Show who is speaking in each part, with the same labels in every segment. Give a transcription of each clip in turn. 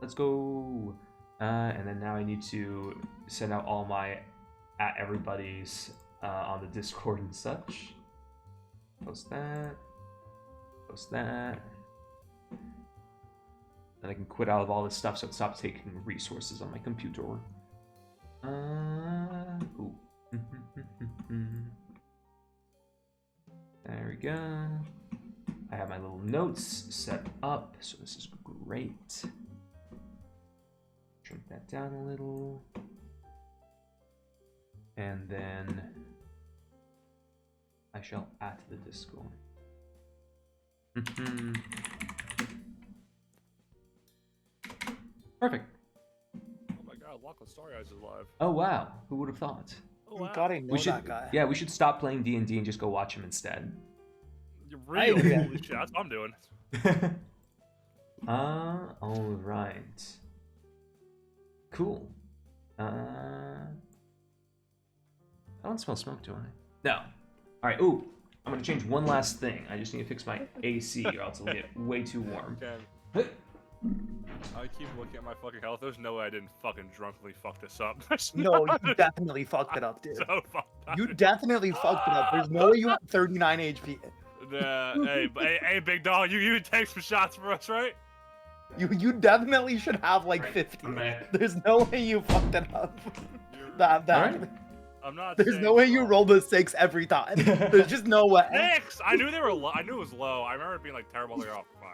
Speaker 1: Let's go. And then now I need to send out all my @everybody's on the Discord and such. Post that. Post that. Then I can quit out of all this stuff so it stops taking resources on my computer. Ooh. There we go. I have my little notes set up, so this is great. Shrink that down a little. And then I shall add the Discord. Perfect.
Speaker 2: Oh my god, Lachlan Starry Eyes is live.
Speaker 1: Oh wow, who would have thought?
Speaker 2: Oh wow.
Speaker 3: God, I know that guy.
Speaker 1: Yeah, we should stop playing D&D and just go watch him instead.
Speaker 2: You're real. Holy shit, that's what I'm doing.
Speaker 1: All right. Cool. I don't smell smoke, do I? No. All right. Ooh, I'm gonna change one last thing. I just need to fix my AC, or else it'll get way too warm.
Speaker 2: Okay. I keep looking at my fucking health. There's no way I didn't fucking drunkenly fuck this up.
Speaker 3: No, you definitely fucked it up, dude.
Speaker 2: So fucked up.
Speaker 3: You definitely fucked it up. There's no way you have 39 HP.
Speaker 2: Hey, big dog, you take some shots for us, right?
Speaker 3: You definitely should have like 50. There's no way you fucked it up. That.
Speaker 1: Right.
Speaker 2: I'm not.
Speaker 3: There's no way you rolled a 6 every time. There's just no way.
Speaker 2: 6! I knew they were low. I knew it was low. I remember it being like terrible. They're off fire.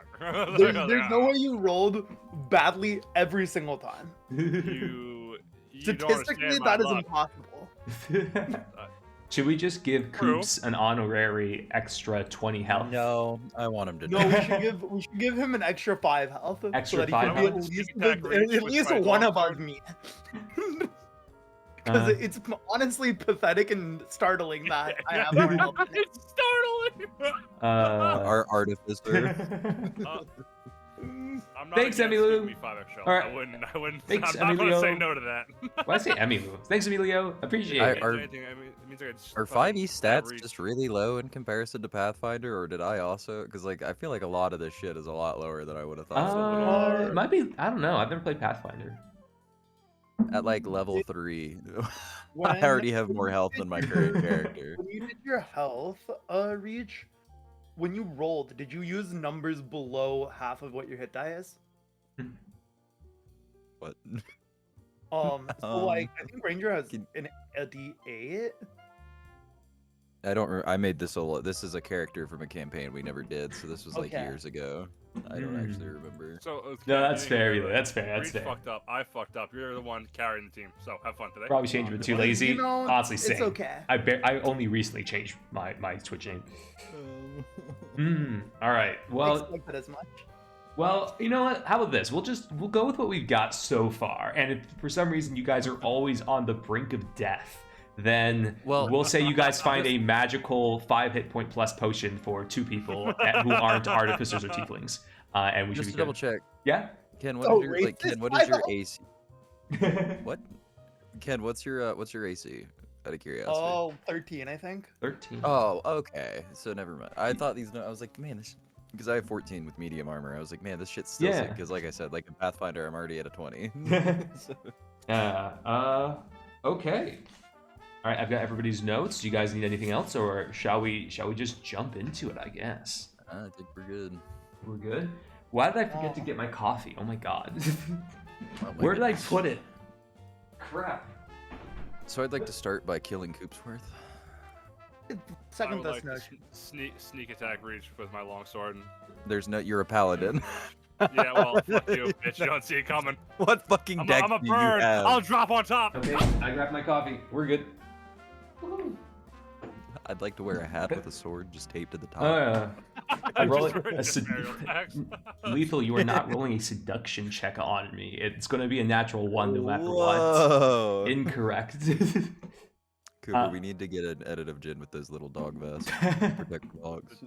Speaker 3: There's no way you rolled badly every single time.
Speaker 2: You
Speaker 3: Statistically,
Speaker 2: don't
Speaker 3: that is
Speaker 2: luck.
Speaker 3: impossible.
Speaker 1: Should we just give Coops an honorary extra 20 health?
Speaker 4: No, I want him to.
Speaker 3: No, we should give him an extra 5 health.
Speaker 1: Extra
Speaker 3: so that
Speaker 1: 5
Speaker 3: he
Speaker 1: health?
Speaker 3: can
Speaker 2: Sneak
Speaker 3: be
Speaker 2: attack reach
Speaker 3: at
Speaker 2: with
Speaker 3: least
Speaker 2: my
Speaker 3: one
Speaker 2: long
Speaker 3: above
Speaker 2: sword.
Speaker 3: me. Because it's honestly pathetic and startling that I have more health than him.
Speaker 2: It's startling.
Speaker 4: Our artificer.
Speaker 2: I'm not
Speaker 1: Thanks,
Speaker 2: against
Speaker 1: Emilu.
Speaker 2: giving me 5 extra.
Speaker 1: All right.
Speaker 2: I wouldn't.
Speaker 1: Thanks,
Speaker 2: I'm not gonna
Speaker 1: Emilio.
Speaker 2: say no to that.
Speaker 1: Why say Emilu? Thanks, Emilio. Appreciate it.
Speaker 4: Are-
Speaker 2: Anything, I mean, it means I could
Speaker 4: Are
Speaker 2: fucking
Speaker 4: 5e stats
Speaker 2: reach.
Speaker 4: just really low in comparison to Pathfinder, or did I also? Because like I feel like a lot of this shit is a lot lower than I would have thought.
Speaker 1: It might be. I don't know. I've never played Pathfinder.
Speaker 4: At like level 3, I
Speaker 3: When-
Speaker 4: already have more health than my current character.
Speaker 3: When you did your health reach, when you rolled, did you use numbers below half of what your hit die is?
Speaker 4: What?
Speaker 3: So like I think Ranger has
Speaker 4: Can-
Speaker 3: a D8.
Speaker 4: I don't. I made this This is a character from a campaign we never did, so this was like
Speaker 3: Okay.
Speaker 4: years ago. I don't actually remember.
Speaker 2: So
Speaker 1: No, that's fair,
Speaker 2: Emilio.
Speaker 1: Emilio. That's fair. That's
Speaker 2: Reach
Speaker 1: fair.
Speaker 2: fucked up. I fucked up. You're the one carrying the team. So have fun today.
Speaker 1: Probably changed it too
Speaker 3: Well,
Speaker 1: lazy.
Speaker 3: you know,
Speaker 1: Honestly,
Speaker 3: it's
Speaker 1: same.
Speaker 3: okay.
Speaker 1: I only recently changed my Twitch name. All right. Well,
Speaker 3: Expected as much.
Speaker 1: Well, you know what? How about this? We'll go with what we've got so far. And if for some reason you guys are always on the brink of death, then we'll say you guys find a magical 5 hit point plus potion for 2 people who aren't artificers or tieflings, and we
Speaker 4: Just
Speaker 1: should
Speaker 4: to
Speaker 1: be
Speaker 4: double
Speaker 1: good.
Speaker 4: check,
Speaker 1: Yeah.
Speaker 4: Ken,
Speaker 3: So
Speaker 4: what is your AC? What? Ken, what's your AC? Out of curiosity.
Speaker 3: Oh, 13, I think.
Speaker 1: 13.
Speaker 4: Oh, okay. So never mind. I thought I was like, man, this. Because I have 14 with medium armor. I was like, man, this shit's still sick.
Speaker 1: Yeah.
Speaker 4: Because like I said, like in Pathfinder, I'm already at a 20. So-
Speaker 1: Okay. All right, I've got everybody's notes. Do you guys need anything else, or shall we just jump into it? I guess
Speaker 4: I think we're good.
Speaker 1: we're good. Why did I forget to get my coffee? Oh my god.
Speaker 4: Oh my
Speaker 1: Where did I
Speaker 4: goodness.
Speaker 1: put it? Crap.
Speaker 4: So I'd like to start by killing Coopsworth.
Speaker 2: I
Speaker 3: Second
Speaker 2: would
Speaker 3: this
Speaker 2: like to
Speaker 3: notion.
Speaker 2: sneak attack reach with my longsword.
Speaker 4: You're a paladin.
Speaker 2: Yeah, well, fuck you, bitch. You don't see it coming.
Speaker 4: What fucking
Speaker 2: I'm
Speaker 4: deck
Speaker 2: a
Speaker 4: do you
Speaker 2: bird.
Speaker 4: have?
Speaker 2: I'll drop on top.
Speaker 1: Okay, I grabbed my coffee. We're good.
Speaker 4: I'd like to wear a hat with a sword just taped to the top.
Speaker 1: I roll
Speaker 2: Just
Speaker 1: it.
Speaker 2: for imperial attacks.
Speaker 1: Lethal, you are not rolling a seduction check on me. It's going to be a natural 1 no matter what.
Speaker 4: Whoa.
Speaker 1: Incorrect.
Speaker 4: Cooper, we need to get an edit of Jin with those little dog vests. Protect the dogs.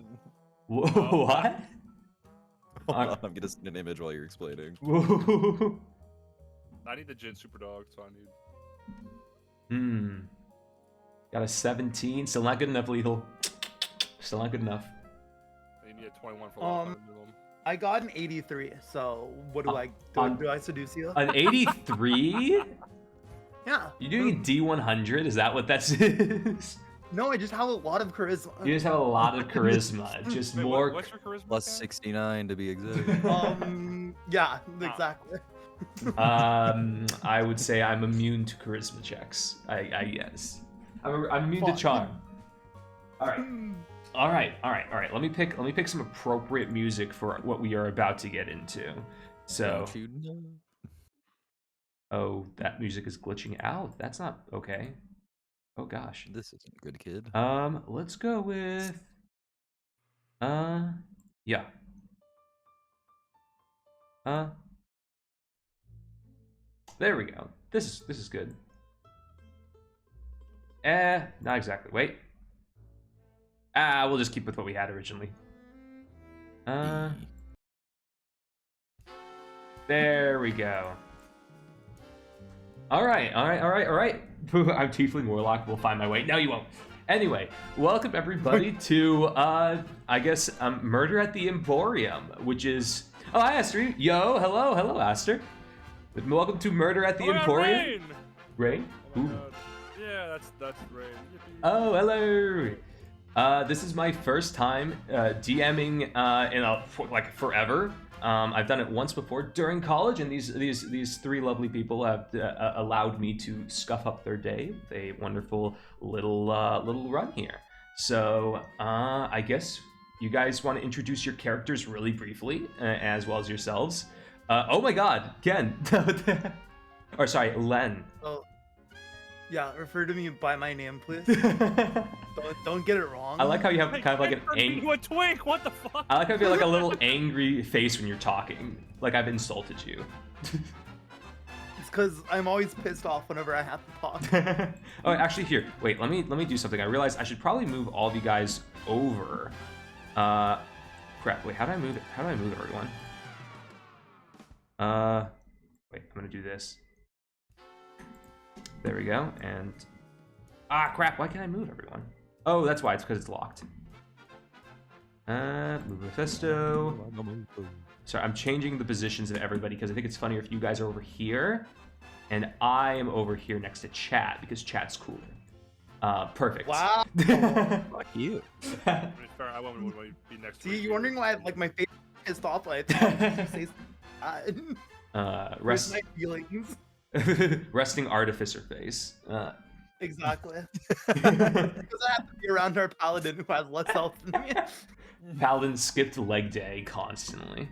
Speaker 1: What?
Speaker 4: Hold on, I'm gonna send an image while you're explaining.
Speaker 2: I need the Jin super dog, so I need.
Speaker 1: Got a 17. Still not good enough, Lethal. Still not good enough.
Speaker 2: You need a 21 for one.
Speaker 3: I got an 83. So what do I do? Do I seduce you?
Speaker 1: An 83?
Speaker 3: Yeah.
Speaker 1: You doing a D100? Is that what that is?
Speaker 3: No, I just have a lot of charisma.
Speaker 1: You just have a lot of charisma. Just
Speaker 2: Wait,
Speaker 1: more.
Speaker 2: what's your charisma?
Speaker 4: Plus
Speaker 2: count?
Speaker 4: 69 to be exact.
Speaker 3: Yeah, exactly.
Speaker 1: I would say I'm immune to charisma checks. I guess. I'm immune to charm. All right. Let me pick some appropriate music for what we are about to get into. So,
Speaker 4: Don't you know?
Speaker 1: oh, that music is glitching out. That's not okay. Oh gosh.
Speaker 4: This isn't good, kid.
Speaker 1: Let's go with yeah. There we go. This is good. Not exactly. Wait. We'll just keep with what we had originally. There we go. All right. I'm Tiefling Warlock. We'll find my way. No, you won't. Anyway, welcome everybody to, I guess, Murder at the Emporium, which is... Oh, hi, Aster. Yo, hello, Aster. Welcome to Murder at the Emporium. Rain?
Speaker 2: Oh my
Speaker 1: Ooh.
Speaker 2: God. Yeah, that's Rain. Yippee.
Speaker 1: Oh, hello. This is my first time DMing like forever. I've done it once before during college, and these three lovely people have allowed me to scuff up their day with a wonderful little run here. So I guess you guys want to introduce your characters really briefly, as well as yourselves. Oh my God, Ken, or sorry, Len.
Speaker 3: Oh, yeah. Refer to me by my name, please. don't get it wrong.
Speaker 1: I like how you have kind of like an
Speaker 2: angry. You a twink? What the fuck?
Speaker 1: I like how you have like a little angry face when you're talking, like I've insulted you.
Speaker 3: It's because I'm always pissed off whenever I have to talk.
Speaker 1: Oh, actually, here, wait. Let me do something. I realized I should probably move all of you guys over. Crap. Wait, how do I move it? How do I move everyone? Wait. I'm gonna do this. There we go. And crap. Why can't I move everyone? Oh, that's why. It's because it's locked. Move Mephisto. Sorry, I'm changing the positions of everybody because I think it's funnier if you guys are over here and I am over here next to chat because chat's cooler. Perfect.
Speaker 3: Wow.
Speaker 4: Fuck you.
Speaker 2: I won't be next to
Speaker 3: See,
Speaker 2: you.
Speaker 3: you're wondering why like my face is pissed off. Like, you say
Speaker 1: Rest.
Speaker 3: my feelings.
Speaker 1: Resting artificer face.
Speaker 3: Exactly. Because I have to be around our paladin who has less health than me.
Speaker 1: Paladin skipped leg day constantly.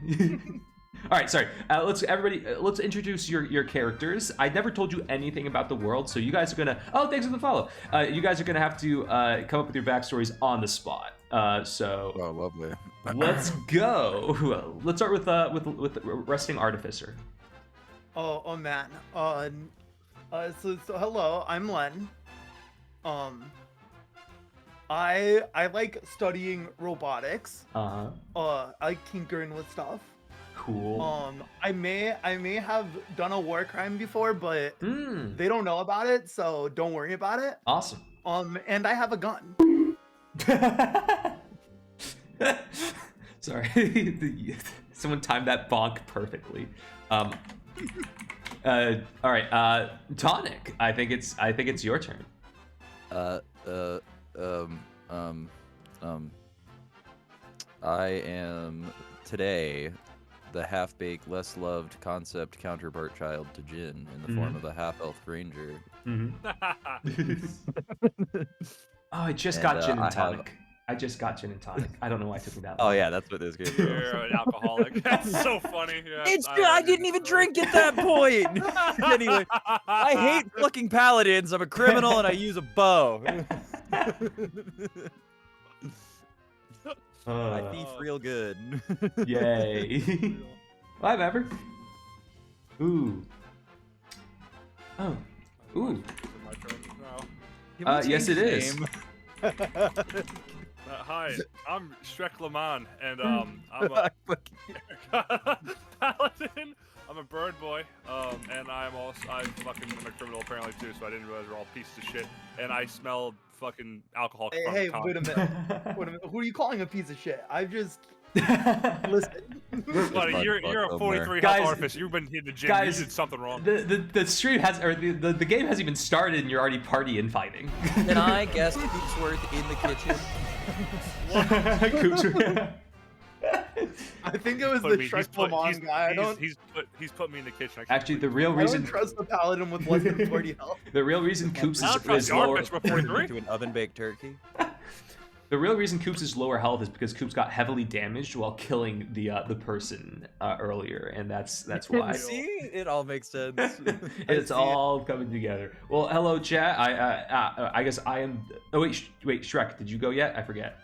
Speaker 1: All right, sorry. Let's introduce your characters. I never told you anything about the world, so you guys are gonna. Oh, thanks for the follow. You guys are gonna have to come up with your backstories on the spot. So.
Speaker 4: Oh, lovely.
Speaker 1: Let's go. Let's start with resting artificer.
Speaker 3: Oh man. So hello, I'm Len. I like studying robotics. I like tinkering with stuff.
Speaker 1: Cool.
Speaker 3: I may have done a war crime before, but they don't know about it, so don't worry about it.
Speaker 1: Awesome.
Speaker 3: And I have a gun.
Speaker 1: Sorry, someone timed that bonk perfectly. All right, Tonic. I think it's your turn.
Speaker 4: I am today the half-baked, less loved concept counterpart child to Jin in the form of a half-elf ranger.
Speaker 1: Oh, I just got gin and tonic. I just got gin and tonic. I don't know why it took me that long.
Speaker 4: Oh yeah, that's what this game is.
Speaker 2: You're an alcoholic. That's so funny. Yeah,
Speaker 4: I didn't even drink at that point. Anyway, I hate fucking paladins. I'm a criminal and I use a bow. I thief real good.
Speaker 1: Yay. Bye, Ever. Ooh. Oh. Ooh.
Speaker 2: Is it my turn now?
Speaker 1: Yes, it is.
Speaker 2: Hi, I'm Shrek Lamont, and I'm a paladin. I'm a bird boy, and I'm fucking a criminal apparently too. So I didn't realize we're all pieces of shit, and I smell fucking alcohol.
Speaker 3: Hey, wait a minute. Who are you calling a piece of shit? Listen.
Speaker 2: Buddy, you're a 43
Speaker 1: Guys-
Speaker 2: health artificer. You've been in the gym.
Speaker 1: guys,
Speaker 2: you did something wrong.
Speaker 1: The stream has, or the game hasn't even started, and you're already partying fighting.
Speaker 4: Can I guess Coopsworth in the kitchen?
Speaker 1: Coops-
Speaker 3: I think it was
Speaker 2: Put
Speaker 3: the
Speaker 2: me-
Speaker 3: Shrek Lamont guy.
Speaker 2: He's put me in the kitchen. I can't
Speaker 1: Actually, the
Speaker 2: believe
Speaker 1: real
Speaker 3: I
Speaker 1: reason
Speaker 3: don't trust the paladin with less than 40 health.
Speaker 1: the real reason Coops
Speaker 2: I don't
Speaker 1: is
Speaker 2: trust the
Speaker 1: lower.
Speaker 2: artificer with 43.
Speaker 4: To an oven-baked turkey?
Speaker 1: The real reason Coops is lower health is because Coops got heavily damaged while killing the person earlier, and that's why.
Speaker 4: See? It all makes sense.
Speaker 1: It's all coming together. Well, hello, chat. I guess I am. Oh wait, Shrek, did you go yet? I forget.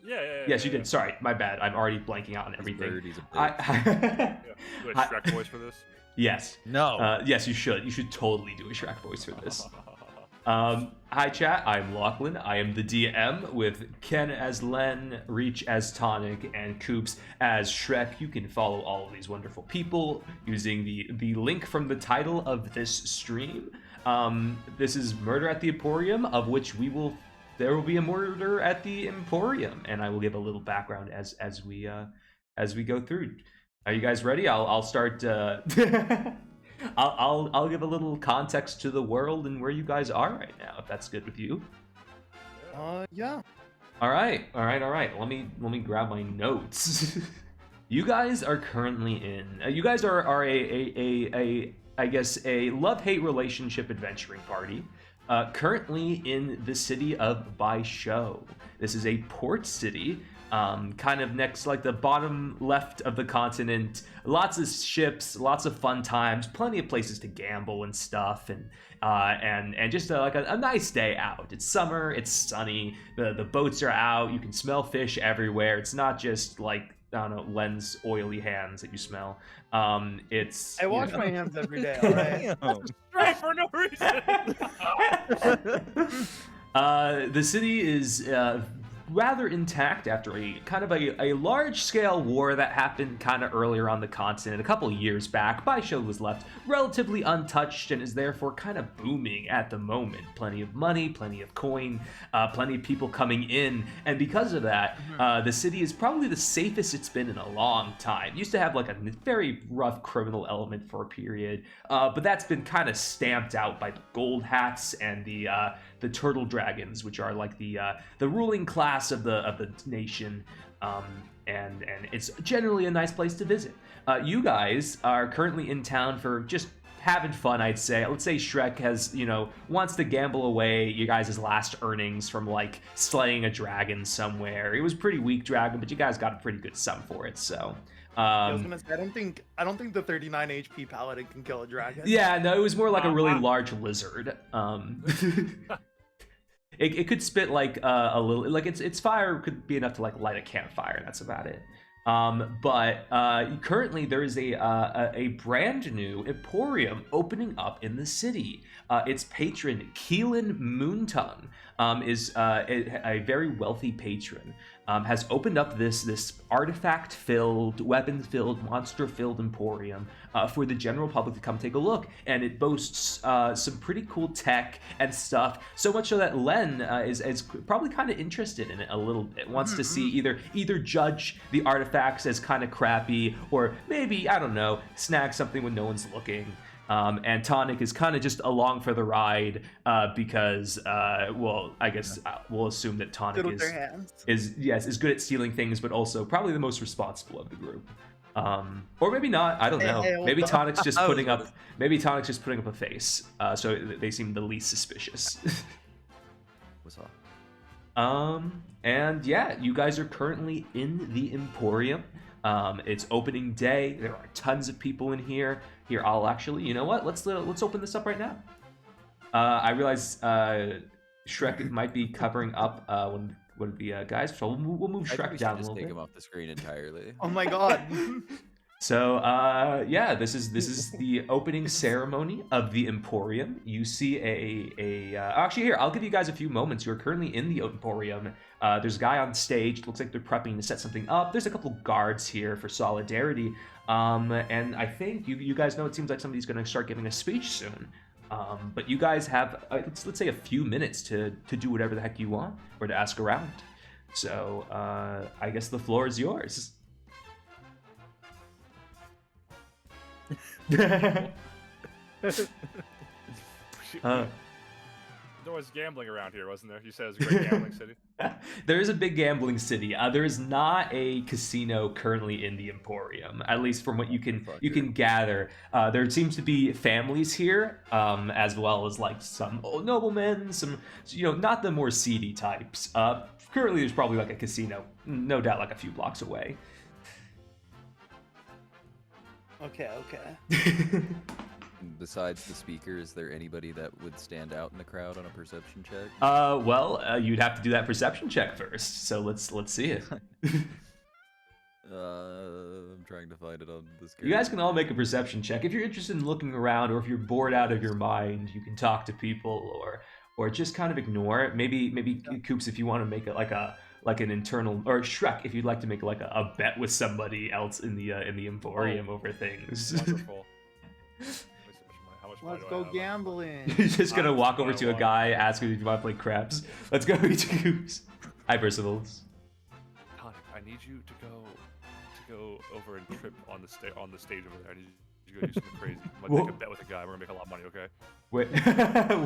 Speaker 2: Yeah.
Speaker 1: Yes, you did. Sorry, my bad. I'm already blanking out on everything.
Speaker 4: He's a bitch.
Speaker 2: Yeah. Do a Shrek voice for this.
Speaker 1: Yes.
Speaker 4: No.
Speaker 1: Yes, you should. You should totally do a Shrek voice for this. Hi chat, I'm Lachlan. I am the DM with Ken as Len, Reach as Tonic, and Coops as Shrek. You can follow all of these wonderful people using the link from the title of this stream. This is Murder at the Emporium, of which there will be a murder at the Emporium, and I will give a little background as we go through. Are you guys ready? I'll start. I'll give a little context to the world and where you guys are right now, if that's good with you.
Speaker 3: Yeah.
Speaker 1: All right. Let me grab my notes. You guys are currently in. You guys are I guess a love-hate relationship adventuring party. Currently in the city of Baisho. This is a port city. Kind of next, like the bottom left of the continent. Lots of ships, lots of fun times, plenty of places to gamble and stuff, and just like a nice day out. It's summer, it's sunny, the boats are out, you can smell fish everywhere. It's not just like, I don't know, Len's oily hands that you smell. It's
Speaker 3: I wash my hands every day, alright?
Speaker 2: Right, for no reason.
Speaker 1: The city is rather intact after a kind of a large-scale war that happened kind of earlier on the continent a couple years back. Baisho was left relatively untouched and is therefore kind of booming at the moment. Plenty of money, plenty of coin, plenty of people coming in, and because of that, the city is probably the safest it's been in a long time. It used to have like a very rough criminal element for a period, but that's been kind of stamped out by the gold hats and the turtle dragons, which are like the ruling class of the nation, and it's generally a nice place to visit. You guys are currently in town for just having fun, I'd say. Let's say Shrek has, wants to gamble away you guys' last earnings from like slaying a dragon somewhere. It was a pretty weak dragon, but you guys got a pretty good sum for it, so.
Speaker 3: I was gonna say, I don't think the 39 HP paladin can kill a dragon.
Speaker 1: Yeah, no, it was more like a really large lizard. It could spit like a little, like its fire could be enough to like light a campfire, and that's about it. But currently there is a brand new Emporium opening up in the city. Its patron, Keelan Moontongue, is a very wealthy patron. Has opened up this artifact-filled, weapon-filled, monster-filled Emporium for the general public to come take a look. And it boasts some pretty cool tech and stuff, so much so that Len is probably kind of interested in it a little bit. Wants to see either judge the artifacts as kind of crappy, or maybe, I don't know, snag something when no one's looking. And Tonic is kind of just along for the ride because, well, I guess we'll assume that Tonic is good at stealing things, but also probably the most responsible of the group. Or maybe not. I don't know. Maybe Tonic's just putting up. Maybe Tonic's just putting up a face, so they seem the least suspicious.
Speaker 4: What's up?
Speaker 1: And yeah, you guys are currently in the Emporium. It's opening day. There are tons of people in here. Here, I'll actually, you know what? Let's open this up right now. I realize Shrek might be covering up one of the guys, so we'll move Shrek down a little bit.
Speaker 4: Take him off the screen entirely.
Speaker 3: Oh my god.
Speaker 1: So yeah, this is the opening ceremony of the Emporium. You see actually, here, I'll give you guys a few moments. You're currently in the Emporium. There's a guy on stage. It looks like they're prepping to set something up. There's a couple guards here for solidarity. And I think you guys know, it seems like somebody's going to start giving a speech soon. But you guys have, let's say, a few minutes to do whatever the heck you want, or to ask around. So I guess the floor is yours.
Speaker 2: There was gambling around here, wasn't there? You said it was a great gambling city.
Speaker 1: There is a big gambling city. There is not a casino currently in the Emporium, at least from what you can gather. There seems to be families here, as well as like some noblemen, some not the more seedy types. Currently, there's probably like a casino, no doubt, like a few blocks away.
Speaker 3: Okay.
Speaker 4: Besides the speaker, is there anybody that would stand out in the crowd on a perception check?
Speaker 1: Well, you'd have to do that perception check first. So let's see it.
Speaker 4: I'm trying to find it on this.
Speaker 1: You guys can all make a perception check. If you're interested in looking around, or if you're bored out of your mind, you can talk to people, or just kind of ignore it. Maybe Coops, if you want to make it like an internal, or Shrek, if you'd like to make like a bet with somebody else in the Emporium over things.
Speaker 2: Wonderful.
Speaker 3: Let's go gambling.
Speaker 1: You're just gonna walk over to a guy, ask him if you want to play craps. Let's go eat Coops. Hi, Percivals.
Speaker 2: Tonic, I need you to go over and trip on the stage over there. I need you to go do something crazy. I'm gonna make a bet with a guy. We're gonna make a lot of money, okay?
Speaker 1: Wait,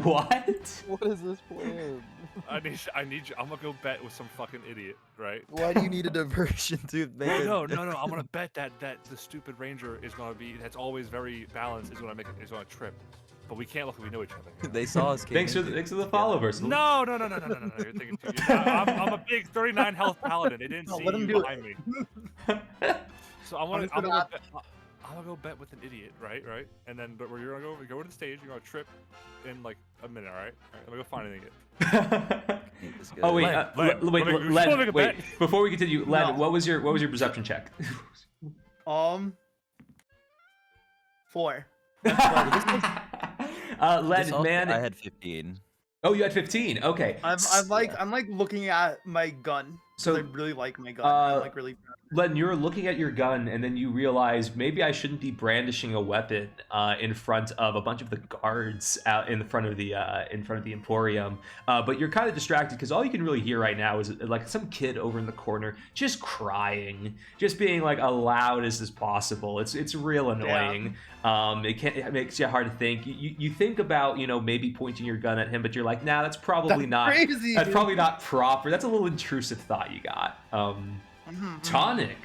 Speaker 1: what?
Speaker 4: What is this plan?
Speaker 2: I need you. I'm gonna go bet with some fucking idiot, right?
Speaker 4: Why do you need a diversion to make it?
Speaker 2: No. I'm gonna bet that the stupid ranger is gonna be that's always very balanced is gonna trip, but we can't look if we know each other.
Speaker 4: They saw us.
Speaker 1: Thanks for the follow, Percivals.
Speaker 2: No. You're thinking too. I'm a big 39 health paladin. They didn't see you behind me. So I'm gonna go bet with an idiot, right? And then, but you're gonna go to the stage. You're gonna trip in like a minute, all right? Let me go find an idiot.
Speaker 1: Oh wait,
Speaker 2: Len,
Speaker 1: wait. Before we continue, Len, what was your perception check?
Speaker 3: 4.
Speaker 1: Len, man,
Speaker 4: I had 15.
Speaker 1: Oh, you had 15. Okay.
Speaker 3: I'm like looking at my gun. So I really like my gun. I'm like really.
Speaker 1: Len, you're looking at your gun, and then you realize maybe I shouldn't be brandishing a weapon in front of a bunch of the guards out in front of the Emporium. But you're kind of distracted because all you can really hear right now is like some kid over in the corner just crying, just being like as loud as possible. It's real annoying. Yeah. It makes you hard to think. You think about maybe pointing your gun at him, but you're like, nah, that's probably not
Speaker 3: crazy.
Speaker 1: That's probably not proper. That's a little intrusive thought you got. Tonic,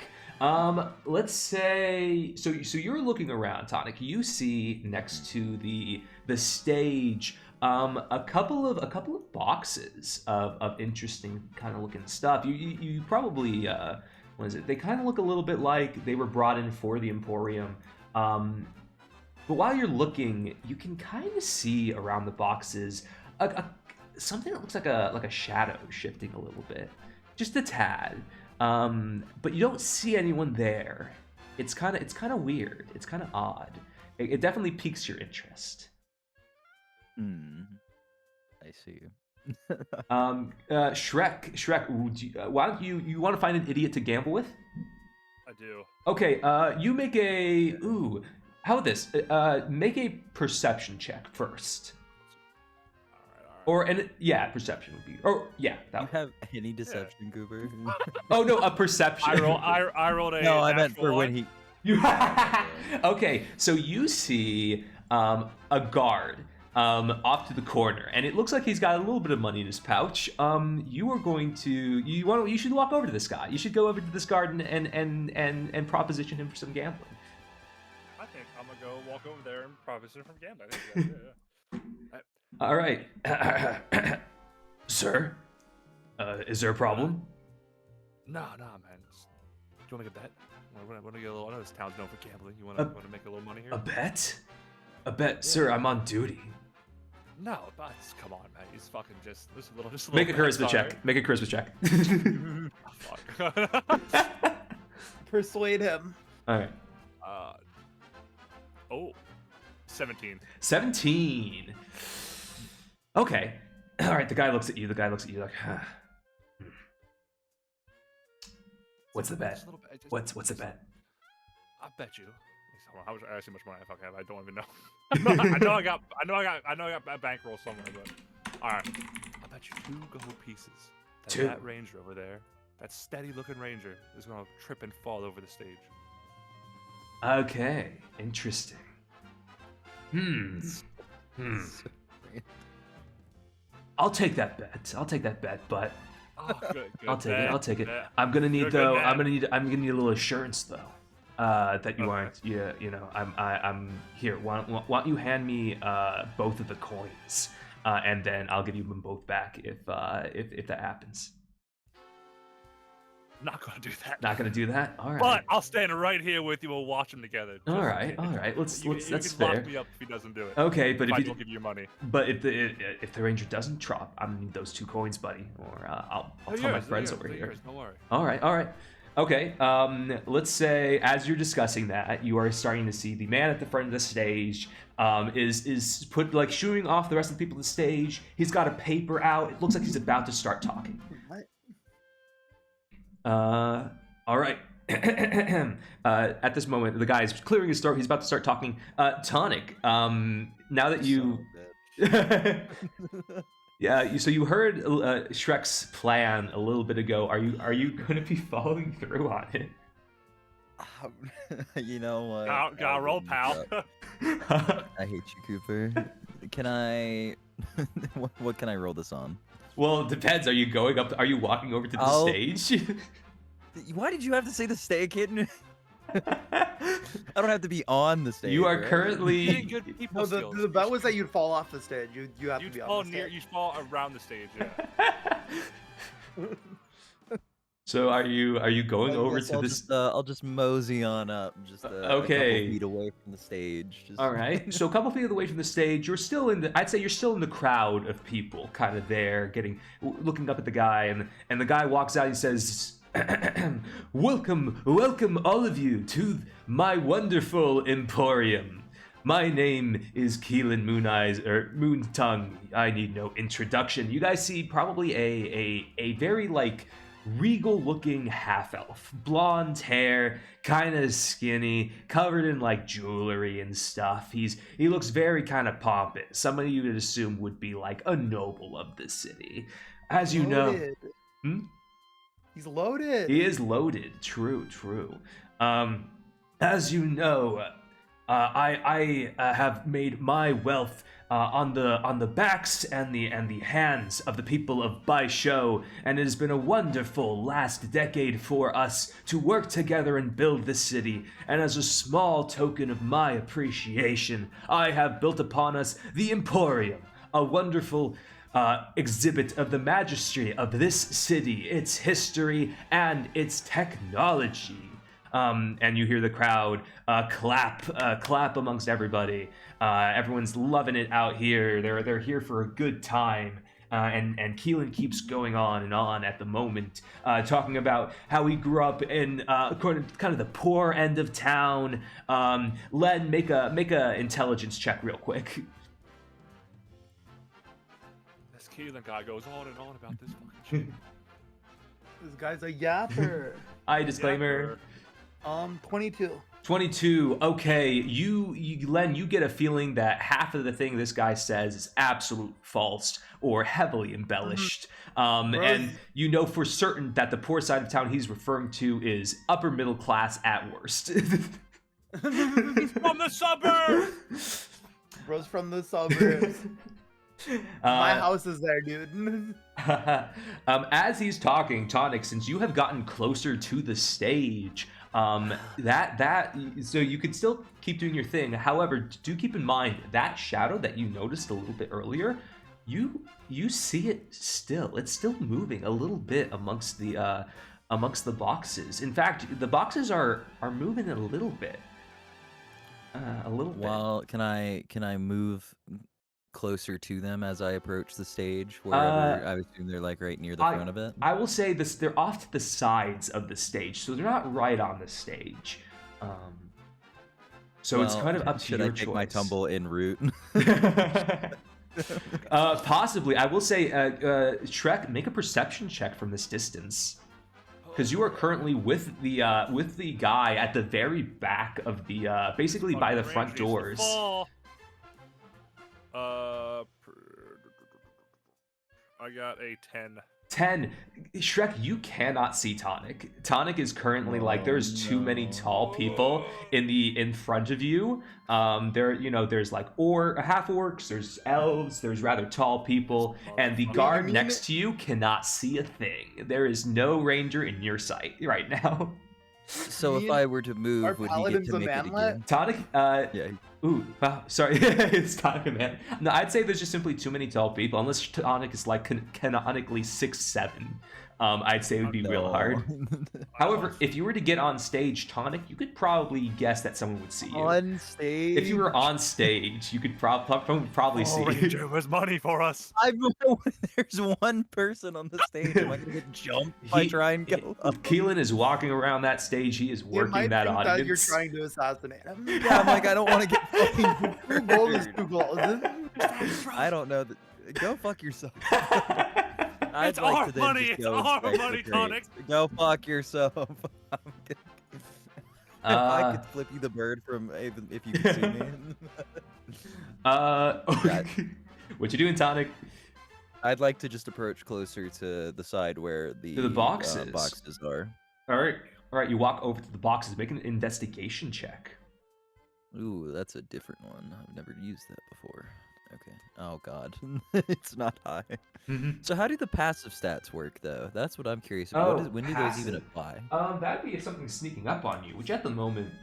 Speaker 1: let's say so you're looking around, Tonic. You see next to the stage a couple of boxes of interesting kind of looking stuff. You probably what is it? They kind of look a little bit like they were brought in for the Emporium. But while you're looking, you can kind of see around the boxes something that looks like a shadow shifting a little bit, just a tad. But you don't see anyone there. It's kind of weird. It's kind of odd. It definitely piques your interest.
Speaker 4: I see.
Speaker 1: Shrek, why don't you want to find an idiot to gamble with?
Speaker 2: I do.
Speaker 1: Okay, you make how about this? Make a perception check first. Perception would be. Or yeah,
Speaker 4: that you have any deception, Goober?
Speaker 1: Oh no, a perception.
Speaker 2: I rolled a.
Speaker 4: No, I meant for when he.
Speaker 1: Okay, so you see a guard off to the corner, and it looks like he's got a little bit of money in his pouch. You should walk over to this guy. You should go over to this guard and proposition him for some gambling.
Speaker 2: I think I'm gonna go walk over there and proposition him for gambling. I think that's it.
Speaker 1: All right, sir. Is there a problem?
Speaker 2: No, man. Do you want to make a bet? Want to get a little? I know this town's known for gambling. You want to make a little money here?
Speaker 1: A bet? A bet, yeah. Sir. I'm on duty.
Speaker 2: No, but come on, man. He's fucking just a little.
Speaker 1: Make a charisma check. Make a charisma check.
Speaker 2: Oh, fuck.
Speaker 3: Persuade him.
Speaker 1: All right.
Speaker 2: 17.
Speaker 1: 17. Okay. All right. The guy looks at you. Like, what's the bet? What's the bet?
Speaker 2: I bet you. How much money I fucking have? I don't even know. I know I got a bankroll somewhere, but all right. I bet you 2 gold pieces that ranger over there, that steady-looking ranger, is gonna trip and fall over the stage.
Speaker 1: Okay, interesting. I'll take that bet, but
Speaker 2: Oh, good.
Speaker 1: I'll take
Speaker 2: bet,
Speaker 1: it. I'll take it.
Speaker 2: bet.
Speaker 1: I'm gonna need
Speaker 2: You're a good man.
Speaker 1: I'm gonna need a little assurance though. That you aren't. Yeah, you know, I'm here. Why don't you hand me both of the coins, and then I'll give you them both back if that happens.
Speaker 2: Not gonna do that.
Speaker 1: Not gonna do that. All right.
Speaker 2: But I'll stand right here with you. We'll watch them together.
Speaker 1: All right. Let's. That's
Speaker 2: can
Speaker 1: fair.
Speaker 2: lock me up if he doesn't do it.
Speaker 1: Okay, but
Speaker 2: if I
Speaker 1: you
Speaker 2: don't give you your money.
Speaker 1: But if the ranger doesn't drop, I'm gonna need those 2 coins, buddy, or I'll tell my friends over here.
Speaker 2: Don't worry.
Speaker 1: All right. Okay. Let's say as you're discussing that, you are starting to see the man at the front of the stage is put like shooing off the rest of the people on the stage. He's got a paper out. It looks like he's about to start talking.
Speaker 3: What?
Speaker 1: All right. At this moment, the guy is clearing his throat. He's about to start talking. Tonic. Now that you, yeah. So you heard Shrek's plan a little bit ago. Are you going to be following through on it?
Speaker 4: You know what?
Speaker 2: Gotta roll, pal.
Speaker 4: I hate you, Cooper. Can I? What can I roll this on?
Speaker 1: Well, it depends. Are you going up? Are you walking over to the stage?
Speaker 4: Why did you have to say the stage, kid? I don't have to be on the stage.
Speaker 1: You are
Speaker 4: right?
Speaker 1: currently.
Speaker 2: Good people
Speaker 3: No,
Speaker 2: skills.
Speaker 3: the bet was that you'd fall off the stage. You have to
Speaker 2: You'd
Speaker 3: be
Speaker 2: fall
Speaker 3: on the stage.
Speaker 2: You'd fall around the stage. Yeah.
Speaker 1: So are you going over to this?
Speaker 4: I'll just mosey on up, just a couple feet away from the stage. Just...
Speaker 1: All right. So a couple feet away from the stage, you're still in the. I'd say you're still in the crowd of people, kind of there, looking up at the guy, and the guy walks out. He says, welcome all of you to my wonderful Emporium. My name is Keelan Moontongue. I need no introduction. You guys see probably a very like regal looking half elf, blonde hair, kind of skinny, covered in like jewelry and stuff. He looks very kind of pompous. Somebody you would assume would be like a noble of the city. As you know.
Speaker 3: He's loaded.
Speaker 1: He is loaded. True. As you know, I have made my wealth on the backs and the hands of the people of Baisho, and it has been a wonderful last decade for us to work together and build the city. And as a small token of my appreciation, I have built upon us the Emporium, a wonderful exhibit of the majesty of this city, its history, and its technology. And you hear the crowd clap amongst everybody. Everyone's loving it out here. They're here for a good time. And Keelan keeps going on and on at the moment, talking about how he grew up in kind of the poor end of town. Len, make a intelligence check real quick.
Speaker 2: Keelan guy goes on and on about this fucking shit.
Speaker 3: This guy's a yapper.
Speaker 1: Disclaimer.
Speaker 3: 22.
Speaker 1: 22. Okay, you Len, you get a feeling that half of the thing this guy says is absolute false or heavily embellished. And you know for certain that the poor side of town he's referring to is upper middle class at worst.
Speaker 2: He's from the suburbs.
Speaker 3: Bro's from the suburbs. My house is there, dude.
Speaker 1: As he's talking, Tonic, since you have gotten closer to the stage, so you could still keep doing your thing. However, do keep in mind that shadow that you noticed a little bit earlier, you see it still. It's still moving a little bit amongst the boxes. In fact, the boxes are moving a little bit.
Speaker 4: Well, can I move closer to them as I approach the stage, wherever I assume they're like right near the front of it?
Speaker 1: I will say this: they're off to the sides of the stage, so they're not right on the stage. So it's kind of up to your choice. Should I take
Speaker 4: my tumble en route?
Speaker 1: Possibly. I will say, Shrek, make a perception check from this distance, because you are currently with the guy at the very back of the basically by the front doors.
Speaker 2: I got a 10.
Speaker 1: 10. Shrek, you cannot see Tonic. Tonic is currently like there's too many tall people in front of you. There's like half orcs, there's elves, there's rather tall people, and the guard next to you cannot see a thing. There is no ranger in your sight right now.
Speaker 4: So if I were to move, would he get to make it again?
Speaker 1: Tonic,
Speaker 4: Yeah.
Speaker 1: Ooh, wow, sorry, it's Tonic a man. No, I'd say there's just simply too many tall people, unless Tonic is like canonically 6'7". I'd say it would be real hard. However, if you were to get on stage, Tonic, you could probably guess that someone would see you.
Speaker 3: On stage?
Speaker 1: If you were on stage, you could probably see
Speaker 2: Ranger,
Speaker 1: you.
Speaker 2: where's money for us?
Speaker 4: There's one person on the stage. Am I gonna get jumped if I try and go up?
Speaker 1: Keelan is walking around that stage. He is working that audience.
Speaker 3: That you're trying to assassinate him.
Speaker 4: Yeah, I'm like, I don't want to get fucking
Speaker 3: 2 gold is 2 gold.
Speaker 4: I don't know. Go fuck yourself.
Speaker 2: It's our money. It's our money, Tonic.
Speaker 4: Go fuck yourself. If I could flip you the bird from if you could see me.
Speaker 1: What you doing, Tonic?
Speaker 4: I'd like to just approach closer to the side where the boxes are.
Speaker 1: All right. You walk over to the boxes. Make an investigation check.
Speaker 4: Ooh, that's a different one. I've never used that before. Okay. Oh god, it's not high. So how do the passive stats work, though? That's what I'm curious about. When do those even apply?
Speaker 1: That'd be if something's sneaking up on you, which at the moment,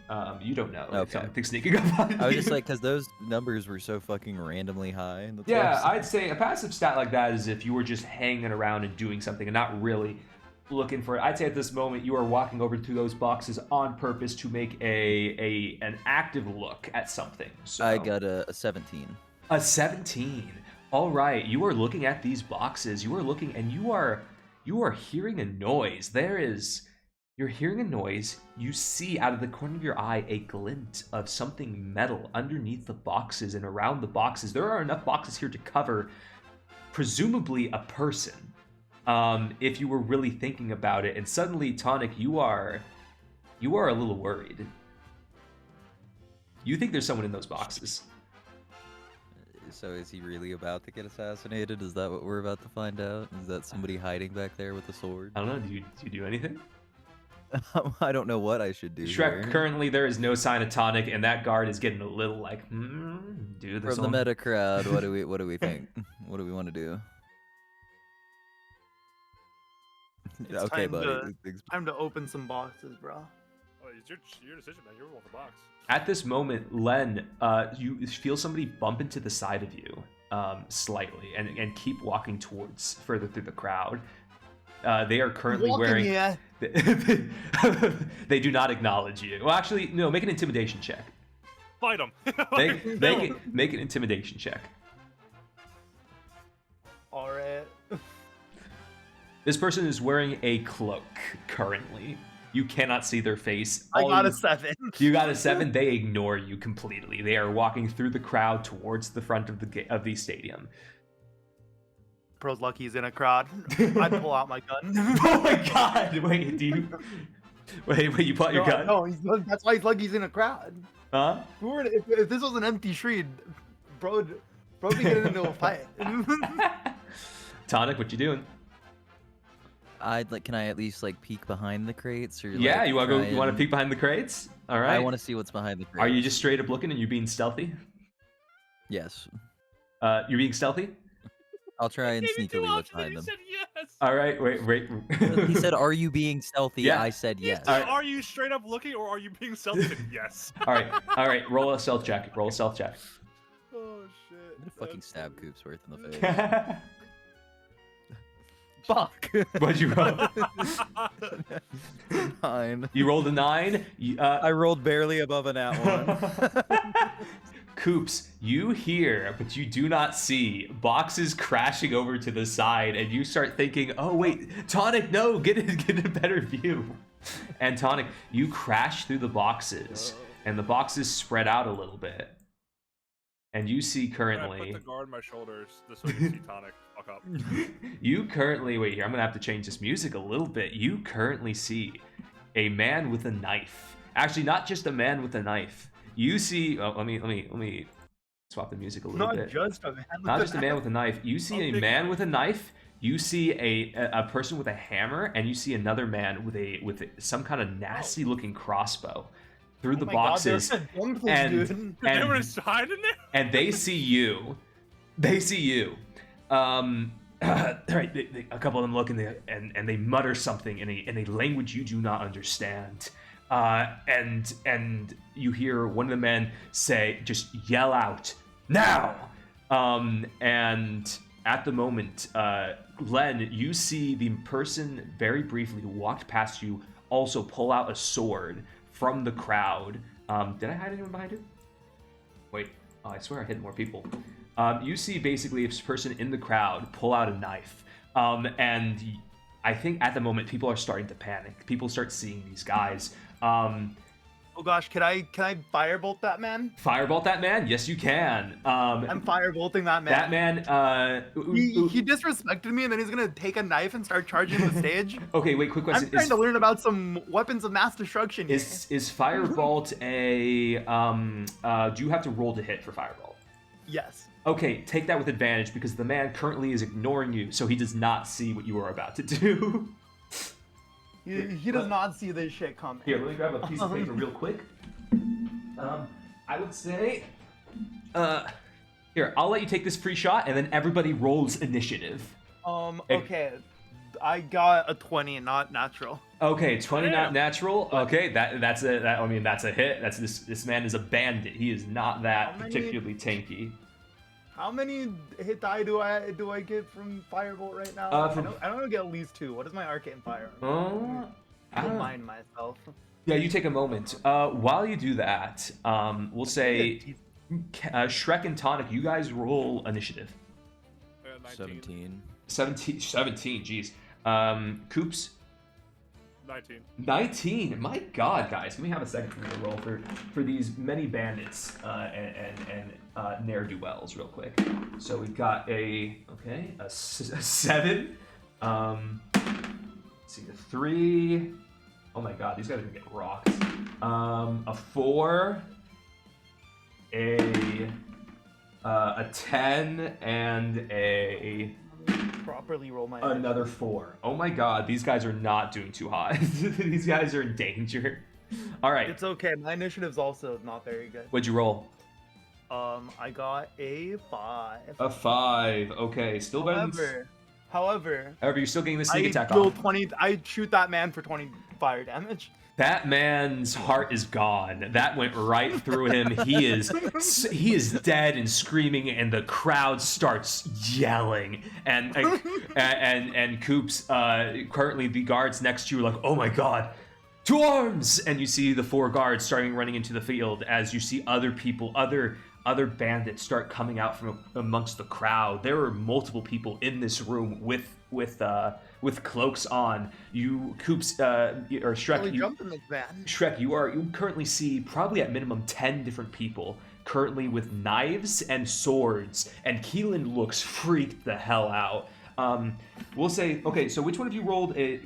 Speaker 1: you don't know.
Speaker 4: Okay.
Speaker 1: If something's sneaking up on you.
Speaker 4: I was just like, because those numbers were so fucking randomly high.
Speaker 1: Yeah, I'd say a passive stat like that is if you were just hanging around and doing something and not really looking for it. I'd say at this moment you are walking over to those boxes on purpose to make an active look at something. So
Speaker 4: I got a 17.
Speaker 1: A 17. All right, you are looking at these boxes. You are looking, and you are hearing a noise. You're hearing a noise. You see out of the corner of your eye a glint of something metal underneath the boxes and around the boxes. There are enough boxes here to cover, presumably, a person. If you were really thinking about it, and suddenly, Tonic, you are a little worried. You think there's someone in those boxes.
Speaker 4: So is he really about to get assassinated? Is that what we're about to find out? Is that somebody hiding back there with a sword?
Speaker 1: I don't know. Do you do anything?
Speaker 4: I don't know what I should do.
Speaker 1: Shrek, currently there is no sign of Tonic, and that guard is getting a little like, do this.
Speaker 4: From the meta crowd, what do we think? What do we want to do? Okay, buddy.
Speaker 3: Time to open some boxes, bro.
Speaker 2: Oh, it's your decision, man. You're rolling the box.
Speaker 1: At this moment, Len, you feel somebody bump into the side of you slightly and keep walking further through the crowd. They are currently wearing...
Speaker 3: Yeah.
Speaker 1: They do not acknowledge you. Well, actually, no, make an intimidation check.
Speaker 2: Fight them.
Speaker 1: Make an intimidation check.
Speaker 3: All right.
Speaker 1: This person is wearing a cloak currently. You cannot see their face.
Speaker 3: I got a 7.
Speaker 1: You got a 7. They ignore you completely. They are walking through the crowd towards the front of the stadium.
Speaker 3: Bro's lucky he's in a crowd. I'd pull out my gun.
Speaker 1: Oh my god! Wait, do you? Wait, you pull out your gun?
Speaker 3: No, that's why he's lucky he's in a crowd.
Speaker 1: Huh?
Speaker 3: If this was an empty street, bro be getting into a fight.
Speaker 1: Tonic, what you doing?
Speaker 4: Can I at least peek behind the crates, or
Speaker 1: yeah, you want to go? You want to peek behind the crates? All right.
Speaker 4: I want to see what's behind the crates.
Speaker 1: Are you just straight up looking and you're being stealthy?
Speaker 4: Yes.
Speaker 1: You're being stealthy?
Speaker 4: I'll try and sneakily look behind them.
Speaker 2: He said yes.
Speaker 1: All right, wait.
Speaker 4: He said, "Are you being stealthy?"
Speaker 1: Yeah.
Speaker 4: I said yes.
Speaker 2: Right. Are you straight up looking, or are you being stealthy? Yes.
Speaker 1: All right. Roll a stealth check.
Speaker 2: Oh shit.
Speaker 4: I'm gonna fucking stab Coopsworth in the face. Fuck.
Speaker 1: What'd you roll?
Speaker 4: 9.
Speaker 1: You rolled a 9?
Speaker 4: I rolled barely above a nat 1.
Speaker 1: Coops, you hear, but you do not see boxes crashing over to the side, and you start thinking, oh wait, Tonic, no, get a better view. And Tonic, you crash through the boxes, and the boxes spread out a little bit. And you see currently...
Speaker 2: I put the guard on my shoulders, this way you can see Tonic. Fuck up.
Speaker 1: You currently... Wait here, I'm gonna have to change this music a little bit. You currently see a man with a knife. Actually, not just a man with a knife. You see... Oh, let me swap the music a little
Speaker 3: Not
Speaker 1: bit.
Speaker 3: just a man.
Speaker 1: Not just a man with a knife. You see a man with a knife. You see a person with a hammer, and you see another man with some kind of nasty looking crossbow through the boxes.
Speaker 3: God,
Speaker 1: and
Speaker 2: they were inside in there.
Speaker 1: And they see you. They see you. Right, a couple of them look and they mutter something in a language you do not understand. And you hear one of the men say, just yell out, now! And at the moment, Len, you see the person very briefly who walked past you also pull out a sword from the crowd. Did I hide anyone behind you? Wait, I swear I hid more people. You see basically this person in the crowd pull out a knife. And I think at the moment people are starting to panic. People start seeing these guys.
Speaker 3: Oh gosh, can I firebolt that man?
Speaker 1: Firebolt that man? Yes, you can.
Speaker 3: I'm firebolting that man.
Speaker 1: That man,
Speaker 3: he disrespected me, and then he's gonna take a knife and start charging the stage.
Speaker 1: Okay, wait, quick question.
Speaker 3: I'm trying to learn about some weapons of mass destruction here.
Speaker 1: Is firebolt a do you have to roll to hit for firebolt?
Speaker 3: Yes.
Speaker 1: Okay, take that with advantage because the man currently is ignoring you, so he does not see what you are about to do.
Speaker 3: He does not see this shit coming.
Speaker 1: Here, let me grab a piece of paper real quick. I would say, here, I'll let you take this free shot, and then everybody rolls initiative.
Speaker 3: Okay, I got a 20, not natural.
Speaker 1: Okay, 20 not natural. Okay, that's a hit. This man is a bandit. He is not that particularly tanky.
Speaker 3: How many hit die do I get from Firebolt right now? I don't get at least 2. What is my arcane fire? I don't mind myself.
Speaker 1: Yeah, you take a moment. While you do that, we'll say Shrek and Tonic, you guys roll initiative.
Speaker 2: 17.
Speaker 1: 17, jeez. Coops? 19. My God, guys, let me have a second for me to roll for these many bandits and ne'er-do-wells real quick. So we've got a 7. Let's see, a 3. Oh my God, these guys are gonna get rocked. A 4, a 10, and a
Speaker 3: properly roll my
Speaker 1: another 4. Oh my God, these guys are not doing too hot. These guys are in danger. All right.
Speaker 3: It's okay. My initiative's also not very good.
Speaker 1: What'd you roll?
Speaker 3: I got a 5.
Speaker 1: A 5. Okay, still better.
Speaker 3: However,
Speaker 1: you're still getting the sneak attack
Speaker 3: roll
Speaker 1: off.
Speaker 3: 20. I shoot that man for 20 fire damage.
Speaker 1: That man's heart is gone. That went right through him. He is dead and screaming, and the crowd starts yelling. And Coops, currently the guards next to you are like, "Oh my God, to arms!" And you see the 4 guards starting running into the field as you see other people, other bandits start coming out from amongst the crowd. There are multiple people in this room with cloaks on. You, Coops, or Shrek, you currently see probably at minimum 10 different people currently with knives and swords, and Keelan looks freaked the hell out. We'll say, okay, so which one of you rolled a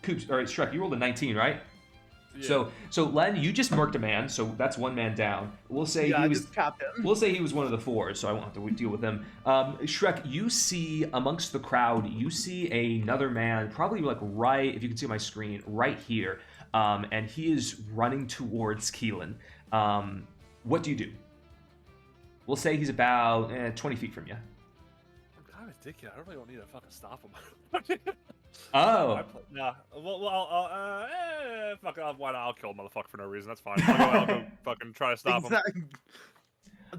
Speaker 1: Coops, or Shrek, you rolled a 19, right? Yeah. So Len, you just murked a man, so that's 1 man down. We'll say he was. We'll say he was one of the 4, so I won't have to deal with him. Shrek, you see amongst the crowd, you see another man, probably like right, if you can see my screen, right here, and he is running towards Keelan. What do you do? We'll say he's about 20 feet from you.
Speaker 2: I'm kind of ridiculous. I really don't need to fucking stop him.
Speaker 1: Oh.
Speaker 2: Nah. Well, fuck it. Why not? I'll kill a motherfucker for no reason. That's fine. I'll go fucking try to stop him.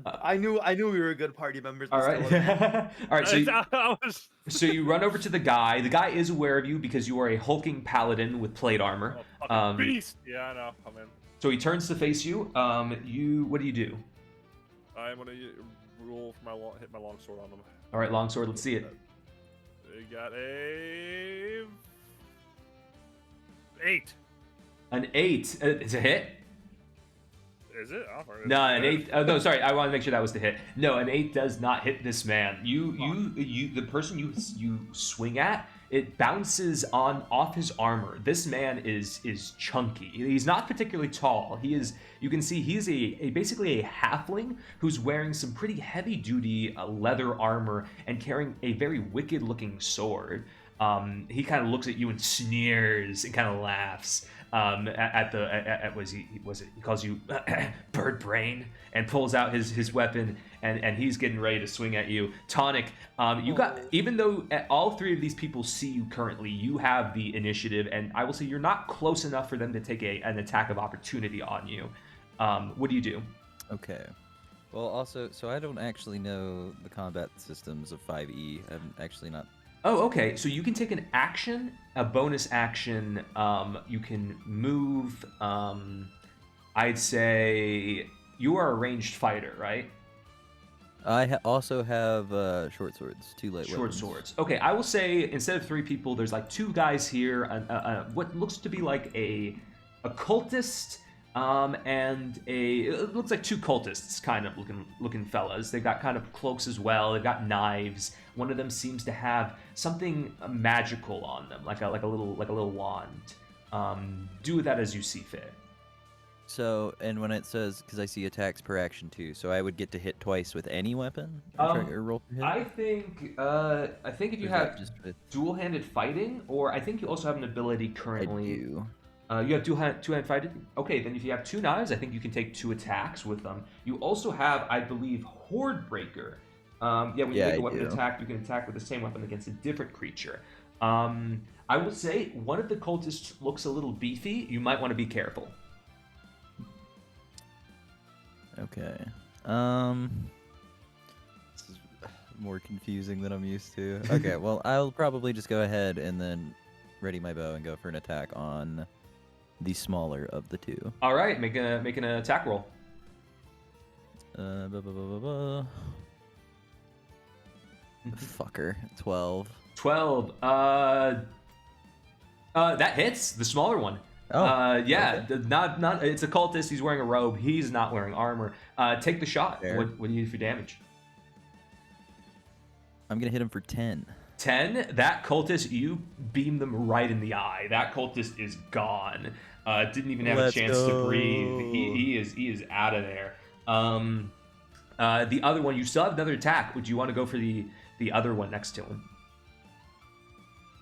Speaker 3: I knew we were good party members.
Speaker 1: All right. All right. So you run over to the guy. The guy is aware of you because you are a hulking paladin with plate armor.
Speaker 2: Beast. Yeah, I know. I'm in.
Speaker 1: So he turns to face you. What do you do?
Speaker 2: I'm gonna roll for hit my longsword on him.
Speaker 1: All right, longsword. Let's see it.
Speaker 2: We got a 8.
Speaker 1: An 8. It's a hit?
Speaker 2: Is it?
Speaker 1: No, an 8. Oh, no, sorry. I want to make sure that was the hit. No, an 8 does not hit this man. The person you swing at it bounces off his armor. This man is chunky. He's not particularly tall. You can see he's basically a halfling who's wearing some pretty heavy duty leather armor and carrying a very wicked looking sword. He kind of looks at you and sneers and kind of laughs he calls you bird brain, and pulls out his weapon, and he's getting ready to swing at you. Tonic, even though all three of these people see you currently, you have the initiative, and I will say you're not close enough for them to take an attack of opportunity on you. What do you do?
Speaker 4: Okay. Well, also, so I don't actually know the combat systems of 5e. I'm actually not...
Speaker 1: Oh, okay. So you can take an action, a bonus action. You can move. I'd say you are a ranged fighter, right?
Speaker 4: I also have short swords, 2 light
Speaker 1: short
Speaker 4: weapons.
Speaker 1: Swords. Okay, I will say instead of 3 people, there's like 2 guys here. What looks to be like a cultist. And it looks like 2 cultists, kind of looking fellas. They've got kind of cloaks as well. They've got knives. One of them seems to have something magical on them, like a little wand. Do with that as you see fit.
Speaker 4: So, and when it says, because I see attacks per action too, so I would get to hit twice with any weapon. Or roll per hit?
Speaker 1: I think if you have dual-handed fighting, or I think you also have an ability currently.
Speaker 4: I do.
Speaker 1: You have two-hand fighting? Okay, then if you have 2 knives, I think you can take 2 attacks with them. You also have, I believe, Horde Breaker. When you make a weapon attack, you can attack with the same weapon against a different creature. I will say, one of the cultists looks a little beefy. You might want to be careful.
Speaker 4: Okay. This is more confusing than I'm used to. Okay, well, I'll probably just go ahead and then ready my bow and go for an attack on the smaller of the 2.
Speaker 1: All right, make an attack roll.
Speaker 4: Fucker. 12.
Speaker 1: 12. That hits the smaller one.
Speaker 4: Oh.
Speaker 1: Yeah.
Speaker 4: Okay.
Speaker 1: Not. It's a cultist. He's wearing a robe. He's not wearing armor. Take the shot.
Speaker 4: Fair.
Speaker 1: What do you need for damage?
Speaker 4: I'm gonna hit him for 10.
Speaker 1: 10. That cultist, you beam them right in the eye. That cultist is gone. Didn't even have a chance to breathe. He is out of there. The other one, you still have another attack. Would you want to go for the other one next to him?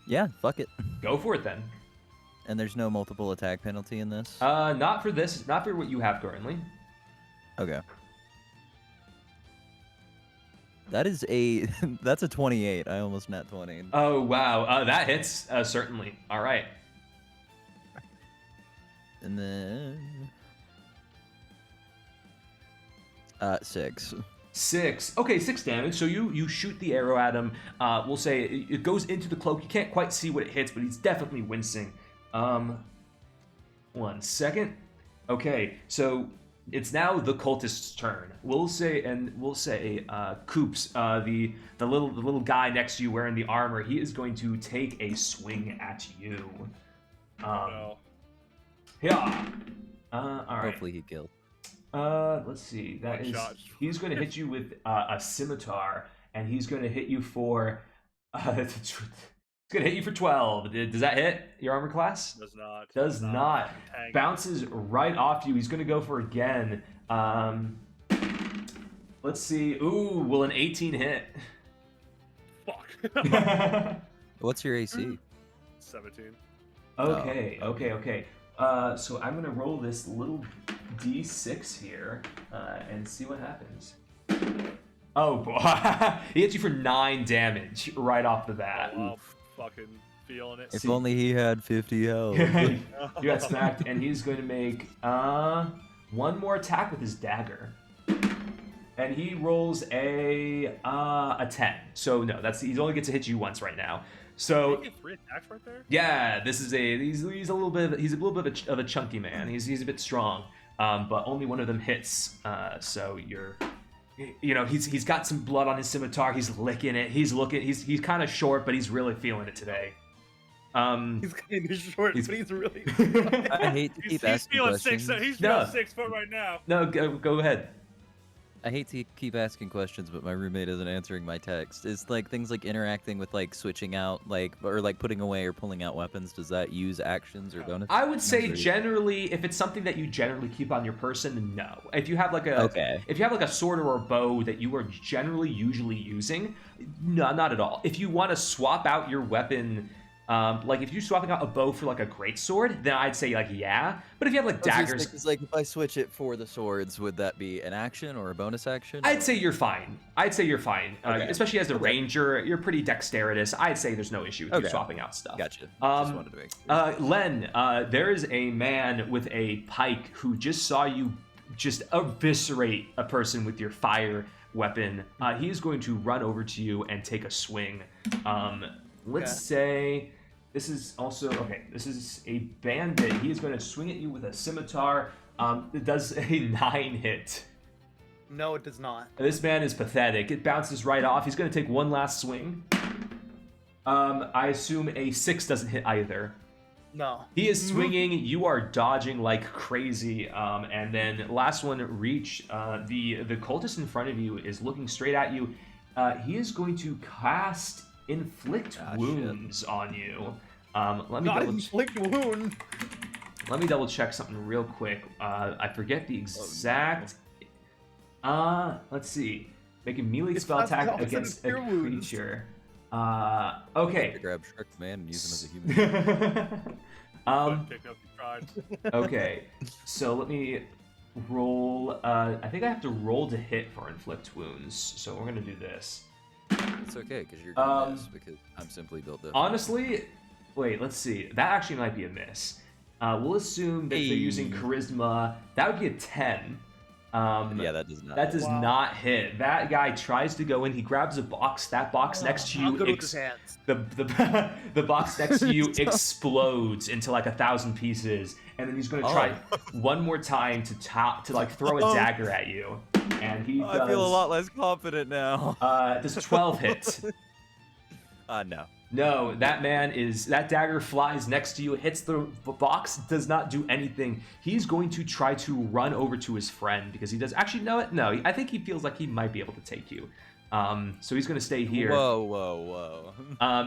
Speaker 4: Yeah, fuck it.
Speaker 1: Go for it then.
Speaker 4: And there's no multiple attack penalty in this?
Speaker 1: Not for this. Not for what you have currently.
Speaker 4: Okay. That is that's a 28. I almost nat 20.
Speaker 1: Oh, wow. That hits, certainly. All right.
Speaker 4: And then... 6.
Speaker 1: 6. Okay, 6 damage. So you shoot the arrow at him. We'll say it goes into the cloak. You can't quite see what it hits, but he's definitely wincing. 1 second. Okay, so it's now the cultist's turn. We'll say Coops, the little guy next to you wearing the armor, he is going to take a swing at you. Yeah. All right.
Speaker 4: Hopefully he killed.
Speaker 1: Let's see. He's going to hit you with a scimitar, and he's going to hit you for. It's going to hit you for 12. Does that hit your armor class? Does not. Bounces right off you. He's going to go for again. Let's see. Ooh, will an 18 hit?
Speaker 2: Fuck.
Speaker 4: What's your AC?
Speaker 2: 17.
Speaker 1: Okay. So I'm going to roll this little D6 here and see what happens. Oh, boy. He hits you for 9 damage right off the bat.
Speaker 2: Oh, fucking feeling it.
Speaker 4: If only he had 50 health.
Speaker 1: You got smacked, and he's going to make 1 more attack with his dagger. And he rolls a 10. So no, he only gets to hit you once right now. So
Speaker 2: you get 3 attacks right there?
Speaker 1: Yeah, this is he's a little bit of a chunky man. He's a bit strong, but only one of them hits. So he's got some blood on his scimitar. He's licking it. He's kind of short, but he's really feeling it today.
Speaker 3: He's kind of short, but he's really.
Speaker 4: I hate to keep asking questions.
Speaker 2: He's feeling 6 foot right now.
Speaker 1: No, go ahead.
Speaker 4: I hate to keep asking questions, but my roommate isn't answering my text. Is like things like interacting with like switching out or putting away or pulling out weapons, does that use actions or bonus?
Speaker 1: I would say generally, if it's something that you generally keep on your person, no. If you have like a sword or a bow that you are generally usually using, no, not at all. If you want to swap out your weapon, like if you're swapping out a bow for like a great sword, then I'd say like yeah. But if you have like daggers,
Speaker 4: it's like if I switch it for the swords, would that be an action or a bonus action?
Speaker 1: I'd say you're fine. Okay. Especially as a ranger, you're pretty dexterous. I'd say there's no issue with you swapping out stuff.
Speaker 4: Gotcha. Just wanted to make sure.
Speaker 1: Len, there is a man with a pike who just saw you just eviscerate a person with your fire weapon. He is going to run over to you and take a swing. Let's say. This is also, okay, this is a bandit. He is going to swing at you with a scimitar. It does a 9 hit.
Speaker 3: No, it does not.
Speaker 1: This man is pathetic. It bounces right off. He's going to take one last swing. I assume a 6 doesn't hit either.
Speaker 3: No.
Speaker 1: He is swinging. You are dodging like crazy. And then last one, Reach. The cultist in front of you is looking straight at you. He is going to cast Inflict Wounds on you. Let me
Speaker 3: inflict wound.
Speaker 1: Let me double check something real quick. I forget the exact. Let's see. Make a melee spell attack against a creature. Okay.
Speaker 4: Grab Shrek's man and use him as a human.
Speaker 1: Okay. So let me roll. I think I have to roll to hit for Inflict Wounds. So we're gonna do this.
Speaker 4: It's okay, because you're gonna miss, because I'm simply built different.
Speaker 1: Honestly, wait, let's see. That actually might be a miss. We'll assume that they're using Charisma. That would be a 10.
Speaker 4: Yeah, that does not.
Speaker 1: That does not hit. That guy tries to go in. He grabs a box. That box next to you, the box next to you explodes into like 1,000 pieces, and then he's going to try one more time to like throw a dagger at you. And he does,
Speaker 4: I feel a lot less confident now.
Speaker 1: Does 12 hit?
Speaker 4: No.
Speaker 1: No, that dagger flies next to you, hits the box, does not do anything. He's going to try to run over to his friend because he does actually know it. No, I think he feels like he might be able to take you. So he's going to stay here.
Speaker 4: Whoa.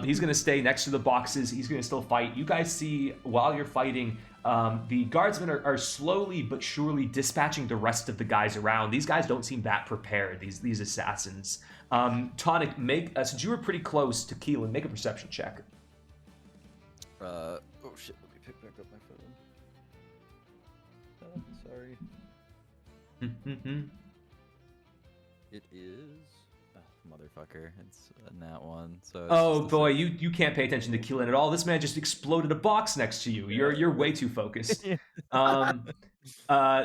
Speaker 1: He's going to stay next to the boxes. He's going to still fight. You guys see, while you're fighting, the guardsmen are slowly but surely dispatching the rest of the guys around. These guys don't seem that prepared, these assassins. Tonic, since you were pretty close to Keelan, make a perception check.
Speaker 4: Oh shit, let me pick back up my phone. Sorry. It is... motherfucker, it's a nat 1. So
Speaker 1: oh boy, you can't pay attention to Keelan at all. This man just exploded a box next to you. You're way too focused.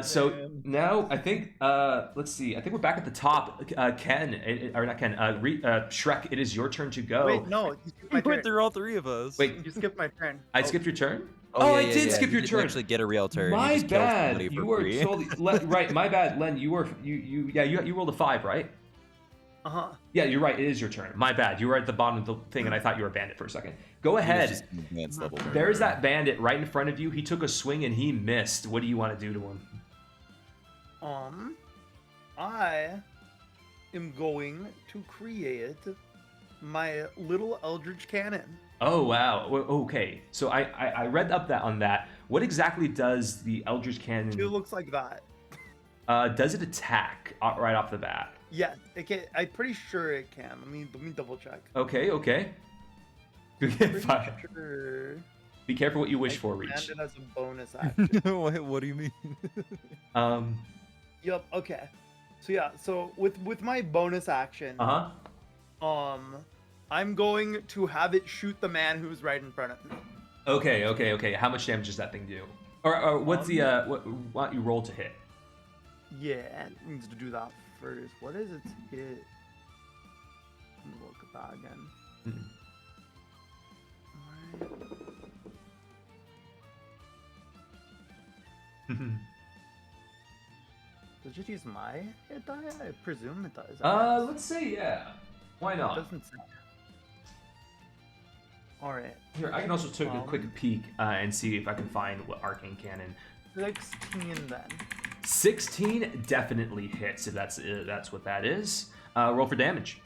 Speaker 1: So now I think let's see. I think we're back at the top. Shrek, it is your turn to go.
Speaker 3: Wait, no,
Speaker 4: you went through all 3 of us.
Speaker 1: Wait,
Speaker 3: you skipped my turn.
Speaker 1: I skipped your turn.
Speaker 4: I
Speaker 1: did skip your turn.
Speaker 4: Actually, get a real turn.
Speaker 1: My bad. You were totally right. My bad, Len. You rolled a 5, right? Yeah, you're right. It is your turn. My bad. You were at the bottom of the thing, and I thought you were a bandit for a second. Go ahead. There's that bandit right in front of you. He took a swing and he missed. What do you want to do to him?
Speaker 3: I am going to create my little Eldritch Cannon.
Speaker 1: Oh wow. Okay. So I read up on that. What exactly does the Eldritch Cannon?
Speaker 3: It looks like that.
Speaker 1: Does it attack right off the bat?
Speaker 3: Yeah, it can. I'm pretty sure it can. Let me double check.
Speaker 1: Okay.
Speaker 3: Sure.
Speaker 1: Be careful what you wish for, Reach.
Speaker 3: And it as a bonus action.
Speaker 4: What do you mean?
Speaker 3: Yep. Okay. So yeah. So with my bonus action. I'm going to have it shoot the man who's right in front of me.
Speaker 1: Okay. How much damage does that thing do? Or what's the why don't you roll to hit?
Speaker 3: Yeah, it needs to do that first. What is its hit? Let me look at that again. Does it just use my hit die? I presume it does.
Speaker 1: Let's say yeah. Why not?
Speaker 3: It doesn't say. Alright.
Speaker 1: Here, I can also take a quick peek and see if I can find what Arcane Cannon.
Speaker 3: 16 then.
Speaker 1: 16 definitely hits, if that's what that is. Roll for damage.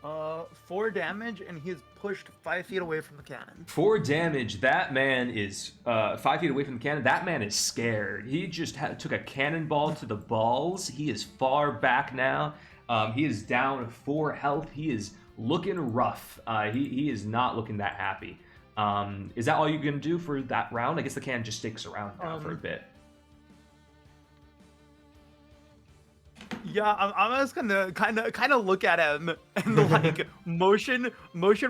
Speaker 3: 4 damage, and he is pushed 5 feet away from the cannon.
Speaker 1: 4 damage. That man is 5 feet away from the cannon. That man is scared. He just took a cannonball to the balls. He is far back now. He is down 4 health. He is looking rough. He is not looking that happy. Is that all you're gonna do for that round? I guess the cannon just sticks around now for a bit.
Speaker 3: Yeah, I'm just gonna kind of look at him and like motion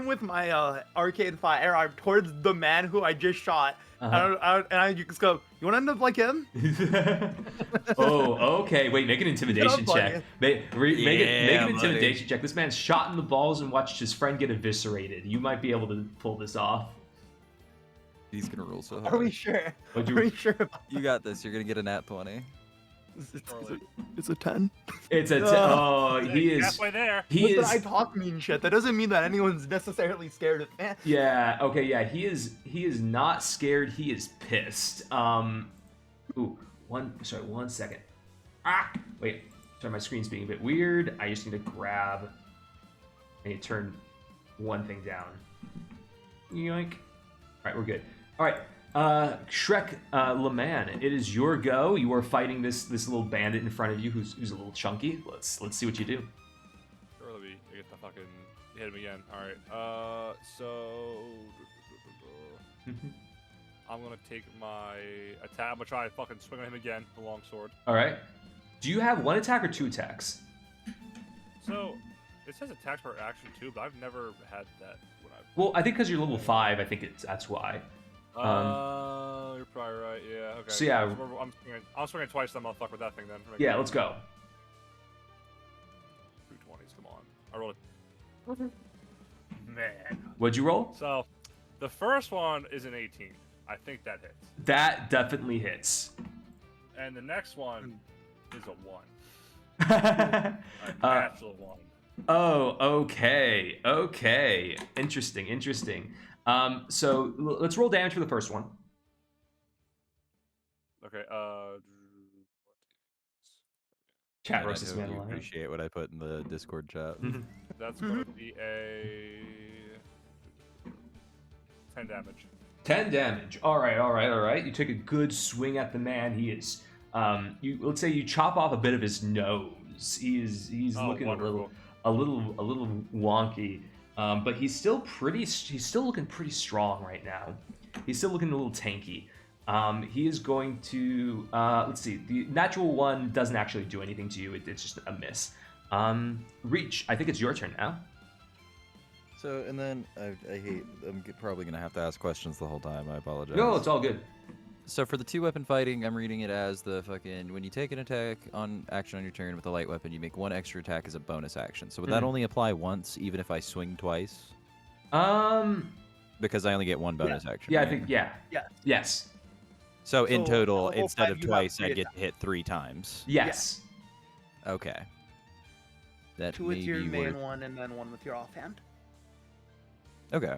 Speaker 3: with my arcane firearm towards the man who I just shot. And I just go, "You want to end up like him?"
Speaker 1: Oh, okay. Wait, make an intimidation check. Make an intimidation check. This man's shot in the balls and watched his friend get eviscerated. You might be able to pull this off.
Speaker 4: He's gonna roll so hard.
Speaker 3: Are we sure? Are we sure?
Speaker 4: You got this. You're gonna get a nat 20.
Speaker 3: It's a 10.
Speaker 1: It's a 10. Oh, he is
Speaker 2: halfway there.
Speaker 3: I talk mean shit. That doesn't mean that anyone's necessarily scared of me.
Speaker 1: Yeah. Okay. Yeah. He is not scared. He is pissed. Ooh. One second. Wait. Sorry, my screen's being a bit weird. I just need to grab. I need to turn one thing down. Yoink. All right, we're good. All right. Shrek LeMan, it is your go. You are fighting this little bandit in front of you who's a little chunky. Let's see what you do.
Speaker 2: Sure, let me get the fucking hit him again. All right. So I'm gonna take my attack. I'm gonna try to fucking swing on him again. The long sword.
Speaker 1: All right. Do you have 1 attack or 2 attacks?
Speaker 2: So it says attacks per action too, but I've never had that.
Speaker 1: Well, I think because you're level 5, I think that's why.
Speaker 2: You're probably right. Yeah. Okay.
Speaker 1: So yeah,
Speaker 2: I'm swinging twice. That motherfucker with that thing then.
Speaker 1: Yeah, let's go.
Speaker 2: 220s. Come on. I rolled it. Man.
Speaker 1: What'd you roll?
Speaker 2: So, the first one is an 18. I think that hits.
Speaker 1: That definitely hits.
Speaker 2: And the next one is a 1. A natural 1.
Speaker 1: Oh, okay. Okay. Interesting. So let's roll damage for the first one.
Speaker 2: Okay,
Speaker 1: Chat versus man.
Speaker 4: You appreciate what I put in the Discord chat.
Speaker 2: That's going to be a 10 damage.
Speaker 1: 10 damage. All right. You take a good swing at the man. He is let's say you chop off a bit of his nose. He's looking
Speaker 2: wonderful.
Speaker 1: a little wonky. But he's still looking pretty strong right now. He's still looking a little tanky. He is going to let's see. The natural 1 doesn't actually do anything to you. It's just a miss. Reach. I think it's your turn now.
Speaker 4: So and then I hate. I'm probably gonna have to ask questions the whole time. I apologize.
Speaker 1: No, it's all good.
Speaker 4: So for the 2-weapon fighting, I'm reading it as the fucking when you take an attack on action on your turn with a light weapon, you make 1 extra attack as a bonus action. So would that only apply once, even if I swing twice? Because I only get 1 bonus action.
Speaker 1: Yeah,
Speaker 4: right?
Speaker 1: I think yes.
Speaker 4: So in total, instead of twice, I get to hit 3 times.
Speaker 1: Yes.
Speaker 4: Okay. That
Speaker 3: 2 with your main one, and then 1 with your offhand.
Speaker 4: Okay.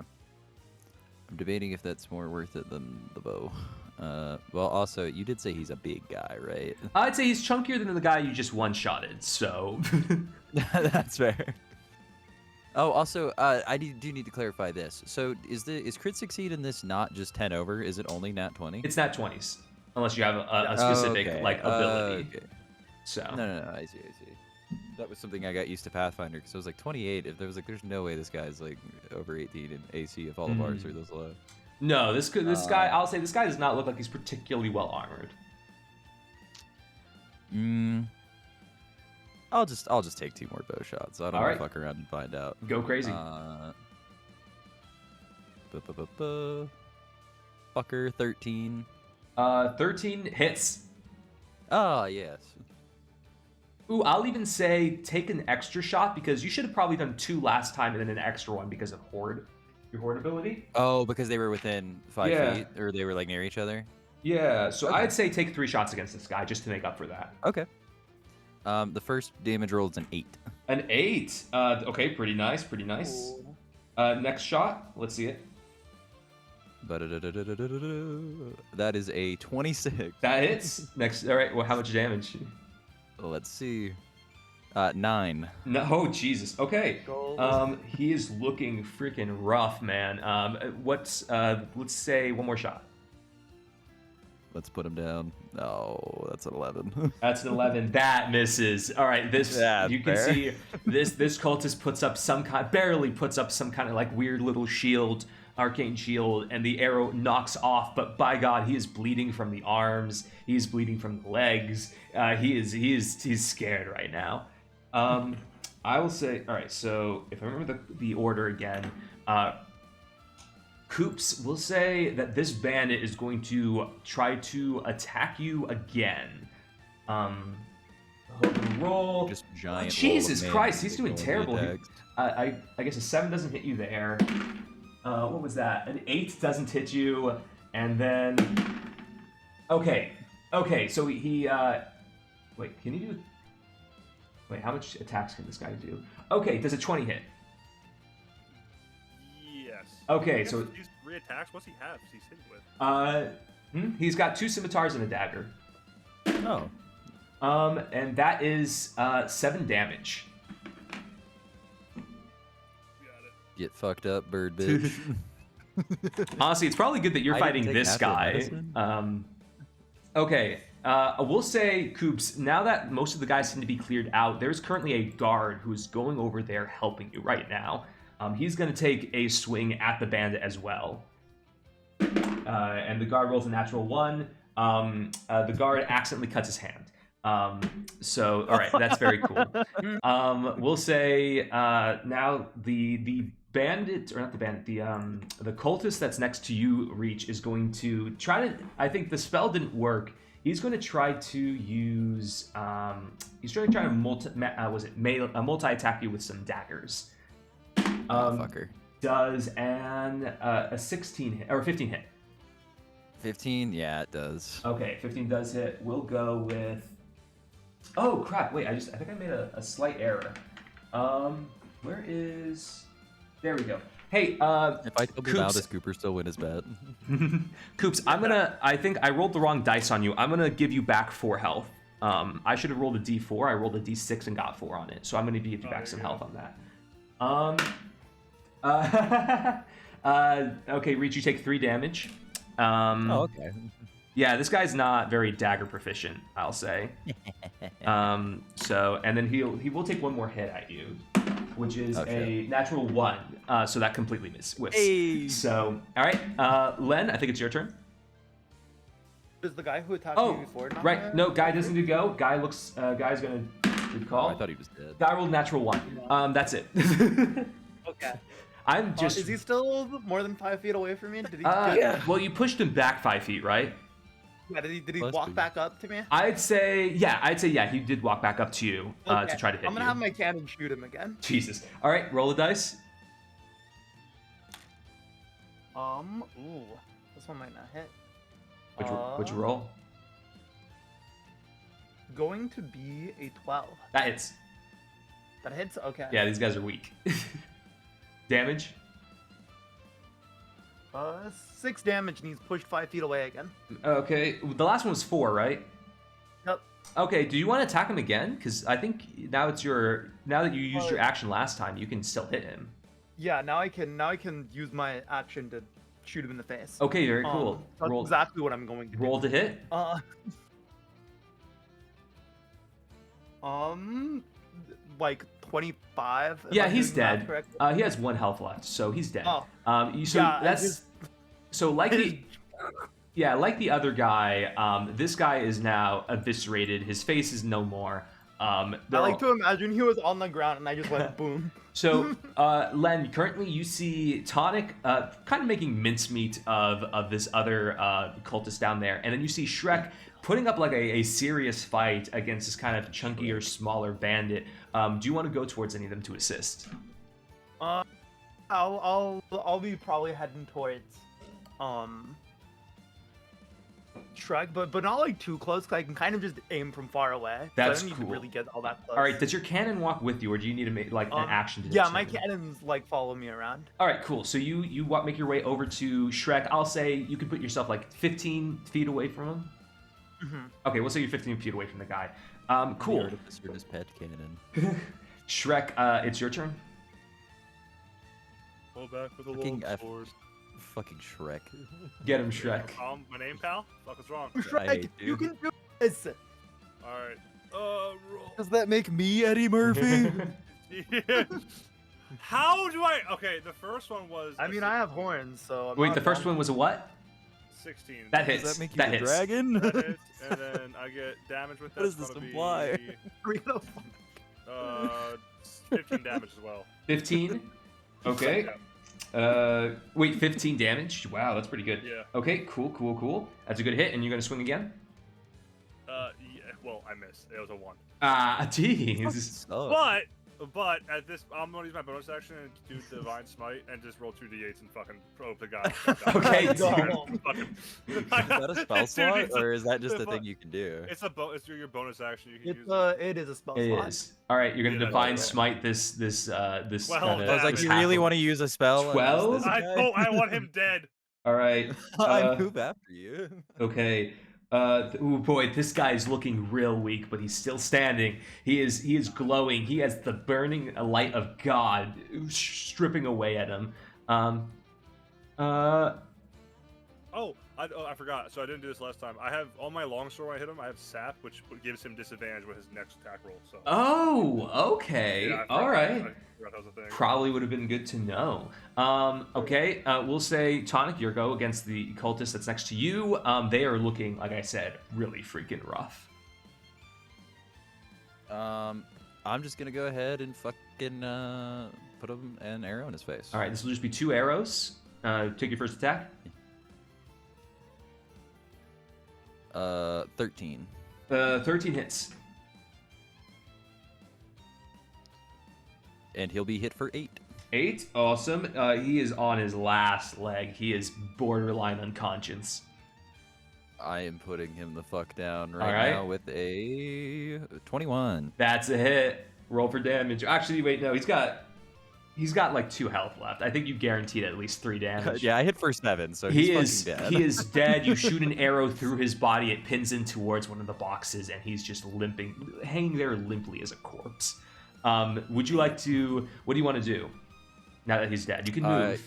Speaker 4: I'm debating if that's more worth it than the bow. Well, also, you did say he's a big guy, right?
Speaker 1: I'd say he's chunkier than the guy you just one-shotted, so...
Speaker 4: That's fair. Oh, also, I do need to clarify this. So, is crit succeed in this not just 10 over? Is it only nat 20?
Speaker 1: It's nat 20s, unless you have a specific ability.
Speaker 4: Okay.
Speaker 1: So...
Speaker 4: No, I see. That was something I got used to Pathfinder, because I was like 28. If there was there's no way this guy's like over 18 in AC if all of ours are this low.
Speaker 1: No, this guy. I'll say this guy does not look like he's particularly well armored.
Speaker 4: I'll just take 2 more bow shots. I don't want to fuck around and find out.
Speaker 1: Go crazy.
Speaker 4: Fucker 13.
Speaker 1: 13 hits.
Speaker 4: Ah, yes.
Speaker 1: Ooh, I'll even say take an extra shot because you should have probably done 2 last time and then an extra one because of Horde. Your Horde ability.
Speaker 4: Oh, because they were within 5 feet? Or they were like near each other?
Speaker 1: Yeah, so I'd say take 3 shots against this guy just to make up for that.
Speaker 4: Okay. The first damage roll is an 8.
Speaker 1: An 8? Okay, pretty nice. Next shot, let's see it.
Speaker 4: That is a 26.
Speaker 1: That hits. Next. All right. Well, how much damage?
Speaker 4: Let's see. 9.
Speaker 1: No. Oh, Jesus. Okay. He is looking freaking rough, man. Let's say one more shot.
Speaker 4: Let's put him down. Oh, that's an 11.
Speaker 1: That's an 11. That misses. All right, you can see this cultist barely puts up some kind of like weird little shield, arcane shield, and the arrow knocks off. But by God, he is bleeding from the arms. He's bleeding from the legs. He's scared right now. I will say, all right. So if I remember the order again. Coops will say that this bandit is going to try to attack you again. Roll.
Speaker 4: Just giant.
Speaker 1: Jesus Christ, he's doing terrible. I guess a 7 doesn't hit you there. What was that? An 8 doesn't hit you, and then. Okay, so he. Wait, can you do? Wait, how much attacks can this guy do? Okay, does a 20 hit? Okay, so
Speaker 2: he's 3 attacks. What's he have? He's hitting with.
Speaker 1: He's got 2 scimitars and a dagger.
Speaker 4: Oh.
Speaker 1: And that is 7 damage.
Speaker 2: Got it.
Speaker 4: Get fucked up, bird bitch.
Speaker 1: Honestly, it's probably good that you're fighting this guy. Okay. We'll say, Coops, now that most of the guys seem to be cleared out, there's currently a guard who's going over there helping you right now. He's going to take a swing at the bandit as well. And the guard rolls a natural 1. The guard accidentally cuts his hand. All right, that's very cool. We'll say now the bandit, or not the bandit, the cultist that's next to you, Reach, is going to try to, I think the spell didn't work. He's going to try to use, he's trying to multi-attack you with some daggers.
Speaker 4: Fucker.
Speaker 1: Does a 16 hit or 15 hit?
Speaker 4: 15, yeah, it does.
Speaker 1: Okay, 15 does hit. We'll go with. Oh crap! Wait, I think I made a slight error. Where is? There we go. Hey,
Speaker 4: if I told you
Speaker 1: Coops,
Speaker 4: about this, Cooper still win his bet.
Speaker 1: Coops, I think I rolled the wrong dice on you. I'm gonna give you back 4 health. I should have rolled a D4. I rolled a D6 and got 4 on it, so I'm gonna give you back some health on that. Okay, Reach, you take 3 damage.
Speaker 4: Okay.
Speaker 1: Yeah, this guy's not very dagger proficient, I'll say. And then he will take 1 more hit at you, which is a natural 1. So that completely whiffs.
Speaker 3: Hey.
Speaker 1: So, all right, Len, I think it's your turn.
Speaker 3: Is the guy who attacked me before?
Speaker 1: Right.
Speaker 3: There?
Speaker 1: No, guy doesn't need to go. Guy's gonna. Good call.
Speaker 4: Oh, I thought he was dead.
Speaker 1: Guy rolled natural 1. That's it.
Speaker 3: Okay.
Speaker 1: I'm just.
Speaker 3: Is he still more than 5 feet away from me? Did he?
Speaker 1: Well, you pushed him back 5 feet, right?
Speaker 3: Yeah. Did he walk back up to me?
Speaker 1: I'd say yeah. He did walk back up to you to try to hit you.
Speaker 3: I'm gonna have my cannon shoot him again.
Speaker 1: Jesus. All right, roll a dice.
Speaker 3: Ooh, this one might not hit.
Speaker 1: What'd you roll?
Speaker 3: Going to be a 12.
Speaker 1: That hits.
Speaker 3: That hits? Okay.
Speaker 1: Yeah, these guys are weak. Damage?
Speaker 3: 6 damage, and he's pushed 5 feet away again.
Speaker 1: Okay, the last one was 4, right?
Speaker 3: Yep.
Speaker 1: Okay, do you want to attack him again? Because I think now that you used your action last time, you can still hit him.
Speaker 3: Yeah, now I can use my action to shoot him in the face.
Speaker 1: Okay, very cool.
Speaker 3: That's exactly what I'm going to do.
Speaker 1: Roll to hit.
Speaker 3: Like 25.
Speaker 1: Yeah, he's dead. He has 1 health left, so he's dead.
Speaker 3: Oh.
Speaker 1: Like the other guy, this guy is now eviscerated. His face is no more.
Speaker 3: I like to imagine he was on the ground and I just went boom.
Speaker 1: So, Len, currently you see Tonic kind of making mincemeat of this other cultist down there, and then you see Shrek putting up like a serious fight against this kind of chunkier, smaller bandit. Do you want to go towards any of them to assist?
Speaker 3: I'll be probably heading towards Shrek, but not like too close. Cause I can kind of just aim from far away.
Speaker 1: That's
Speaker 3: so I don't need to really get all that close.
Speaker 1: All right, does your cannon walk with you, or do you need to make like an action to
Speaker 3: Yeah, my cannons like follow me around.
Speaker 1: All right, cool. So you make your way over to Shrek. I'll say you can put yourself like 15 feet away from him. Okay, we'll say you're 15 feet away from the guy. Cool.
Speaker 4: His pet cannon.
Speaker 1: Shrek, it's your turn.
Speaker 2: Pull back with a long sword.
Speaker 4: Fucking Shrek.
Speaker 1: Get him, Shrek.
Speaker 2: My name, pal? Fuck, what's wrong?
Speaker 3: Shrek, you can do this.
Speaker 2: Alright. Roll.
Speaker 4: Does that make me Eddie Murphy?
Speaker 2: Yeah. How do I... Okay, the first one was...
Speaker 3: I mean, I have horns, so...
Speaker 1: Wait, the first one was a what?
Speaker 2: 16.
Speaker 1: That hits.
Speaker 4: Does that make you
Speaker 1: that
Speaker 4: a
Speaker 1: hits.
Speaker 4: dragon?
Speaker 2: That hits, and then I get damage with that.
Speaker 4: What does this imply?
Speaker 2: 15 damage as well.
Speaker 1: 15? Okay. Wait, 15 damage? Wow, that's pretty good.
Speaker 2: Yeah.
Speaker 1: Okay, cool. That's a good hit, and you're gonna swing again?
Speaker 2: Yeah, well, I missed. It was a 1.
Speaker 1: Jeez.
Speaker 2: But at this, I'm gonna use my bonus action and do Divine Smite and just roll 2d8s and fucking probe the guy.
Speaker 1: Okay,
Speaker 4: Is that a spell slot, or is that just a thing you can do?
Speaker 2: It's your bonus action. You can use
Speaker 3: it is a spell slot.
Speaker 1: It is. All right, you're gonna Divine Smite this kind of.
Speaker 4: I was like, you really want to use a spell?
Speaker 1: 12?
Speaker 2: I want him dead.
Speaker 1: All right.
Speaker 4: I move after you.
Speaker 1: Okay. Oh boy, this guy's looking real weak, but he's still standing. He is glowing. He has the burning light of God stripping away at him.
Speaker 2: I forgot. So I didn't do this last time. I have on my longsword when I hit him. I have sap, which gives him disadvantage with his next attack roll. So.
Speaker 1: Oh, okay.
Speaker 2: Yeah,
Speaker 1: all right.
Speaker 2: I forgot that was a thing.
Speaker 1: Probably would have been good to know. Okay, we'll say Tonic, your go against the cultist that's next to you. They are looking, like I said, really freaking rough.
Speaker 4: I'm just gonna go ahead and fucking put him an arrow in his face.
Speaker 1: All right, this will just be 2 arrows. Take your first attack.
Speaker 4: 13.
Speaker 1: 13 hits.
Speaker 4: And he'll be hit for 8.
Speaker 1: 8, awesome. He is on his last leg. He is borderline unconscious.
Speaker 4: I am putting him the fuck down right now with a 21.
Speaker 1: That's a hit. Roll for damage. Actually, wait, no, he's got like 2 health left. I think you guaranteed at least 3 damage.
Speaker 4: Yeah, I hit for 7, so
Speaker 1: he
Speaker 4: he's fucking dead.
Speaker 1: He is dead. You shoot an arrow through his body. It pins in towards one of the boxes, and he's just limping, hanging there limply as a corpse. Would you like to? What do you want to do? Now that he's dead, you can move.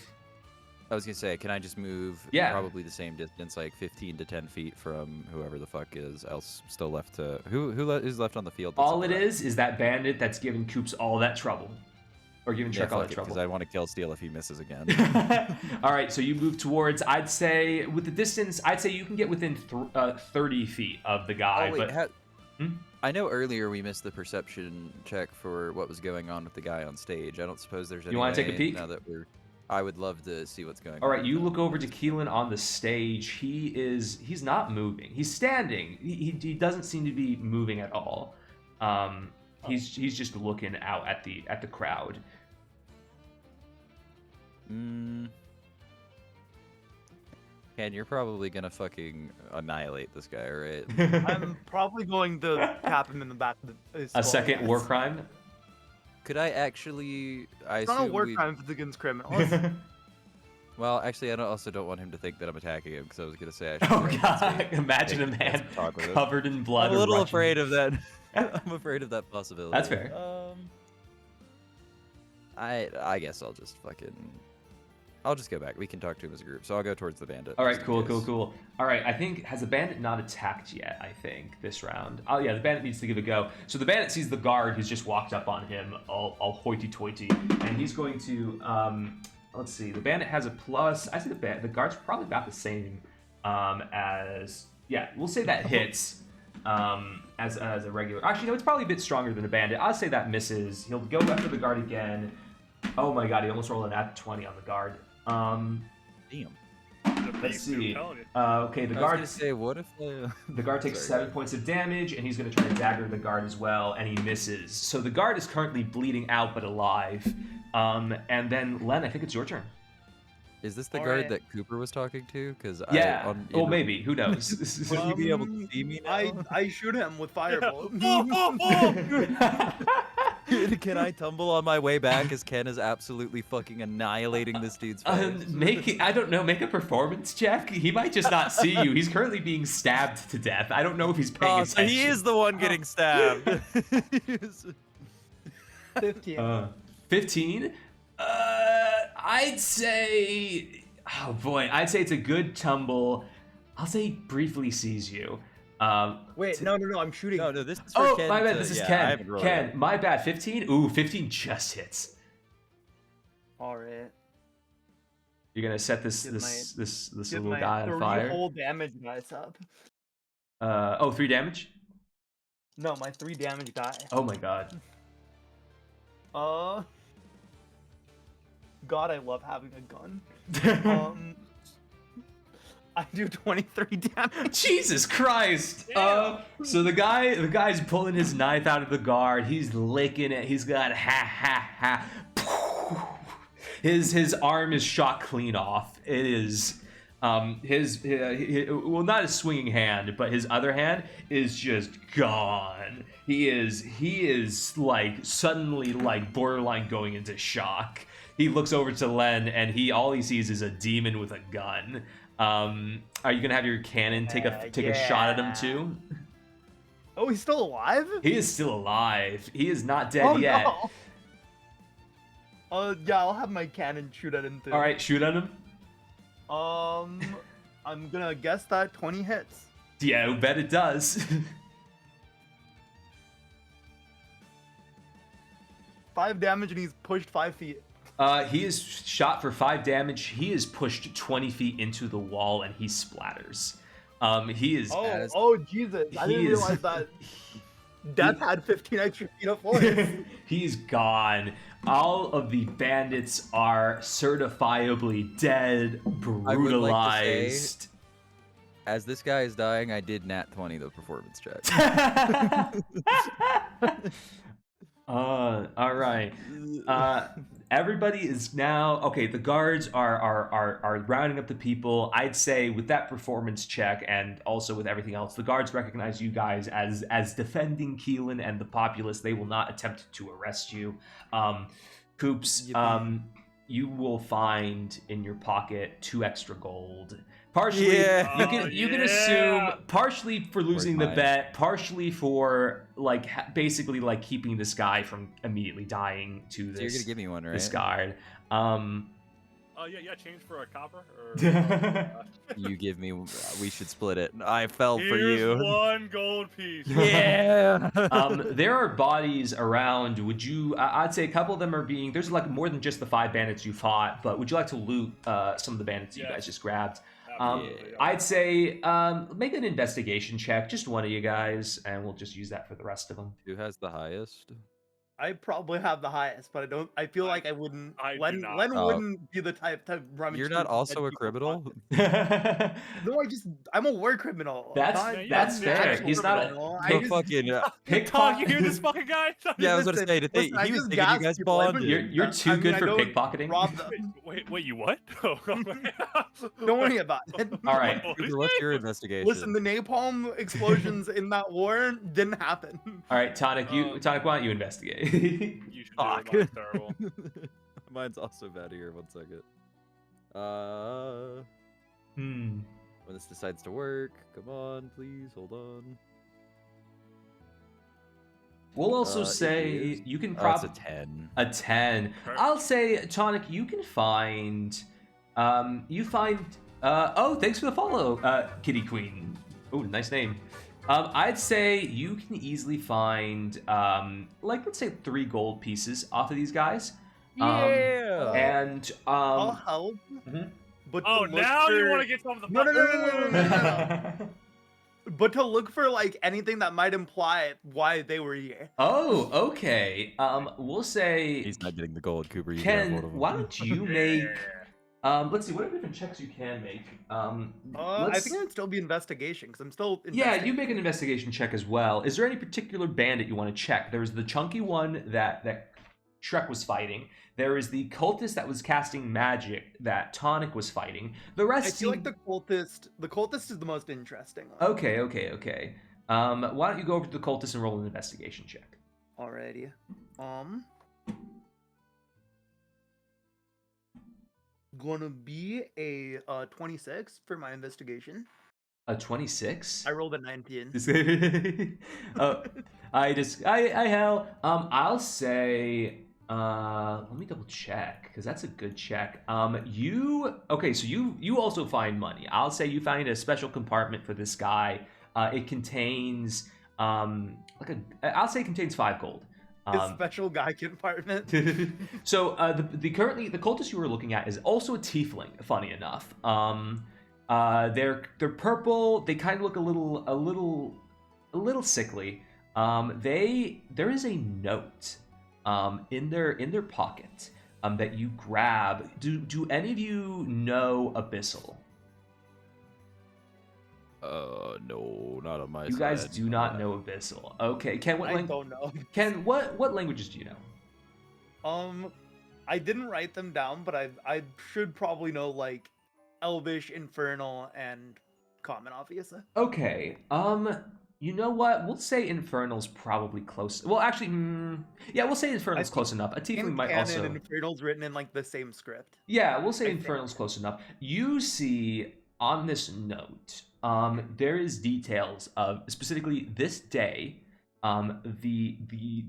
Speaker 4: I was gonna say, can I just move?
Speaker 1: Yeah.
Speaker 4: Probably the same distance, like 15 to 10 feet from whoever the fuck is else still left to. Who is left on the field?
Speaker 1: All it is that bandit that's giving Coops all that trouble. Or giving Shrek all that trouble.
Speaker 4: Because I want to kill Steel if he misses again.
Speaker 1: All right, so you move towards, I'd say, with the distance, I'd say you can get within 30 feet of the guy.
Speaker 4: Oh, wait,
Speaker 1: but
Speaker 4: I know earlier we missed the perception check for what was going on with the guy on stage. I don't suppose there's any.
Speaker 1: You want to take a peek?
Speaker 4: Now that I would love to see what's going on.
Speaker 1: All right, you look over to Keelan on the stage. He's not moving. He's standing. He doesn't seem to be moving at all. He's just looking out at the crowd.
Speaker 4: Ken, you're probably gonna fucking annihilate this guy, right?
Speaker 3: I'm probably going to cap him in the back of his skull.
Speaker 1: A second war crime?
Speaker 4: Could I actually?
Speaker 3: It's not a war crime if it's against criminals.
Speaker 4: Well, actually, I also don't want him to think that I'm attacking him because I was gonna say.
Speaker 1: Oh God! Imagine a man covered in blood.
Speaker 4: I'm a little afraid of that. I'm afraid of that possibility.
Speaker 1: That's fair.
Speaker 4: I guess I'll just go back. We can talk to him as a group. So I'll go towards the bandit.
Speaker 1: All right, cool. All right, I think, has the bandit not attacked yet, I think, this round? Oh, yeah, the bandit needs to give a go. So the bandit sees the guard who's just walked up on him, all hoity-toity, and he's going to, let's see, the bandit has a plus. I say the guard's probably about the same as, yeah, we'll say that hits as a regular. Actually, no, it's probably a bit stronger than a bandit. I'll say that misses. He'll go after the guard again. Oh my God, he almost rolled an at 20 on the guard.
Speaker 4: Damn.
Speaker 1: Let's see. Okay, the guard.
Speaker 4: I was gonna say, what if
Speaker 1: the guard takes 7 points of damage, and he's going to try to dagger the guard as well, and he misses. So the guard is currently bleeding out but alive. And then Len, I think it's your turn.
Speaker 4: Is this the guard that Cooper was talking to? Because
Speaker 1: yeah, maybe. Who knows?
Speaker 4: Would he be able to see me now?
Speaker 3: I shoot him with firebolt.
Speaker 4: Can I tumble on my way back as Ken is absolutely fucking annihilating this dude's face?
Speaker 1: I don't know, make a performance check. He might just not see you. He's currently being stabbed to death. I don't know if he's paying attention.
Speaker 4: So he is the one getting stabbed.
Speaker 3: 15.
Speaker 1: 15? I'd say... Oh boy, I'd say it's a good tumble. I'll say he briefly sees you.
Speaker 3: Wait, no, I'm shooting.
Speaker 4: No, this is for Ken.
Speaker 1: My bad, this is Ken. Ken, my bad, 15? Ooh, 15 just hits.
Speaker 3: Alright.
Speaker 1: You're gonna set this little guy on fire?
Speaker 3: My whole damage dice up.
Speaker 1: 3 damage?
Speaker 3: No, my 3 damage die.
Speaker 1: Oh my god.
Speaker 3: God, I love having a gun. I do 23 damage.
Speaker 1: Jesus Christ! So the guy's pulling his knife out of the guard. He's licking it. He's got ha. His arm is shot clean off. It is well, not his swinging hand, but his other hand is just gone. He is like suddenly like borderline going into shock. He looks over to Len and all he sees is a demon with a gun. Are you gonna have your cannon take a shot at him too?
Speaker 3: Oh, he's still alive?
Speaker 1: He is still alive. He is not dead yet.
Speaker 3: No. Yeah, I'll have my cannon shoot at him too.
Speaker 1: All right, shoot at him.
Speaker 3: I'm gonna guess that 20 hits.
Speaker 1: Yeah, I bet it does.
Speaker 3: 5 damage and he's pushed 5 feet.
Speaker 1: He is shot for 5 damage. He is pushed 20 feet into the wall and he splatters. He is.
Speaker 3: Oh Jesus! I didn't realize that. Death had 15 extra feet of force.
Speaker 1: He's gone. All of the bandits are certifiably dead, brutalized.
Speaker 4: I would like to say, as this guy is dying, I did nat 20 the performance check.
Speaker 1: All right. Everybody is now okay. The guards are rounding up the people. I'd say with that performance check and also with everything else, the guards recognize you guys as defending Keelan and the populace. They will not attempt to arrest you. Coops, you will find in your pocket 2 extra gold. Partially, you can assume partially for losing the bet, partially for like basically like keeping this guy from immediately dying to this.
Speaker 4: So you're gonna give me one, right?
Speaker 1: This guard.
Speaker 2: Yeah, change for a copper. Or,
Speaker 4: you give me. We should split it. I fell for you.
Speaker 2: Here's 1 gold piece.
Speaker 4: Yeah.
Speaker 1: There are bodies around. Would you? I'd say a couple of them are being. There's like more than just the 5 bandits you fought. But would you like to loot some of the bandits you guys just grabbed? I'd say make an investigation check, just one of you guys, and we'll just use that for the rest of them.
Speaker 4: Who has the highest?
Speaker 3: I probably have the highest, but I feel like I wouldn't. Len
Speaker 2: Oh.
Speaker 3: wouldn't be the type to rummage.
Speaker 4: You're not also a criminal?
Speaker 3: No, I'm a war criminal.
Speaker 1: That's fair. He's not a
Speaker 2: pickpocket. You hear this fucking guy?
Speaker 4: Yeah, I was gonna say, he was thinking you guys bonded.
Speaker 1: You're too good for pickpocketing.
Speaker 3: Rob them.
Speaker 2: Wait, you what?
Speaker 3: Don't worry about it.
Speaker 1: All right.
Speaker 4: What's your investigation?
Speaker 3: Listen, the napalm explosions in that war didn't happen.
Speaker 1: All right, Tonic, Tonic, why don't you investigate?
Speaker 2: You should do it. Mine's terrible.
Speaker 4: Mine's also bad here. 1 second. When this decides to work, come on, please, hold on.
Speaker 1: We'll also say you can probably
Speaker 4: it's a 10.
Speaker 1: A 10. I'll say, Tonic, you can find. Thanks for the follow, Kitty Queen. Oh, nice name. I'd say you can easily find, let's say 3 gold pieces off of these guys. And
Speaker 3: I'll help. But
Speaker 2: now you want to get some of the
Speaker 3: no. But to look for like anything that might imply why they were here.
Speaker 1: Oh, okay. We'll say
Speaker 4: he's not getting the gold, Cooper. You
Speaker 1: Ken, why don't you make? Let's see, what are different checks you can make?
Speaker 3: I think it'd still be investigation, because I'm still
Speaker 1: Yeah, you make an investigation check as well. Is there any particular bandit you want to check? There's the chunky one that Shrek was fighting. There is the cultist that was casting magic that Tonic was fighting. The rest
Speaker 3: I feel like the cultist is the most interesting one.
Speaker 1: Okay. Why don't you go over to the cultist and roll an investigation check?
Speaker 3: Alrighty. Gonna be a 26 for my investigation.
Speaker 1: A 26?
Speaker 3: I rolled a 19.
Speaker 1: I'll say, let me double check, because that's a good check. So you also find money. I'll say you find a special compartment for this guy. It contains, I'll say it contains 5 gold.
Speaker 3: A special guy compartment.
Speaker 1: So the cultist you were looking at is also a tiefling, funny enough. They're purple. They kind of look a little sickly. There is a note in their pocket that you grab. Do any of you know Abyssal?
Speaker 4: No, not on my side.
Speaker 1: You guys do not know Abyssal. Okay, Ken,
Speaker 3: I don't know.
Speaker 1: Ken, what languages do you know?
Speaker 3: I didn't write them down, but I should probably know like Elvish, Infernal, and Common, obviously.
Speaker 1: Okay. You know what? We'll say Infernal's probably close. Well, actually, yeah, we'll say Infernal's close enough. A tiefling might also.
Speaker 3: And Infernal's written in like the same script.
Speaker 1: Yeah, we'll say Infernal's close enough. You see on this note, there is details of specifically this day, the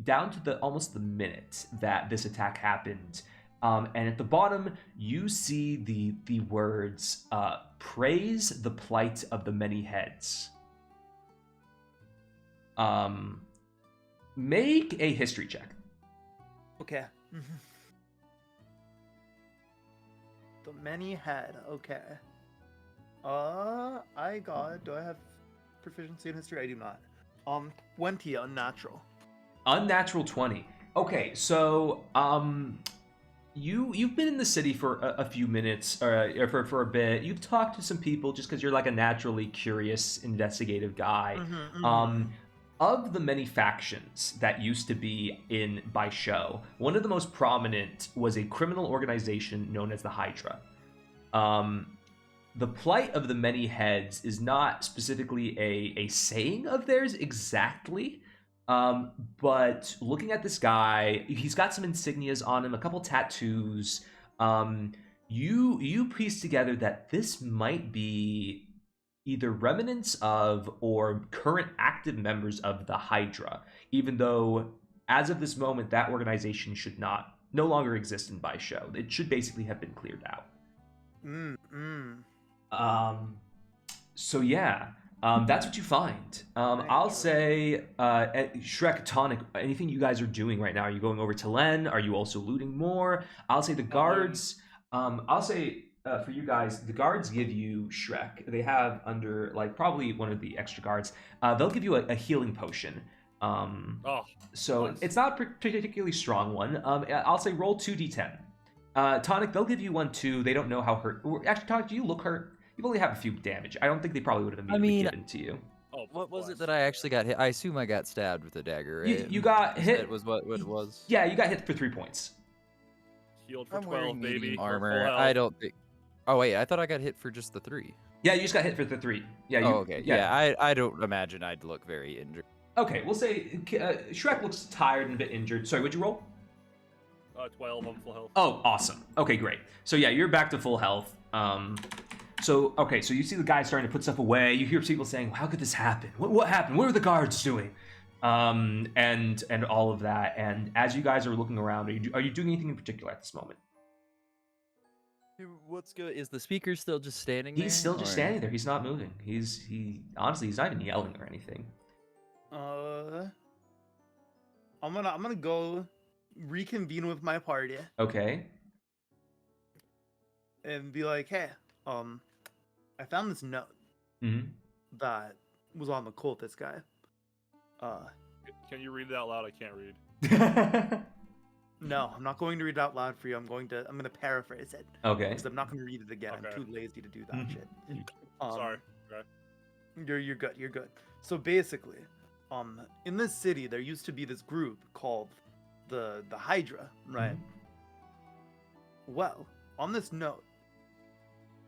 Speaker 1: down to almost the minute that this attack happened. And at the bottom, you see the words, praise the plight of the many heads. Make a history check.
Speaker 3: Okay. The many head, okay. Do I have proficiency in history? I do not. 20, unnatural.
Speaker 1: Unnatural 20. Okay, so, You've been in the city for a few minutes, or for a bit. You've talked to some people just because you're like a naturally curious, investigative guy. Of the many factions that used to be in Baisho, one of the most prominent was a criminal organization known as the Hydra. The plight of the many heads is not specifically a saying of theirs exactly. But looking at this guy, he's got some insignias on him, a couple tattoos. You piece together that this might be either remnants of or current active members of the Hydra, even though as of this moment that organization should no longer exist in Baisho. It should basically have been cleared out. So yeah. That's what you find. I'll say, Shrek, Tonic, anything you guys are doing right now? Are you going over to Len? Are you also looting more? I'll say the guards, for you guys, the guards give you Shrek. They have under, like, probably one of the extra guards, they'll give you a healing potion. So nice. It's not a particularly strong one. I'll say roll 2d10. Tonic, they'll give you one too. They don't know how hurt. Actually, Tonic, do you look hurt? You only have a few damage. I don't think they probably would have immediately given to you.
Speaker 4: Oh, what was it that I actually got hit? I assume I got stabbed with a dagger, right?
Speaker 1: You got hit.
Speaker 4: That was what it was?
Speaker 1: Yeah, you got hit for 3 points.
Speaker 2: Healed for 12, baby.
Speaker 4: Armor. I don't think... Oh, wait, I thought I got hit for just the 3.
Speaker 1: Yeah, you just got hit for the 3. Yeah.
Speaker 4: Okay. Yeah, I don't imagine I'd look very injured.
Speaker 1: Okay, we'll say Shrek looks tired and a bit injured. Sorry, what'd you roll?
Speaker 2: 12 on full health.
Speaker 1: Oh, awesome. Okay, great. So yeah, you're back to full health. So you see the guy starting to put stuff away. You hear people saying, "How could this happen? What happened? What are the guards doing?" And all of that. And as you guys are looking around, are you doing anything in particular at this moment?
Speaker 4: What's good? Is the speaker still just standing there?
Speaker 1: He's still just standing there. He's not moving. Honestly, he's not even yelling or anything.
Speaker 3: I'm gonna go reconvene with my party.
Speaker 1: Okay.
Speaker 3: And be like, hey, I found this note that was on the cultist guy.
Speaker 2: Can you read it out loud? I can't read.
Speaker 3: No, I'm not going to read it out loud for you. I'm gonna paraphrase it.
Speaker 1: Okay.
Speaker 3: Because I'm not gonna read it again. Okay. I'm too lazy to do that shit.
Speaker 2: Sorry. Okay.
Speaker 3: You're good. You're good. So basically, in this city there used to be this group called the Hydra, right? Well, on this note,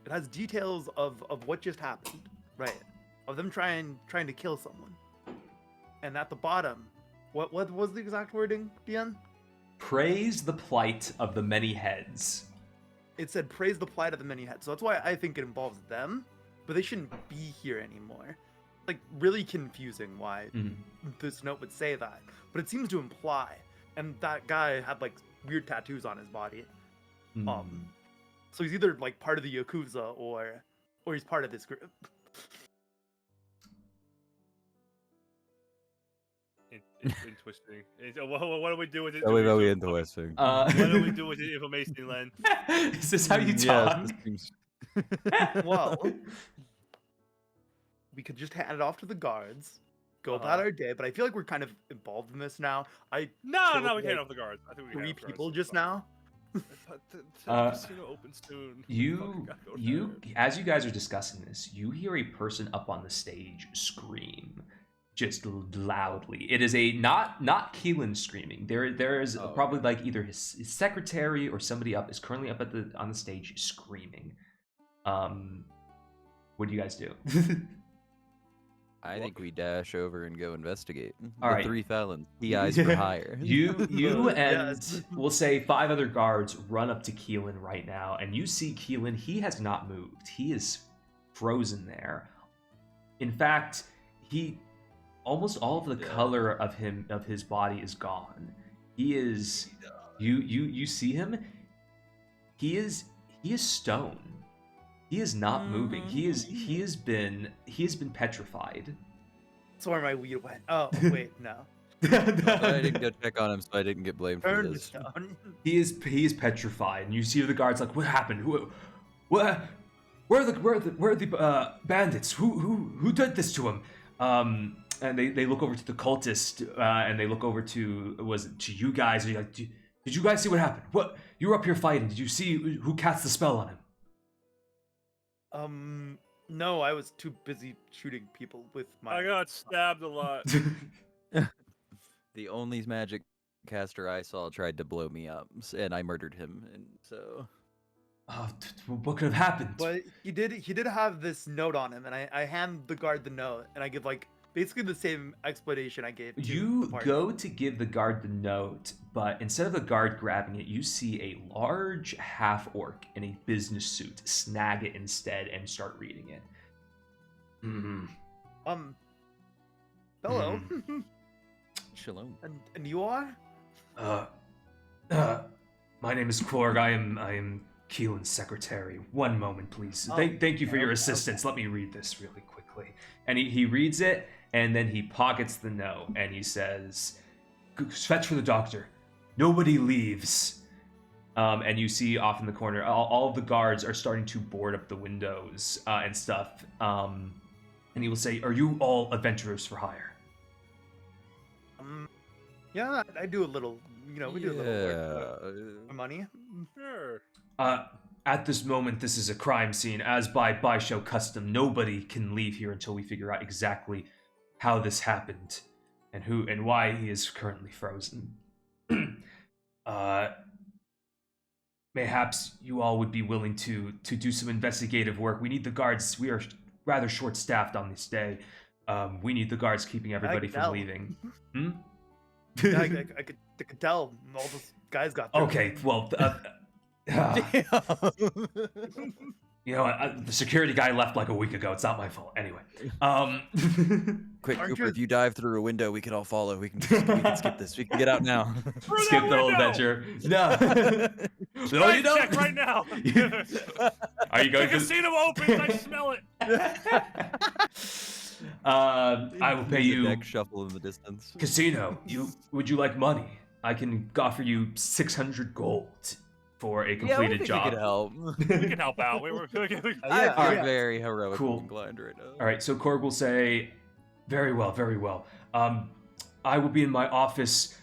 Speaker 3: it has details of what just happened, right? Of them trying to kill someone. And at the bottom, what was the exact wording, Dion?
Speaker 1: Praise the plight of the many heads.
Speaker 3: It said praise the plight of the many heads. So that's why I think it involves them, but they shouldn't be here anymore. Like, really confusing why this note would say that. But it seems to imply. And that guy had, like, weird tattoos on his body. So he's either, like, part of the Yakuza or he's part of this group.
Speaker 2: Interesting. What do we do with it?
Speaker 4: Very, very interesting.
Speaker 2: What do we do with the information, Len?
Speaker 1: Is this how you talk?
Speaker 3: Well, we could just hand it off to the guards, go about our day. But I feel like we're kind of involved in this now.
Speaker 2: No, we can't off the guards. I think we
Speaker 3: three people just now.
Speaker 2: The casino opens soon.
Speaker 1: As you guys are discussing this, you hear a person up on the stage scream, just loudly. It is not Keelan screaming. There is probably like either his secretary or somebody is currently up on the stage screaming. What do you guys do?
Speaker 4: I think we dash over and go investigate.
Speaker 1: All right.
Speaker 4: 3 felons, PIs for hire.
Speaker 1: You and we'll say 5 other guards run up to Keelan right now, and you see Keelan. He has not moved. He is frozen there. In fact, almost all of the color of his body is gone. He is. You see him. He is stone. He is not moving. He has been petrified.
Speaker 3: That's where my weed went. Oh wait, no.
Speaker 4: I didn't go check on him, so I didn't get blamed for this.
Speaker 1: He is petrified, and you see the guards like, what happened? Where are the bandits? Who did this to him? And they look over to the cultist, and they look over to you guys? And you're like, did you guys see what happened? What, you were up here fighting? Did you see who cast the spell on him?
Speaker 3: No, I was too busy shooting people with my...
Speaker 2: I got stabbed a lot.
Speaker 4: The only magic caster I saw tried to blow me up, and I murdered him, and so...
Speaker 1: What could have happened?
Speaker 3: But he did have this note on him, and I hand the guard the note, and I give, like, basically the same explanation I gave to
Speaker 1: You go to give the guard the note, but instead of the guard grabbing it, you see a large half-orc in a business suit snag it instead and start reading it.
Speaker 3: Hello.
Speaker 4: Shalom.
Speaker 3: And you are?
Speaker 1: My name is Korg. I am Keelan's secretary. One moment, please. Thank you for your assistance. Let me read this really quickly. And he reads it, and then he pockets the note, and he says, fetch for the doctor. Nobody leaves. And you see off in the corner, all of the guards are starting to board up the windows and stuff. And he will say, are you all adventurers for hire?
Speaker 3: Yeah, I do a little, we do a little work for money.
Speaker 2: Sure.
Speaker 1: At this moment, this is a crime scene. As by show custom, nobody can leave here until we figure out exactly how this happened and who and why he is currently frozen. Mayhaps you all would be willing to do some investigative work. We need the guards. We are rather short-staffed on this day. We need the guards keeping everybody from leaving.
Speaker 3: Yeah, I could tell all those guys got through.
Speaker 1: Okay, well, you know, the security guy left like a week ago. It's not my fault. Anyway,
Speaker 4: quick, Cooper, if you dive through a window, we can all follow. We can skip this. We can get out now.
Speaker 1: Skip the whole adventure. No, no, you don't.
Speaker 2: Check right now.
Speaker 1: Are you going
Speaker 2: to? The casino opens. I smell it.
Speaker 1: I will pay you.
Speaker 4: Deck shuffle in the distance.
Speaker 1: Casino. Would you like money? I can offer you 600 gold for a completed job.
Speaker 4: We could help.
Speaker 2: We can help out. We're
Speaker 4: very heroic.
Speaker 1: Cool.
Speaker 4: Inclined right now.
Speaker 1: All right. So Korg will say, "Very well, very well. I will be in my office.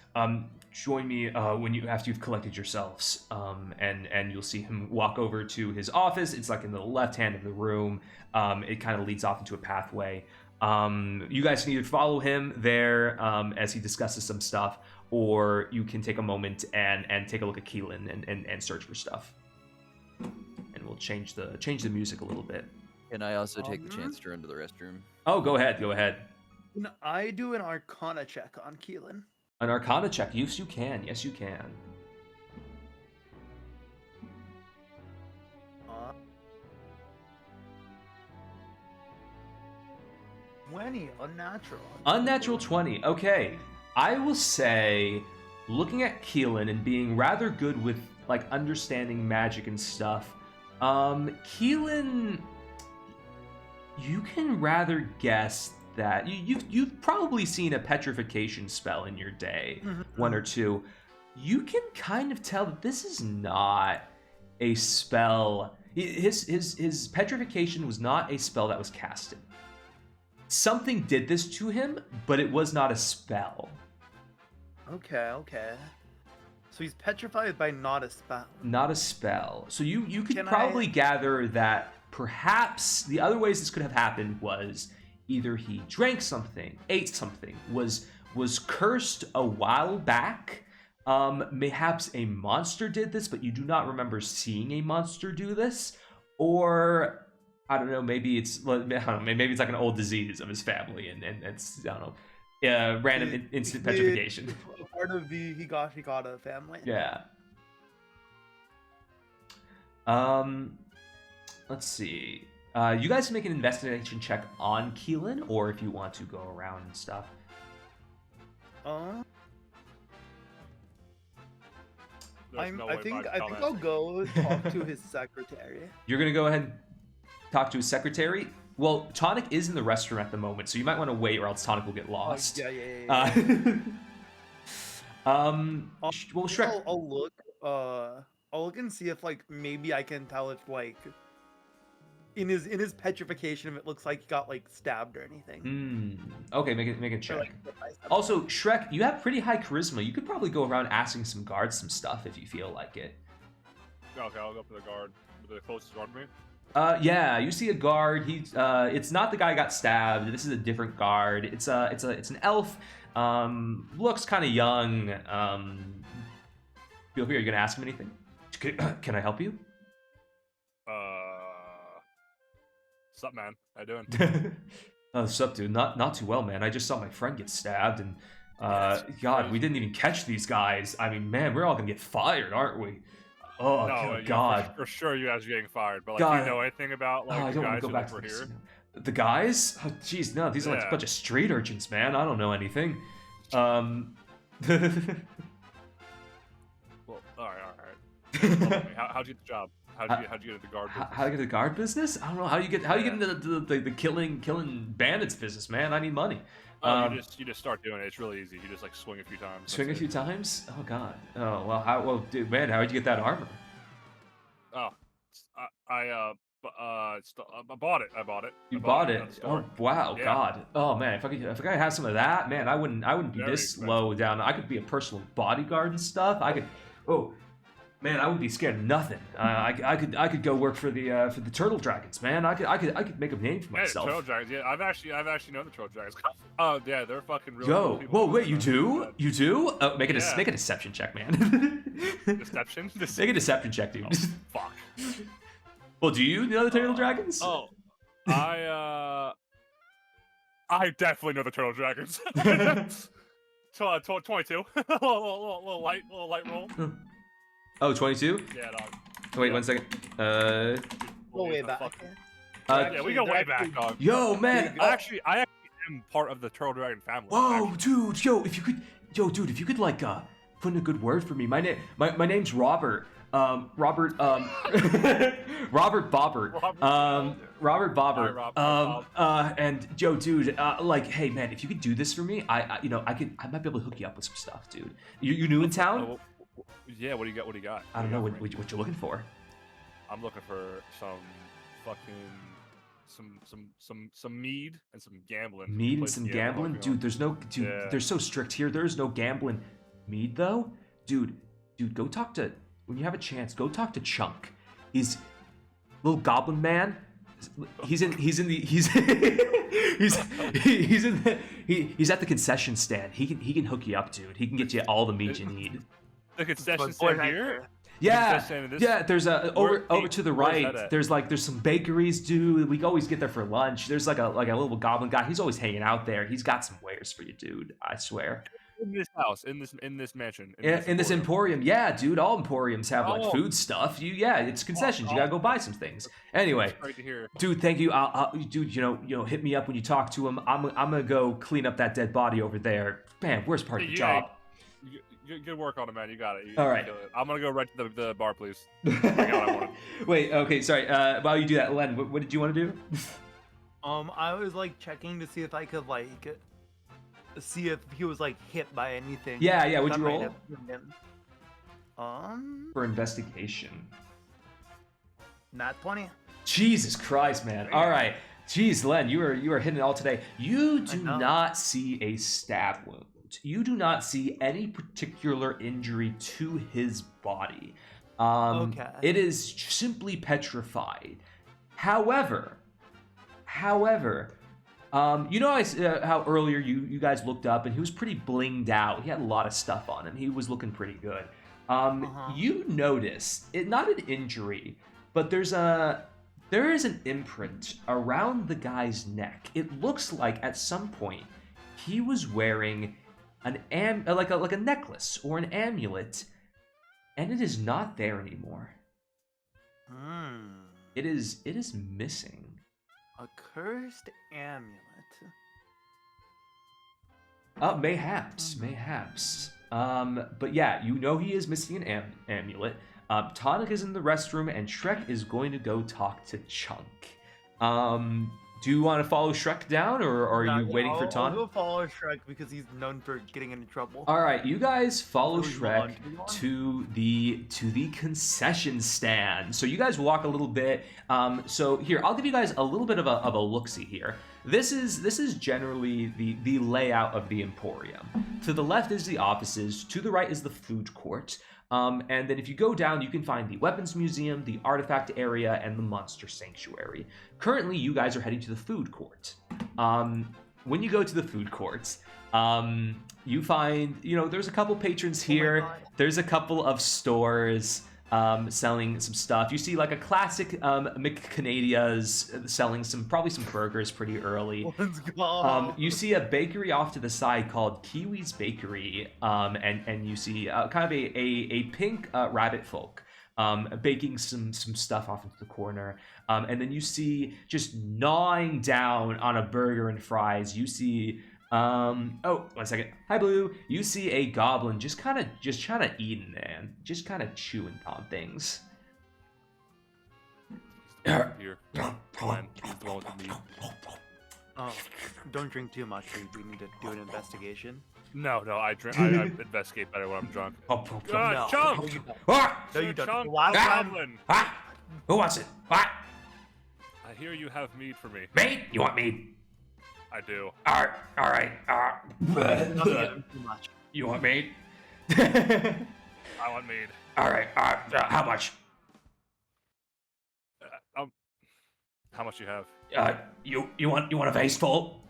Speaker 1: Join me after you've collected yourselves." And you'll see him walk over to his office. It's like in the left hand of the room. It kind of leads off into a pathway. You guys can either follow him there as he discusses some stuff, or you can take a moment and take a look at Keelan and search for stuff. And we'll change the music a little bit.
Speaker 4: Can I also take the chance to run to the restroom?
Speaker 1: Oh, go ahead.
Speaker 3: Can I do an Arcana check on Keelan?
Speaker 1: An Arcana check. Yes, you can. Yes, you can.
Speaker 3: 20, unnatural.
Speaker 1: Unnatural 20. Okay. I will say, looking at Keelan and being rather good with like understanding magic and stuff, Keelan, you can rather guess that you've probably seen a petrification spell in your day, one or two. You can kind of tell that this is not a spell. His petrification was not a spell that was casted. Something did this to him, but it was not a spell.
Speaker 3: Okay. So he's petrified by not a spell.
Speaker 1: Not a spell. So you could probably gather that perhaps the other ways this could have happened was either he drank something, ate something, was cursed a while back. Mayhaps a monster did this, but you do not remember seeing a monster do this, or I don't know. Maybe it's like an old disease of his family, and it's I don't know, random instant petrification.
Speaker 3: Part of the Higashikata family.
Speaker 1: Yeah. Let's see. You guys can make an investigation check on Keelan, or if you want to go around and stuff.
Speaker 3: I think I'll go talk to his secretary.
Speaker 1: You're gonna go ahead and talk to his secretary? Well, Tonic is in the restroom at the moment, so you might want to wait, or else Tonic will get lost.
Speaker 3: Yeah.
Speaker 1: Well, Shrek.
Speaker 3: I'll look and see if like maybe I can tell if like in his petrification if it looks like he got like stabbed or anything.
Speaker 1: Okay, make a check. Also, Shrek, you have pretty high charisma. You could probably go around asking some guards some stuff if you feel like it.
Speaker 2: Okay, I'll go for the guard. The closest one to me.
Speaker 1: Yeah, you see a guard. He's it's not the guy who got stabbed. This is a different guard. It's an elf. Looks kind of young. Feel free. Are you gonna ask him anything? Can I help you?
Speaker 2: Sup, man? How you doing?
Speaker 1: Sup, dude? Not too well, man. I just saw my friend get stabbed, and God, we didn't even catch these guys. I mean, man, we're all gonna get fired, aren't we? Oh, no, God.
Speaker 2: For sure you guys are getting fired, but like,
Speaker 1: God.
Speaker 2: do you know anything about like the guys who were here?
Speaker 1: The guys? Oh, jeez, no, these are like a bunch of street urchins, man. I don't know anything. Well,
Speaker 2: all right. How'd you get the job? How'd you get into the guard business?
Speaker 1: How do you get the guard business? I don't know. How do you get into the killing bandits business, man? I need money.
Speaker 2: You just start doing it. It's really easy. You just like swing a few times.
Speaker 1: Swing a few times? Oh God. Oh well. Dude, man, how'd you get that armor?
Speaker 2: Oh, I bought it.
Speaker 1: You bought it? Oh wow, yeah. God. Oh man, if I could have some of that, man, I wouldn't be this low down. I could be a personal bodyguard and stuff. I could. Oh. Man, I wouldn't be scared of nothing. I could go work for the turtle dragons, man. I could make a name for myself.
Speaker 2: Turtle dragons, yeah. I've actually known the turtle dragons. Oh yeah, they're fucking really
Speaker 1: Yo,
Speaker 2: cool people.
Speaker 1: Whoa, wait, you do? You do? Oh, make a deception check, man.
Speaker 2: Deception?
Speaker 1: Make a deception check, dude.
Speaker 2: Oh, fuck.
Speaker 1: Well, do you know the turtle dragons?
Speaker 2: Oh, I definitely know the turtle dragons. 22. little light roll.
Speaker 1: Oh, 22?
Speaker 2: Yeah, dog.
Speaker 1: Wait, 1 second.
Speaker 3: Go way back.
Speaker 2: Yeah, we go way back, dog.
Speaker 1: Yo, man.
Speaker 2: I actually am part of the turtle dragon family.
Speaker 1: Whoa, dude. Yo, if you could like put in a good word for me. My name's Robert. Robert Bobbert. Robert Bobbert. And yo, dude, like, hey man, if you could do this for me, I might be able to hook you up with some stuff, dude. You new in town?
Speaker 2: Yeah, what do you got?
Speaker 1: I don't know what you're looking for.
Speaker 2: I'm looking for some fucking some mead and some gambling.
Speaker 1: Mead and some gambling? Dude, they're so strict here. There's no gambling. Mead though? Dude, go talk to, when you have a chance, go talk to Chunk. He's little goblin man. He's at the concession stand. He can hook you up, dude. He can get you all the meat you need.
Speaker 2: The concession stand here?
Speaker 1: Yeah. There's over to the right. There's some bakeries, dude. We always get there for lunch. There's like a little goblin guy. He's always hanging out there. He's got some wares for you, dude. I swear.
Speaker 2: In this house, in this mansion,
Speaker 1: in this emporium, yeah, dude. All emporiums have like food stuff. It's concessions. You gotta go buy some things. Anyway,
Speaker 2: right to hear.
Speaker 1: Dude, thank you. Dude, hit me up when you talk to him. I'm gonna go clean up that dead body over there. Man, worst part of the job.
Speaker 2: Good work on it, man. You got it.
Speaker 1: All right.
Speaker 2: I'm gonna go right to the bar, please. I got what I wanted.
Speaker 1: Wait. Okay. Sorry. While you do that, Len, what did you want to do?
Speaker 3: I was like checking to see if I could like see if he was like hit by anything.
Speaker 1: Yeah. What'd you roll?
Speaker 3: For
Speaker 1: investigation.
Speaker 3: Not 20.
Speaker 1: Jesus Christ, man. All right. Jeez, Len, you are hitting it all today. You do not see a stab wound. You do not see any particular injury to his body.
Speaker 3: Okay.
Speaker 1: It is simply petrified. However, how earlier you guys looked up and he was pretty blinged out. He had a lot of stuff on him. He was looking pretty good. You notice not an injury, but there is an imprint around the guy's neck. It looks like at some point he was wearing like a necklace or an amulet, and it is not there anymore. It is missing.
Speaker 3: A cursed amulet.
Speaker 1: Mayhaps. But yeah, he is missing an amulet. Tonic is in the restroom, and Shrek is going to go talk to Chunk. Do you want to follow Shrek down, or are you waiting for Tonic?
Speaker 3: I'll go follow Shrek because he's known for getting into trouble.
Speaker 1: All right, you guys follow Shrek to the concession stand. So you guys walk a little bit. So here, I'll give you guys a little bit of a look-see here. This is generally the layout of the Emporium. To the left is the offices. To the right is the food court. And then if you go down, you can find the weapons museum, the artifact area, and the monster sanctuary. Currently, you guys are heading to the food court. When you go to the food courts, you find, there's a couple patrons here. There's a couple of stores selling some stuff. You see like a classic McCanadia's selling probably some burgers pretty early.
Speaker 3: Let's go.
Speaker 1: You see a bakery off to the side called Kiwi's Bakery, and you see kind of a pink rabbit folk baking some stuff off into the corner. And then you see just gnawing down on a burger and fries. You see one second. Hi, Blue. You see a goblin just kind of eating, man. Just kind of chewing on things.
Speaker 2: Here. Glenn, he's the one with the meat.
Speaker 3: Oh, don't drink too much. We need to do an investigation.
Speaker 2: No, I investigate better when I'm drunk.
Speaker 3: No.
Speaker 2: Chunk!
Speaker 3: No, you don't.
Speaker 2: Chunk,
Speaker 3: Goblin.
Speaker 1: Who wants it? What?
Speaker 2: I hear you have meat for me.
Speaker 1: Meat? You want meat?
Speaker 2: I do.
Speaker 1: All right.
Speaker 3: Too much.
Speaker 1: You want meat?
Speaker 2: I want meat.
Speaker 1: All right. How much?
Speaker 2: How much you have?
Speaker 1: You want a vase full?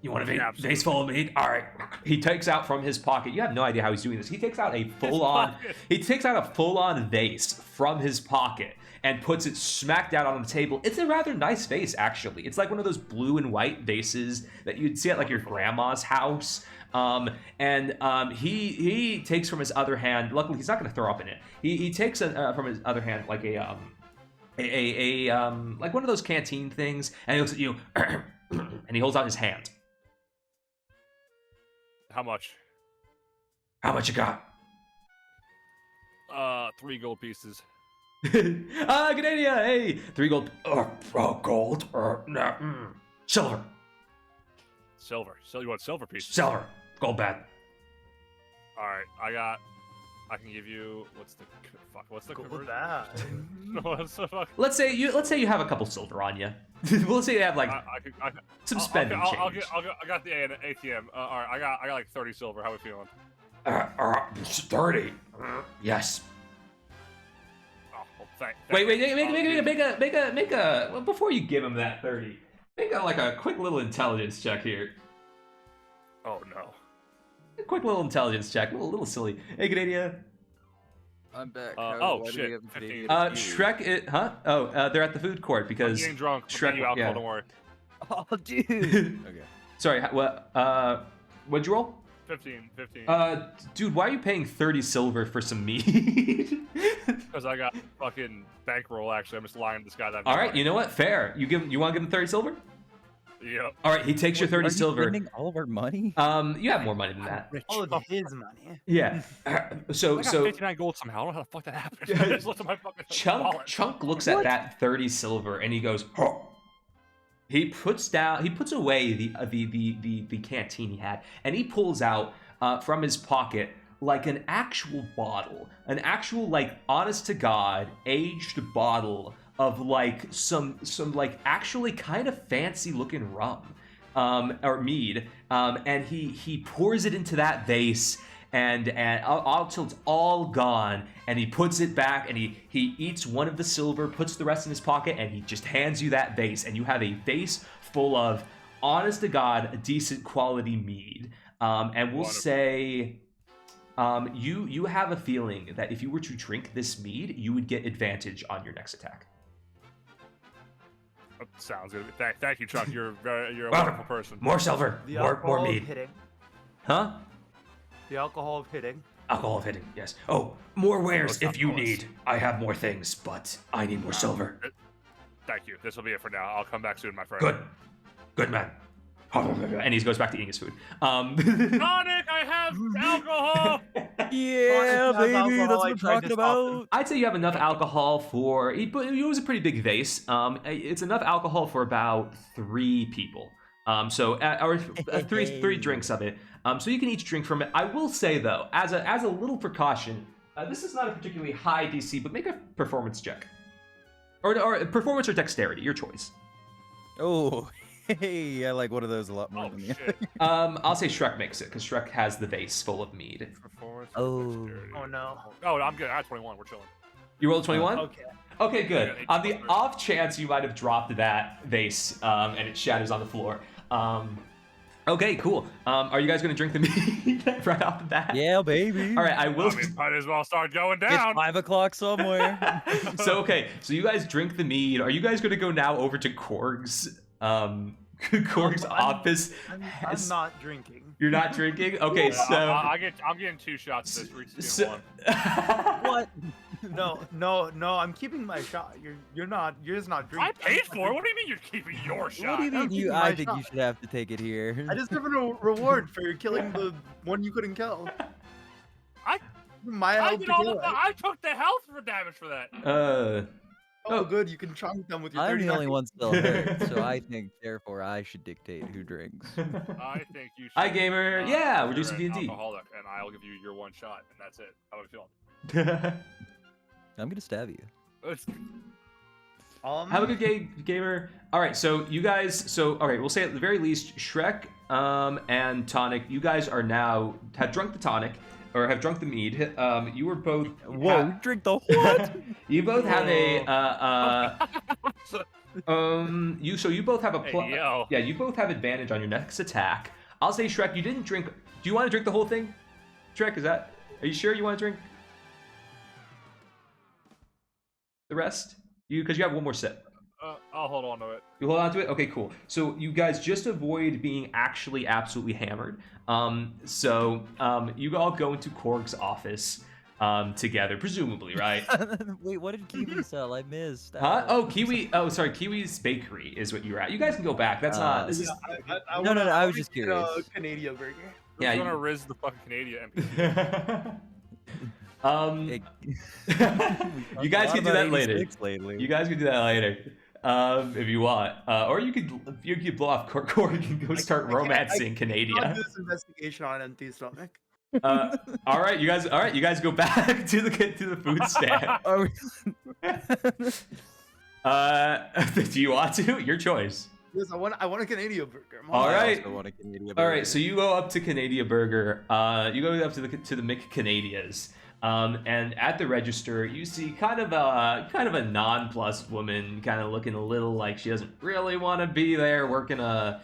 Speaker 1: You want a vase full of meat? All right. He takes out from his pocket. You have no idea how he's doing this. He takes out a full-on vase from his pocket and puts it smack down on the table. It's a rather nice vase, actually. It's like one of those blue and white vases that you'd see at like your grandma's house. He takes from his other hand. Luckily, he's not going to throw up in it. He takes from his other hand like a like one of those canteen things, and he looks at you, and he holds out his hand.
Speaker 2: How much?
Speaker 1: How much you got?
Speaker 2: 3 gold pieces.
Speaker 1: Ganadia, hey! 3 gold. Gold. Silver.
Speaker 2: Silver. So you want silver pieces?
Speaker 1: Silver. Gold bad.
Speaker 2: All right, I can give you what's the conversion? What's the fuck?
Speaker 1: Let's say you have a couple silver on you. Let's say you have like some spending change.
Speaker 2: I got the ATM. All right, I got like 30 silver. How are we feeling?
Speaker 1: 30. Yes.
Speaker 2: Oh, well,
Speaker 1: Wait, make a. Well, before you give him that 30, make a quick little intelligence check here.
Speaker 2: Oh no.
Speaker 1: A quick little intelligence check, a little silly. Hey, Canadia.
Speaker 5: I'm back.
Speaker 2: Oh shit.
Speaker 1: Shrek, huh? Oh, they're at the food court because
Speaker 2: I'm getting drunk.
Speaker 1: Shrek.
Speaker 2: You alcohol, don't worry.
Speaker 4: Oh, dude. Okay.
Speaker 1: Sorry. What? What'd you roll?
Speaker 2: 15.
Speaker 1: Dude, why are you paying 30 silver for some meat?
Speaker 2: Because I got fucking bankroll. Actually, I'm just lying to this guy. That.
Speaker 1: All right, you know what? Fair. You want to give him 30 silver?
Speaker 2: Yep.
Speaker 1: All right, he takes your 30 silver.
Speaker 4: Spending all of our money?
Speaker 1: You have more money than that.
Speaker 3: All of his money.
Speaker 1: Yeah. So
Speaker 2: I got 59 gold somehow. I don't know how the fuck that happened. I just looked at my fucking wallet.
Speaker 1: Chunk looks at that 30 silver and he goes, huh. He puts away the canteen he had, and he pulls out from his pocket like an actual bottle, an actual like honest to God aged bottle of like some like actually kind of fancy looking rum or mead, and he pours it into that vase. And until it's all gone, and he puts it back, and he eats one of the silver, puts the rest in his pocket, and he just hands you that vase, and you have a vase full of, honest to God, decent quality mead. And we'll say, you have a feeling that if you were to drink this mead, you would get advantage on your next attack.
Speaker 2: Sounds good. Thank you, Chuck. You're a wonderful person.
Speaker 1: More silver, more mead.
Speaker 3: Hitting.
Speaker 1: Huh?
Speaker 3: The alcohol of hitting.
Speaker 1: Alcohol of hitting, yes. Oh, more wares if you need. I have more things, but I need more silver.
Speaker 2: Thank you. This will be it for now. I'll come back soon, my friend.
Speaker 1: Good man. And he goes back to eating his food.
Speaker 2: Tonic, I have alcohol.
Speaker 4: Yeah, baby,
Speaker 3: alcohol,
Speaker 4: that's what I'm talking about.
Speaker 1: I'd say you have enough alcohol for. It was a pretty big vase. It's enough alcohol for about 3 people. Or three drinks of it. So you can each drink from it. I will say though, as a little precaution, this is not a particularly high DC, but make a performance check, or performance or dexterity, your choice.
Speaker 4: Oh, hey, I like one of those a lot more than the other.
Speaker 1: I'll say Shrek makes it because Shrek has the vase full of mead.
Speaker 2: Performance.
Speaker 3: Oh no.
Speaker 2: Oh, I'm good. I have 21. We're chilling.
Speaker 1: You rolled 21?
Speaker 3: Okay.
Speaker 1: Okay, good. On the off chance you might have dropped that vase and it shatters on the floor. Okay, cool. Are you guys gonna drink the mead right off the bat?
Speaker 4: Yeah, baby.
Speaker 1: All right, I will.
Speaker 2: Might as well start going down.
Speaker 4: It's 5 o'clock somewhere.
Speaker 1: So you guys drink the mead. Are you guys gonna go now over to Korg's office?
Speaker 3: I'm not drinking.
Speaker 1: You're not drinking? Okay, so
Speaker 2: I'm getting 2 shots. This Reese's getting 1.
Speaker 3: What? No. I'm keeping my shot. You're just not drinking.
Speaker 2: I paid for it. What do you mean you're keeping your shot?
Speaker 4: What do you mean? I think you should have to take it here.
Speaker 3: I just have a reward for killing the one you couldn't kill.
Speaker 2: I took the health for damage for that.
Speaker 3: Oh, good. You can chunk them with your.
Speaker 4: I'm the only one still hurt, so I think therefore I should dictate who drinks.
Speaker 2: I think you should.
Speaker 1: Hi, gamer. Yeah, we're doing some D&D.
Speaker 2: Alcoholic, and I'll give you your 1 shot, and that's it. How are you feeling?
Speaker 4: I'm gonna stab you.
Speaker 1: Have a good game, gamer. All right, so you guys. We'll say at the very least, Shrek and Tonic, you guys are now have drunk the tonic. Or have drunk the mead. You were both.
Speaker 4: Whoa! Drink the what?
Speaker 1: You both have a. You both have a. Yeah, you both have advantage on your next attack. I'll say, Shrek, you didn't drink. Do you want to drink the whole thing? Shrek, are you sure you want to drink the rest? Because you have one more sip.
Speaker 2: I'll hold on to it.
Speaker 1: You hold on to it? Okay, cool. So you guys just avoid being actually absolutely hammered. You all go into Korg's office together, presumably, right?
Speaker 4: Wait, what did Kiwi sell? I missed.
Speaker 1: Huh? Oh, Kiwi. Oh, sorry. Kiwi's Bakery is what you were at. You guys can go back. That's not. This is.
Speaker 4: No. I was just curious.
Speaker 3: Canadian burger.
Speaker 2: Yeah, I'm gonna riz the fucking Canadian.
Speaker 1: You guys can do that later. You guys can do that later. If you want, or you could blow off Korg and go start romancing Canada.
Speaker 3: I'll do this investigation on an empty stomach.
Speaker 1: All right, you guys go back to the food stand. Do you want to? Your choice.
Speaker 3: Yes, I want a Canadian burger.
Speaker 1: All right.
Speaker 4: I want a Canadian burger.
Speaker 1: All right, so you go up to Canadian Burger. You go up to the McCanadias. And at the register, you see kind of a nonplussed woman, kind of looking a little like she doesn't really want to be there, working a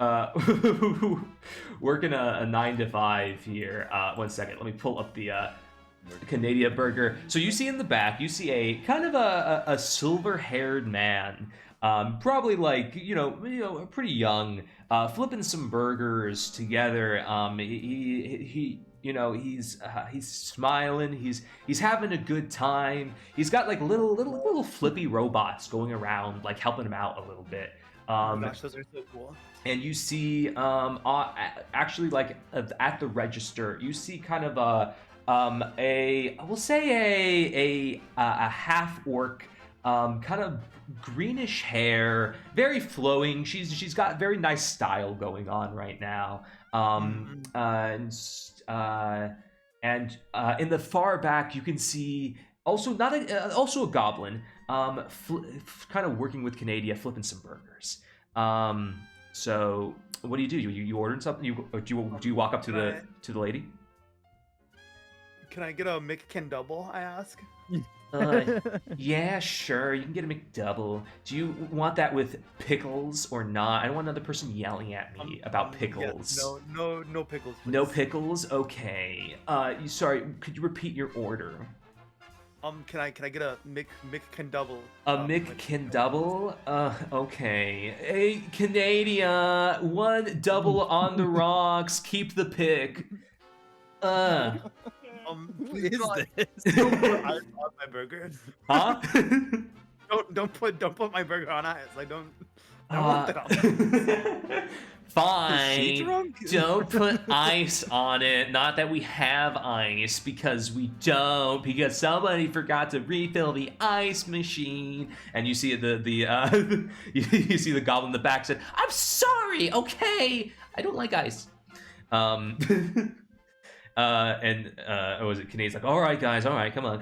Speaker 1: 9 to 5 here. 1 second, let me pull up the Canadian burger. So you see in the back, you see a kind of a silver-haired man, probably like pretty young, flipping some burgers together. He's smiling. He's having a good time. He's got like little flippy robots going around, like helping him out a little bit.
Speaker 3: Oh my gosh, those are so cool.
Speaker 1: And you see, actually, like at the register, you see kind of a half orc, kind of greenish hair, very flowing. She's got very nice style going on right now. And in the far back, you can see also also a goblin, kind of working with Canada, flipping some burgers. So what do? You ordering something? Do you walk up to the lady?
Speaker 3: Can I get a McDouble? I ask.
Speaker 1: Yeah, sure. You can get a McDouble. Do you want that with pickles or not? I don't want another person yelling at me about pickles.
Speaker 3: Yes, no pickles. Please.
Speaker 1: No pickles. Okay. Sorry. Could you repeat your order?
Speaker 3: Can I get a McDouble?
Speaker 1: A McDouble? Okay. Hey, Canada, 1 double on the rocks. Keep the pick.
Speaker 3: Please
Speaker 4: What
Speaker 3: don't put ice on my burger.
Speaker 1: Huh?
Speaker 3: don't put my burger on ice. I don't want that on.
Speaker 1: Fine.
Speaker 4: Is she drunk?
Speaker 1: Don't put ice on it. Not that we have ice, because we don't. Because somebody forgot to refill the ice machine. And you see you see the goblin in the back said, "I'm sorry. Okay, I don't like ice." Was it Canadian's like, all right guys, all right, come on.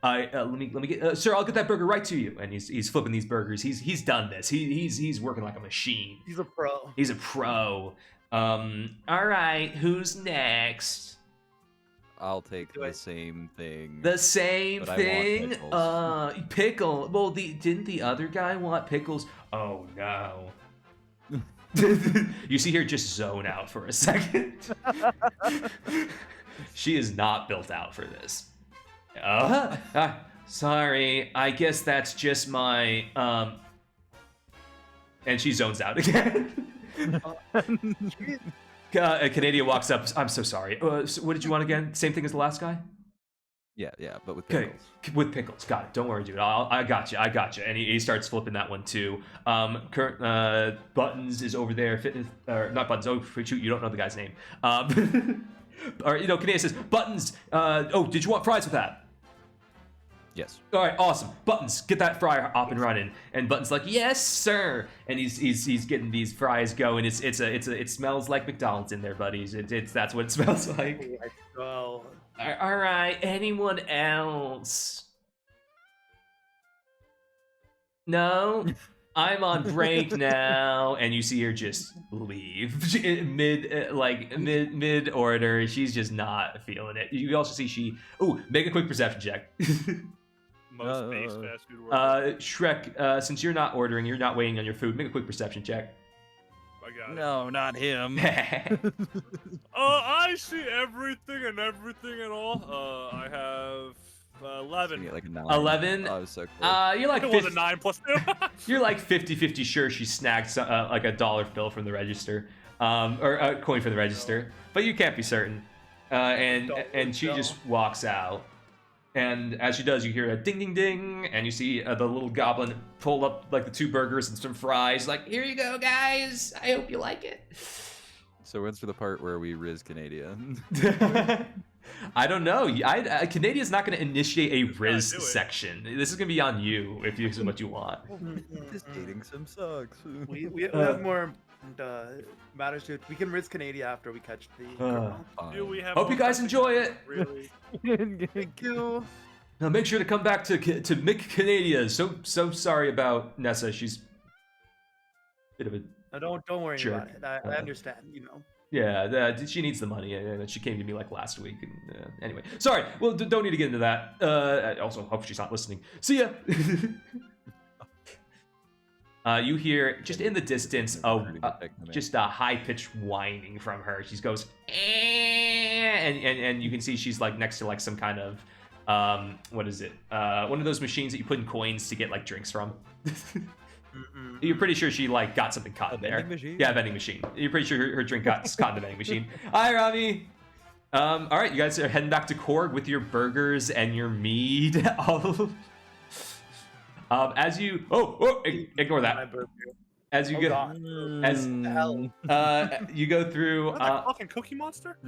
Speaker 1: Let me get, sir, I'll get that burger right to you. And he's flipping these burgers. He's done this. He's working like a machine.
Speaker 3: He's a pro.
Speaker 1: He's a pro. All right, who's next?
Speaker 4: I'll take the same thing.
Speaker 1: The same
Speaker 4: but
Speaker 1: thing?
Speaker 4: I want
Speaker 1: Pickle. Well, didn't the other guy want pickles? Oh no. You see her just zone out for a second. She is not built out for this. Sorry, I guess that's just my and she zones out again. Canadian walks up. I'm so sorry. So what did you want again? Same thing as the last guy?
Speaker 4: Yeah, but with pickles.
Speaker 1: Okay, with pickles. Got it. Don't worry, dude. I got you. And he starts flipping that one too. Buttons is over there. Not Buttons. Oh, shoot, you don't know the guy's name. Or Canadian says, Buttons. Did you want fries with that?
Speaker 4: Yes.
Speaker 1: All right, awesome. Buttons, get that fryer up and running. And Buttons like, yes, sir. And he's getting these fries going. It smells like McDonald's in there, buddies. That's what it smells like.
Speaker 3: Let's go.
Speaker 1: All right, anyone else? No? I'm on break now. And you see her just leave mid order. She's just not feeling it. You also see make a quick perception check.
Speaker 2: Most base fast food orders.
Speaker 1: Shrek, since you're not ordering, you're not waiting on your food, make a quick perception check.
Speaker 2: I got it.
Speaker 4: No, not him.
Speaker 2: I see everything and all. I have 11.
Speaker 4: Like a 9.
Speaker 1: 11?
Speaker 4: Oh, I was so close.
Speaker 1: You're like
Speaker 2: it was a 9 plus 2.
Speaker 1: You're like 50-50 sure she snagged like a $1 bill from the register, or a coin from the register, but you can't be certain. And she just walks out. And as she does, you hear a ding, ding, ding, and you see the little goblin pull up like the 2 burgers and some fries. Like, here you go, guys. I hope you like it.
Speaker 4: So when's the part where we riz Canada?
Speaker 1: I don't know. Canadia's not going to initiate a Riz section. This is going to be on you if this is what you want.
Speaker 4: This dating sim sucks.
Speaker 3: We have more matters to it. We can Riz Canada after we catch the girl.
Speaker 1: Hope you guys enjoy it.
Speaker 2: Really?
Speaker 3: Thank you.
Speaker 1: Now make sure to come back to Mick Canada. So sorry about Nessa. She's a bit of a
Speaker 3: Don't worry
Speaker 1: jerk.
Speaker 3: about it. I understand.
Speaker 1: Yeah, she needs the money. She came to me like last week. And, anyway, sorry. Well, don't need to get into that. I also hope she's not listening. See ya. You hear just in the distance just a high-pitched whining from her. She goes, and you can see she's like next to like some kind of what is it? One of those machines that you put in coins to get like drinks from. You're pretty sure she like got something caught in there.
Speaker 4: Machine?
Speaker 1: Yeah, vending machine. You're pretty sure her drink got caught in the vending machine. Hi, Rami. All right, you guys are heading back to Korg with your burgers and your mead. As you ignore that. As you you go through
Speaker 2: that fucking Cookie Monster.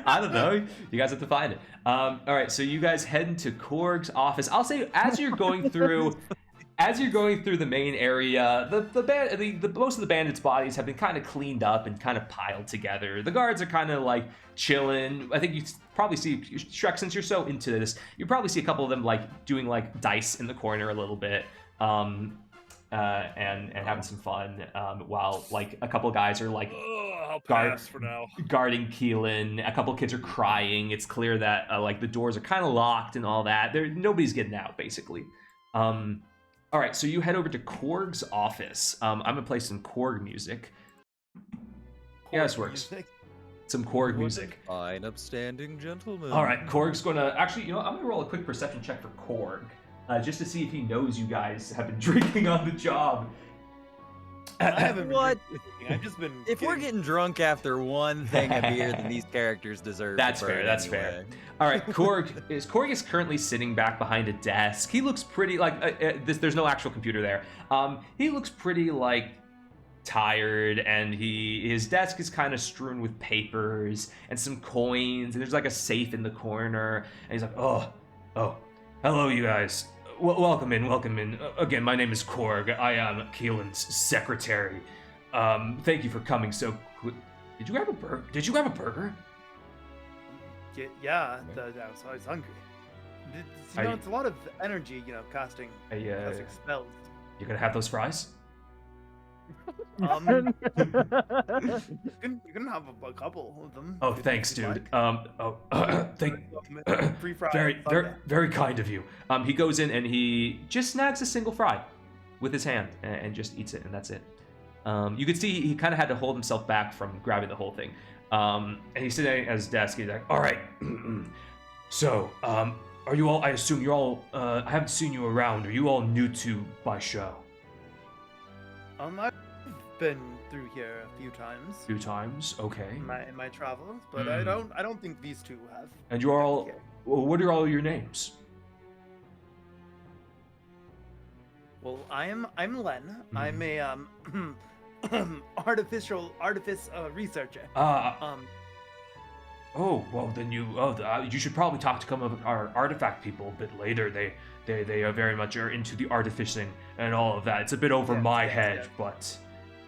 Speaker 1: I don't know. You guys have to find it. All right, so you guys head into Korg's office. I'll say as you're going through the main area, the most of the bandits' bodies have been kind of cleaned up and kind of piled together. The guards are kind of like chilling. I think you probably see Shrek, since you're so into this, you probably see a couple of them like doing like dice in the corner a little bit, and having some fun, while like a couple of guys are like guarding Keelan. A couple of kids are crying. It's clear that like the doors are kind of locked and all that. Nobody's getting out basically. All right, so you head over to Korg's office. I'm gonna play some Korg music. Yeah, this works. Some Korg music.
Speaker 4: Fine, upstanding gentleman.
Speaker 1: All right, Korg's gonna actually, I'm gonna roll a quick perception check for Korg, just to see if he knows you guys have been drinking on the job.
Speaker 3: I haven't been
Speaker 4: What?
Speaker 3: drinking. I've just been.
Speaker 4: If we're getting drunk after one thing of beer, then these characters deserve.
Speaker 1: That's
Speaker 4: to
Speaker 1: fair.
Speaker 4: burn
Speaker 1: That's
Speaker 4: anyway.
Speaker 1: fair. All right, Korg is currently sitting back behind a desk. He looks pretty like there's no actual computer there. He looks pretty like tired, and his desk is kind of strewn with papers and some coins, and there's like a safe in the corner. And he's like, oh, hello, you guys. Welcome in. Again, my name is Korg. I am Keelan's secretary. Thank you for coming so quick. Did you grab a burger?
Speaker 3: Yeah, I was hungry. It's a lot of energy, casting spells.
Speaker 1: You gonna have those fries?
Speaker 3: You can have a couple of them.
Speaker 1: Oh, thanks, dude.
Speaker 3: Free fries.
Speaker 1: Very kind of you. He goes in and he just snags a single fry with his hand and just eats it, and that's it. You could see he kind of had to hold himself back from grabbing the whole thing. And he's sitting at his desk. He's like, all right. So, are you all, I assume you're all, I haven't seen you around. Are you all new to my show?
Speaker 3: I've been through here a few times.
Speaker 1: Few times, okay.
Speaker 3: In my travels, but I don't think these two have.
Speaker 1: And you are all, well, what are all your names?
Speaker 3: Well, I'm Len. I'm a artifice researcher.
Speaker 1: Oh, well then you should probably talk to some of our artifact people a bit later. They are very much into the artificing and all of that. It's a bit over my head, but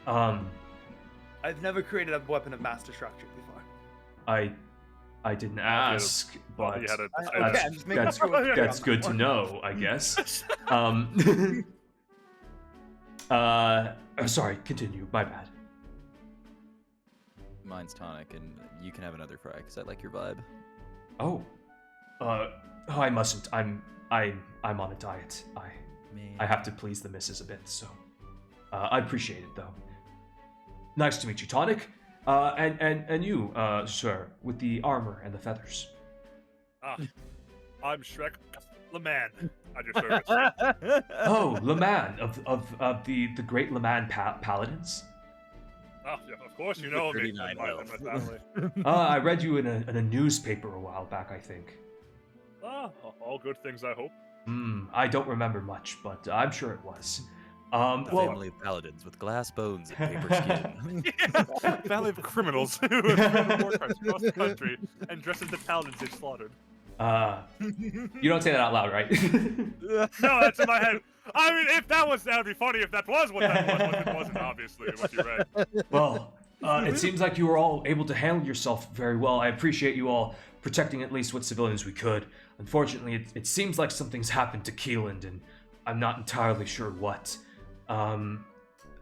Speaker 3: I've never created a weapon of mass destruction before.
Speaker 1: I didn't ask, but that's good to know, I guess. Sorry, continue. My bad.
Speaker 4: Mine's tonic, and you can have another fry because I like your vibe.
Speaker 1: Oh, I mustn't. I'm on a diet. I have to please the missus a bit, so I appreciate it though. Nice to meet you, Tonic. And you, sir, with the armor and the feathers.
Speaker 2: I'm Shrek, the man. At your service.
Speaker 1: Oh, Leman of the great Leman paladins.
Speaker 2: Oh, yeah, of course you know me. My family.
Speaker 1: I read you in a newspaper a while back, I think.
Speaker 2: All good things, I hope.
Speaker 1: I don't remember much, but I'm sure it was.
Speaker 4: Family of paladins with glass bones and paper skin.
Speaker 2: Family of criminals who have war crimes across the country and dressed as the paladins they slaughtered.
Speaker 1: You don't say that out loud, right?
Speaker 2: No, that's in my head. I mean, if that would be funny if that was what that was, but it wasn't, obviously, what you read.
Speaker 1: Well, it seems like you were all able to handle yourself very well. I appreciate you all protecting at least what civilians we could. Unfortunately, it seems like something's happened to Keeland, and I'm not entirely sure what.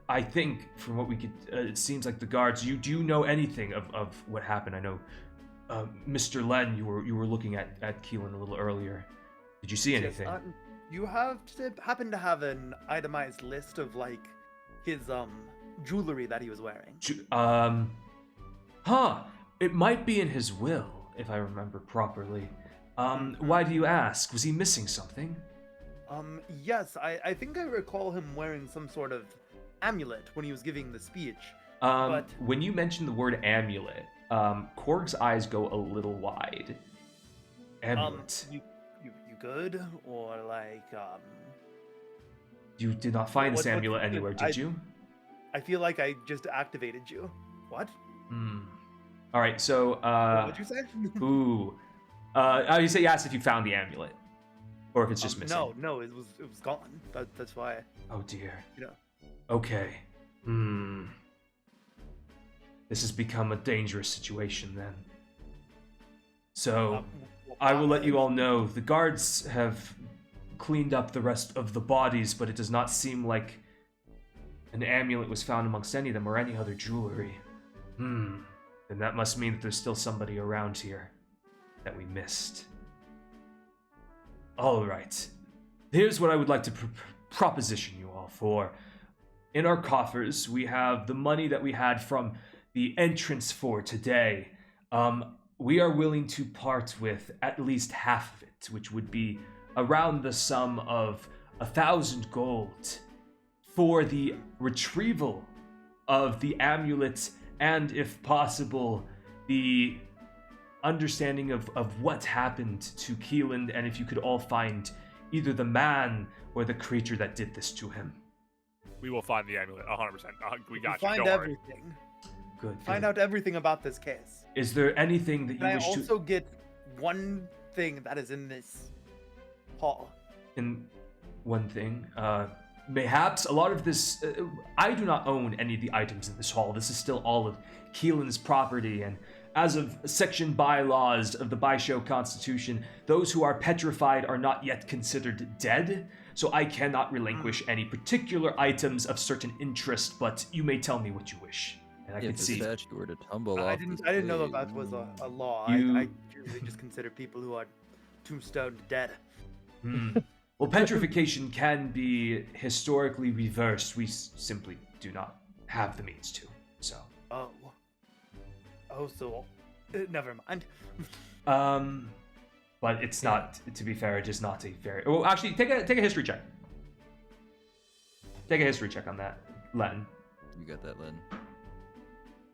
Speaker 1: I think from what we could, it seems like the guards. Do you know anything of what happened? I know, Mr. Len, you were looking at Keelan a little earlier. Did you see anything?
Speaker 3: Yes, you happen to have an itemized list of like his jewelry that he was wearing.
Speaker 1: It might be in his will, if I remember properly. Why do you ask? Was he missing something?
Speaker 3: Yes, I think I recall him wearing some sort of amulet when he was giving the speech. But
Speaker 1: when you mention the word amulet, Korg's eyes go a little wide. Amulet.
Speaker 3: You good? Or like,
Speaker 1: You did not find this amulet anywhere, did you?
Speaker 3: I feel like I just activated you. What?
Speaker 1: All right, so,
Speaker 3: What'd you say?
Speaker 1: Ooh. You say you asked if you found the amulet. Or if it's just missing.
Speaker 3: No, it was gone. That's why.
Speaker 1: Oh dear.
Speaker 3: Yeah.
Speaker 1: Okay. This has become a dangerous situation then. So, I will let you all know, the guards have cleaned up the rest of the bodies, but it does not seem like an amulet was found amongst any of them or any other jewelry. Then that must mean that there's still somebody around here that we missed. Alright. Here's what I would like to proposition you all for. In our coffers, we have the money that we had from the entrance for today. We are willing to part with at least half of it, which would be around the sum of 1,000 gold for the retrieval of the amulet and, if possible, the understanding of what happened to Keelan, and if you could all find either the man or the creature that did this to him.
Speaker 2: We will find the amulet, 100%. We got you.
Speaker 3: Find everything.
Speaker 1: Good.
Speaker 3: Find out everything about this case.
Speaker 1: Is there anything that you wish to...
Speaker 3: Can I also get one thing that is in this hall?
Speaker 1: In one thing? Mayhaps a lot of this... I do not own any of the items in this hall. This is still all of Keelan's property, and as of section bylaws of the Baisho Constitution, those who are petrified are not yet considered dead, so I cannot relinquish any particular items of certain interest, but you may tell me what you wish. And I can see.
Speaker 4: If the statue were to tumble off
Speaker 3: I didn't know that was a law. I usually just consider people who are tombstoned dead.
Speaker 1: Well, petrification can be historically reversed. We simply do not have the means to, so.
Speaker 3: So never mind.
Speaker 1: But it's not, to be fair, it is not a very... Well, actually, take a history check. Take a history check on that, Len.
Speaker 4: You got that, Len.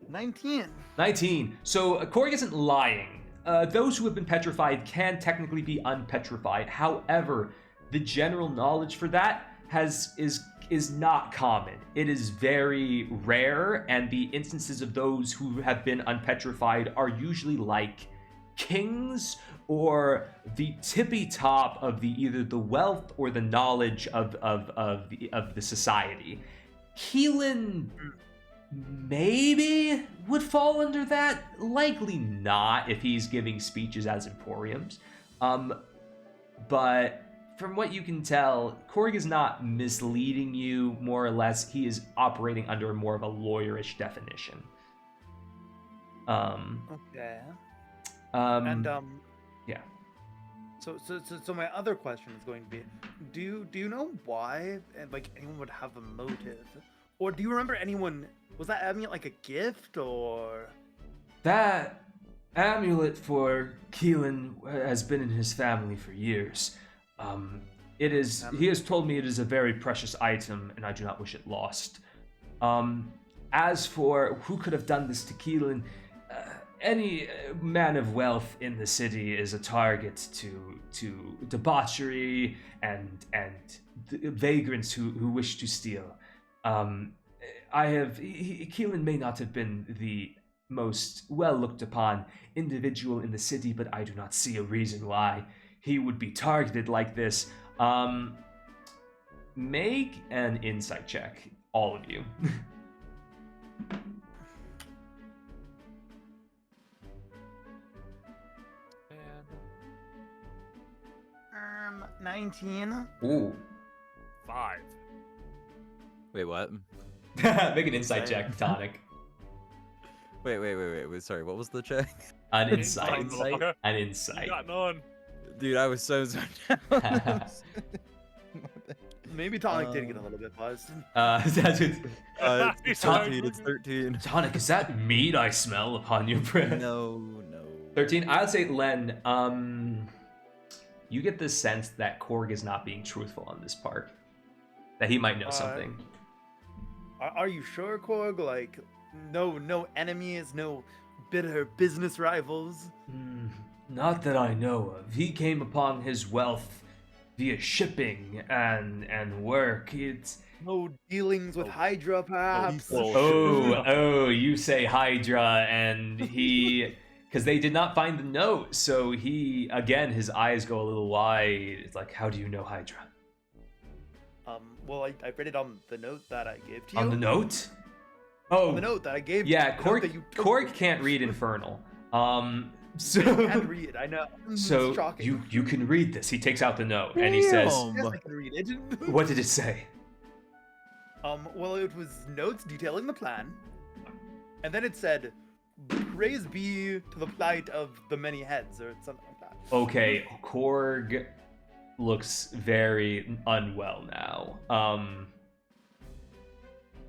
Speaker 3: 19.
Speaker 1: So, Korg isn't lying. Those who have been petrified can technically be unpetrified. However, the general knowledge for that is not common. It is very rare, and the instances of those who have been unpetrified are usually like kings or the tippy top of either the wealth or the knowledge of the society. Keelan maybe would fall under that. Likely not if he's giving speeches as Emporiums. But from what you can tell, Korg is not misleading you, more or less. He is operating under more of a lawyerish definition.
Speaker 3: Okay.
Speaker 1: Yeah.
Speaker 3: So my other question is going to be, do you know why like anyone would have a motive, or do you remember anyone? Was that amulet like a gift, or?
Speaker 1: That amulet for Keelan has been in his family for years. It is. He has told me it is a very precious item, and I do not wish it lost. As for who could have done this to Keelan, any man of wealth in the city is a target to debauchery and vagrants who wish to steal. Keelan may not have been the most well looked upon individual in the city, but I do not see a reason why he would be targeted like this. Make an insight check, all of you.
Speaker 3: 19.
Speaker 1: Ooh.
Speaker 2: 5.
Speaker 4: Wait, what?
Speaker 1: Make an insight check, Tonic.
Speaker 4: Wait. Sorry, what was the check?
Speaker 1: An insight.
Speaker 2: motherfucker.
Speaker 1: An
Speaker 2: You
Speaker 1: insight.
Speaker 2: got none.
Speaker 4: Dude, I was so zoned out.
Speaker 3: Maybe Tonic did get a little bit buzzed.
Speaker 1: That's it.
Speaker 4: It's 13. It's 13.
Speaker 1: Tonic, is that meat I smell upon your breath?
Speaker 4: No.
Speaker 1: 13. I would say, Len, you get the sense that Korg is not being truthful on this part. That he might know something.
Speaker 3: Are you sure, Korg? Like, no enemies, no bitter business rivals?
Speaker 1: Not that I know of. He came upon his wealth via shipping and work. It's
Speaker 3: No dealings with Hydra, perhaps?
Speaker 1: you say Hydra, and he, because they did not find the note, so he, again, his eyes go a little wide. It's like, how do you know Hydra?
Speaker 3: Well, I read it on the note that I gave to you.
Speaker 1: On the note? Oh,
Speaker 3: On the note that I gave
Speaker 1: yeah,
Speaker 3: to you.
Speaker 1: Korg can't read Infernal. So
Speaker 3: I can't read, I know.
Speaker 1: So
Speaker 3: It's shocking.
Speaker 1: you can read this. He takes out the note and he says,
Speaker 3: Yes, I can read it.
Speaker 1: "What did it say?"
Speaker 3: Well, it was notes detailing the plan, and then it said, "Praise be to the plight of the many heads," or something like that.
Speaker 1: Okay, Korg looks very unwell now.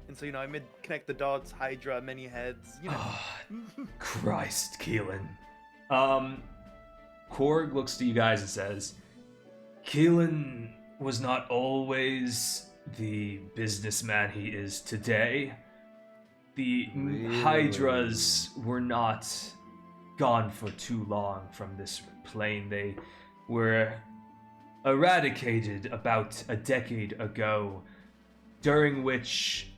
Speaker 3: And so, I made connect the dots, Hydra, many heads,
Speaker 1: Christ, Keelan. Korg looks to you guys and says, "Keelan was not always the businessman he is today. The Hydras were not gone for too long from this plane. They were eradicated about a decade ago, during which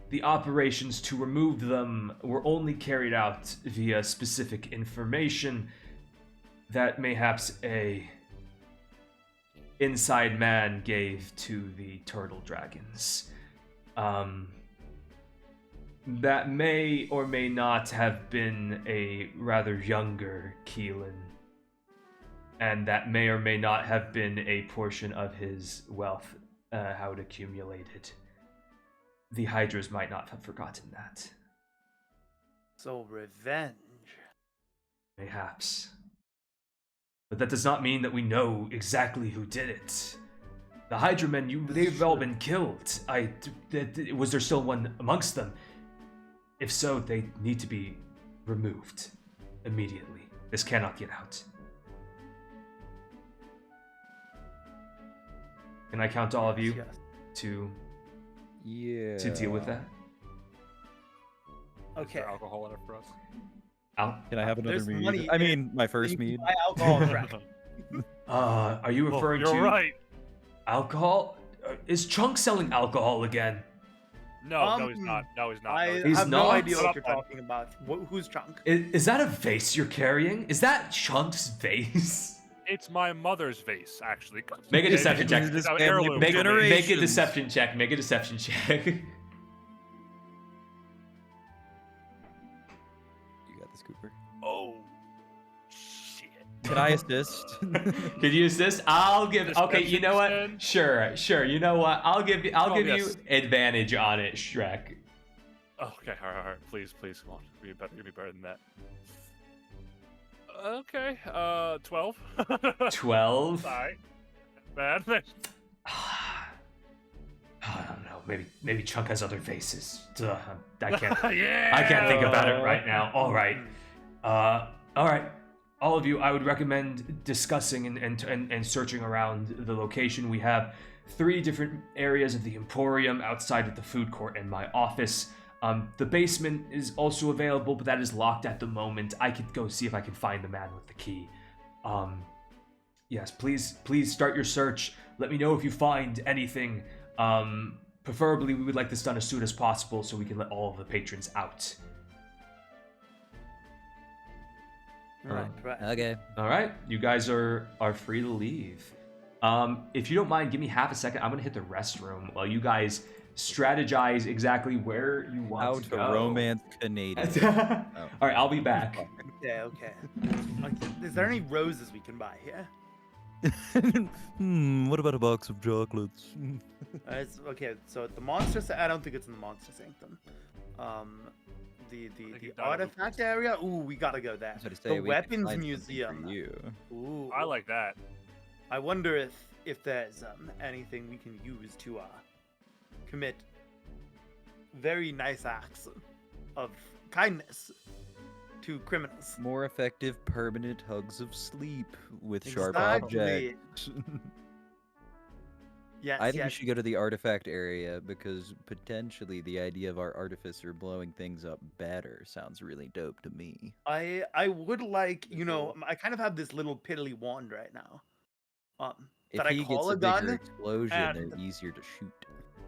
Speaker 1: the operations to remove them were only carried out via specific information that mayhaps a inside man gave to the turtle dragons. That may or may not have been a rather younger Keelan, and that may or may not have been a portion of his wealth, how it accumulated. The Hydras might not have forgotten that.
Speaker 3: So, revenge.
Speaker 1: Mayhaps. But that does not mean that we know exactly who did it. The Hydra men, they've all been killed. Was there still one amongst them? If so, they need to be removed immediately. This cannot get out. Can I count all of you
Speaker 3: Yes.
Speaker 1: to
Speaker 4: Yeah.
Speaker 1: deal with that?
Speaker 2: Is
Speaker 3: Okay.
Speaker 2: there alcohol in it for us?
Speaker 4: Can I have another
Speaker 3: There's
Speaker 4: mead?
Speaker 3: money
Speaker 4: I
Speaker 3: in-
Speaker 4: mean, my first
Speaker 3: You can
Speaker 4: mead.
Speaker 3: buy alcohol crack.
Speaker 1: Are you referring
Speaker 2: You're
Speaker 1: to
Speaker 2: right.
Speaker 1: alcohol? Is Chunk selling alcohol again?
Speaker 2: No, he's not. No, he's not.
Speaker 3: I
Speaker 1: He's
Speaker 3: have no
Speaker 1: not?
Speaker 3: idea what you're
Speaker 2: Shut up,
Speaker 3: talking about. Who's Chunk?
Speaker 1: Is that a vase you're carrying? Is that Chunk's vase?
Speaker 2: It's my mother's vase, actually.
Speaker 1: Make a deception check.
Speaker 2: It's an
Speaker 4: Family
Speaker 2: heirloom.
Speaker 1: Make a
Speaker 4: Generations.
Speaker 1: deception check. Make a deception check.
Speaker 4: You got this, Cooper.
Speaker 2: Oh, shit.
Speaker 4: Can I assist?
Speaker 1: Could you assist? I'll give. Okay, you know what?
Speaker 2: Deception?
Speaker 1: Sure. You know what? I'll give you
Speaker 2: yes.
Speaker 1: you advantage on it, Shrek.
Speaker 2: Okay, all right. Please, come on. Be better than that. Okay, 12.
Speaker 1: 12.
Speaker 2: Sorry. Bad.
Speaker 1: I don't know. Maybe Chunk has other vases. Duh, I can't.
Speaker 2: Yeah.
Speaker 1: I can't think about it right now. All right. All right. All of you, I would recommend discussing and searching around the location. We have 3 different areas of the Emporium outside of the food court and my office. The basement is also available, but that is locked at the moment. I could go see if I can find the man with the key. Yes, please start your search. Let me know if you find anything. Preferably, we would like this done as soon as possible so we can let all of the patrons out.
Speaker 3: Right.
Speaker 4: Okay.
Speaker 1: All right, you guys are free to leave. If you don't mind, give me half a second. I'm gonna hit the restroom while you guys strategize exactly where you want
Speaker 4: How
Speaker 1: to
Speaker 4: to
Speaker 1: go.
Speaker 4: romance Canadian.
Speaker 1: All right, I'll be back.
Speaker 3: Okay. Is there any roses we can buy here?
Speaker 4: What about a box of chocolates?
Speaker 3: Okay, so the monster. I don't think it's in the monster sanctum. The artifact area. Ooh, we gotta go there. The weapons museum. Ooh,
Speaker 2: I like that.
Speaker 3: I wonder if there's anything we can use to commit very nice acts of kindness to criminals.
Speaker 4: More effective permanent hugs of sleep with sharp objects.
Speaker 3: Yes,
Speaker 4: I think we should go to the artifact area because potentially the idea of our artificer blowing things up better sounds really dope to me.
Speaker 3: I would like, I kind of have this little piddly wand right now. That I call a gun.
Speaker 4: Explosion, they're easier to shoot.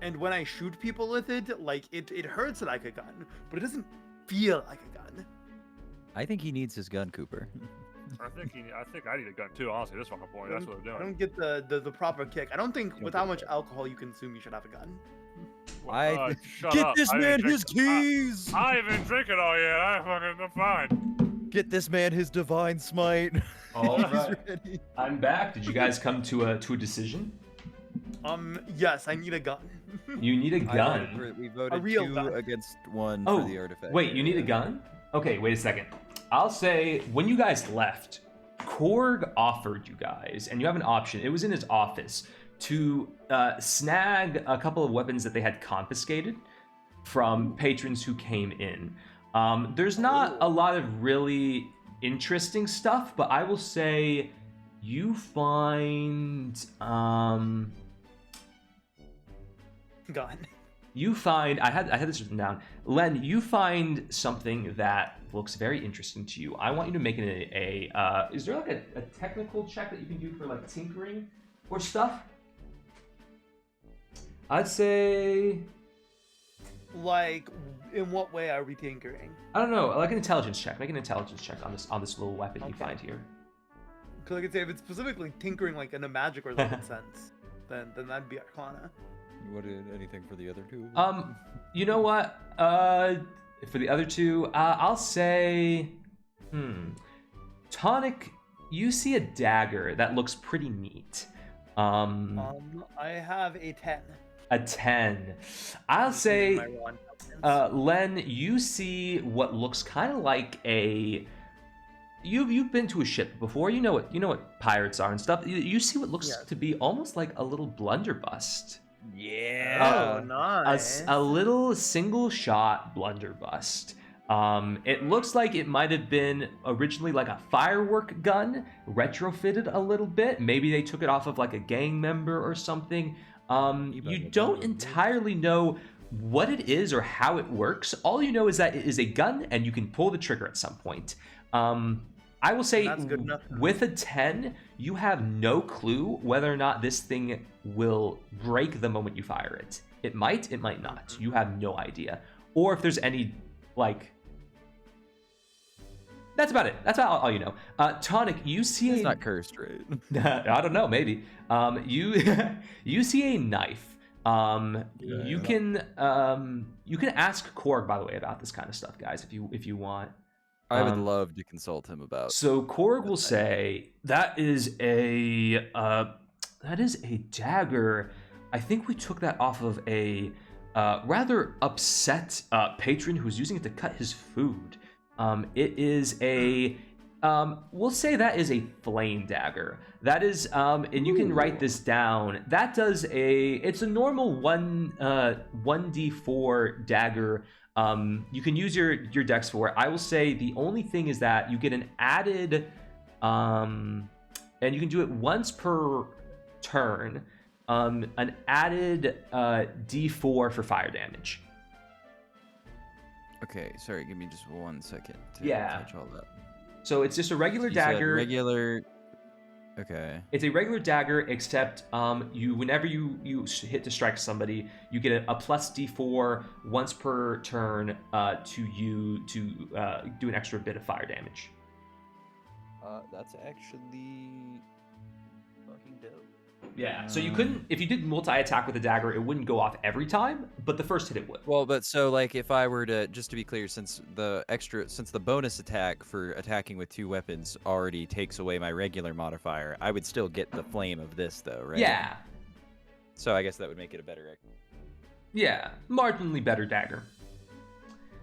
Speaker 3: And when I shoot people with it, like it hurts like a gun, but it doesn't feel like a gun.
Speaker 4: I think he needs his gun, Cooper.
Speaker 2: I think I need a gun too. Honestly, this fucking point. That's what I'm doing.
Speaker 3: I don't get the proper kick. I don't think with how much alcohol you consume, you should have a gun.
Speaker 4: Get this man his keys.
Speaker 2: I ain't been drinking all yet. I'm fine.
Speaker 4: Get this man his divine smite.
Speaker 1: All right, I'm back. Did you guys come to a decision?
Speaker 3: Yes, I need a gun.
Speaker 1: You need a gun.
Speaker 4: We voted 2
Speaker 3: gun.
Speaker 4: against 1 for the artifact.
Speaker 1: Wait, you need a gun? Okay, wait a second. I'll say when you guys left, Korg offered you guys, and you have an option. It was in his office to snag a couple of weapons that they had confiscated from patrons who came in. There's not a lot of really interesting stuff, but I will say you find
Speaker 3: gun.
Speaker 1: You find I had this written down. Len, you find something that looks very interesting to you. I want you to make is there like a technical check that you can do for like tinkering or stuff? I'd say
Speaker 3: like in what way are we tinkering?
Speaker 1: I don't know, like an intelligence check. Make an intelligence check on this little weapon you find here.
Speaker 3: Because I could say if it's specifically tinkering like in a magic or related sense, then that'd be Arcana.
Speaker 4: What anything for the other 2?
Speaker 1: You know what? For the other 2, I'll say, Tonic, you see a dagger that looks pretty neat.
Speaker 3: I have a 10.
Speaker 1: A 10. I'll say, Len, you see what looks kind of like a. You've been to a ship before. You know what pirates are and stuff. You see what looks to be almost like a little blunderbuss.
Speaker 3: Yeah. Nice.
Speaker 1: A little single shot blunderbuss. It looks like it might have been originally like a firework gun, retrofitted a little bit. Maybe they took it off of like a gang member or something. You don't entirely know what it is or how it works. All you know is that it is a gun and you can pull the trigger at some point. I will say with a 10, you have no clue whether or not this thing will break the moment you fire it. It might not. You have no idea. Or if there's any, like... That's about it. That's all you know. Tonic, you see
Speaker 4: It's not cursed, right?
Speaker 1: I don't know, maybe. You see a knife. You can ask Korg, by the way, about this kind of stuff, guys, if you want.
Speaker 4: I would love to consult him about.
Speaker 1: So Korg will say that is a dagger. I think we took that off of a rather upset patron who's using it to cut his food. It is a we'll say that is a flame dagger. That is and you can write this down. That does it's a normal 1d4 dagger. You can use your dex for it. I will say the only thing is that you get an added, and you can do it once per turn, an added d4 for fire damage.
Speaker 4: Okay, sorry, give me just 1 second to touch all that.
Speaker 1: So it's just a regular dagger.
Speaker 4: Okay.
Speaker 1: It's a regular dagger, except whenever you hit to strike somebody, you get a plus d4 once per turn to do an extra bit of fire damage.
Speaker 4: That's actually fucking dope.
Speaker 1: Yeah, so you couldn't, if you did multi-attack with a dagger, it wouldn't go off every time, but the first hit it would.
Speaker 4: Well, but so like if I were to, just to be clear, since the bonus attack for attacking with 2 weapons already takes away my regular modifier, I would still get the flame of this though, right?
Speaker 1: Yeah.
Speaker 4: So I guess that would make it a better.
Speaker 1: Yeah, marginally better dagger.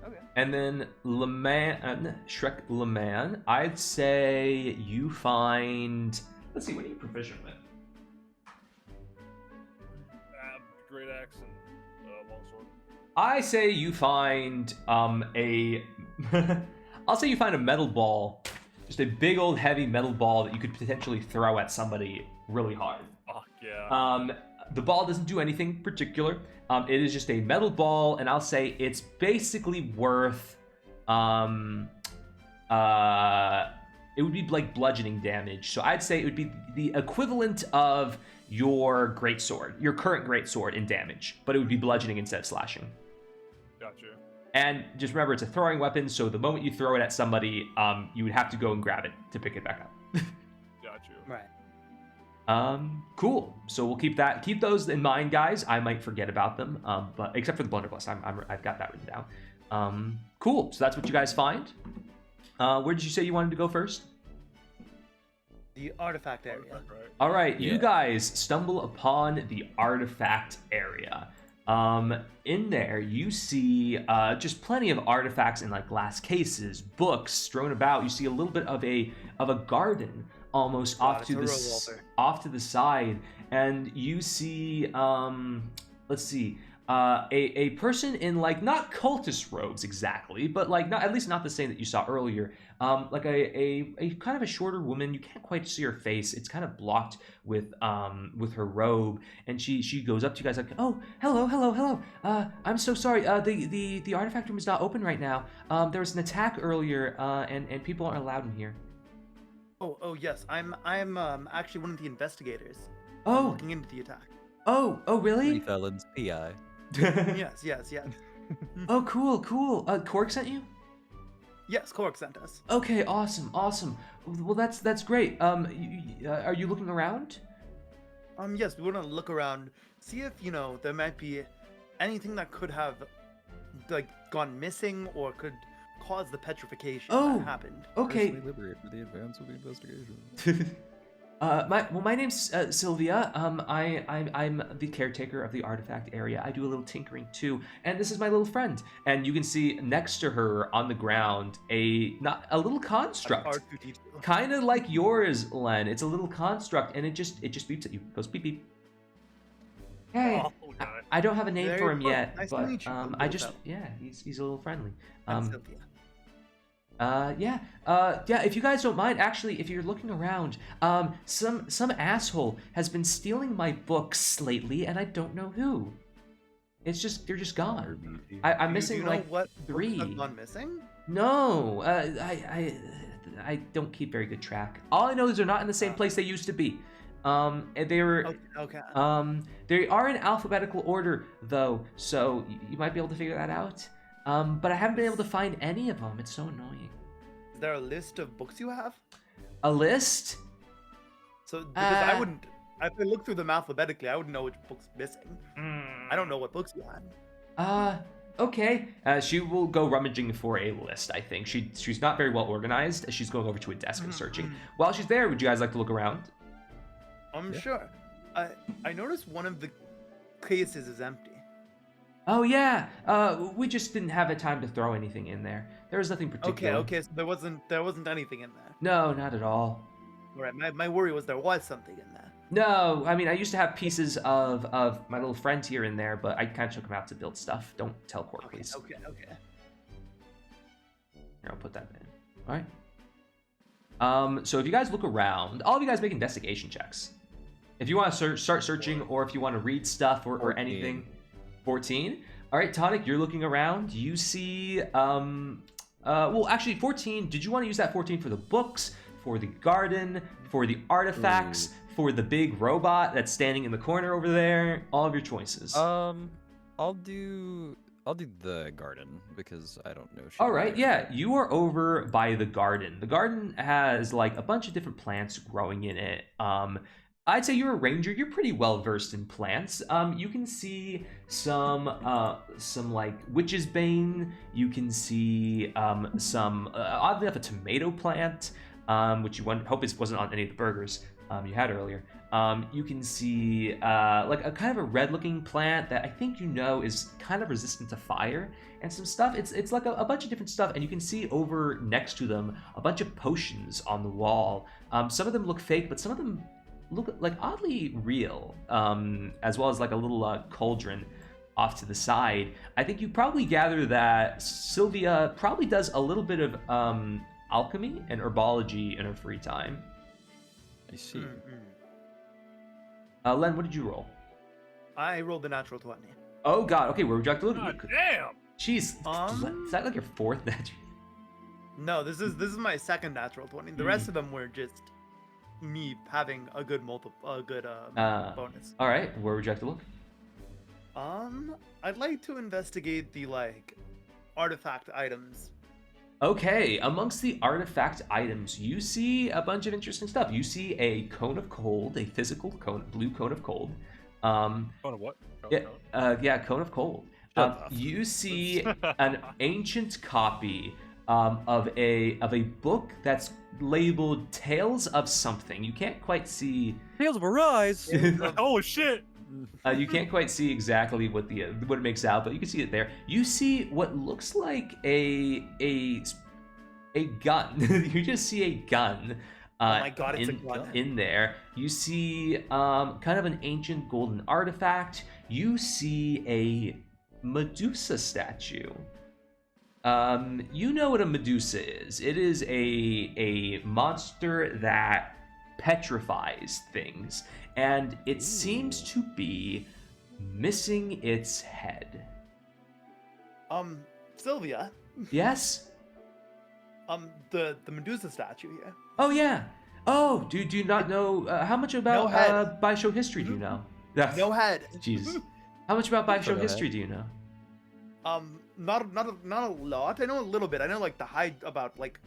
Speaker 3: Okay.
Speaker 1: And then Shrek Leman, I'd say you find, let's see, what are you proficient with?
Speaker 2: Great axe and longsword.
Speaker 1: I say you find I'll say you find a metal ball, just a big old heavy metal ball that you could potentially throw at somebody really hard.
Speaker 2: Fuck yeah.
Speaker 1: The ball doesn't do anything particular. It is just a metal ball, and I'll say it's basically worth it would be like bludgeoning damage. So I'd say it would be the equivalent of your greatsword, your current greatsword in damage, but it would be bludgeoning instead of slashing.
Speaker 2: Gotcha.
Speaker 1: And just remember, it's a throwing weapon, so the moment you throw it at somebody, you would have to go and grab it to pick it back up.
Speaker 2: Gotcha.
Speaker 3: Right.
Speaker 1: Cool. So we'll keep those in mind, guys. I might forget about them, but except for the blunderbuss, I've got that written down. Cool. So that's what you guys find. Where did you say you wanted to go first?
Speaker 3: The artifact area.
Speaker 2: Right.
Speaker 1: All right,
Speaker 4: Yeah.
Speaker 1: you guys stumble upon the artifact area. In there, you see just plenty of artifacts in like glass cases, books strewn about. You see a little bit of a garden almost off to the side, and you see let's see. A person in like not cultist robes exactly, but like not, at least not the same that you saw earlier. Like a kind of a shorter woman. You can't quite see her face. It's kind of blocked with her robe, and she goes up to you guys like, oh, hello. I'm so sorry. The artifact room is not open right now. There was an attack earlier, and people aren't allowed in here.
Speaker 3: Oh yes. I'm actually one of the investigators.
Speaker 1: Oh.
Speaker 3: I'm looking into the attack.
Speaker 1: Oh really?
Speaker 4: Felons PI.
Speaker 3: Yes.
Speaker 1: Oh, cool. Cork sent you?
Speaker 3: Yes, Cork sent us.
Speaker 1: Okay, awesome. Well, that's great. Are you looking around?
Speaker 3: Yes, we want to look around, see if there might be anything that could have like gone missing or could cause the petrification that happened.
Speaker 1: Okay.
Speaker 4: Liberate for the advance of the investigation.
Speaker 1: My name's Sylvia. I'm the caretaker of the artifact area. I do a little tinkering too, and this is my little friend. And you can see next to her on the ground a little construct, kind of like yours, Len. It's a little construct, and it just beeps at you. It goes beep beep. Hey, I don't have a name for him yet,
Speaker 3: nice
Speaker 1: but
Speaker 3: he's
Speaker 1: a little friendly.
Speaker 3: Sylvia.
Speaker 1: If you guys don't mind, actually, if you're looking around, some asshole has been stealing my books lately, and I don't know who. They're just gone. I'm missing like
Speaker 3: what
Speaker 1: 3.
Speaker 3: Have gone missing?
Speaker 1: No, I don't keep very good track. All I know is they're not in the same place they used to be. And they were
Speaker 3: okay.
Speaker 1: They are in alphabetical order though, so you might be able to figure that out. But I haven't been able to find any of them. It's so annoying.
Speaker 3: Is there a list of books you have?
Speaker 1: A list?
Speaker 3: So because if I look through them alphabetically, I wouldn't know which book's missing. I don't know what books you had.
Speaker 1: Okay. She will go rummaging for a list, I think. She's not very well organized. She's going over to a desk and searching. While she's there, would you guys like to look around?
Speaker 3: Sure. I noticed one of the cases is empty.
Speaker 1: Oh yeah. We just didn't have a time to throw anything in there. There was nothing particular.
Speaker 3: Okay, so there wasn't anything in there.
Speaker 1: No, not at all.
Speaker 3: All right, my worry was there was something in there.
Speaker 1: No, I mean, I used to have pieces of my little friend here and there, but I kind of took them out to build stuff. Don't tell Cork, please.
Speaker 3: Okay.
Speaker 1: Here, I'll put that in. All right. So if you guys look around, all of you guys make investigation checks. If you want to start searching, or if you want to read stuff or anything. 14. All right, Tonic, you're looking around. You see, well, actually, 14. Did you want to use that 14 for the books, for the garden, for the artifacts, for the big robot that's standing in the corner over there? All of your choices.
Speaker 4: I'll do the garden because I don't know.
Speaker 1: All right, yeah, you are over by the garden. The garden has like a bunch of different plants growing in it. I'd say you're a ranger. You're pretty well versed in plants. You can see some like witch's bane. You can see some oddly enough a tomato plant, which you hope it wasn't on any of the burgers you had earlier. You can see like a kind of a red-looking plant that I think is kind of resistant to fire, and some stuff. It's like a bunch of different stuff, and you can see over next to them a bunch of potions on the wall. Some of them look fake, but some of them look like oddly real, as well as like a little cauldron off to the side. I think you probably gather that Sylvia probably does a little bit of alchemy and herbology in her free time.
Speaker 4: I see.
Speaker 1: Len, what did you roll?
Speaker 3: I rolled a natural 20.
Speaker 1: Oh god, okay, where would you like to look?
Speaker 2: God damn!
Speaker 1: Jeez, is that like your fourth natural?
Speaker 3: No, this is my second natural 20. The rest of them were just me having a good bonus.
Speaker 1: All right, where would you like to look?
Speaker 3: I'd like to investigate the like artifact items.
Speaker 1: Okay, amongst the artifact items, you see a bunch of interesting stuff. You see a cone of cold, a physical cone, blue cone of cold.
Speaker 2: Cone of what?
Speaker 1: Cone of cold. You see an ancient copy of a book that's labeled Tales of something. You can't quite see.
Speaker 4: Tales of Arise.
Speaker 2: Oh shit!
Speaker 1: You can't quite see exactly what it makes out, but you can see it there. You see what looks like a gun. You just see a gun.
Speaker 3: Oh my god, it's a gun.
Speaker 1: In there. You see kind of an ancient golden artifact. You see a Medusa statue. You know what a Medusa is. It is a monster that petrifies things, and it seems to be missing its head.
Speaker 3: Sylvia.
Speaker 1: Yes?
Speaker 3: The Medusa statue here.
Speaker 1: Oh yeah. Oh, do you not know how much about Baisho history do you know?
Speaker 3: No head.
Speaker 1: Jesus. How much about Baisho history do you know?
Speaker 3: Not a lot. I know a little bit. I know like about like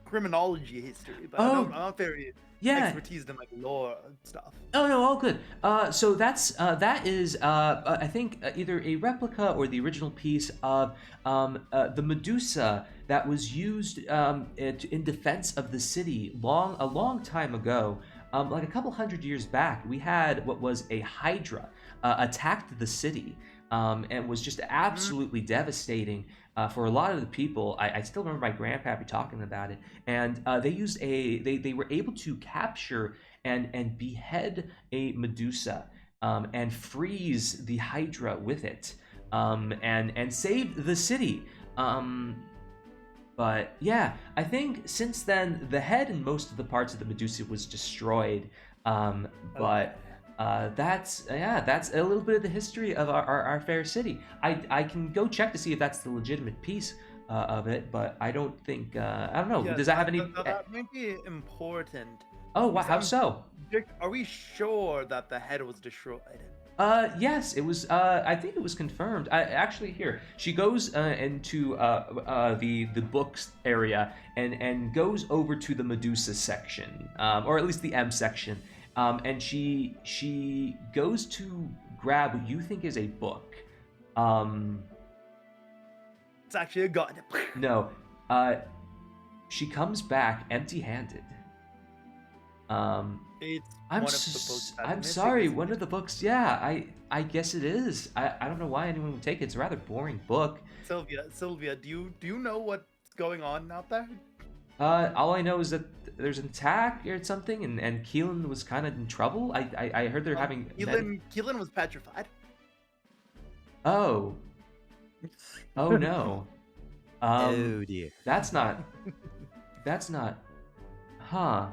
Speaker 3: criminology history, but I'm not very expertise in like lore stuff.
Speaker 1: Oh no, all good. So that is I think either a replica or the original piece of the Medusa that was used in defense of the city a long time ago. Like a couple hundred years back, we had what was a Hydra attacked the city. And was just absolutely devastating for a lot of the people. I still remember my grandpappy talking about it. And they were able to capture and behead a Medusa and freeze the Hydra with it and save the city. But yeah, I think since then the head and most of the parts of the Medusa was destroyed. That's a little bit of the history of our fair city. I can go check to see if that's the legitimate piece of it, but I don't think I don't know.
Speaker 3: Yeah,
Speaker 1: does that have any?
Speaker 3: That might be important.
Speaker 1: Oh, wow, how so?
Speaker 3: Are we sure that the head was destroyed?
Speaker 1: Yes, it was. I think it was confirmed. Actually, here she goes into the books area and goes over to the Medusa section, or at least the M section. And she goes to grab what you think is a book.
Speaker 3: It's actually a gun.
Speaker 1: No. She comes back empty-handed.
Speaker 3: It's one of the books.
Speaker 1: I'm sorry, one of the books. Yeah, I guess it is. I don't know why anyone would take it. It's a rather boring book.
Speaker 3: Sylvia, do you know what's going on out there?
Speaker 1: All I know is that there's an attack or something, and Keelan was kind of in trouble. I heard they're having.
Speaker 3: Keelan was petrified.
Speaker 1: Oh no.
Speaker 4: Oh dear.
Speaker 1: That's not. Huh.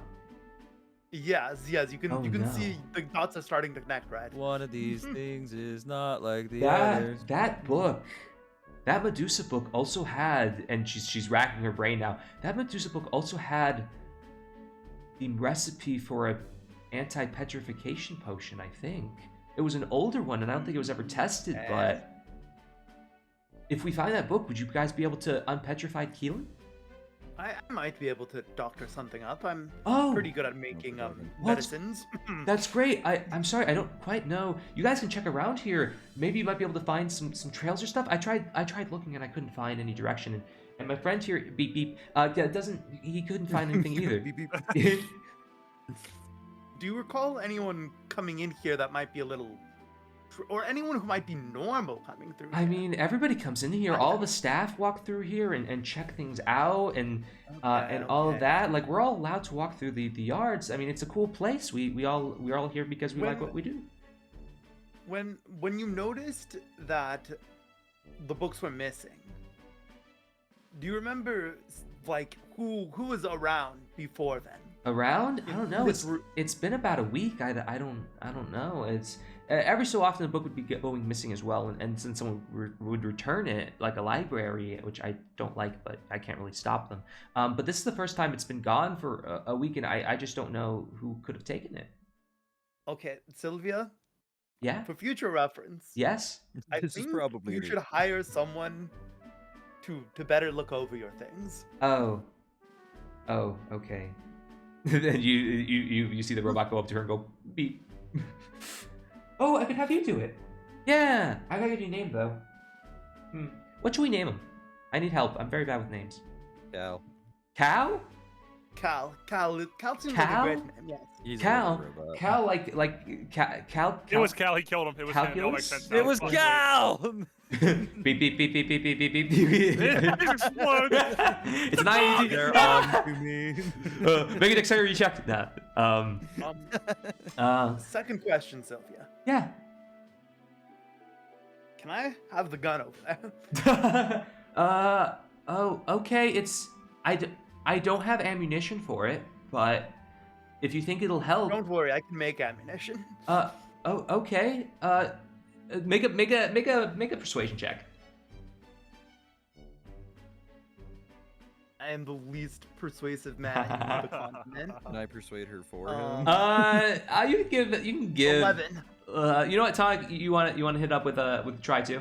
Speaker 3: Yes. You can see the dots are starting to connect, right?
Speaker 4: One of these things is not like the others.
Speaker 1: That book. That Medusa book also had, and she's racking her brain now. That Medusa book also had the recipe for a anti-petrification potion. I think it was an older one, and I don't think it was ever tested. But if we find that book, would you guys be able to unpetrify Keelan?
Speaker 3: I might be able to doctor something up. I'm
Speaker 1: Oh,
Speaker 3: pretty good at making
Speaker 1: What?
Speaker 3: medicines.
Speaker 1: That's great. I'm sorry, I don't quite know. You guys can check around here. Maybe you might be able to find some trails or stuff. I tried looking and I couldn't find any direction. And my friend here, beep beep, he couldn't find anything either.
Speaker 4: Beep, beep.
Speaker 3: Do you recall anyone coming in here that might be a little, or anyone who might be normal coming through?
Speaker 1: I mean, everybody comes in here. All the staff walk through here and check things out and all of that. Like, we're all allowed to walk through the yards. I mean, it's a cool place. We're all here because we like what we do.
Speaker 3: When you noticed that the books were missing, do you remember like who was around before then?
Speaker 1: Around? I don't know. It's been about a week. I don't know. It's every so often the book would be going missing as well, and since someone would return it, like a library, which I don't like, but I can't really stop them. But this is the first time it's been gone for a week, and I just don't know who could have taken it.
Speaker 3: Okay, Sylvia.
Speaker 1: Yeah.
Speaker 3: For future reference.
Speaker 1: Yes.
Speaker 3: I think you should hire someone to better look over your things.
Speaker 1: Oh, okay. Then you see the robot go up to her and go beep. Oh, I could have you do it. Yeah, I gotta give you a name though. What should we name him? I need help. I'm very bad with names.
Speaker 4: Cal.
Speaker 1: Cow?
Speaker 3: Cal seems like a great name. Yes.
Speaker 4: He's
Speaker 1: Cal.
Speaker 4: a robot.
Speaker 1: Cal, like Cal.
Speaker 2: It was Cal. He killed him. It was him. It all makes sense now.
Speaker 4: It was Cal.
Speaker 1: Beep beep beep beep beep beep beep beep beep. It's 90.
Speaker 4: They're on to me.
Speaker 1: Make a dexterity check. Nah.
Speaker 3: Second question, Sylvia.
Speaker 1: Yeah.
Speaker 3: Can I have the gun over there?
Speaker 1: Oh, okay. I don't have ammunition for it, but if you think it'll help.
Speaker 3: Don't worry, I can make ammunition.
Speaker 1: Oh, okay. Make a persuasion check.
Speaker 3: I am the least persuasive man on the continent.
Speaker 4: Can I persuade her for him?
Speaker 1: You can give
Speaker 3: 11.
Speaker 1: You know what, Tonic? You want to hit up with a try too.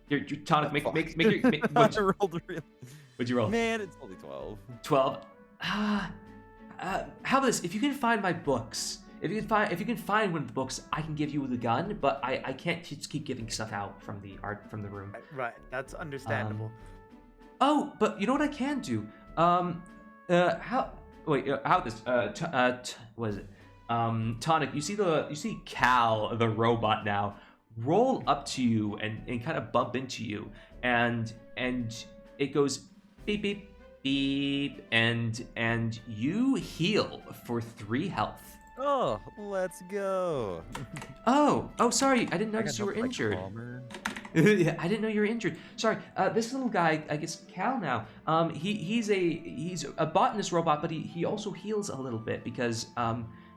Speaker 1: Your Tonic, make your.
Speaker 4: I rolled real.
Speaker 1: What'd you roll?
Speaker 4: Man, it's only 12.
Speaker 1: 12. How about this? If you can find my books, if you can find one of the books, I can give you the gun. But I can't just keep giving stuff out from the room.
Speaker 3: Right, that's understandable.
Speaker 1: Oh, but you know what I can do? How this? What is it? Tonic, you see Cal, the robot now, roll up to you and kind of bump into you, and it goes beep beep beep, and you heal for 3 health.
Speaker 4: Oh, let's go.
Speaker 1: Oh, sorry, I didn't notice you were injured. Yeah, I didn't know you were injured. Sorry. This little guy, I guess Cal now. He's a botanist robot, but he also heals a little bit because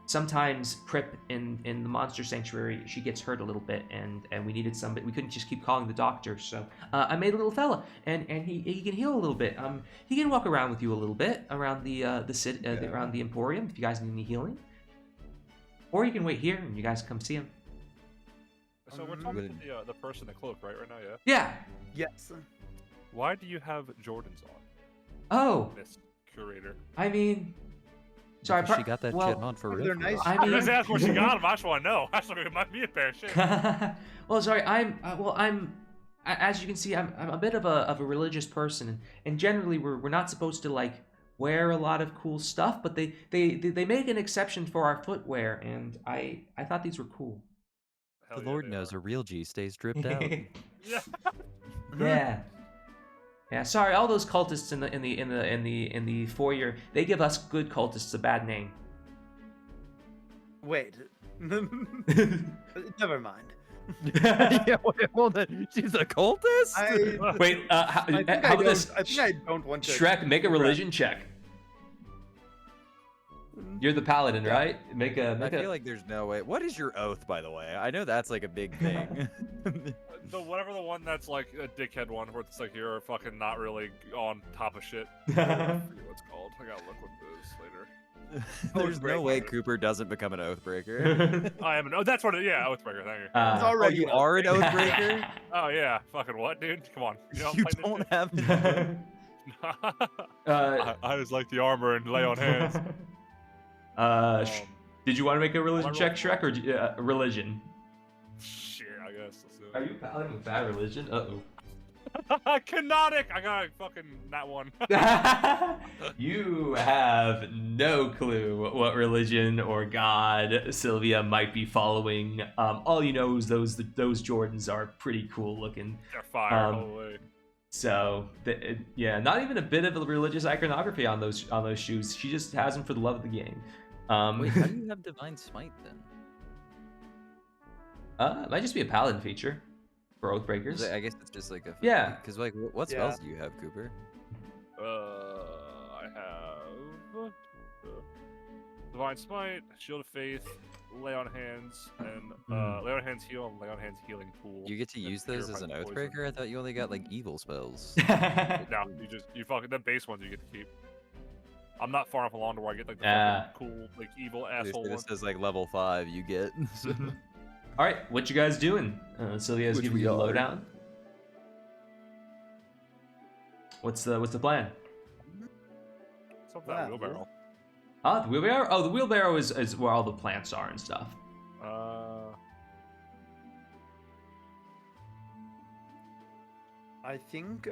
Speaker 1: sometimes Prip in the monster sanctuary, she gets hurt a little bit, and we needed somebody. We couldn't just keep calling the doctor, so I made a little fella, and he can heal a little bit. He can walk around with you a little bit around the city, around the Emporium if you guys need any healing, or you can wait here and you guys come see him.
Speaker 2: So we're talking to the person in the cloak, right now, yeah?
Speaker 1: Yeah.
Speaker 3: Yes.
Speaker 2: Why do you have Jordans on?
Speaker 1: Oh.
Speaker 2: Miss Curator.
Speaker 1: I mean, sorry.
Speaker 4: She got that shit on for real.
Speaker 3: They're nice.
Speaker 1: I mean,
Speaker 2: just asked where she got them. I just want to know. I just want to might be a pair of shit.
Speaker 1: Well, sorry. I'm. As you can see, I'm a bit of a religious person, and generally we're not supposed to like wear a lot of cool stuff, but they make an exception for our footwear, and I thought these were cool.
Speaker 2: Hell
Speaker 4: The
Speaker 2: yeah,
Speaker 4: Lord
Speaker 2: they
Speaker 4: knows
Speaker 2: are.
Speaker 4: a real G stays dripped out.
Speaker 1: Yeah. Yeah. Sorry, all those cultists in the foyer, they give us good cultists a bad name.
Speaker 3: Wait. Never mind.
Speaker 4: Yeah, wait, hold on. She's a cultist?
Speaker 1: Wait, how about this?
Speaker 3: I think I don't want to.
Speaker 1: Shrek, make a religion check. You're the paladin, right?
Speaker 4: I feel like there's no way. What is your oath, by the way? I know that's like a big thing.
Speaker 2: Whatever the one that's like a dickhead one, where it's like you're fucking not really on top of shit. I forget what it's called. I gotta look what it is later.
Speaker 4: There's no way Cooper doesn't become an oathbreaker.
Speaker 2: I am an. Oh, that's what it. Yeah, Oathbreaker. Thank you.
Speaker 3: It's already
Speaker 4: you are an oathbreaker?
Speaker 2: Oh yeah, fucking what, dude? Come on.
Speaker 4: You don't have an oath?
Speaker 2: I just like the armor and lay on hands.
Speaker 1: Did you want to make a religion check, Shrek, or religion?
Speaker 2: Shit, I guess.
Speaker 1: Are you paladin with bad religion? Uh-oh.
Speaker 2: Canonic! I got fucking that one.
Speaker 1: You have no clue what religion or god Sylvia might be following. All you know is those Jordans are pretty cool looking.
Speaker 2: They're fire, holy.
Speaker 1: So, yeah, not even a bit of religious iconography on those shoes. She just has them for the love of the game.
Speaker 4: Wait, how do you have Divine Smite then?
Speaker 1: It might just be a paladin feature for Oathbreakers.
Speaker 4: I guess it's just like a Because like, what spells do you have, Cooper?
Speaker 2: I have Divine Smite, Shield of Faith, Lay on Hands, and Lay on Hands heal, and Lay on Hands healing pool.
Speaker 4: You get to use those as an Oathbreaker? I thought you only got like evil spells.
Speaker 2: No, you fucking the base ones you get to keep. I'm not far enough along to where I get like the fucking cool, like evil asshole
Speaker 4: This
Speaker 2: ones.
Speaker 4: is like level 5 you get.
Speaker 1: All right, what you guys doing? Sylvia's giving you a lowdown. What's the plan?
Speaker 2: Something that wheelbarrow.
Speaker 1: The wheelbarrow? Oh, the wheelbarrow is where all the plants are and stuff.
Speaker 3: I think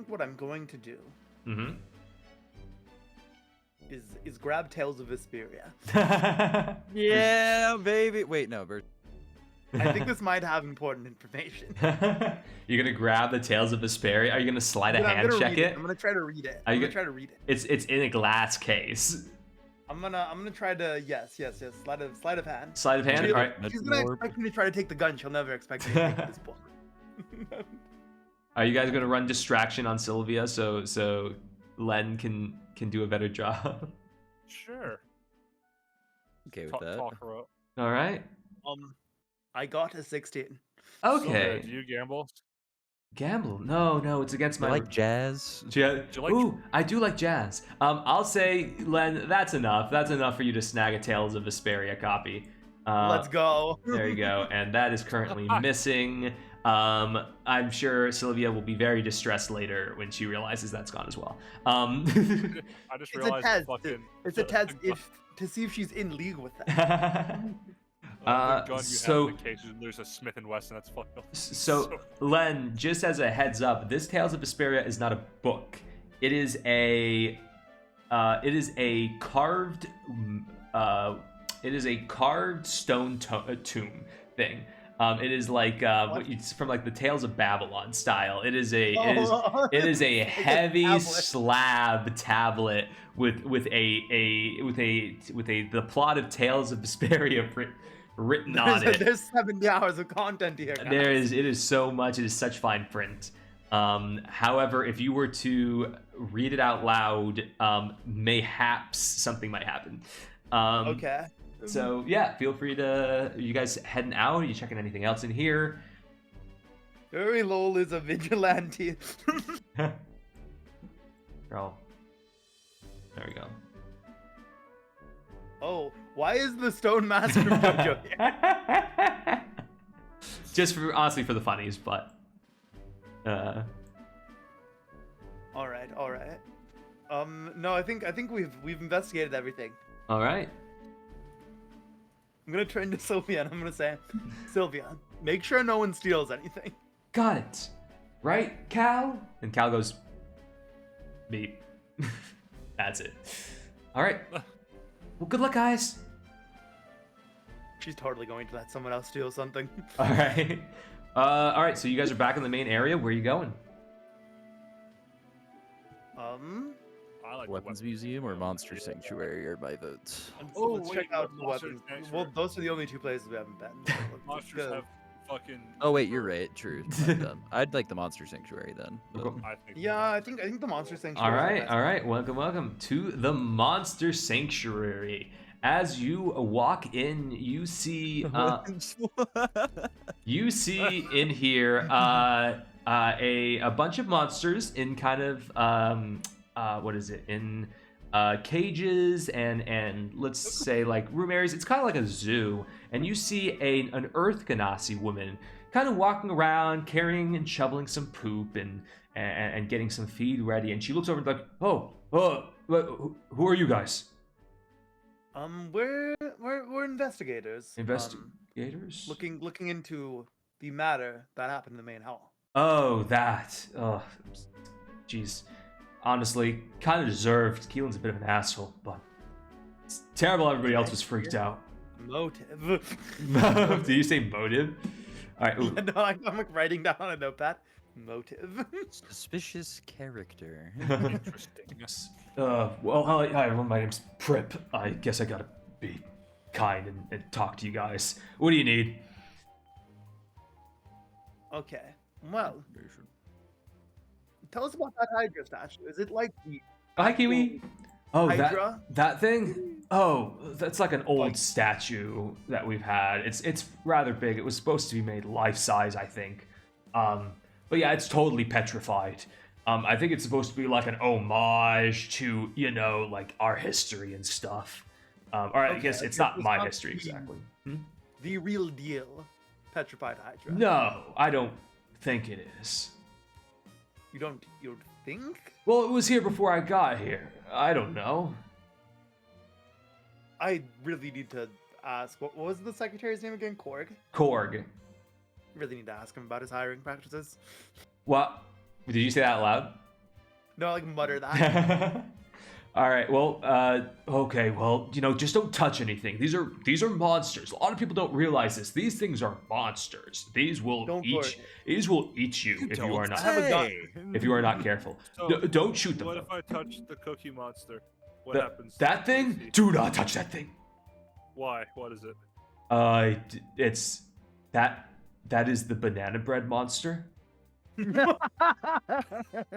Speaker 3: what I'm going to do is grab Tales of Vesperia.
Speaker 4: Yeah, baby. Wait, no, Bert.
Speaker 3: I think this might have important information.
Speaker 1: You're gonna grab the Tales of Vesperia? Are you gonna slide a hand check it?
Speaker 3: I'm gonna try to read it.
Speaker 1: It's in a glass case.
Speaker 3: I'm gonna try to yes. Sleight of hand.
Speaker 1: Sleight of hand. All right.
Speaker 3: She's gonna expect me to try to take the gun. She'll never expect me to take this book.
Speaker 1: Are you guys gonna run distraction on Sylvia so Len can do a better job?
Speaker 2: Sure.
Speaker 4: Okay with that.
Speaker 2: Talk her up.
Speaker 1: All right.
Speaker 3: I got a 16.
Speaker 1: Okay.
Speaker 2: So, do you gamble?
Speaker 1: Gamble? No, it's against my.
Speaker 4: You like jazz?
Speaker 1: Ooh, I do like jazz. I'll say, Len, that's enough. That's enough for you to snag a Tales of Vesperia copy.
Speaker 3: Let's go.
Speaker 1: There you go. And that is currently missing. I'm sure Sylvia will be very distressed later when she realizes that's gone as well.
Speaker 2: I just realized
Speaker 3: it's a test to see if she's in league with that.
Speaker 2: There's a Smith & Wesson. That's fucking.
Speaker 1: So, Len, just as a heads up, this Tales of Vesperia is not a book. It is a carved stone tomb thing. It is like it's from like the Tales of Babylon style. It is a heavy slab tablet with the plot of Tales of Vesperia written on it.
Speaker 3: There's 70 hours of content here, guys.
Speaker 1: It is so much. It is such fine print. However, if you were to read it out loud, mayhaps something might happen.
Speaker 3: Okay.
Speaker 1: So yeah, feel free to. Are you guys heading out? Are you checking anything else in here?
Speaker 3: Very lol is a vigilante.
Speaker 1: Girl. There we go.
Speaker 3: Oh, why is the Stone Master Mojo here?
Speaker 1: Just honestly for the funnies, but.
Speaker 3: All right. No, I think we've investigated everything.
Speaker 1: All right.
Speaker 3: I'm gonna turn to Sylvia and I'm gonna say, Sylvia, make sure no one steals anything.
Speaker 1: Got it. Right, Cal? And Cal goes, beep. That's it. All right. Well, good luck, guys.
Speaker 3: She's totally going to let someone else steal something.
Speaker 1: All right. All right, so you guys are back in the main area. Where are you going?
Speaker 2: I like
Speaker 4: Weapons Museum or Monster Sanctuary are my votes.
Speaker 3: Let's check out the weapons. Well, those are the only two places we haven't been. So
Speaker 2: Monsters have fucking.
Speaker 4: Oh wait, you're right. True. I'd like the Monster Sanctuary then.
Speaker 3: I think the Monster Sanctuary.
Speaker 1: All right. Welcome to the Monster Sanctuary. As you walk in, you see in here a bunch of monsters in kind of in cages and let's say like room areas. It's kind of like a zoo, and you see an Earth Ganassi woman kind of walking around, carrying and shoveling some poop and getting some feed ready. And she looks over and like, who are you guys?
Speaker 3: We're investigators.
Speaker 1: Investigators?
Speaker 3: Looking into the matter that happened in the main hall.
Speaker 1: Oh, that. Oh, jeez. Honestly, kind of deserved. Keelan's a bit of an asshole, but it's terrible everybody else was freaked out.
Speaker 3: Motive.
Speaker 1: Did you say motive? All right.
Speaker 3: Yeah, no, I'm like writing down on a notepad. Motive.
Speaker 4: Suspicious character.
Speaker 2: Interesting.
Speaker 1: Yes. Well, hi everyone. My name's Prip. I guess I gotta be kind and talk to you guys. What do you need?
Speaker 3: Okay. Well, tell us about that Hydra statue. Is it like the
Speaker 1: Hi, Kiwi. Oh,
Speaker 3: Hydra?
Speaker 1: that thing? Oh, that's like an old statue that we've had. It's rather big. It was supposed to be made life size, I think. But yeah, it's totally petrified. I think it's supposed to be like an homage to, like our history and stuff. Or I guess it's not my history exactly.
Speaker 3: The real deal petrified Hydra.
Speaker 1: No, I don't think it is.
Speaker 3: You don't think?
Speaker 1: Well, it was here before I got here. I don't know.
Speaker 3: I really need to ask. What was the secretary's name again?
Speaker 1: Korg.
Speaker 3: Really need to ask him about his hiring practices.
Speaker 1: What? Did you say that out loud?
Speaker 3: No, like mutter that.
Speaker 1: All right. Well, okay. Well, just don't touch anything. These are monsters. A lot of people don't realize this. These things are monsters. These will eat you if you are not. If you are not careful.
Speaker 2: So,
Speaker 1: don't shoot them.
Speaker 2: What if I touch the Cookie Monster? What happens?
Speaker 1: That thing? Do not touch that thing.
Speaker 2: Why? What is it?
Speaker 1: It's that is the banana bread monster.
Speaker 2: I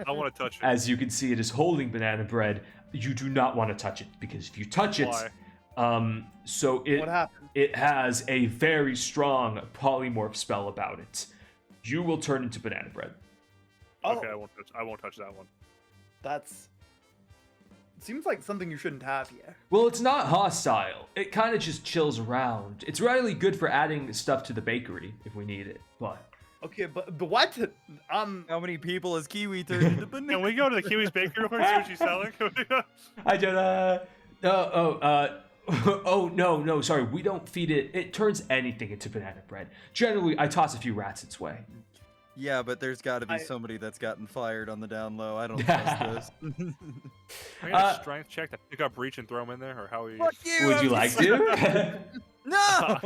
Speaker 2: want to touch it.
Speaker 1: As you can see, it is holding banana bread. You do not want to touch it because if you touch it, so
Speaker 3: what happens?
Speaker 1: It has a very strong polymorph spell about it. You will turn into banana bread.
Speaker 3: Oh,
Speaker 2: okay, I won't touch that one.
Speaker 3: Seems like something you shouldn't have here.
Speaker 1: Well, it's not hostile. It kind of just chills around. It's really good for adding stuff to the bakery if we need it. But
Speaker 3: okay, but what?
Speaker 4: How many people has Kiwi turned into banana?
Speaker 2: Can we go to the Kiwi's bakery real quick? See what she's selling.
Speaker 1: I don't. Oh no, sorry. We don't feed it. It turns anything into banana bread. Generally, I toss a few rats its way.
Speaker 4: Yeah, but there's got to be somebody that's gotten fired on the down low. I don't trust this.
Speaker 2: I got a strength check to pick up reach and throw him in there, or how are you?
Speaker 4: Fuck you!
Speaker 1: Would you like to?
Speaker 2: No!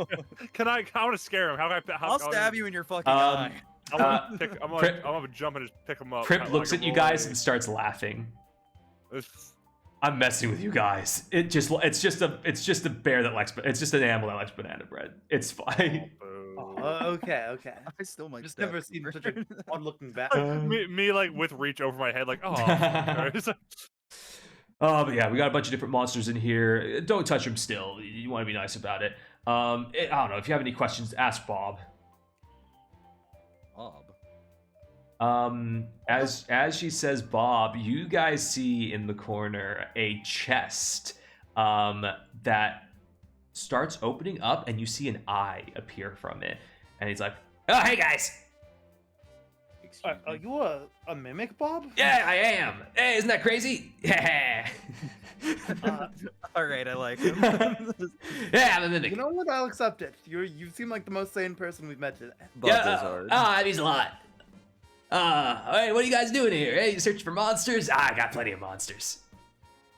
Speaker 2: Can I? I want to scare him.
Speaker 4: I'll stab you in your fucking eye.
Speaker 2: I'm gonna jump and just pick him up.
Speaker 1: Prip looks at you guys and starts laughing. I'm messing with you guys. It's just a bear that likes. It's just an animal that likes banana bread. It's fine.
Speaker 3: Okay.
Speaker 4: I still might
Speaker 3: Just never seen such a odd-looking bat.
Speaker 2: me like with reach over my head, like oh.
Speaker 1: But yeah, we got a bunch of different monsters in here. Don't touch them still. You want to be nice about it. I don't know. If you have any questions, ask Bob. As she says Bob, you guys see in the corner a chest that starts opening up, and you see an eye appear from it. And he's like, "Oh, hey guys."
Speaker 3: Are you a mimic, Bob?
Speaker 1: Yeah, I am. Hey, isn't that crazy? Yeah.
Speaker 4: All right, I like him.
Speaker 1: Yeah, I'm a mimic.
Speaker 3: You know what? I'll accept it. You seem like the most sane person we've met today.
Speaker 1: That means a lot. Hey, what are you guys doing here? Hey, you searching for monsters? I got plenty of monsters.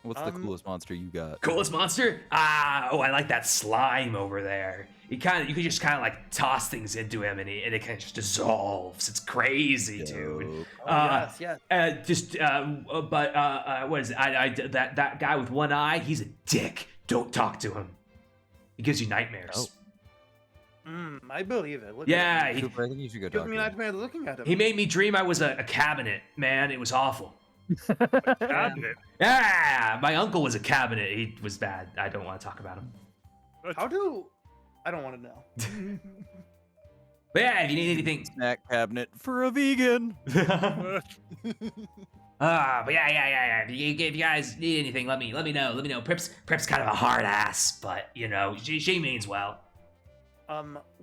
Speaker 4: What's the coolest monster you got?
Speaker 1: Coolest monster? I like that slime over there. You could just kind of like toss things into him, and it kind of just dissolves. It's crazy, dude.
Speaker 3: Yes.
Speaker 1: What is it? That guy with one eye, he's a dick. Don't talk to him. He gives you nightmares.
Speaker 3: I believe it.
Speaker 4: I think you should go talk to him.
Speaker 3: Nightmares looking at him.
Speaker 1: He made me dream I was a cabinet, man. It was awful.
Speaker 2: Cabinet?
Speaker 1: Yeah, my uncle was a cabinet. He was bad. I don't want to talk about him.
Speaker 3: I don't want to know.
Speaker 1: But yeah, if you need anything.
Speaker 4: Snack cabinet for a vegan.
Speaker 1: But yeah. If you guys need anything, let me know. Let me know. Prip's kind of a hard ass, but she means well.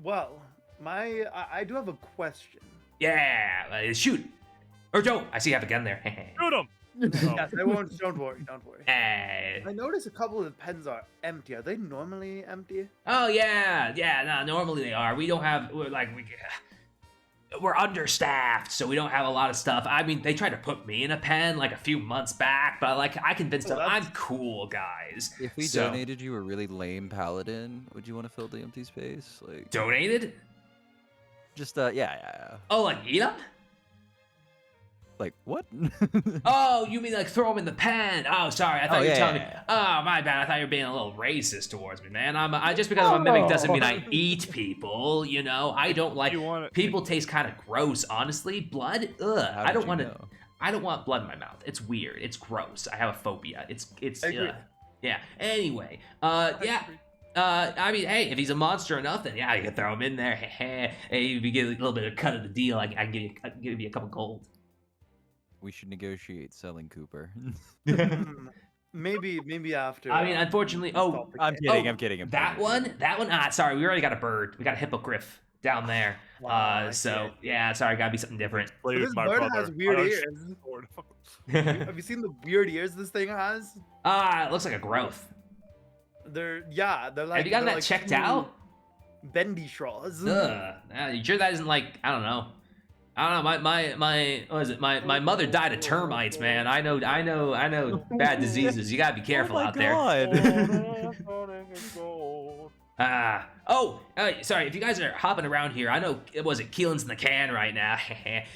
Speaker 3: Well, I do have a question.
Speaker 1: Yeah, shoot. Or don't. I see you have a gun there.
Speaker 2: Shoot him.
Speaker 3: Yes, I won't. Don't worry.
Speaker 1: Hey.
Speaker 3: I noticed a couple of the pens are empty. Are they normally empty?
Speaker 1: Oh yeah. No, normally they are. We don't have. We're understaffed, so we don't have a lot of stuff. I mean, they tried to put me in a pen like a few months back, but like I convinced them I'm cool, guys.
Speaker 4: If we donated you a really lame paladin, would you want to fill the empty space? Like
Speaker 1: donated?
Speaker 4: Just yeah.
Speaker 1: Oh, like eat up?
Speaker 4: Like what?
Speaker 1: Oh, you mean like throw them in the pen? Oh, sorry. I thought you were telling me.
Speaker 4: Yeah.
Speaker 1: Oh, my bad. I thought you were being a little racist towards me, man. I just because I'm a mimic doesn't mean I eat people. You know, I don't like people. Taste kind of gross, honestly. Blood. Ugh. I don't want to. I don't want blood in my mouth. It's weird. It's gross. I have a phobia. It's. Yeah. Anyway. Yeah. I mean, hey, if he's a monster enough, then yeah, you can throw him in there. Hey, if you get a little bit of cut of the deal, I can give you a couple gold.
Speaker 4: We should negotiate selling Cooper.
Speaker 3: maybe after.
Speaker 1: I mean, unfortunately. Oh,
Speaker 4: I'm kidding.
Speaker 1: That one. Ah, sorry, we already got a bird. We got a hippogriff down there.
Speaker 3: Wow,
Speaker 1: so yeah, sorry, gotta be something different.
Speaker 3: This bird has weird ears. Have you seen the weird ears this thing has?
Speaker 1: It looks like a growth.
Speaker 3: They're like.
Speaker 1: Have you gotten that
Speaker 3: like
Speaker 1: checked out?
Speaker 3: Bendy straws.
Speaker 1: You sure that isn't like I don't know. My what is it? My mother died of termites, man. I know bad diseases. You gotta be careful out there. Sorry. If you guys are hopping around here, I know was it Keelan's in the can right now.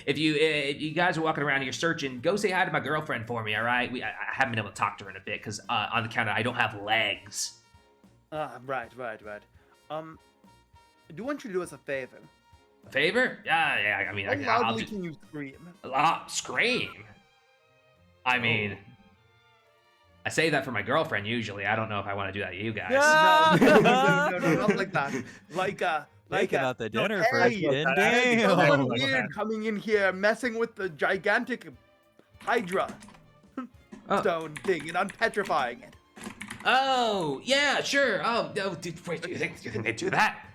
Speaker 1: if you guys are walking around here searching, go say hi to my girlfriend for me. All right. I haven't been able to talk to her in a bit because on the counter I don't have legs.
Speaker 3: Right. I do want you to do us a favor.
Speaker 1: A favor? Yeah. I mean,
Speaker 3: how loudly can you scream?
Speaker 1: Scream? I mean, I say that for my girlfriend usually. I don't know if I want to do that to you guys.
Speaker 3: No, not like that. Like
Speaker 4: out the dinner
Speaker 3: hey,
Speaker 4: first.
Speaker 3: Damn. Someone weird coming in here, messing with the gigantic Hydra stone thing and unpetrifying it.
Speaker 1: Oh, yeah, sure. Wait, do you think they do that?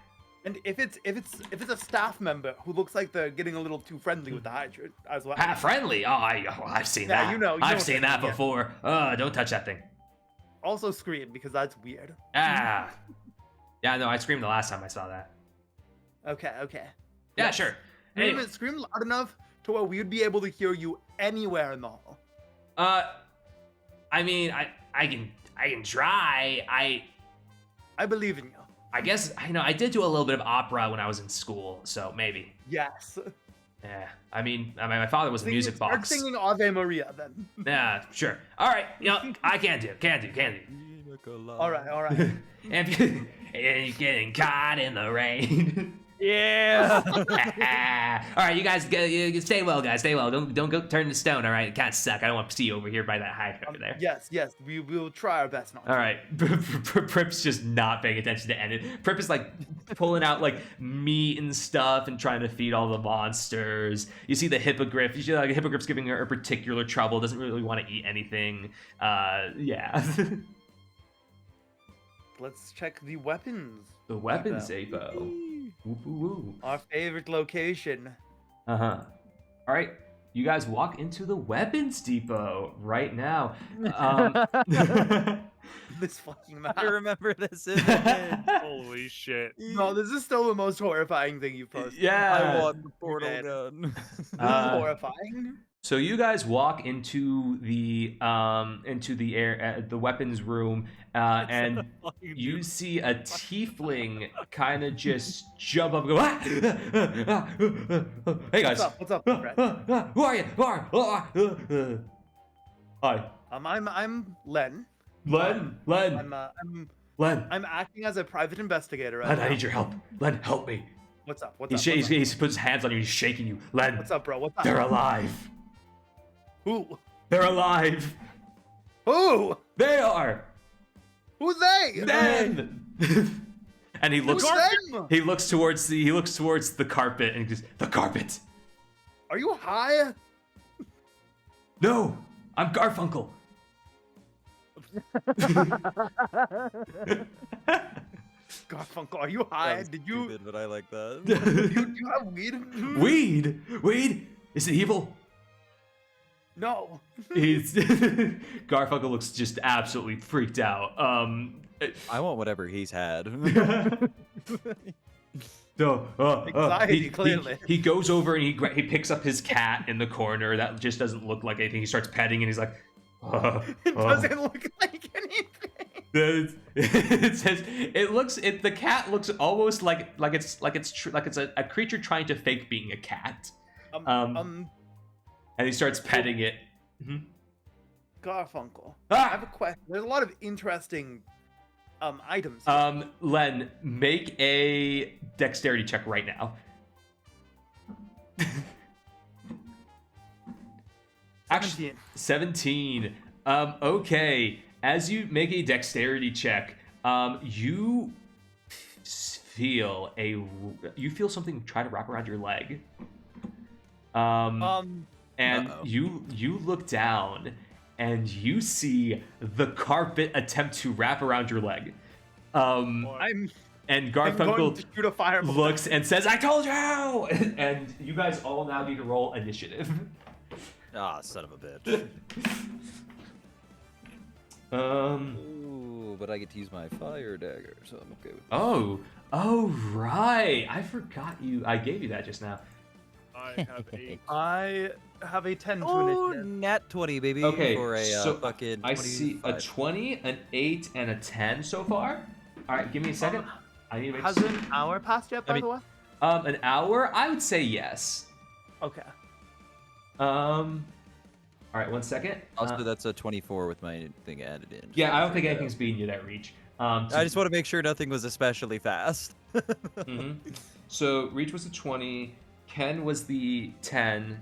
Speaker 3: And if it's a staff member who looks like they're getting a little too friendly with the Hydra as well.
Speaker 1: Friendly? I've seen that. I've seen that before. Don't touch that thing.
Speaker 3: Also scream because that's weird.
Speaker 1: Yeah, no, I screamed the last time I saw that.
Speaker 3: Okay.
Speaker 1: Yeah, sure. Anyway.
Speaker 3: Scream loud enough to where we would be able to hear you anywhere in the hall.
Speaker 1: I mean, I can try.
Speaker 3: I believe in you.
Speaker 1: I guess I did do a little bit of opera when I was in school, so maybe.
Speaker 3: Yes.
Speaker 1: Yeah, I mean, my father was a music box.
Speaker 3: Start singing Ave Maria then.
Speaker 1: Yeah, sure. All right, I can do.
Speaker 3: All right.
Speaker 1: And you're getting caught in the rain.
Speaker 4: Yeah.
Speaker 1: All right, you guys, stay well, guys. Stay well. Don't go turn to stone. All right, it kind of suck. I don't want to see you over here by that high over there.
Speaker 3: Yes. We will try our best not.
Speaker 1: All right, Prip's just not paying attention to any. Prip is like pulling out like meat and stuff and trying to feed all the monsters. You see the hippogriff. You see like the hippogriff's giving her a particular trouble. Doesn't really want to eat anything. Yeah.
Speaker 3: Let's check the weapons.
Speaker 1: The weapons depot. Woo.
Speaker 3: Our favorite location.
Speaker 1: All right, you guys walk into the weapons depot right now.
Speaker 3: This fucking map.
Speaker 4: I remember this image.
Speaker 2: Holy shit.
Speaker 3: No, this is still the most horrifying thing you've posted.
Speaker 1: Yeah.
Speaker 4: I want the portal gun.
Speaker 3: This is horrifying.
Speaker 1: So you guys walk into the air, the weapons room, and you see a tiefling kind of just jump up and go. Hey guys,
Speaker 3: What's up, Brett?
Speaker 1: who are you? Hi.
Speaker 3: I'm Len.
Speaker 1: Len.
Speaker 3: I'm acting as a private investigator right
Speaker 1: Len,
Speaker 3: now.
Speaker 1: I need your help. Len, help me.
Speaker 3: What's up?
Speaker 1: He puts his hands on you. He's shaking you. Len.
Speaker 3: What's up, bro? What's up?
Speaker 1: They're alive.
Speaker 3: Who?
Speaker 1: They're alive.
Speaker 3: Who?
Speaker 1: They are.
Speaker 3: Who's they?
Speaker 1: Them. And he looks.
Speaker 3: Them?
Speaker 1: He looks towards the carpet and he goes, "The carpet."
Speaker 3: Are you high?
Speaker 1: No, I'm Garfunkel.
Speaker 3: Garfunkel, are you high?
Speaker 4: That was
Speaker 3: Did you?
Speaker 4: stupid, but I like that.
Speaker 3: Do you have weed?
Speaker 1: Weed? Weed? Is it evil?
Speaker 3: No.
Speaker 1: He's Garfunkel looks just absolutely freaked out.
Speaker 4: I want whatever he's had.
Speaker 1: No,
Speaker 3: Anxiety, clearly.
Speaker 1: He goes over and he picks up his cat in the corner that just doesn't look like anything. He starts petting and he's like,
Speaker 3: It doesn't look like anything.
Speaker 1: It says the cat looks almost like it's a creature trying to fake being a cat. And he starts petting it. Mm-hmm.
Speaker 3: Garfunkel.
Speaker 1: Ah!
Speaker 3: I have a question. There's a lot of interesting items here.
Speaker 1: Len, make a dexterity check right now. 17. Okay. As you make a dexterity check, you feel something try to wrap around your leg. And you look down and you see the carpet attempt to wrap around your leg. And Garfunkel looks and says, "I told you!" And you guys all now need to roll initiative.
Speaker 4: Ah, son of a bitch. Ooh, but I get to use my fire dagger, so I'm okay with that.
Speaker 1: Oh, right. I forgot I gave you that just now.
Speaker 2: I have 8.
Speaker 3: I have a 10 to
Speaker 4: Oh,
Speaker 3: initiative.
Speaker 4: nat 20, baby.
Speaker 1: Okay,
Speaker 4: For a
Speaker 1: so
Speaker 4: fucking
Speaker 1: I see a 20, an 8, and a 10 so far. All right, give me a second. I need to make
Speaker 3: Has an hour passed yet, by the way?
Speaker 1: an hour? I would say yes.
Speaker 3: Okay.
Speaker 1: All right, 1 second.
Speaker 4: Also, that's a 24 with my thing added in.
Speaker 1: Yeah, I don't think anything's beating you that reach.
Speaker 4: I just want to make sure nothing was especially fast.
Speaker 1: So Reach was the 20, Ken was the 10,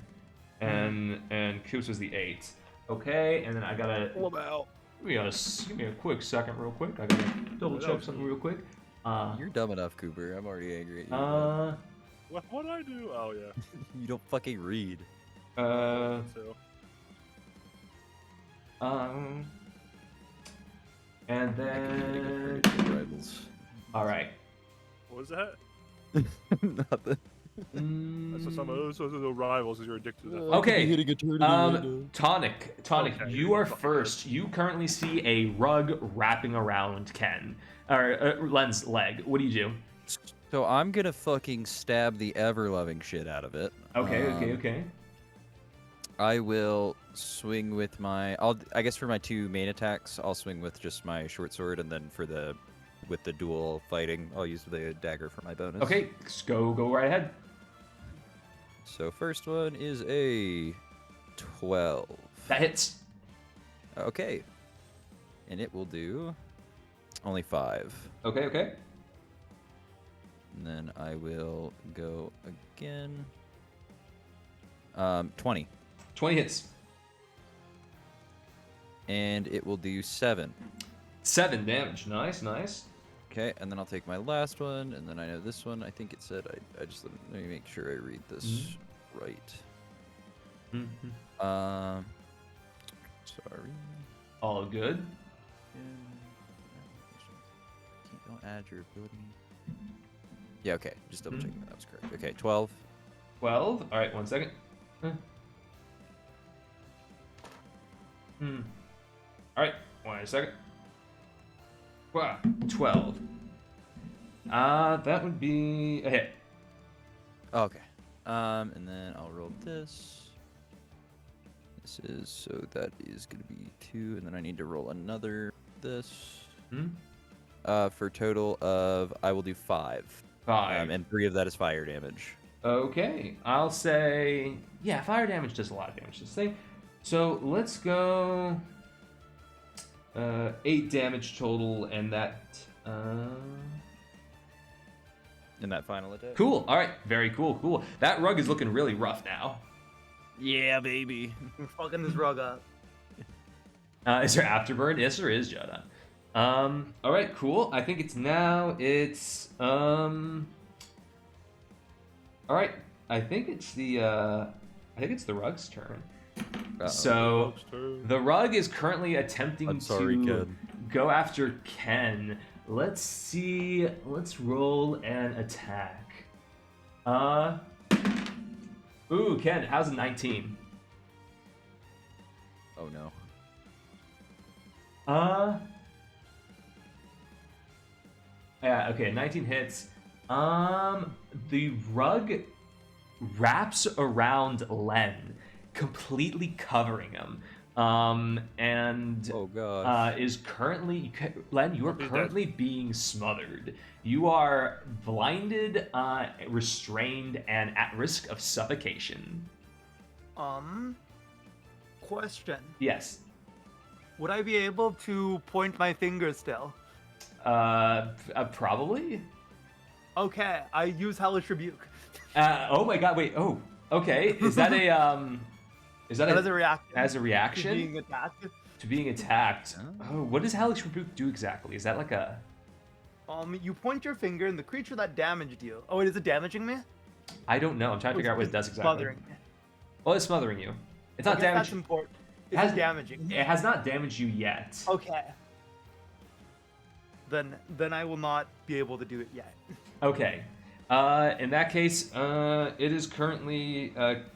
Speaker 1: and Koops was the 8. Okay, and then I gotta. Give me a quick second, real quick. I gotta double check something real quick.
Speaker 4: You're dumb enough, Cooper. I'm already angry at you.
Speaker 2: What'd I do? Oh yeah.
Speaker 4: You don't fucking read.
Speaker 2: So.
Speaker 1: And then. All right.
Speaker 2: What was that?
Speaker 4: Nothing.
Speaker 2: That's some of those rivals as you're addicted to that.
Speaker 1: Okay. Tonic,
Speaker 2: Okay,
Speaker 1: you are first. You currently see a rug wrapping around Len's leg. What do you do?
Speaker 4: So I'm gonna fucking stab the ever-loving shit out of it.
Speaker 1: Okay.
Speaker 4: I will swing with my. I guess for my 2 main attacks, I'll swing with just my short sword, and then with the dual fighting, I'll use the dagger for my bonus.
Speaker 1: Okay, just go right ahead.
Speaker 4: So first one is a 12.
Speaker 1: That hits.
Speaker 4: Okay. And it will do only 5.
Speaker 1: Okay.
Speaker 4: And then I will go again. 20.
Speaker 1: 20 hits.
Speaker 4: And it will do 7.
Speaker 1: 7 damage. Nice.
Speaker 4: Okay, and then I'll take my last one, and then I know this one. I think it said I just let me make sure I read this right. Sorry.
Speaker 1: All good.
Speaker 4: Don't add your ability. Yeah, okay. Just double checking that was correct. Okay, 12.
Speaker 1: 12. All right, 1 second. All right, 1 second. Wow, 12. That would be a hit.
Speaker 4: Okay. And then I'll roll this. This is, so that is going to be 2, and then I need to roll another this. For a total of, I will do 5.
Speaker 1: 5.
Speaker 4: And 3 of that is fire damage.
Speaker 1: Okay, I'll say, yeah, fire damage does a lot of damage. So let's go 8 damage total, and that.
Speaker 4: In that final attack.
Speaker 1: Cool. All right, very cool. That rug is looking really rough now.
Speaker 4: Yeah, baby.
Speaker 3: We're fucking this rug up.
Speaker 1: Is there afterburn? Yes, there is, Jada. All right, cool. I think it's all right. I think it's the rug's turn. So the rug is currently attempting to go after Ken. let's see. Let's roll an attack. Ooh, Ken, how's a 19?
Speaker 4: Oh no.
Speaker 1: Yeah, okay, 19 hits. The rug wraps around Len, completely covering him. And
Speaker 4: oh god,
Speaker 1: is currently Len. You are currently being smothered. You are blinded, restrained, and at risk of suffocation.
Speaker 3: Question.
Speaker 1: Yes.
Speaker 3: Would I be able to point my finger still?
Speaker 1: Probably.
Speaker 3: Okay, I use Hellish Rebuke.
Speaker 1: Oh my god! Wait. Oh. Okay. Is that a Is that
Speaker 3: as a reaction?
Speaker 1: As a reaction?
Speaker 3: To being attacked?
Speaker 1: To being attacked. Oh, what does Hellish Rebuke do exactly? Is that like a...
Speaker 3: You point your finger and the creature that damaged you... Oh, wait, is it damaging me?
Speaker 1: I don't know. I'm trying to figure out what it does exactly.
Speaker 3: Smothering me.
Speaker 1: Well, it's smothering you. It's not damaging.
Speaker 3: That's important. It's damaging.
Speaker 1: It has not damaged you yet.
Speaker 3: Okay. Then I will not be able to do it yet.
Speaker 1: Okay. In that case, it is currently...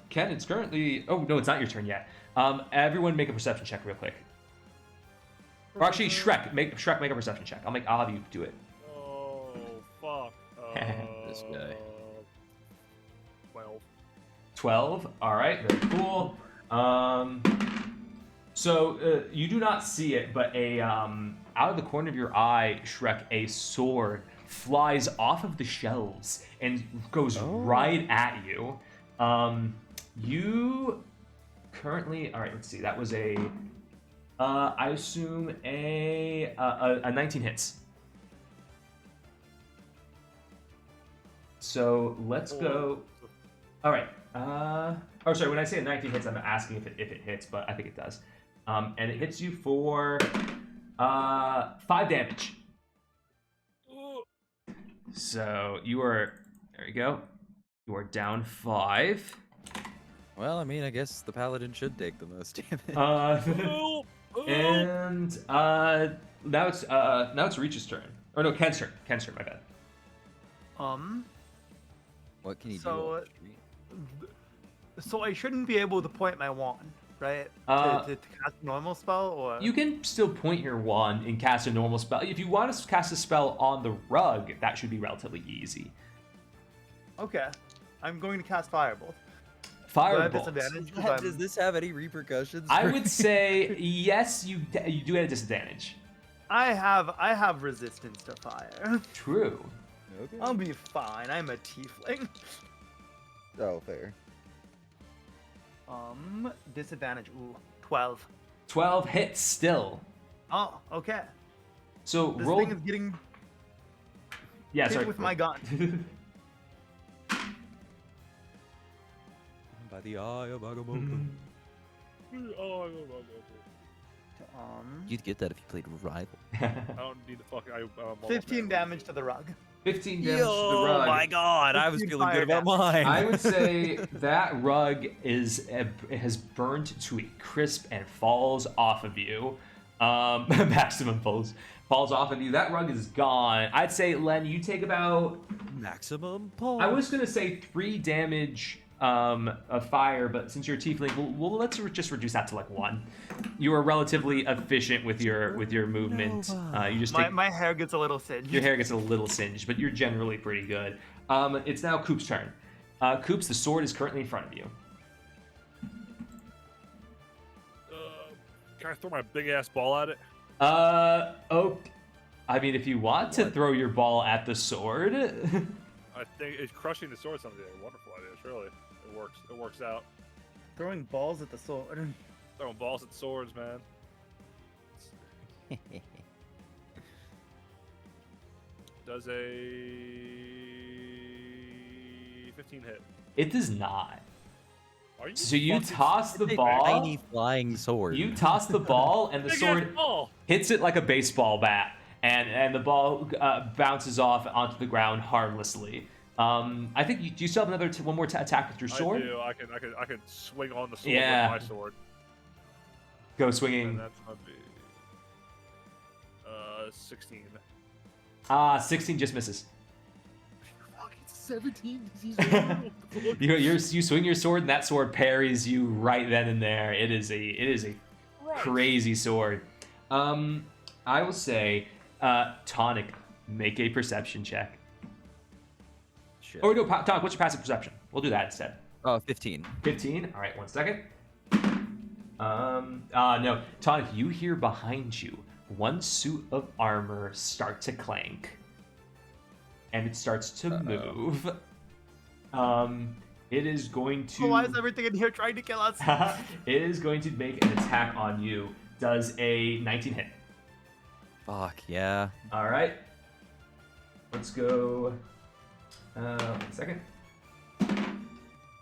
Speaker 1: Ken, it's currently... Oh, no, it's not your turn yet. Everyone make a perception check real quick. Or actually, Shrek, make a perception check. I'll have you do it.
Speaker 2: Oh, fuck.
Speaker 4: this guy.
Speaker 2: 12.
Speaker 1: 12. All right, very cool. So you do not see it, but out of the corner of your eye, Shrek, a sword flies off of the shelves and goes right at you. You currently, all right, let's see. That was I assume a 19 hits. So let's go. All right. Oh, sorry. When I say a 19 hits, I'm asking if it hits, but I think it does. And it hits you for 5 damage. So you are. There you go. You are down 5.
Speaker 4: Well, I mean, I guess the paladin should take the most damage.
Speaker 1: And now it's Reach's turn. Or no, Ken's turn. Ken's turn. My bad.
Speaker 4: What can you do?
Speaker 3: So I shouldn't be able to point my wand, right? To cast a normal spell, or
Speaker 1: you can still point your wand and cast a normal spell. If you want to cast a spell on the rug, that should be relatively easy.
Speaker 3: Okay, I'm going to cast Firebolt.
Speaker 1: Firebolt.
Speaker 4: Does this have any repercussions?
Speaker 1: I would say yes. You do at a disadvantage.
Speaker 3: I have resistance to fire.
Speaker 1: True.
Speaker 4: Okay.
Speaker 3: I'll be fine. I'm a tiefling.
Speaker 4: Oh, fair.
Speaker 3: Disadvantage. Ooh, 12.
Speaker 1: 12 hits still.
Speaker 3: Oh, okay.
Speaker 1: So
Speaker 3: this
Speaker 1: roll.
Speaker 3: thing is getting.
Speaker 1: Yeah,
Speaker 3: hit
Speaker 1: sorry.
Speaker 3: with my gun.
Speaker 4: By the eye of Agamotto. You'd get that if you played Rival.
Speaker 2: I don't need the fucking.
Speaker 3: 15 damage to the rug.
Speaker 1: 15 damage to the rug.
Speaker 4: Oh my god, I was feeling good about mine.
Speaker 1: I would say that rug has burned to a crisp and falls off of you. Maximum falls off of you. That rug is gone. I'd say, Len, you take about
Speaker 4: maximum pulse.
Speaker 1: I was gonna say 3 damage of fire, but since you're a tiefling, let's just reduce that to like 1. You are relatively efficient with your movement. You just
Speaker 3: my hair gets a little singed.
Speaker 1: Your hair gets a little singed, but you're generally pretty good. It's now Coop's turn. Coops, the sword is currently in front of you.
Speaker 2: Can I throw my big ass ball at it?
Speaker 1: Oh, I mean, if you want to throw your ball at the sword.
Speaker 2: I think it's crushing the sword sounds like a wonderful idea. Surely it works. It works out.
Speaker 3: Throwing balls at the sword.
Speaker 2: Throwing balls at swords, man. Does a 15 hit?
Speaker 1: It does not.
Speaker 2: Are you
Speaker 1: so you toss the ball.
Speaker 4: Tiny flying sword.
Speaker 1: You toss the ball, and the sword hits it like a baseball bat, and the ball bounces off onto the ground harmlessly. I think do you still have one more attack with your sword?
Speaker 2: I do. I can swing on the sword with my sword.
Speaker 1: Go swinging.
Speaker 2: And that's gonna be 16.
Speaker 1: 16 just misses.
Speaker 3: Fuck, it's 17.
Speaker 1: You swing your sword, and that sword parries you right then and there. It is a crazy sword. I will say, Tonic, make a perception check.
Speaker 4: Shit.
Speaker 1: Or no, Tonic, what's your passive perception? We'll do that instead.
Speaker 4: 15.
Speaker 1: 15. All right, 1 second. No, Tonic, you hear behind you one suit of armor start to clank, and it starts to move. It is going to.
Speaker 3: Why is everything in here trying to kill us?
Speaker 1: It is going to make an attack on you. Does a 19 hit?
Speaker 4: Fuck yeah.
Speaker 1: All right. Let's go. 1 second.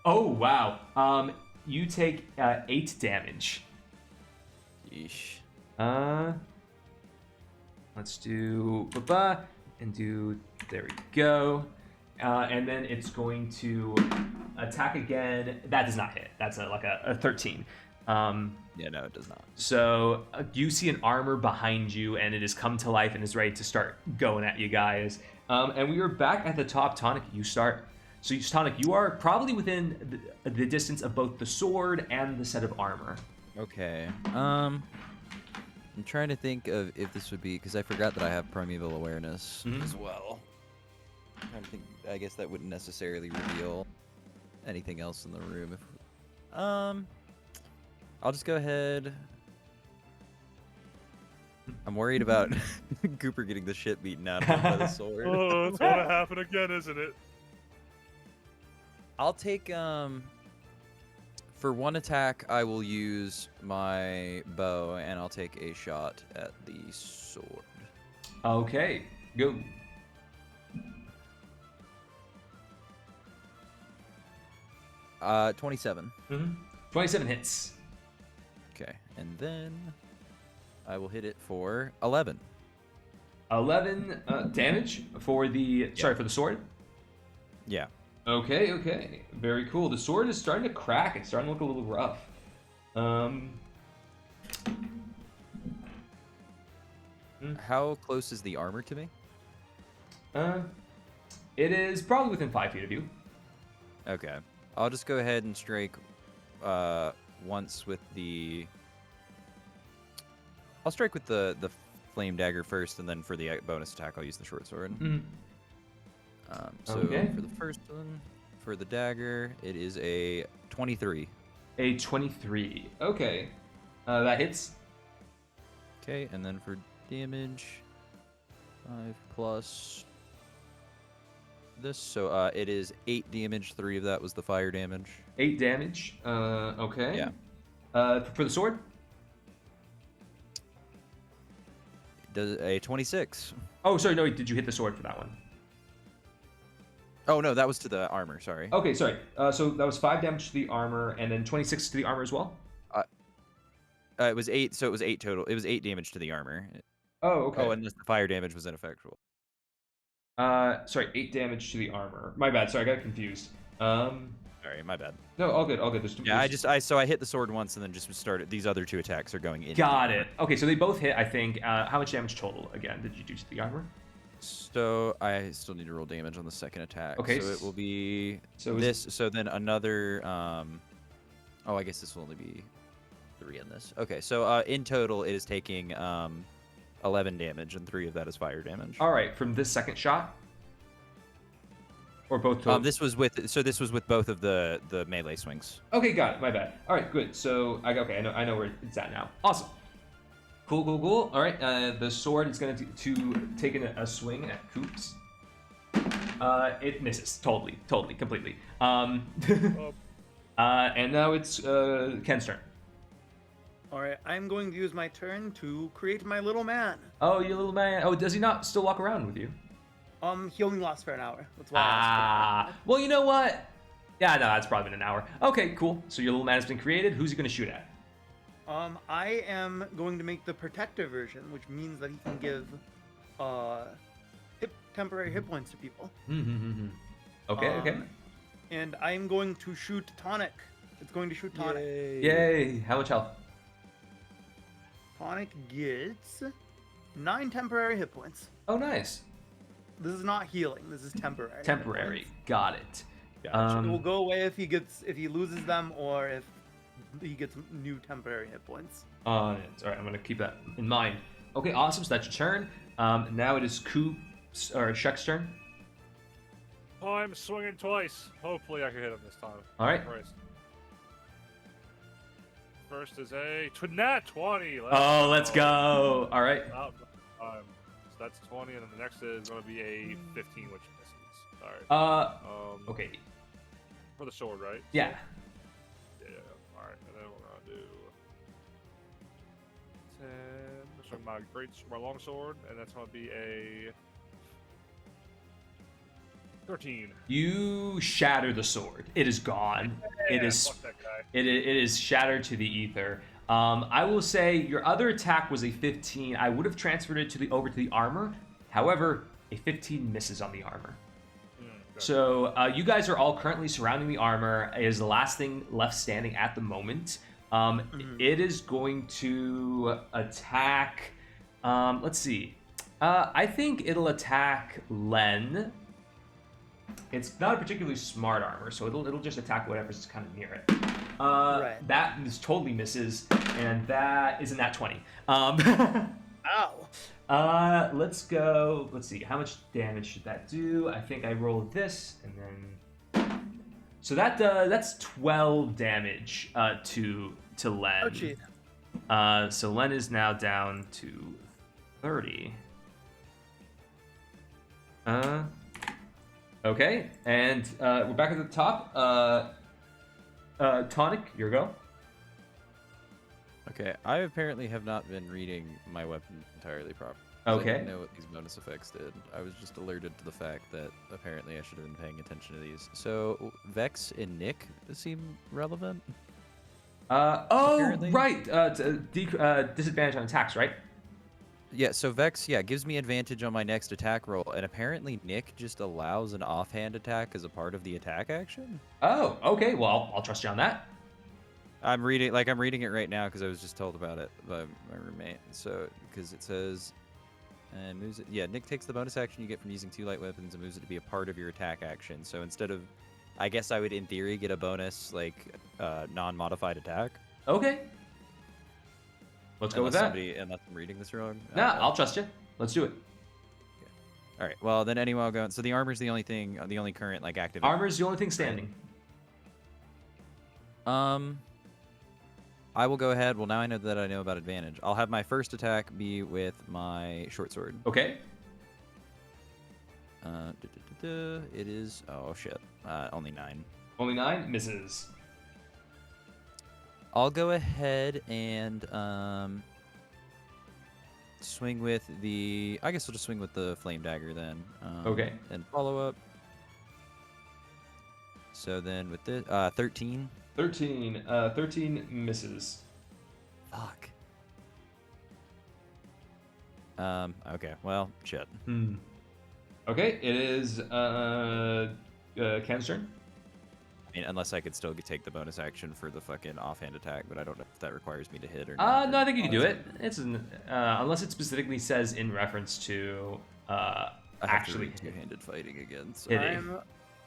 Speaker 1: Oh wow. You take 8 damage.
Speaker 4: Yeesh.
Speaker 1: Let's do and do. There we go. And then it's going to attack again. That does not hit. That's like a 13.
Speaker 4: Yeah, no, it does not.
Speaker 1: So you see an armor behind you, and it has come to life and is ready to start going at you guys. And we are back at the top. Tonic, you start. So Tonic, you are probably within the distance of both the sword and the set of armor.
Speaker 4: Okay. I'm trying to think of if this would be, because I forgot that I have primeval awareness as well. I'm trying to think. I guess that wouldn't necessarily reveal anything else in the room. I'll just go ahead. I'm worried about Cooper getting the shit beaten out of him by the sword.
Speaker 2: Oh, it's gonna happen again, isn't it?
Speaker 4: I'll take for one attack I will use my bow, and I'll take a shot at the sword.
Speaker 1: Okay, go.
Speaker 4: Uh, 27.
Speaker 1: 27 hits.
Speaker 4: Okay, and then I will hit it for 11.
Speaker 1: 11 damage for the sorry, for the sword.
Speaker 4: Yeah.
Speaker 1: Okay, very cool. The sword is starting to crack. It's starting to look a little rough.
Speaker 4: How close is the armor to me?
Speaker 1: It is probably within 5 feet of you.
Speaker 4: Okay. I'll just go ahead and strike once with the... I'll strike with the flame dagger first, and then for the bonus attack, I'll use the short sword. So
Speaker 1: Okay.
Speaker 4: for the first one, for the dagger, it is a 23.
Speaker 1: A 23. Okay. That hits.
Speaker 4: Okay, and then for damage, 5 plus this, so it is 8 damage. 3 of that was the fire damage.
Speaker 1: 8 damage. Okay.
Speaker 4: Yeah.
Speaker 1: For the sword?
Speaker 4: Does a 26.
Speaker 1: Oh, sorry. No, did you hit the sword for that one?
Speaker 4: Oh no, that was to the armor. Sorry.
Speaker 1: Okay, sorry. So that was 5 damage to the armor, and then 26 to the armor as well.
Speaker 4: It was 8, so it was 8 total. It was 8 damage to the armor.
Speaker 1: Oh, okay.
Speaker 4: Oh, and the fire damage was ineffectual.
Speaker 1: Sorry, 8 damage to the armor. My bad. Sorry, I got confused.
Speaker 4: Sorry, my bad.
Speaker 1: No, all good, all good.
Speaker 4: Yeah, I hit the sword once and then just started. These other 2 attacks are going in.
Speaker 1: Got it. Okay, so they both hit. I think. How much damage total again did you do to the armor?
Speaker 4: So I still need to roll damage on the second attack.
Speaker 1: Okay.
Speaker 4: So it will be
Speaker 1: So
Speaker 4: this. So then another. Oh, I guess this will only be 3 in this. Okay, so in total it is taking 11 damage, and 3 of that is fire damage.
Speaker 1: All right, from this second shot, or both.
Speaker 4: This was with both of the melee swings.
Speaker 1: Okay, got it. My bad. All right, good. So I know where it's at now. Awesome. Cool. All right, the sword is going to take a swing at Coops. It misses totally, completely. And now it's Ken's turn.
Speaker 3: All right, I'm going to use my turn to create my little man.
Speaker 1: Oh, your little man. Oh, does he not still walk around with you?
Speaker 3: He only lasts for an hour. That's why. I asked.
Speaker 1: Well, you know what? Yeah, no, that's probably been an hour. Okay, cool. So your little man has been created. Who's he going to shoot at?
Speaker 3: I am going to make the protector version, which means that he can give temporary hit points to people.
Speaker 1: Okay.
Speaker 3: And I'm going to shoot Tonic. It's going to shoot Tonic.
Speaker 1: Yay! How much health?
Speaker 3: Tonic gets 9 temporary hit points.
Speaker 1: Oh, nice.
Speaker 3: This is not healing. This is temporary.
Speaker 1: Temporary. Got it.
Speaker 3: Gotcha. It will go away if he loses them or if he gets new temporary hit points.
Speaker 1: All right. I'm gonna keep that in mind. Okay, awesome. So that's your turn. Now it is Shrek's turn.
Speaker 2: I'm swinging twice. Hopefully I can hit him this time.
Speaker 1: All right.
Speaker 2: First is a nat 20.
Speaker 1: Let's go. All right.
Speaker 2: So that's 20, and then the next is going to be a 15, which misses. All right.
Speaker 1: Okay.
Speaker 2: For the sword, right?
Speaker 1: Yeah.
Speaker 2: Yeah. All right, and then we're going to do 10. So my long sword, and that's going to be a 13.
Speaker 1: You shatter the sword. It is gone.
Speaker 2: Yeah,
Speaker 1: it is.
Speaker 2: Fuck that guy.
Speaker 1: It is shattered to the ether. I will say your other attack was a 15. I would have transferred it over to the armor. However, a 15 misses on the armor. So you guys are all currently surrounding the armor. It is the last thing left standing at the moment. It is going to attack. Let's see. I think it'll attack Len. It's not a particularly smart armor, so it'll just attack whatever's kind of near it.
Speaker 3: Right.
Speaker 1: That totally misses, and that is a nat 20.
Speaker 3: Ow.
Speaker 1: Let's go. Let's see. How much damage should that do? I think I rolled this, and then so that's 12 damage to Len.
Speaker 3: Oh, gee.
Speaker 1: So Len is now down to 30. Okay, and we're back at the top. Tonic, your go.
Speaker 4: Okay, I apparently have not been reading my weapon entirely properly.
Speaker 1: Okay.
Speaker 4: I didn't know what these bonus effects did. I was just alerted to the fact that apparently I should have been paying attention to these. So, Vex and Nick seem relevant? Apparently.
Speaker 1: Right. Disadvantage on attacks, right?
Speaker 4: Yeah, so Vex, gives me advantage on my next attack roll, and apparently Nick just allows an offhand attack as a part of the attack action?
Speaker 1: Oh, okay. Well, I'll trust you on that.
Speaker 4: I'm reading it right now because I was just told about it by my roommate. So, because it says, and moves it. Yeah, Nick takes the bonus action you get from using 2 light weapons and moves it to be a part of your attack action. So instead of, I guess I would in theory get a bonus non-modified attack.
Speaker 1: Okay. Let's go with that.
Speaker 4: Unless I'm reading this wrong.
Speaker 1: Nah, I'll trust you. Let's do it.
Speaker 4: All right. Well, then anyway, I'll go. So the armor's the only thing, the only current active.
Speaker 1: Armor's the only thing standing.
Speaker 4: I will go ahead. Well, now I know that I know about advantage. I'll have my first attack be with my short sword.
Speaker 1: Okay.
Speaker 4: It is. Oh shit. Only 9.
Speaker 1: Only 9 misses.
Speaker 4: I'll go ahead and swing with the. I guess I'll just swing with the flame dagger then.
Speaker 1: Okay.
Speaker 4: And follow up. So then with this, 13.
Speaker 1: 13 misses.
Speaker 4: Fuck. Okay. Well, shit.
Speaker 1: Okay. It is Ken's turn.
Speaker 4: I mean, unless I could still take the bonus action for the fucking offhand attack, but I don't know if that requires me to hit or not.
Speaker 1: No, I think you can do it. It's unless it specifically says in reference to actually
Speaker 4: two-handed fighting again. So.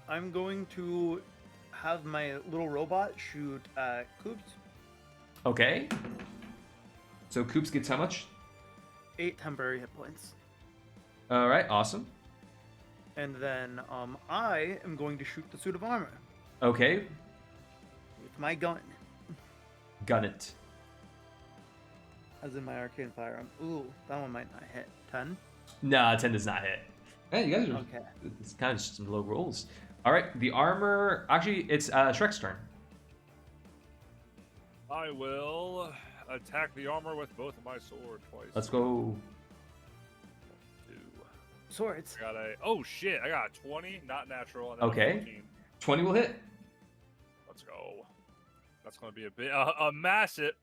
Speaker 3: I'm going to have my little robot shoot Coops.
Speaker 1: Okay. So Coops gets how much?
Speaker 3: 8 temporary hit points.
Speaker 1: All right, awesome.
Speaker 3: And then I am going to shoot the suit of armor.
Speaker 1: Okay.
Speaker 3: With my gun.
Speaker 1: Gun it.
Speaker 3: As in my arcane firearm. Ooh, that one might not hit. 10?
Speaker 1: No, 10 does not hit. Hey, you guys are.
Speaker 3: Okay.
Speaker 1: It's kind of just some low rolls. All right, the armor. Actually, it's Shrek's turn.
Speaker 2: I will attack the armor with both of my sword twice.
Speaker 1: Let's go.
Speaker 2: 2.
Speaker 3: Swords.
Speaker 2: I got oh shit! I got a 20, not natural. And
Speaker 1: Okay.
Speaker 2: 14.
Speaker 1: 20 will hit.
Speaker 2: Let's go. That's gonna be a massive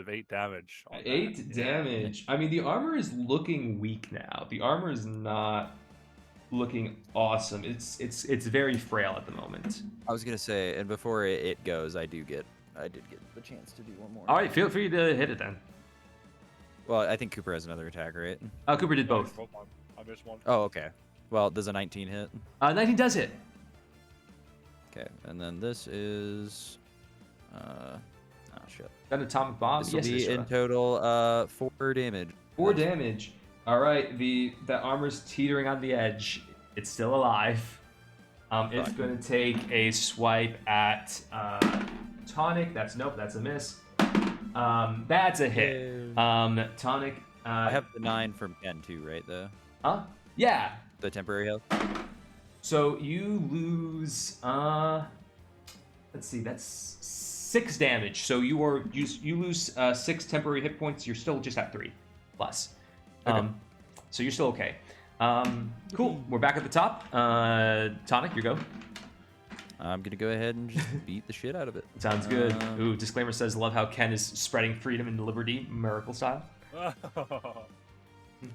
Speaker 2: 8 damage.
Speaker 1: 8 damage. I mean, the armor is looking weak now. The armor is not looking awesome. It's very frail at the moment.
Speaker 4: I was gonna say, and before it goes, I did get the chance to do one more.
Speaker 1: All right, feel free to hit it then.
Speaker 4: Well, I think Cooper has another attack, right?
Speaker 1: Cooper did both.
Speaker 2: I I missed one.
Speaker 4: Oh, okay. Well, does a 19 hit?
Speaker 1: 19 does hit.
Speaker 4: Okay, and then this is... shit.
Speaker 1: That atomic bomb.
Speaker 4: This will
Speaker 1: Yes,
Speaker 4: be in total 4 damage.
Speaker 1: 4 damage. All right, the armor's teetering on the edge. It's still alive. It's going to take a swipe at Tonic. That's a miss. That's a hit. Tonic.
Speaker 4: I have the 9 from Ken too, right?
Speaker 1: Yeah.
Speaker 4: The temporary health.
Speaker 1: So you lose. Let's see. That's 6 damage. So you lose 6 temporary hit points. You're still just at 3 plus.
Speaker 4: Okay.
Speaker 1: So you're still okay. Cool. We're back at the top. Tonic, your go.
Speaker 4: I'm gonna go ahead and just beat the shit out of it.
Speaker 1: Sounds good. Ooh, disclaimer says, love how Ken is spreading freedom and liberty, miracle style.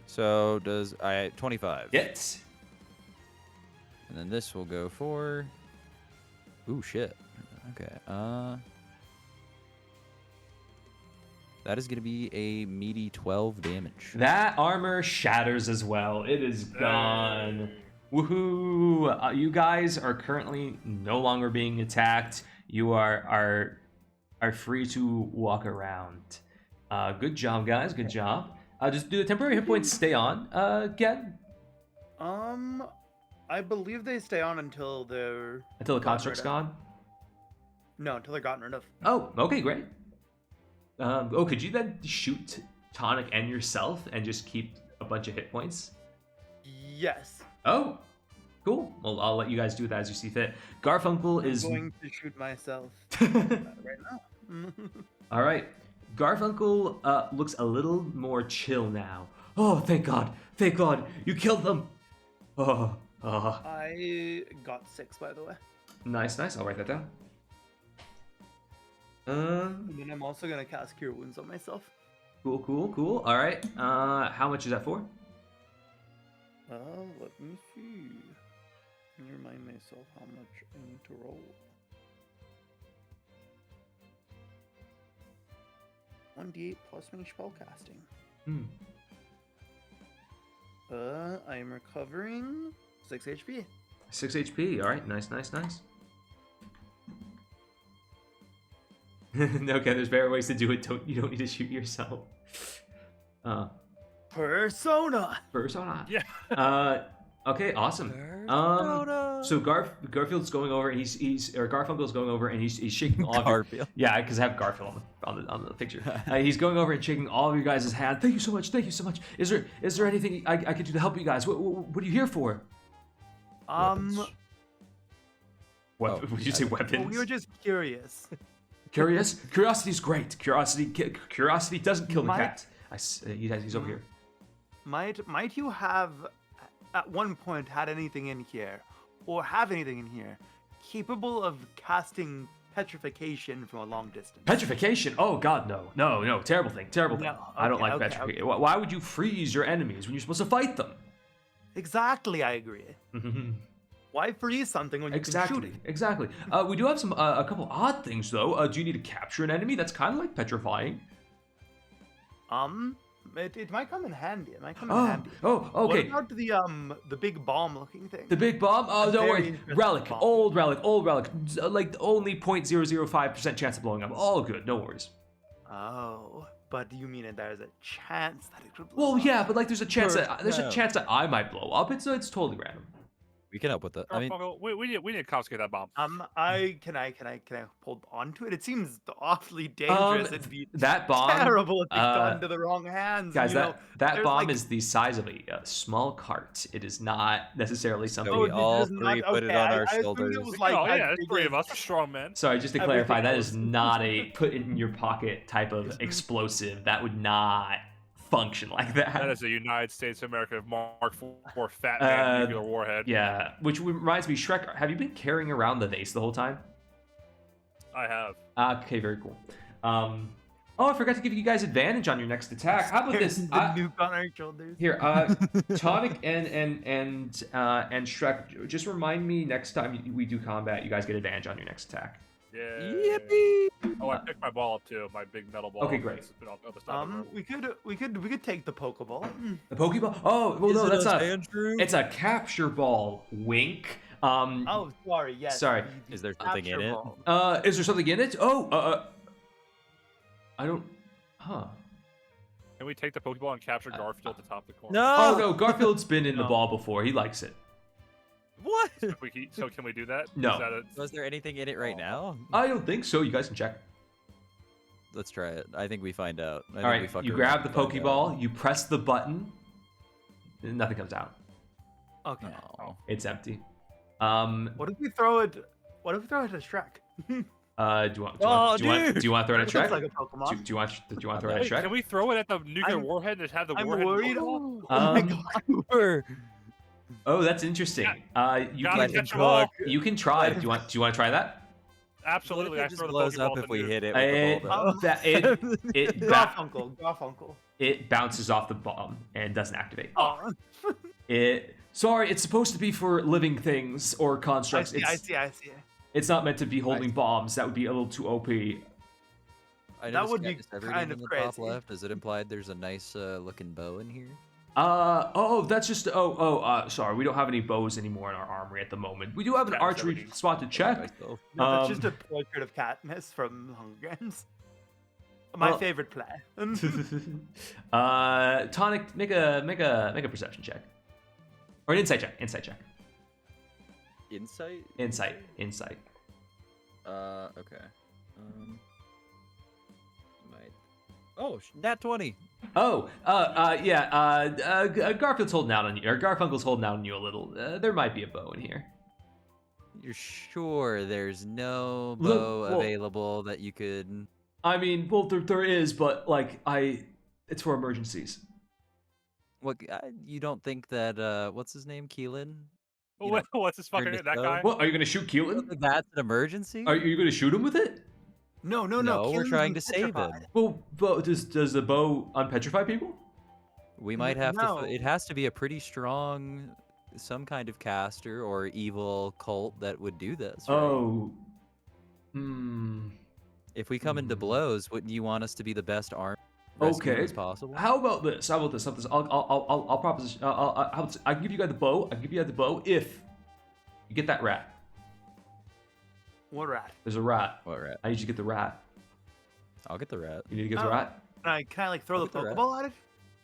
Speaker 4: So does 25?
Speaker 1: Hits.
Speaker 4: And then this will go for... Ooh, shit. Okay. That is going to be a meaty 12 damage.
Speaker 1: That armor shatters as well. It is gone. Woohoo! You guys are currently no longer being attacked. You are free to walk around. Good job, guys. Good job. Just do the temporary hit points stay on again?
Speaker 3: I believe they stay on until they're...
Speaker 1: Until the construct's gone?
Speaker 3: No, until they're gotten rid of.
Speaker 1: Oh, okay, great. Could you then shoot Tonic and yourself and just keep a bunch of hit points?
Speaker 3: Yes.
Speaker 1: Oh, cool. Well, I'll let you guys do that as you see fit. Garfunkel is...
Speaker 3: I'm going to shoot myself right now.
Speaker 1: All right. Garfunkel looks a little more chill now. Oh, thank God. Thank God. You killed them. Oh.
Speaker 3: I got 6, by the way.
Speaker 1: Nice. I'll write that down.
Speaker 3: And then I'm also going to cast Cure Wounds on myself.
Speaker 1: Cool. All right. How much is that for?
Speaker 3: Let me see. Let me remind myself how much I need to roll. 1d8 plus my spellcasting. I am recovering 6 HP.
Speaker 1: 6 HP. All right. Nice. Okay, there's better ways to do it. You don't need to shoot yourself.
Speaker 3: Persona.
Speaker 1: Yeah. Okay, awesome. So Garfield's going over, and Garfunkel's going over, and he's shaking all of your... Yeah, because I have Garfield on the picture. He's going over and shaking all of you guys' hand. Thank you so much. Is there anything I could do to help you guys? What are you here for? What did you say? Weapons?
Speaker 3: We were just curious.
Speaker 1: Curious? Curiosity's great. Curiosity doesn't kill the cat. He's over here.
Speaker 3: Might you have at one point had anything in here, or have anything in here, capable of casting petrification from a long distance?
Speaker 1: Petrification? Oh God, no! Terrible thing. No, I don't like petrification. Okay. Why would you freeze your enemies when you're supposed to fight them?
Speaker 3: Exactly, I agree. Why freeze something when you can shoot it?
Speaker 1: Exactly. We do have a couple odd things though. Do you need to capture an enemy? That's kind of like petrifying.
Speaker 3: It might come in handy.
Speaker 1: Oh, okay.
Speaker 3: What about the big bomb looking thing?
Speaker 1: The big bomb? Oh, don't worry. Relic. Old relic. Like only 0.005% chance of blowing up. All good. No worries.
Speaker 3: Oh, but you mean there's a chance that it could blow
Speaker 1: up? Well, yeah, but like there's a chance
Speaker 4: a
Speaker 1: chance that I might blow up. It's totally random.
Speaker 4: We can help with that. I mean,
Speaker 2: we need to confiscate that bomb.
Speaker 3: Can I hold on to it? It seems awfully dangerous. It'd be
Speaker 1: that bomb
Speaker 3: terrible if it's gone into the wrong hands.
Speaker 1: Guys, that bomb is the size of a small cart. It is not necessarily something.
Speaker 4: So we all three put it on our shoulders.
Speaker 2: It's 3 of us. We're strong men.
Speaker 1: Sorry, just to clarify, that is not a put it in your pocket type of explosive. That would not function like that.
Speaker 2: That is a United States of America Mark IV Fat Man nuclear warhead.
Speaker 1: Yeah, which reminds me, Shrek, have you been carrying around the vase the whole time?
Speaker 2: I have.
Speaker 1: Okay, very cool. I forgot to give you guys advantage on your next attack. How about this?
Speaker 3: The nuke on our shoulders.
Speaker 1: Here, Tonic and Shrek, just remind me next time we do combat, you guys get advantage on your next attack.
Speaker 2: Yeah.
Speaker 4: Yippee!
Speaker 2: Oh, I picked my ball up too. My big metal ball.
Speaker 1: Okay, great.
Speaker 2: It's been off the side of the room.
Speaker 3: we could take the Pokeball.
Speaker 1: The Pokeball? Oh, well,
Speaker 4: Is
Speaker 1: no,
Speaker 4: it
Speaker 1: that's
Speaker 4: us,
Speaker 1: not.
Speaker 4: Andrew?
Speaker 1: It's a capture ball. Wink.
Speaker 3: Oh, sorry. Yes.
Speaker 1: Sorry.
Speaker 4: Is there something in
Speaker 3: capture
Speaker 4: it?
Speaker 3: ball.
Speaker 1: Is there something in it? Oh, I don't. Huh.
Speaker 2: Can we take the Pokeball and capture Garfield at the top of the corner?
Speaker 4: No.
Speaker 1: Oh no, Garfield's been in the
Speaker 3: No.
Speaker 1: ball before. He likes it.
Speaker 4: What?
Speaker 2: So can we do that?
Speaker 1: No.
Speaker 2: Is that a...
Speaker 4: Was there anything in it right now?
Speaker 1: I don't think so. You guys can check.
Speaker 4: Let's try it. I think we find out.
Speaker 1: All right. You grab the Pokeball. You press the button. And nothing comes out.
Speaker 3: Okay.
Speaker 4: Oh.
Speaker 1: It's empty.
Speaker 3: What if we throw it? What if we throw it at Shrek?
Speaker 1: Do you want to throw it at
Speaker 3: It
Speaker 1: Shrek?
Speaker 3: looks like a Pokemon.
Speaker 1: Do you want to throw it at
Speaker 2: Wait,
Speaker 1: Shrek?
Speaker 2: can we throw it at the nuclear warhead and have the
Speaker 3: I'm
Speaker 2: warhead?
Speaker 3: worried.
Speaker 2: Pokeball?
Speaker 3: Oh my god.
Speaker 1: Oh, that's interesting. You
Speaker 2: Gotta
Speaker 1: can
Speaker 2: catch 'em all.
Speaker 1: you can try. Do you want to try that?
Speaker 2: Absolutely.
Speaker 4: What
Speaker 2: I
Speaker 4: if it
Speaker 2: throw
Speaker 4: just
Speaker 2: the
Speaker 4: blows
Speaker 2: Pokeball
Speaker 4: up
Speaker 2: at
Speaker 4: if
Speaker 2: the
Speaker 4: we
Speaker 2: nuke.
Speaker 4: hit it with the ball, though?
Speaker 3: Garfunkel.
Speaker 1: It bounces off the bomb and doesn't activate.
Speaker 3: Oh.
Speaker 1: Sorry, it's supposed to be for living things or
Speaker 3: I
Speaker 1: constructs.
Speaker 3: see.
Speaker 1: It's not meant to be holding bombs. That would be a little too OP.
Speaker 4: I
Speaker 3: That would
Speaker 4: noticed
Speaker 3: be
Speaker 4: everything
Speaker 3: kind
Speaker 4: in
Speaker 3: of
Speaker 4: the top
Speaker 3: crazy.
Speaker 4: left. Is it implied there's a nice looking bow in here?
Speaker 1: That's just sorry, we don't have any bows anymore in our armory at the moment. We do have an
Speaker 2: That's
Speaker 1: archery
Speaker 2: everything.
Speaker 1: spot to check.
Speaker 4: Myself.
Speaker 3: No, that's just a portrait of Katniss from Hunger Games. My
Speaker 1: Well-
Speaker 3: favorite play.
Speaker 1: Tonic, make a perception check. Or an insight check.
Speaker 4: Insight?
Speaker 1: Insight.
Speaker 4: Okay. Might. Oh, nat 20.
Speaker 1: Oh, Garfield's holding out on you, or Garfunkel's holding out on you a little. There might be a bow in here.
Speaker 4: You're sure there's no
Speaker 1: Look,
Speaker 4: bow
Speaker 1: well-
Speaker 4: available that you could...
Speaker 1: I mean, well, there is, but it's for emergencies.
Speaker 4: What? You don't think that, what's his name, Keelan? You
Speaker 2: What-
Speaker 4: know,
Speaker 2: What's this fucking
Speaker 4: turn to
Speaker 2: that
Speaker 4: stone?
Speaker 2: guy?
Speaker 1: What, are you gonna shoot
Speaker 4: you don't
Speaker 1: Keelan?
Speaker 4: think that's an emergency?
Speaker 1: Are you gonna shoot him with it?
Speaker 3: No,
Speaker 4: No, we're
Speaker 3: Keelan's
Speaker 4: trying
Speaker 3: been
Speaker 4: to save him.
Speaker 3: petrified.
Speaker 1: Well, but does the bow unpetrify people?
Speaker 4: We might have
Speaker 3: No.
Speaker 4: to... It has to be a pretty strong... Some kind of caster or evil cult that would do this, right?
Speaker 1: Oh.
Speaker 4: If we come into
Speaker 1: Hmm.
Speaker 4: blows, wouldn't you want us to be the best armed
Speaker 1: Okay.
Speaker 4: as possible?
Speaker 1: How about this? I'll proposition. I'll give you guys the bow. I'll give you guys the bow if you get that rat.
Speaker 3: What rat?
Speaker 1: There's a rat.
Speaker 4: What rat?
Speaker 1: I need you to get the rat.
Speaker 4: I'll get the rat.
Speaker 1: You need to get the
Speaker 3: Oh.
Speaker 1: rat.
Speaker 3: Can I like throw the
Speaker 4: Look at the rat.
Speaker 3: Pokeball at it?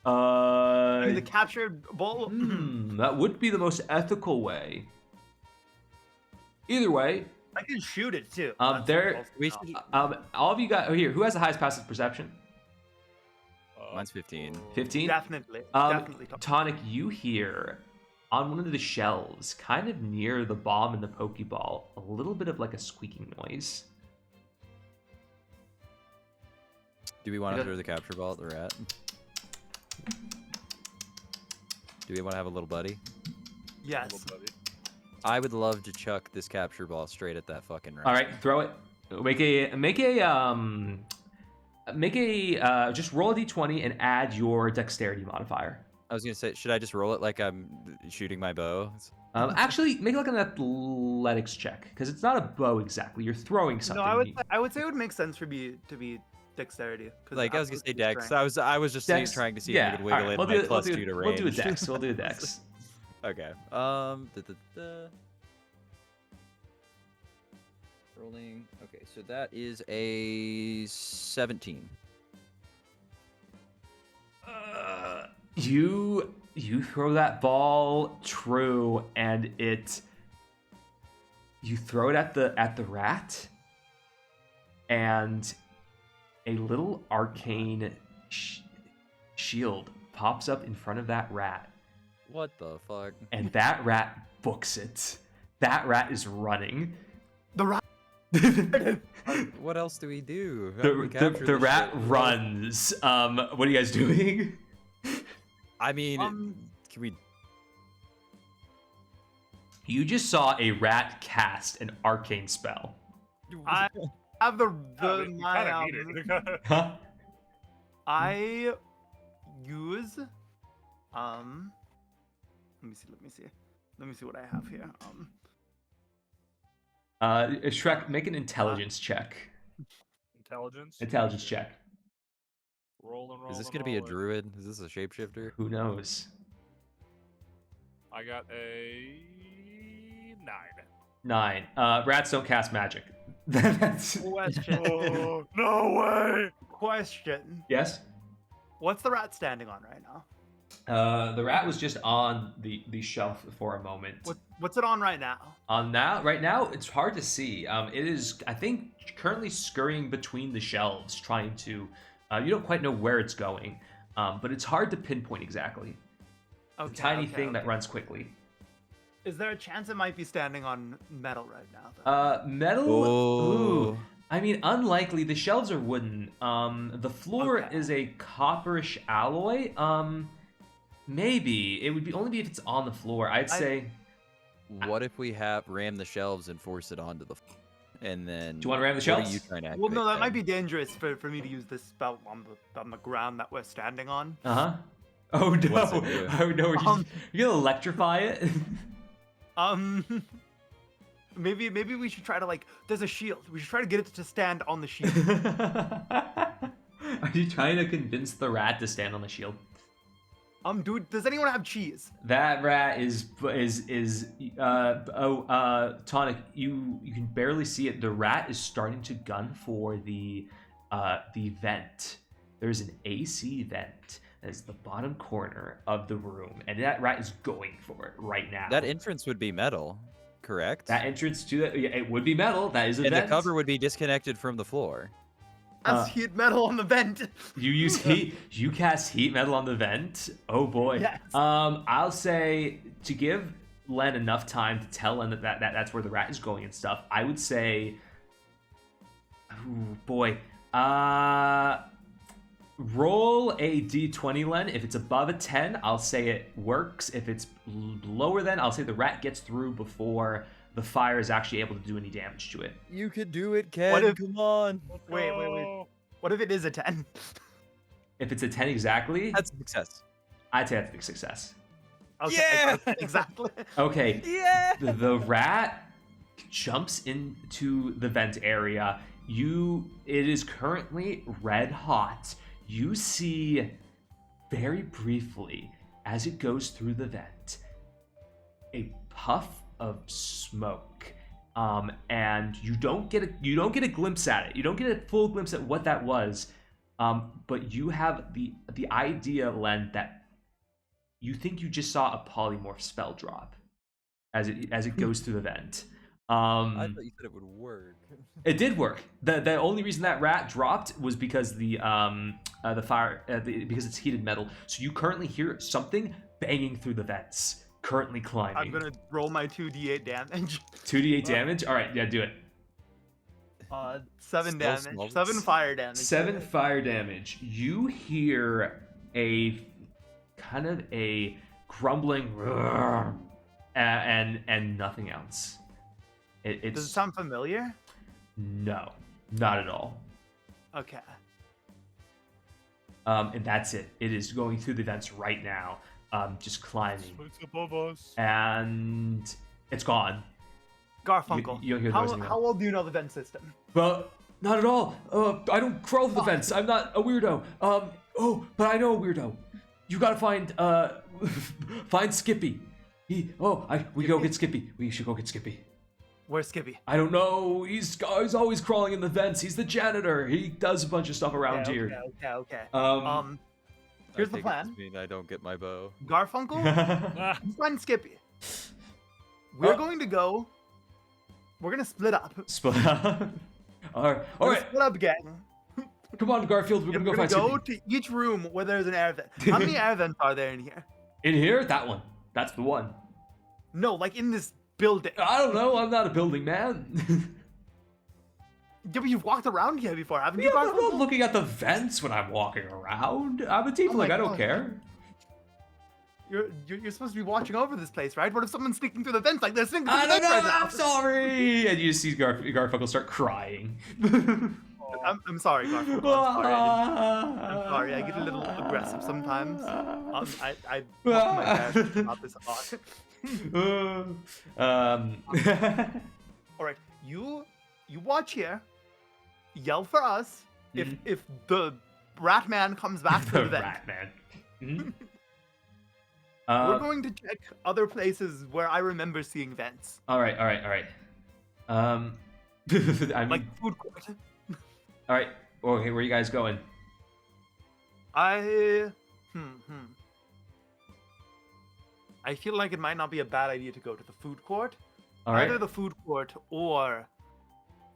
Speaker 3: I mean, the
Speaker 1: Uh,
Speaker 3: captured ball.
Speaker 1: that would be the most ethical way. Either way,
Speaker 3: I can shoot it too.
Speaker 1: Um,
Speaker 3: That's
Speaker 1: there-
Speaker 3: also
Speaker 4: We
Speaker 3: not-
Speaker 4: should...
Speaker 1: all of you guys here. Who has the highest passive perception?
Speaker 4: Mine's 15.
Speaker 1: 15.
Speaker 3: Definitely.
Speaker 1: Um,
Speaker 3: Definitely.
Speaker 1: Tonic, you hear on one of the shelves, kind of near the bomb and the Pokeball, a little bit of like a squeaking noise.
Speaker 4: Do we want
Speaker 1: You
Speaker 4: to
Speaker 1: got-
Speaker 4: throw the capture ball at the rat? Do we want to have a little buddy?
Speaker 3: Yes.
Speaker 4: I would love to chuck this capture ball straight at that fucking rat.
Speaker 1: All right, throw it. Just roll a d20 and add your dexterity modifier.
Speaker 4: I was gonna say, should I just roll it like I'm shooting my bow?
Speaker 1: Actually, make like an athletics check because it's not a bow exactly. You're throwing something.
Speaker 3: No, I would say it would make sense for me to be dexterity. 'cause
Speaker 4: Like I was gonna say
Speaker 3: athletics
Speaker 4: dex.
Speaker 3: strength.
Speaker 4: I was just
Speaker 1: Dex?
Speaker 4: trying to see
Speaker 1: Yeah,
Speaker 4: if I could wiggle
Speaker 1: alright,
Speaker 4: in
Speaker 1: we'll
Speaker 4: my
Speaker 1: do it-
Speaker 4: plus
Speaker 1: we'll
Speaker 4: 2 to
Speaker 1: We'll
Speaker 4: range.
Speaker 1: do a dex. We'll do a dex.
Speaker 4: Okay. Rolling. Okay, so that is a 17.
Speaker 1: You throw that ball true, and you throw it at the rat, and a little arcane shield pops up in front of that rat,
Speaker 4: What the fuck?
Speaker 1: and that rat books it. That rat is running.
Speaker 3: The rat.
Speaker 4: What else do we do? How do we capture
Speaker 1: The
Speaker 4: this
Speaker 1: rat
Speaker 4: shit?
Speaker 1: runs. What are you guys doing?
Speaker 4: I mean, can we?
Speaker 1: You just saw a rat cast an arcane spell.
Speaker 3: I have the
Speaker 2: You
Speaker 3: my
Speaker 2: kinda need it.
Speaker 1: Huh?
Speaker 3: I use let me see what I have here.
Speaker 1: Shrek, make an intelligence check.
Speaker 2: Intelligence.
Speaker 1: Intelligence check.
Speaker 2: Rolling.
Speaker 4: Is this gonna be a druid? Is this a shapeshifter?
Speaker 1: Who knows?
Speaker 2: I got a 9.
Speaker 1: 9. Rats don't cast magic. That's...
Speaker 3: Question.
Speaker 2: Oh, no way!
Speaker 3: Question.
Speaker 1: Yes?
Speaker 3: What's the rat standing on right now?
Speaker 1: The rat was just on the shelf for a moment.
Speaker 3: What's it on right now?
Speaker 1: Right now, it's hard to see. It is, I think, currently scurrying between the shelves, trying to. You don't quite know where it's going, but it's hard to pinpoint exactly.
Speaker 3: Okay,
Speaker 1: It's a tiny thing that runs quickly.
Speaker 3: Is there a chance it might be standing on metal right now? Though?
Speaker 1: Metal.
Speaker 4: Oh.
Speaker 1: Ooh. I mean, unlikely. The shelves are wooden. The floor is a copperish alloy. Maybe it would only be if it's on the floor. I'd say.
Speaker 4: What if we ram the shelves and force it onto the floor? And then.
Speaker 1: Do you want to ram the
Speaker 4: what
Speaker 1: shelves?
Speaker 4: Are you trying to
Speaker 3: Well, no, that
Speaker 4: activate
Speaker 3: might be dangerous for me to use this spell on the ground that we're standing on.
Speaker 1: Uh-huh. Oh no!
Speaker 4: What's it do?
Speaker 1: Oh no! You're gonna electrify it.
Speaker 3: Maybe we should try to there's a shield. We should try to get it to stand on the shield.
Speaker 1: Are you trying to convince the rat to stand on the shield?
Speaker 3: Dude, does anyone have cheese?
Speaker 1: That rat is Tonic, you can barely see it. The rat is starting to gun for the vent. There's an AC vent that's the bottom corner of the room, and that rat is going for it right now.
Speaker 4: That entrance would be metal, correct?
Speaker 1: That entrance to it would be metal. That is a
Speaker 4: and
Speaker 1: vent.
Speaker 4: the cover would be disconnected from the floor.
Speaker 3: That's heat metal on the vent.
Speaker 1: You use heat. You cast heat metal on the vent. Oh boy.
Speaker 3: Yes.
Speaker 1: I'll say to give Len enough time to tell Len that that's where the rat is going and stuff. I would say, oh boy. Roll a d20, Len. If it's above a 10, I'll say it works. If it's lower than, I'll say the rat gets through before the fire is actually able to do any damage to it.
Speaker 4: You could do it, Ken. Come on.
Speaker 3: Wait. What if it is a 10?
Speaker 1: If it's a 10 exactly,
Speaker 4: That's a success.
Speaker 1: I'd say that's a big success.
Speaker 3: Okay,
Speaker 4: Yeah!
Speaker 3: exactly.
Speaker 1: Okay.
Speaker 4: Yeah.
Speaker 1: The rat jumps into the vent area. It is currently red hot. You see very briefly as it goes through the vent a puff of smoke, and you don't get a glimpse at it. You don't get a full glimpse at what that was, but you have the idea, Len, that you think you just saw a polymorph spell drop as it goes through the vent.
Speaker 4: I thought you said it would work.
Speaker 1: It did work. The only reason that rat dropped was because the fire because it's heated metal. So you currently hear something banging through the vents. Currently climbing.
Speaker 3: I'm gonna roll my 2d8 damage.
Speaker 1: 2d8 damage. All right, yeah, do it.
Speaker 3: 7 damage. 7 fire damage.
Speaker 1: 7 fire damage. You hear a kind of a grumbling and nothing else. It's,
Speaker 3: Does it sound familiar?
Speaker 1: No, not at all.
Speaker 3: Okay.
Speaker 1: And that's it. It is going through the vents right now, just climbing.
Speaker 2: It's above us.
Speaker 1: And it's gone.
Speaker 3: Garfunkel,
Speaker 1: You don't hear the noise anymore.
Speaker 3: how well do you know the vent system?
Speaker 1: Well, not at all. I don't crawl through the vents. I'm not a weirdo. But I know a weirdo. You gotta find Skippy. We go get Skippy. We should go get Skippy.
Speaker 3: Where's Skippy?
Speaker 1: I don't know. He's always crawling in the vents. He's the janitor. He does a bunch of stuff around here.
Speaker 3: Okay.
Speaker 4: I
Speaker 3: Here's the
Speaker 4: take it
Speaker 3: plan.
Speaker 4: to mean I don't get my bow.
Speaker 3: Garfunkel, you find Skippy. We're going to go. We're gonna split up.
Speaker 1: Split up. All right.
Speaker 3: Split up, gang.
Speaker 1: Come on, Garfield. We're gonna go find Skippy.
Speaker 3: To each room where there's an air vent. How many air vents are there in here?
Speaker 1: In here, that one. That's the one.
Speaker 3: No, like in this building.
Speaker 1: I don't know. I'm not a building man.
Speaker 3: Yeah, but you've walked around here before, haven't you,
Speaker 1: Yeah, I'm
Speaker 3: Garfunkel?
Speaker 1: not looking at the vents when I'm walking around. I'm a tiefling.
Speaker 3: my
Speaker 1: I don't
Speaker 3: God.
Speaker 1: care.
Speaker 3: You're supposed to be watching over this place, right? What if someone's sneaking through the vents like they're sneaking through
Speaker 1: I
Speaker 3: the
Speaker 1: don't
Speaker 3: vents
Speaker 1: know.
Speaker 3: right now?
Speaker 1: I'm sorry. And you just see Garfunkel start crying.
Speaker 3: I'm sorry, Garfunkel. I'm sorry. I get a little aggressive sometimes. I talk my parents about this a lot. All right, you watch here. Yell for us
Speaker 1: Mhm.
Speaker 3: if the rat man comes back through the
Speaker 1: The
Speaker 3: vent.
Speaker 1: rat man. Mhm.
Speaker 3: We're going to check other places where I remember seeing vents.
Speaker 1: All right. I mean,
Speaker 3: Like food court.
Speaker 1: all right. Okay, where are you guys going?
Speaker 3: I feel like it might not be a bad idea to go to the food court.
Speaker 1: All right.
Speaker 3: Either the food court or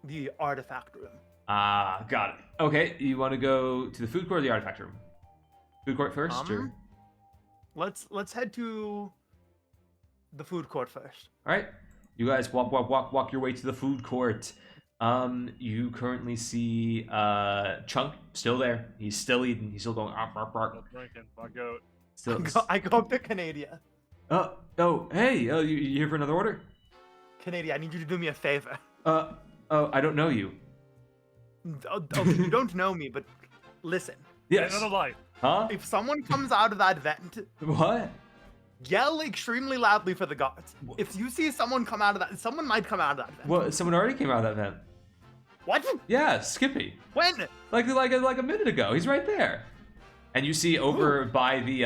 Speaker 3: the artifact room.
Speaker 1: Ah, got it. Okay, you want to go to the food court or the artifact room? Food court first, or?
Speaker 3: Let's head to the food court first.
Speaker 1: All right. You guys walk your way to the food court. You currently see Chunk still there. He's still eating. He's still going.
Speaker 2: Still drinking. My goat.
Speaker 1: Still.
Speaker 3: I go up to Canada.
Speaker 1: Hey, you here for another order?
Speaker 3: Canada, I need you to do me a favor.
Speaker 1: I don't know you.
Speaker 3: Okay, you don't know me, but listen.
Speaker 1: Yes.
Speaker 2: Another life.
Speaker 1: Huh?
Speaker 3: If someone comes out of that vent,
Speaker 1: What?
Speaker 3: yell extremely loudly for the guards. If you see someone come out of that, someone might come out of that vent.
Speaker 1: What? Someone already came out of that vent.
Speaker 3: What?
Speaker 1: Yeah, Skippy.
Speaker 3: When?
Speaker 1: Like a minute ago. He's right there. And you see over by the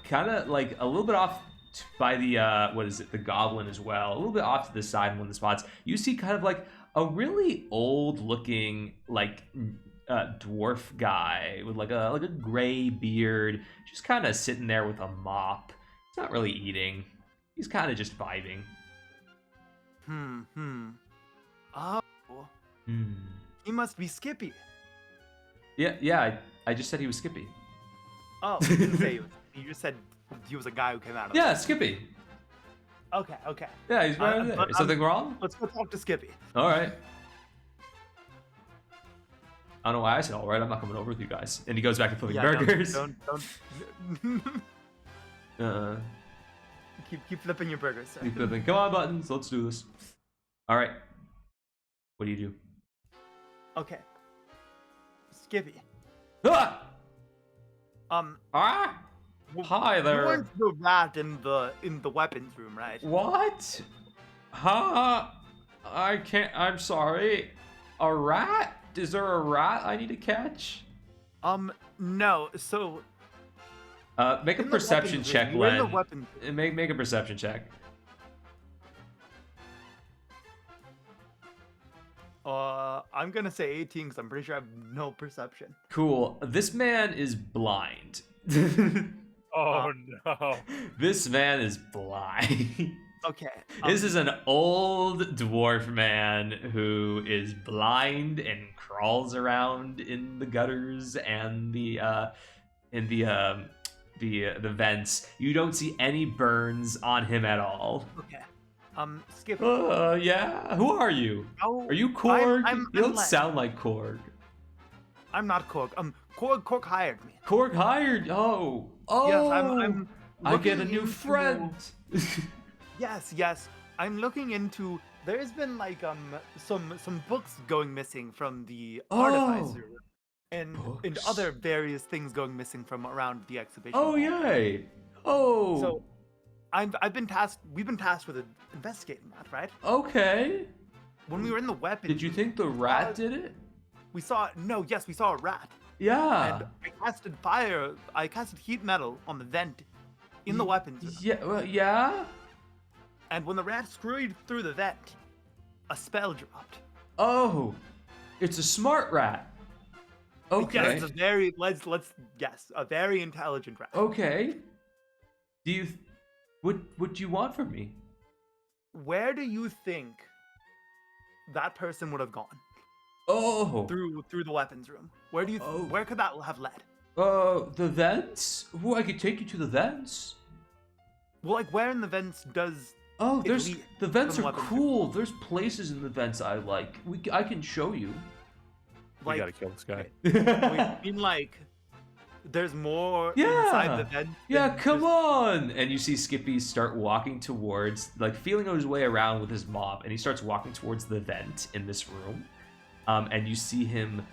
Speaker 1: kind of like a little bit off by the what is it? The goblin as well. A little bit off to the side in one of the spots. You see kind of like a really old looking like dwarf guy with like a gray beard, just kind of sitting there with a mop. He's not really eating. He's kind of just vibing.
Speaker 3: Oh. He must be Skippy.
Speaker 1: Yeah. I just said he was Skippy.
Speaker 3: Oh, you didn't say he was. You just said he was a guy who came out of
Speaker 1: Yeah,
Speaker 3: it.
Speaker 1: Skippy.
Speaker 3: Okay.
Speaker 1: Yeah, he's right over there.
Speaker 3: but,
Speaker 1: Is something wrong?
Speaker 3: Let's go talk to Skippy.
Speaker 1: All right. I don't know why I said all right. I'm not coming over with you guys. And he goes back to flipping burgers.
Speaker 3: Don't. Keep flipping your burgers, sir.
Speaker 1: Keep flipping. Come on, buttons. Let's do this. All right. What do you do?
Speaker 3: Okay. Skippy.
Speaker 1: Ah!
Speaker 3: Hi
Speaker 1: there.
Speaker 3: You weren't the rat in the weapons room, right?
Speaker 1: What? Huh? I can't. I'm sorry. A rat? Is there a rat I need to catch?
Speaker 3: No. So.
Speaker 1: Make a perception check,
Speaker 3: You're in the
Speaker 1: Len.
Speaker 3: weapons room.
Speaker 1: Make a perception check.
Speaker 3: I'm gonna say 18 because I'm pretty sure I have no perception.
Speaker 1: Cool. This man is blind.
Speaker 2: Oh no.
Speaker 1: This man is blind.
Speaker 3: Okay.
Speaker 1: This is an old dwarf man who is blind and crawls around in the gutters and the vents. You don't see any burns on him at all.
Speaker 3: Okay. Skip.
Speaker 1: Yeah. Who are you?
Speaker 3: Oh,
Speaker 1: Are you Korg?
Speaker 3: I'm
Speaker 1: You don't
Speaker 3: Len.
Speaker 1: sound like Korg.
Speaker 3: I'm not Korg. Korg hired me.
Speaker 1: Korg hired. Oh.
Speaker 3: Yes, I'm
Speaker 1: I get a
Speaker 3: looking
Speaker 1: new
Speaker 3: into-
Speaker 1: friend.
Speaker 3: Yes. I'm looking into. There's been like some books going missing from the artificer, and
Speaker 1: Books.
Speaker 3: other various things going missing from around the exhibition.
Speaker 1: Oh
Speaker 3: hall.
Speaker 1: yay. Oh.
Speaker 3: So, we've been tasked with investigating that, right?
Speaker 1: Okay.
Speaker 3: When we were in the weapons.
Speaker 1: Did you think the rat did it?
Speaker 3: We saw a rat.
Speaker 1: Yeah.
Speaker 3: And I casted heat metal on the vent in the weapons room.
Speaker 1: Yeah. Yeah.
Speaker 3: And when the rat scurried through the vent, a spell dropped.
Speaker 1: Oh, it's a smart rat. Okay.
Speaker 3: Yes, it's a very a very intelligent rat.
Speaker 1: Okay. Do you? What do you want from me?
Speaker 3: Where do you think that person would have gone?
Speaker 1: Oh.
Speaker 3: Through the weapons room. Where do you? Where could that have led?
Speaker 1: The vents? Ooh, I could take you to the vents.
Speaker 3: Well, like where in the vents does?
Speaker 1: Oh,
Speaker 3: it
Speaker 1: there's
Speaker 3: lead
Speaker 1: the vents
Speaker 3: from
Speaker 1: are
Speaker 3: weapons
Speaker 1: cool. There's places in the vents I like. I can show you.
Speaker 2: We
Speaker 3: Like,
Speaker 2: gotta kill this guy.
Speaker 3: I mean, like, there's more inside the vent.
Speaker 1: Yeah,
Speaker 3: than
Speaker 1: come
Speaker 3: just-
Speaker 1: on! And you see Skippy start walking towards, like, feeling his way around with his mop, and he starts walking towards the vent in this room. And you see him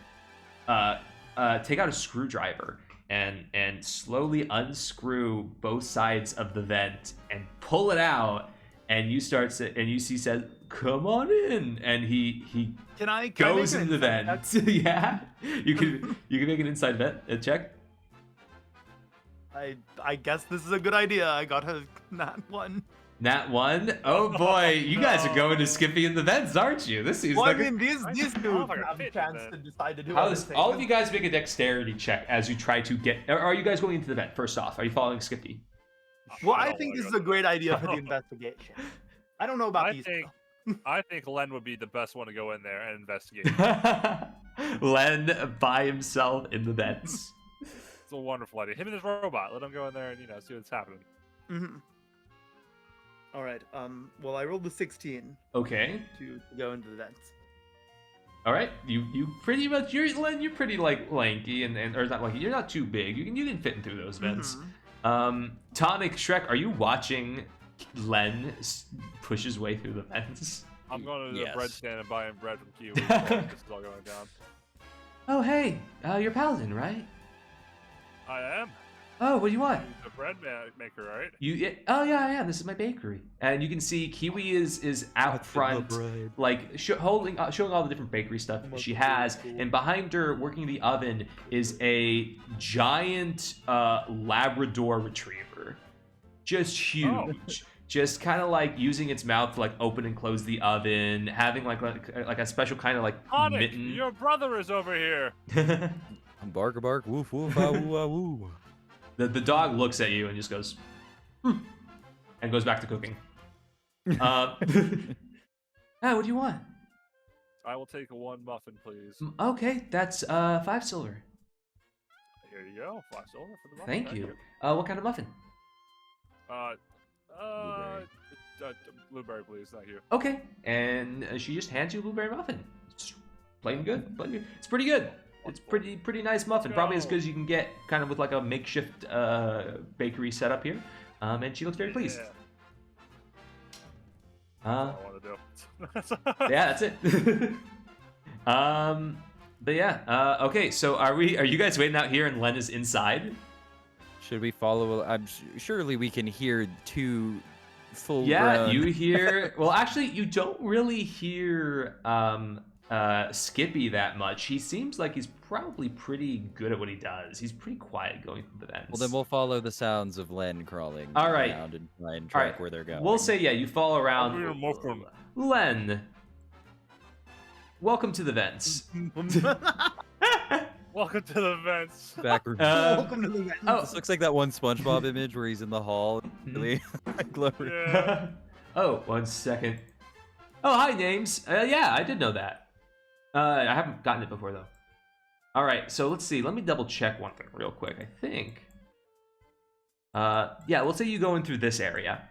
Speaker 1: take out a screwdriver and slowly unscrew both sides of the vent and pull it out. And you see says come on in. And he
Speaker 3: can
Speaker 1: goes
Speaker 3: I make
Speaker 1: into the
Speaker 3: an
Speaker 1: vent.
Speaker 3: inside
Speaker 1: Yeah, you can make an inside vent check.
Speaker 3: I guess this is a good idea. I got a nat 1.
Speaker 1: Nat 1? Oh boy, you guys are going to Skippy in the vents, aren't you? This seems
Speaker 3: Well,
Speaker 1: like
Speaker 3: I mean, these dudes
Speaker 2: like a
Speaker 3: have a
Speaker 2: fit
Speaker 3: chance
Speaker 2: in
Speaker 3: to decide to do
Speaker 1: How
Speaker 3: other
Speaker 1: is
Speaker 3: things.
Speaker 1: all of you guys make a dexterity check as you try to get? Or are you guys going into the vent first off? Are you following Skippy?
Speaker 3: Well,
Speaker 2: I
Speaker 3: I
Speaker 2: don't
Speaker 3: think
Speaker 2: wanna
Speaker 3: this
Speaker 2: go
Speaker 3: is a great idea for the investigation. I don't know about these.
Speaker 2: I think Len would be the best one to go in there and investigate.
Speaker 1: Len by himself in the vents.
Speaker 2: It's a wonderful idea. Him and his robot. Let him go in there and see what's happening.
Speaker 3: Mm-hmm. All right. Well, I rolled a 16
Speaker 1: Okay.
Speaker 3: to go into the vents.
Speaker 1: All right. You pretty much Len. You're pretty like lanky and or not lanky. You're not too big. You can fit in through those vents. Tonic Shrek, are you watching Len push his way through the vents?
Speaker 2: I'm going to the bread stand and buying bread from Kiwi. This is all going down.
Speaker 1: Oh hey, you're Paladin, right?
Speaker 2: I am.
Speaker 1: Oh, what do you want?
Speaker 2: The bread maker, right?
Speaker 1: Oh yeah, I am. This is my bakery, and you can see Kiwi is out front, like showing all the different bakery stuff she has, and behind her, working the oven, is a giant Labrador Retriever, just huge, just kind of like using its mouth to like open and close the oven, having like a special kind of like mitten.
Speaker 2: Your brother is over here.
Speaker 4: Bark, bark, woof, woof, ah, woo, ah, woo.
Speaker 1: The dog looks at you and just goes, and goes back to cooking. What do you want?
Speaker 2: I will take 1 muffin, please.
Speaker 1: Okay, that's 5 silver.
Speaker 2: Here you go, 5 silver for the muffin.
Speaker 1: Thank you. What kind of muffin?
Speaker 2: Blueberry, please. Thank you.
Speaker 1: Okay, and she just hands you a blueberry muffin. It's plain good. It's pretty good. It's pretty nice muffin. Probably as good as you can get, kind of with like a makeshift bakery setup here. And she looks very pleased.
Speaker 2: That's all I want to do.
Speaker 1: Yeah, that's it. But yeah. Okay, so are you guys waiting out here and Len is inside?
Speaker 4: Should we follow? Surely we can hear 2 full.
Speaker 1: Yeah, you hear. Well, actually, you don't really hear Skippy that much. He seems like he's probably pretty good at what he does. He's pretty quiet going through the vents.
Speaker 4: Well, then we'll follow the sounds of Len crawling around and try and track where they're going.
Speaker 1: We'll say, yeah, you follow around. Len, welcome to the vents.
Speaker 2: Welcome to the vents.
Speaker 4: Backward.
Speaker 3: Welcome to the vents.
Speaker 4: Oh, this looks like that one SpongeBob image where he's in the hall. Really glowing.
Speaker 2: Yeah.
Speaker 1: Oh, 1 second. Oh, hi, Names. Yeah, I did know that. I haven't gotten it before, though. All right, so let's see. Let me double check one thing real quick. I think. Yeah, let's say you go in through this area.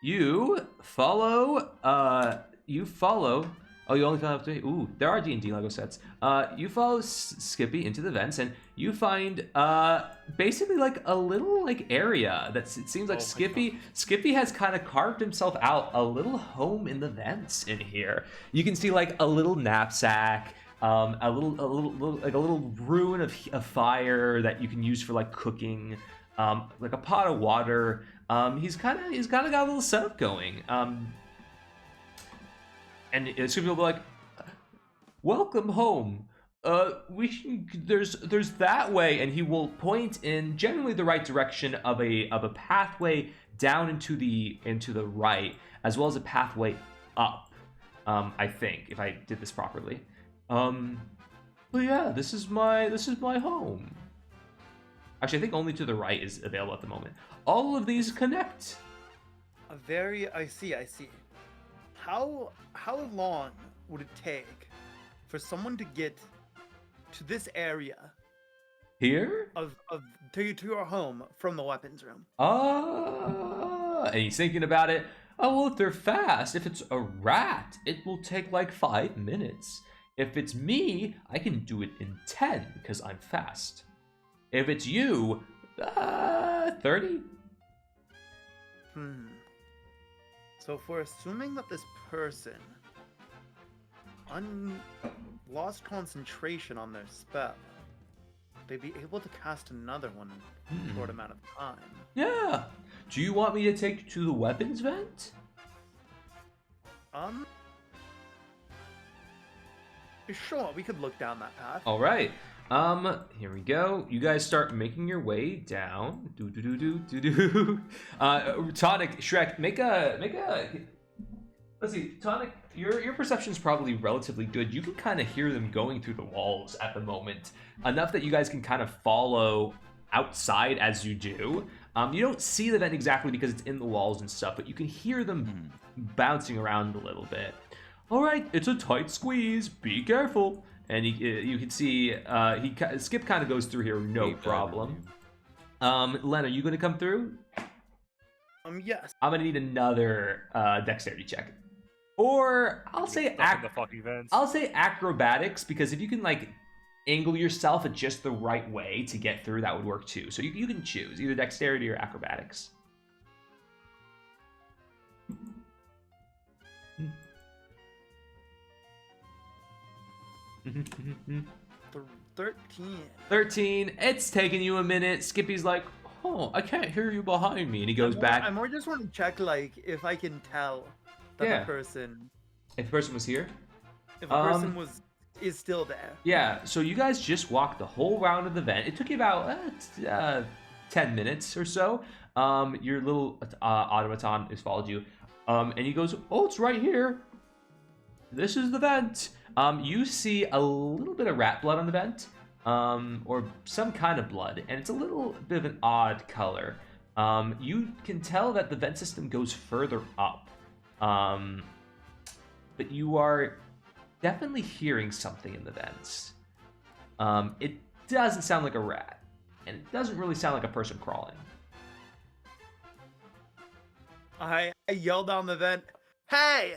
Speaker 1: You follow. Oh, you only found up to. Ooh, there are D&D Lego sets. You follow Skippy into the vents, and you find basically like a little like area it seems like Skippy has kind of carved himself out a little home in the vents in here. You can see like a little knapsack, a little ruin of fire that you can use for like cooking, like a pot of water. He's kind of got a little setup going. And Skippy will be like, "Welcome home. There's that way," and he will point in generally the right direction of a pathway down into the right, as well as a pathway up. I think if I did this properly. But yeah, this is my home. Actually, I think only to the right is available at the moment. All of these connect.
Speaker 3: I see. How long would it take for someone to get to this area
Speaker 1: Here?
Speaker 3: to your home from the weapons room?
Speaker 1: And he's thinking about it. Oh, well, if they're fast, if it's a rat, it will take like 5 minutes. If it's me, I can do it in 10 because I'm fast. If it's you, 30?
Speaker 3: So if we're assuming that this person lost concentration on their spell, they'd be able to cast another one in a short amount of time.
Speaker 1: Yeah. Do you want me to take you to the weapons vent?
Speaker 3: Sure, we could look down that path.
Speaker 1: All right. Here we go. You guys start making your way down. Tonic, Shrek, make a. Let's see, Tonic. Your perception's probably relatively good. You can kind of hear them going through the walls at the moment, enough that you guys can kind of follow outside as you do. You don't see the vent exactly because it's in the walls and stuff, but you can hear them bouncing around a little bit. All right, it's a tight squeeze. Be careful. And you can see Skip kind of goes through here, no problem. Len, are you going to come through?
Speaker 3: Yes.
Speaker 1: I'm going to need another dexterity check. Or I'll say acrobatics, because if you can like angle yourself at just the right way to get through, that would work too. So you can choose either dexterity or acrobatics. 13. It's taking you a minute. Skippy's like, oh, I can't hear you behind me. And he goes back.
Speaker 3: I more just want to check, like, if I can tell that the person...
Speaker 1: If the person was here?
Speaker 3: If the person is still there.
Speaker 1: Yeah, so you guys just walked the whole round of the vent. It took you about 10 minutes or so. Your little automaton has followed you. And he goes, oh, it's right here. This is the vent. You see a little bit of rat blood on the vent, or some kind of blood, and it's a little bit of an odd color. You can tell that the vent system goes further up, but you are definitely hearing something in the vents. It doesn't sound like a rat, and it doesn't really sound like a person crawling.
Speaker 3: I yell down the vent, hey!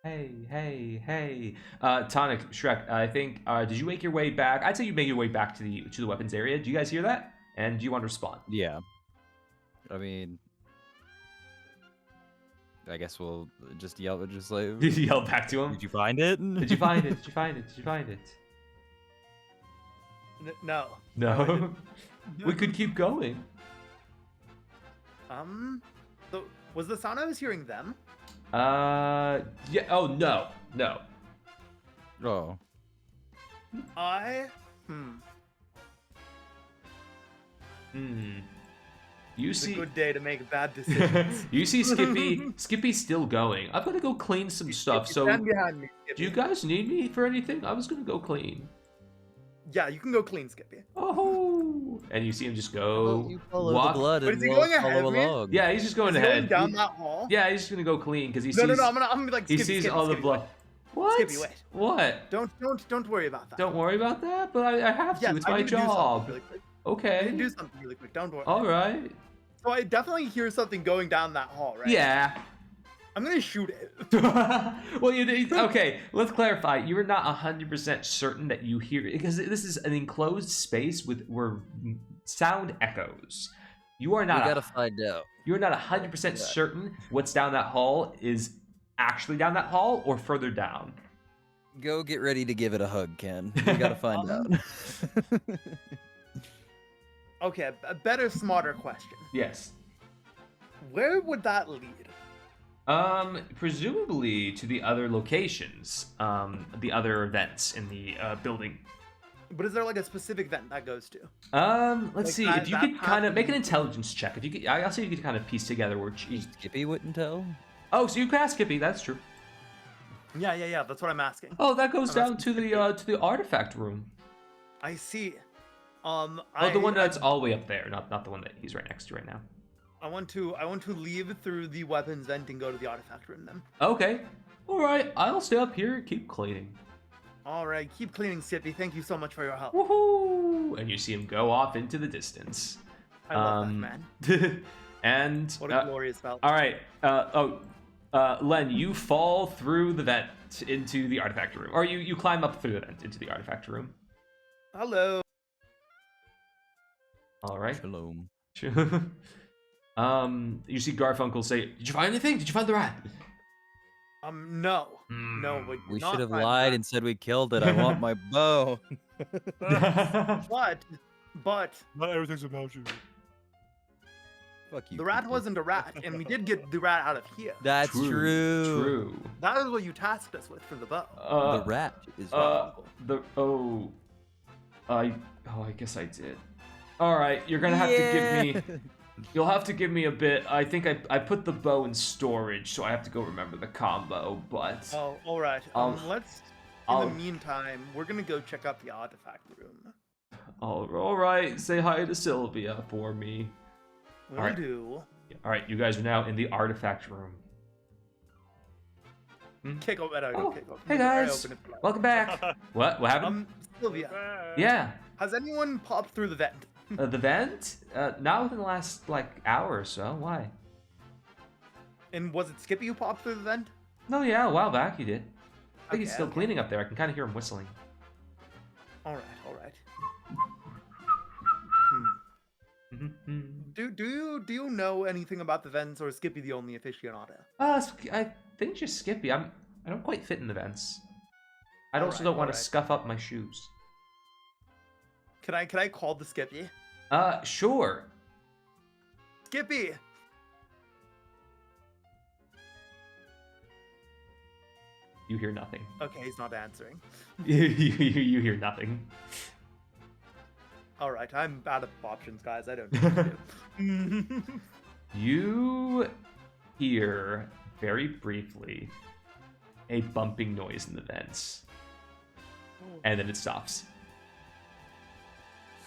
Speaker 1: Hey. Tonic, Shrek, I think, did you make your way back? I'd say you made your way back to the weapons area. Do you guys hear that? And do you want to respond?
Speaker 4: Yeah. I mean, I guess we'll just yell, just like...
Speaker 1: Did you yell back to him?
Speaker 4: Did you find it?
Speaker 1: Did you find it? Did you find it? Did you find it?
Speaker 3: No.
Speaker 1: No? We could keep going.
Speaker 3: So, was the sound I was hearing them?
Speaker 1: Yeah. Oh, no.
Speaker 4: Oh.
Speaker 1: You see,
Speaker 3: it's a good day to make bad decisions.
Speaker 1: You see Skippy's still going. I've got to go clean some stuff. So,
Speaker 3: stand behind me, Skippy.
Speaker 1: Do you guys need me for anything? I was gonna go clean.
Speaker 3: Yeah, you can go clean, Skippy.
Speaker 1: Oh, and you see him just go
Speaker 4: you follow the blood and
Speaker 3: is he going ahead of me?
Speaker 4: along.
Speaker 1: Yeah, he's just going
Speaker 3: Is he
Speaker 1: ahead.
Speaker 3: going down that hall?
Speaker 1: Yeah, he's just gonna go clean because he sees.
Speaker 3: No, I'm gonna be like.
Speaker 1: He
Speaker 3: Skippy,
Speaker 1: sees all the blood.
Speaker 3: Wait.
Speaker 1: What?
Speaker 3: Skippy, wait.
Speaker 1: What?
Speaker 3: Don't worry about that.
Speaker 1: Don't worry about that. But I have to.
Speaker 3: Yes,
Speaker 1: It's
Speaker 3: I
Speaker 1: my
Speaker 3: need to do something
Speaker 1: job.
Speaker 3: really quick.
Speaker 1: Okay.
Speaker 3: I need to do something really quick. Don't worry.
Speaker 1: All right.
Speaker 3: So I definitely hear something going down that hall, right?
Speaker 1: Yeah.
Speaker 3: I'm gonna shoot it.
Speaker 1: Well, okay. Let's clarify. You are not 100% certain that you hear it because this is an enclosed space where sound echoes. You are not.
Speaker 4: We gotta find out.
Speaker 1: You are not 100% certain what's down that hall is actually down that hall or further down.
Speaker 4: Go get ready to give it a hug, Ken. We gotta find out.
Speaker 3: Okay, a better, smarter question.
Speaker 1: Yes.
Speaker 3: Where would that lead?
Speaker 1: Presumably to the other locations, the other events in the building.
Speaker 3: But is there like a specific vent that goes to?
Speaker 1: Let's see. If you could kind of make an intelligence check. If you could, I'll say you could kind of piece together where.
Speaker 4: Skippy wouldn't tell.
Speaker 1: Oh, so you could ask Skippy. That's true.
Speaker 3: Yeah. That's what I'm asking.
Speaker 1: Oh, that goes down to the artifact room.
Speaker 3: I see.
Speaker 1: The one that's all the way up there, not the one that he's right next to right now.
Speaker 3: I want to leave through the weapons vent and go to the artifact room then.
Speaker 1: Okay. All right. I'll stay up here and keep cleaning.
Speaker 3: All right. Keep cleaning, Skippy. Thank you so much for your help.
Speaker 1: Woohoo! And you see him go off into the distance.
Speaker 3: I love that man.
Speaker 1: And
Speaker 3: what a glorious felt.
Speaker 1: All right. Len, you fall through the vent into the artifact room, or you climb up through the vent into the artifact room.
Speaker 3: Hello.
Speaker 1: All right.
Speaker 4: Shalom.
Speaker 1: You see Garfunkel say, "Did you find anything? Did you find the rat?"
Speaker 3: No. No,
Speaker 4: we should have lied and said we killed it. I want my bow.
Speaker 3: But
Speaker 2: not everything's about you.
Speaker 4: Fuck you.
Speaker 3: The rat
Speaker 4: Cooper.
Speaker 3: wasn't a rat, and we did get the rat out of here.
Speaker 4: That's true.
Speaker 1: True.
Speaker 3: That is what you tasked us with for the bow.
Speaker 4: The rat is
Speaker 1: I guess I did. All right, you're gonna have to give me. You'll have to give me a bit. I think I put the bow in storage, so I have to go remember the combo. But
Speaker 3: Oh, all right. Let's. In the meantime, we're gonna go check out the artifact room.
Speaker 1: all right. Say hi to Sylvia for me.
Speaker 3: Will do.
Speaker 1: All right, you guys are now in the artifact room.
Speaker 3: Kick open.
Speaker 1: Hey guys, welcome back. What happened?
Speaker 3: Sylvia.
Speaker 1: Yeah.
Speaker 3: Has anyone popped through the vent?
Speaker 1: The vent? Not within the last hour or so. Why?
Speaker 3: And was it Skippy who popped through the vent?
Speaker 1: No, yeah, a while back he did. I think he's still
Speaker 3: Okay.
Speaker 1: cleaning up there. I can kind of hear him whistling.
Speaker 3: All right.
Speaker 1: Mm-hmm.
Speaker 3: Do you know anything about the vents, or is Skippy the only aficionado?
Speaker 1: I think just Skippy. I don't quite fit in the vents. I also don't want to scuff up my shoes.
Speaker 3: Can I call the Skippy?
Speaker 1: Sure.
Speaker 3: Skippy.
Speaker 1: You hear nothing.
Speaker 3: Okay, he's not answering.
Speaker 1: you hear nothing.
Speaker 3: All right, I'm out of options, guys. I don't know what to do.
Speaker 1: You hear very briefly a bumping noise in the vents, and then it stops.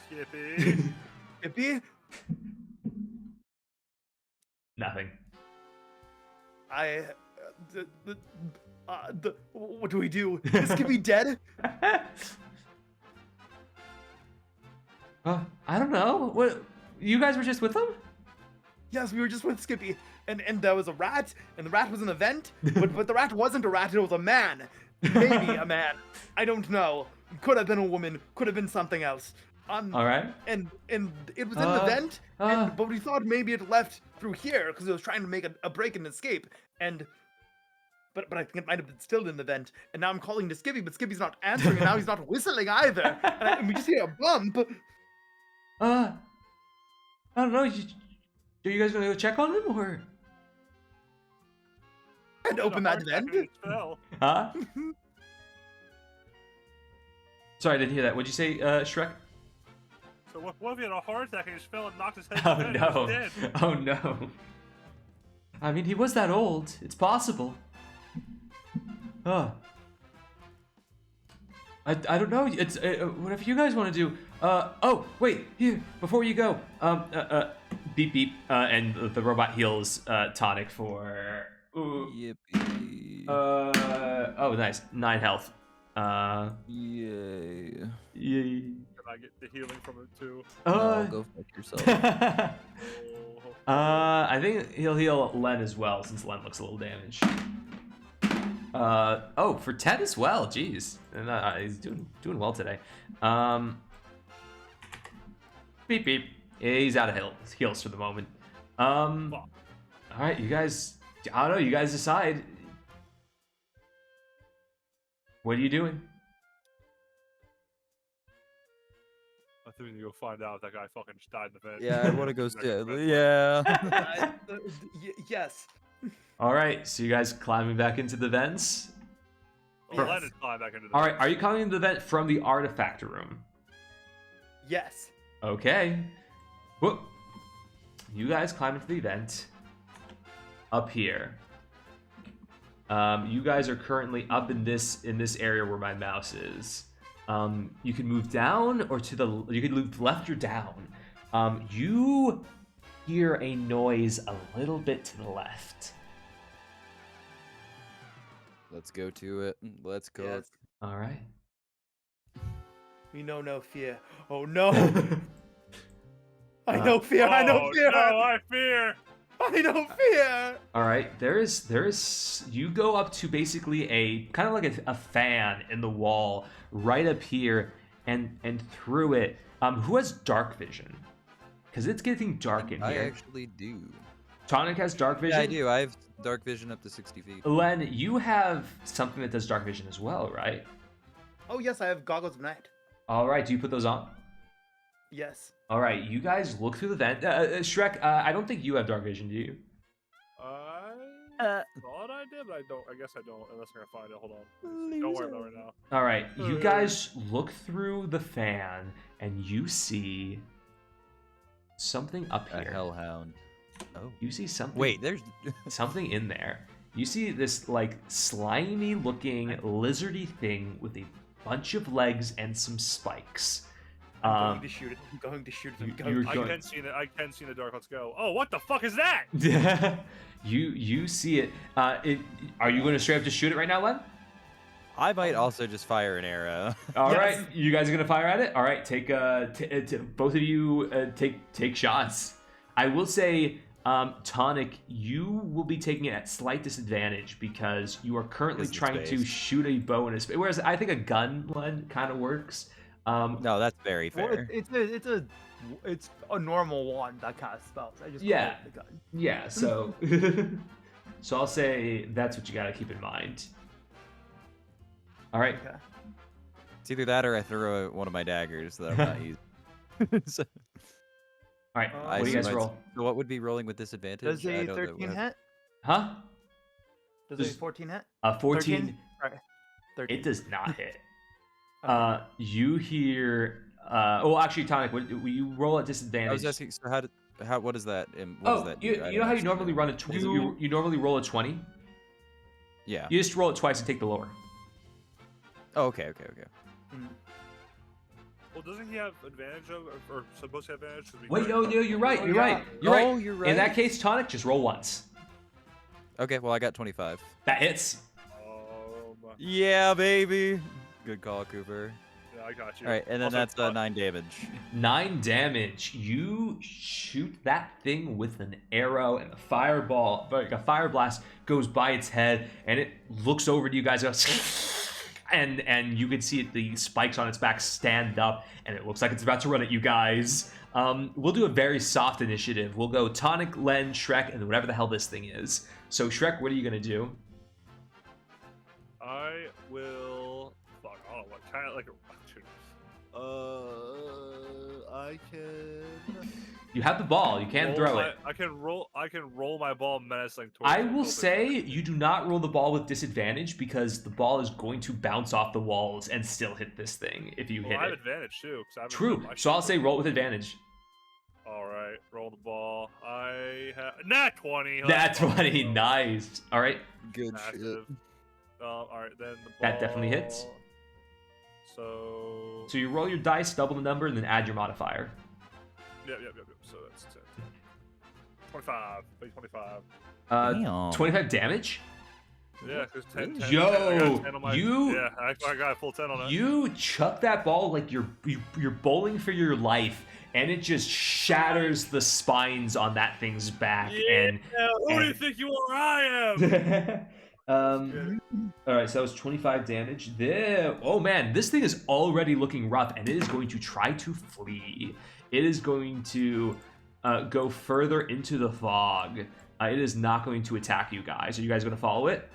Speaker 2: Skippy.
Speaker 3: Skippy?
Speaker 1: Nothing.
Speaker 3: What do we do? Is Skippy dead?
Speaker 1: I don't know. What? You guys were just with them?
Speaker 3: Yes, we were just with Skippy, and there was a rat, and the rat was in a vent, but the rat wasn't a rat, it was a man. Maybe a man. I don't know. Could have been a woman, could have been something else.
Speaker 1: All right.
Speaker 3: And it was in the vent, but we thought maybe it left through here because it was trying to make a break and escape, but I think it might have been still in the vent, and now I'm calling to Skippy, but Skippy's not answering, and now he's not whistling either, and we just hear a bump.
Speaker 1: I don't know. Are you guys gonna go check on him, or?
Speaker 3: And open that vent.
Speaker 1: Huh? Sorry, I didn't hear that. What'd you say, Shrek?
Speaker 2: So what if he had a heart attack and he just fell and knocked his head?
Speaker 1: Oh
Speaker 2: He's
Speaker 1: no!
Speaker 2: dead.
Speaker 1: Oh no! I mean, he was that old. It's possible. I don't know. It's whatever you guys want to do. Oh wait, here before you go. Beep beep. And the robot heals tonic for.
Speaker 4: Yippee.
Speaker 1: Oh nice. 9 health.
Speaker 4: Yay.
Speaker 1: Yay.
Speaker 2: Can I get the healing from it too?
Speaker 4: No, go fuck yourself.
Speaker 1: I think he'll heal Len as well, since Len looks a little damaged. Oh, for Ted as well. Jeez, and he's doing well today. Beep beep. He's out of heals for the moment. All right, you guys. I don't know. You guys decide. What are you doing?
Speaker 2: I think we need to go find out if that guy fucking just died in the vent.
Speaker 4: Yeah, I want to go see. Yeah.
Speaker 3: Yes.
Speaker 1: All right, so you guys climbing back into the vents.
Speaker 2: Well, let us climb back into the
Speaker 1: All
Speaker 2: vent.
Speaker 1: right, are you climbing into the vent from the artifact room?
Speaker 3: Yes.
Speaker 1: Okay. Whoop. You guys climb into the vent. Up here. You guys are currently up in this area where my mouse is. You can move down or to the. You can move left or down. You hear a noise a little bit to the left.
Speaker 4: Let's go to it. Let's go.
Speaker 3: Yes.
Speaker 1: All right.
Speaker 3: We know no fear. Oh no. I know fear. I know fear.
Speaker 2: No, I fear.
Speaker 3: I know fear.
Speaker 1: All right, there is. You go up to basically a kind of like a fan in the wall right up here, and through it. Who has dark vision? Because it's getting dark in
Speaker 4: I
Speaker 1: here.
Speaker 4: actually do.
Speaker 1: Tonic has dark vision.
Speaker 4: Yeah, I do. I have dark vision up to 60 feet.
Speaker 1: Len, you have something that does dark vision as well, right?
Speaker 3: Oh yes, I have goggles of night.
Speaker 1: All right, do you put those on?
Speaker 3: Yes.
Speaker 1: All right, you guys look through the vent. Shrek, I don't think you have dark vision, do you?
Speaker 2: I thought I did, but I don't. I guess I don't, unless I'm gonna find it. Hold on. Don't worry about it right now.
Speaker 1: All right, you guys look through the fan, and you see something up
Speaker 4: A
Speaker 1: here.
Speaker 4: hellhound. Oh.
Speaker 1: You see something.
Speaker 4: Wait, there's
Speaker 1: something in there. You see this like slimy-looking, lizardy thing with a bunch of legs and some spikes.
Speaker 3: I'm going to shoot it. I'm going to shoot it.
Speaker 2: I can see it. I can see the dark. Let's go. Oh, what the fuck is that?
Speaker 1: you see it. Are you going to straight up just shoot it right now, Len?
Speaker 4: I might also just fire an arrow.
Speaker 1: All right, you guys are gonna fire at it. All right, take both of you take shots. I will say, Tonic, you will be taking it at slight disadvantage because you are currently trying to shoot a bow in a space. Whereas I think a gun, Len, kind of works.
Speaker 4: No, that's very fair.
Speaker 3: Well, it's a normal one that casts spells. I just
Speaker 1: yeah,
Speaker 3: call it the gun.
Speaker 1: Yeah. So so I'll say that's what you got to keep in mind. All right.
Speaker 3: Okay.
Speaker 4: It's either that or I throw one of my daggers that I'm not using. So,
Speaker 1: all right. What do you guys roll?
Speaker 4: So what would be rolling with disadvantage?
Speaker 3: Does a 13 hit?
Speaker 1: Huh?
Speaker 3: Does a 14 hit?
Speaker 1: 14.
Speaker 3: 13.
Speaker 1: It does not hit. You hear. Well, actually, Tonic, will you roll at disadvantage?
Speaker 4: I was asking. So what is that?
Speaker 1: You know how you normally run a 20? You normally roll a 20.
Speaker 4: Yeah.
Speaker 1: You just roll it twice and take the lower.
Speaker 4: Oh, okay.
Speaker 2: Well, doesn't he have advantage or supposed to have advantage?
Speaker 1: Wait, no, you're right. You're right.
Speaker 4: You're right.
Speaker 1: In that case, Tonic, just roll once.
Speaker 4: Okay, well, I got 25.
Speaker 1: That hits.
Speaker 4: Yeah, baby. Good call, Cooper.
Speaker 2: Yeah, I got you.
Speaker 4: All right, and then that's 9 damage.
Speaker 1: 9 damage. You shoot that thing with an arrow, and a fireball, like a fire blast, goes by its head, and it looks over to you guys. And you can see the spikes on its back stand up, and it looks like it's about to run at you guys. We'll do a very soft initiative. We'll go Tonic, Len, Shrek, and whatever the hell this thing is. So Shrek, what are you gonna do?
Speaker 2: I will. Fuck. I don't know what kind of like. I can.
Speaker 1: You have the ball. You can't throw it.
Speaker 2: I can roll my ball menacing towards.
Speaker 1: I will say you do not roll the ball with disadvantage because the ball is going to bounce off the walls and still hit this thing if you hit it.
Speaker 2: I have advantage too.
Speaker 1: True. So I'll say roll with advantage.
Speaker 2: All right, roll the ball. I have nat 20.
Speaker 1: Nat 20, nice. All right.
Speaker 4: Good
Speaker 2: shit. All right, then the ball.
Speaker 1: That definitely hits.
Speaker 2: So
Speaker 1: you roll your dice, double the number, and then add your modifier.
Speaker 2: Yep. So that's 10. 25. 25.
Speaker 1: 25 damage?
Speaker 2: Yeah, because 10.
Speaker 1: Yo,
Speaker 2: 10 on my,
Speaker 1: you.
Speaker 2: Yeah, I got a full 10 on it.
Speaker 1: You chuck that ball like you're bowling for your life, and it just shatters the spines on that thing's back.
Speaker 2: Yeah, who do you think you are? I am.
Speaker 1: All right, so that was 25 damage. There. Oh man, this thing is already looking rough, and it is going to try to flee. It is going to go further into the fog. It is not going to attack you guys. Are you guys going to follow it?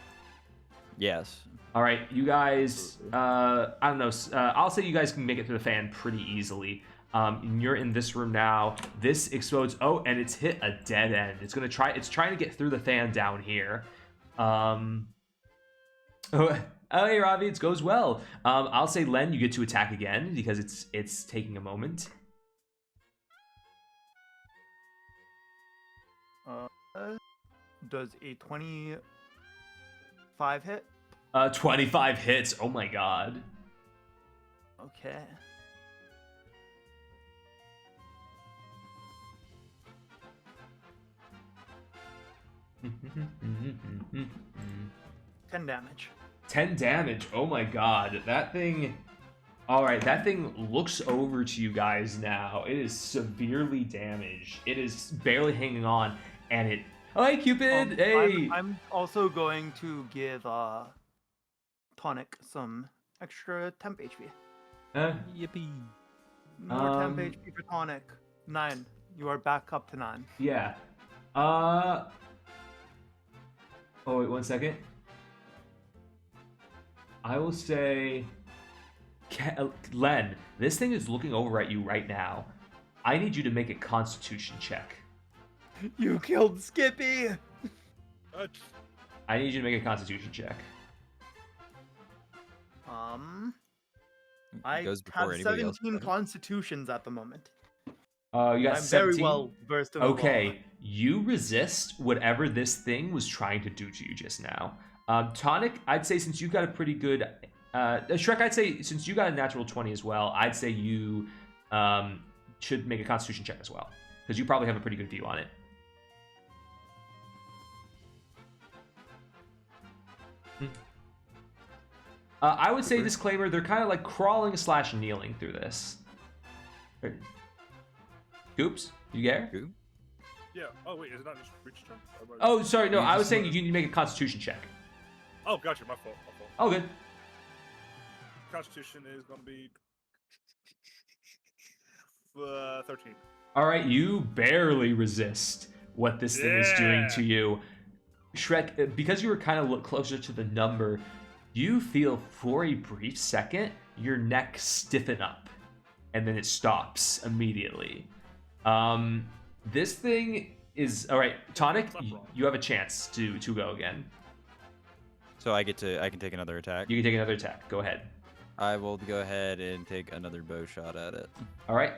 Speaker 4: Yes.
Speaker 1: All right, you guys. I don't know. I'll say you guys can make it through the fan pretty easily. You're in this room now. This explodes. Oh, and it's hit a dead end. It's gonna try. It's trying to get through the fan down here. Oh, hey, Ravi, it goes well. I'll say, Len, you get to attack again because it's taking a moment.
Speaker 3: Does a 25 hit?
Speaker 1: 25 hits. Oh my god.
Speaker 3: Okay.
Speaker 1: Mm-hmm.
Speaker 3: 10 damage.
Speaker 1: 10 damage. Oh my god. That thing. Alright, that thing looks over to you guys now. It is severely damaged. It is barely hanging on. And it. Oh, hey, Cupid! Hey!
Speaker 3: I'm also going to give Tonic some extra temp HP.
Speaker 4: Yippee.
Speaker 3: More temp HP for Tonic. 9. You are back up to 9.
Speaker 1: Yeah. Oh, wait, 1 second. I will say, Len, this thing is looking over at you right now. I need you to make a Constitution check.
Speaker 3: You killed Skippy.
Speaker 1: I need you to make a Constitution check.
Speaker 3: I have 17 constitutions at the moment.
Speaker 1: You got
Speaker 3: I'm
Speaker 1: 17?
Speaker 3: very well versed in the law.
Speaker 1: Okay, you resist whatever this thing was trying to do to you just now. Tonic, I'd say since you got a pretty good... Shrek, I'd say since you got a natural 20 as well, I'd say you should make a Constitution check as well. Because you probably have a pretty good view on it. I would say, disclaimer, they're kind of like crawling / kneeling through this. Goops, you get her?
Speaker 2: Yeah. Oh, wait, is it not just reach check?
Speaker 1: Oh, sorry, no, I was saying you need to make a Constitution check.
Speaker 2: Oh, gotcha, my fault.
Speaker 1: Oh, good.
Speaker 2: Constitution is going to be 13.
Speaker 1: All right, you barely resist what this thing is doing to you. Shrek, because you were kind of closer to the number, you feel for a brief second your neck stiffen up, and then it stops immediately. This thing is all right. Tonic, you have a chance to go again.
Speaker 4: So I can take another attack.
Speaker 1: You can take another attack. Go ahead.
Speaker 4: I will go ahead and take another bow shot at it.
Speaker 1: All right.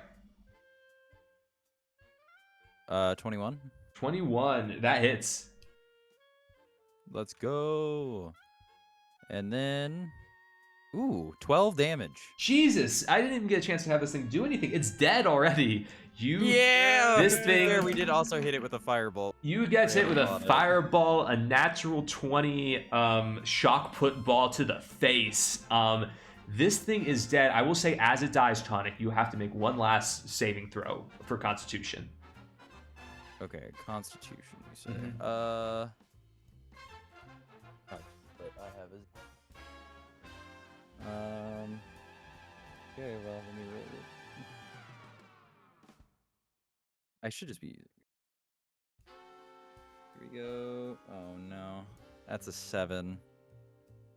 Speaker 4: 21.
Speaker 1: 21. That hits.
Speaker 4: Let's go. And then, 12 damage.
Speaker 1: Jesus, I didn't even get a chance to have this thing do anything. It's dead already. This thing.
Speaker 4: We did also hit it with a firebolt.
Speaker 1: You get hit with a fireball, a natural 20 shock put ball to the face. This thing is dead. I will say, as it dies, Tonic, you have to make one last saving throw for Constitution.
Speaker 4: Okay, Constitution, you say.
Speaker 1: Mm-hmm.
Speaker 4: I have is. Okay, well, let me roll it. I should just be. Here we go. Oh no, that's a 7.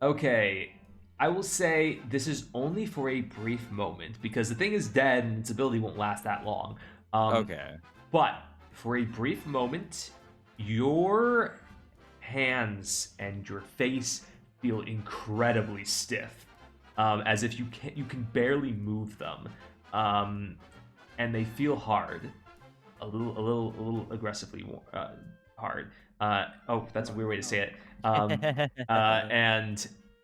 Speaker 1: Okay, I will say this is only for a brief moment because the thing is dead and its ability won't last that long.
Speaker 4: Okay.
Speaker 1: But for a brief moment, your hands and your face feel incredibly stiff, as if you can barely move them, and they feel hard, a little aggressively hard. Oh, that's a weird way to say it.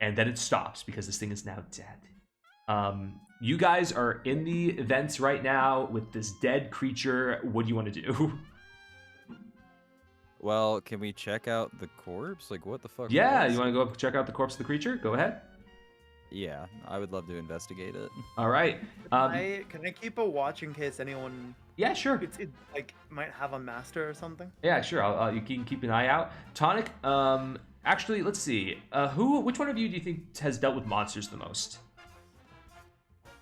Speaker 1: And then it stops because this thing is now dead. You guys are in the vents right now with this dead creature. What do you want to do?
Speaker 4: Well, can we check out the corpse? Like, what the fuck?
Speaker 1: Yeah, you want to go up check out the corpse of the creature? Go ahead.
Speaker 4: Yeah, I would love to investigate it.
Speaker 1: All right.
Speaker 3: Can I keep a watch in case anyone?
Speaker 1: Yeah, sure.
Speaker 3: It like might have a master or something.
Speaker 1: Yeah, sure. You can keep an eye out. Tonic. Actually, let's see. Which one of you do you think has dealt with monsters the most?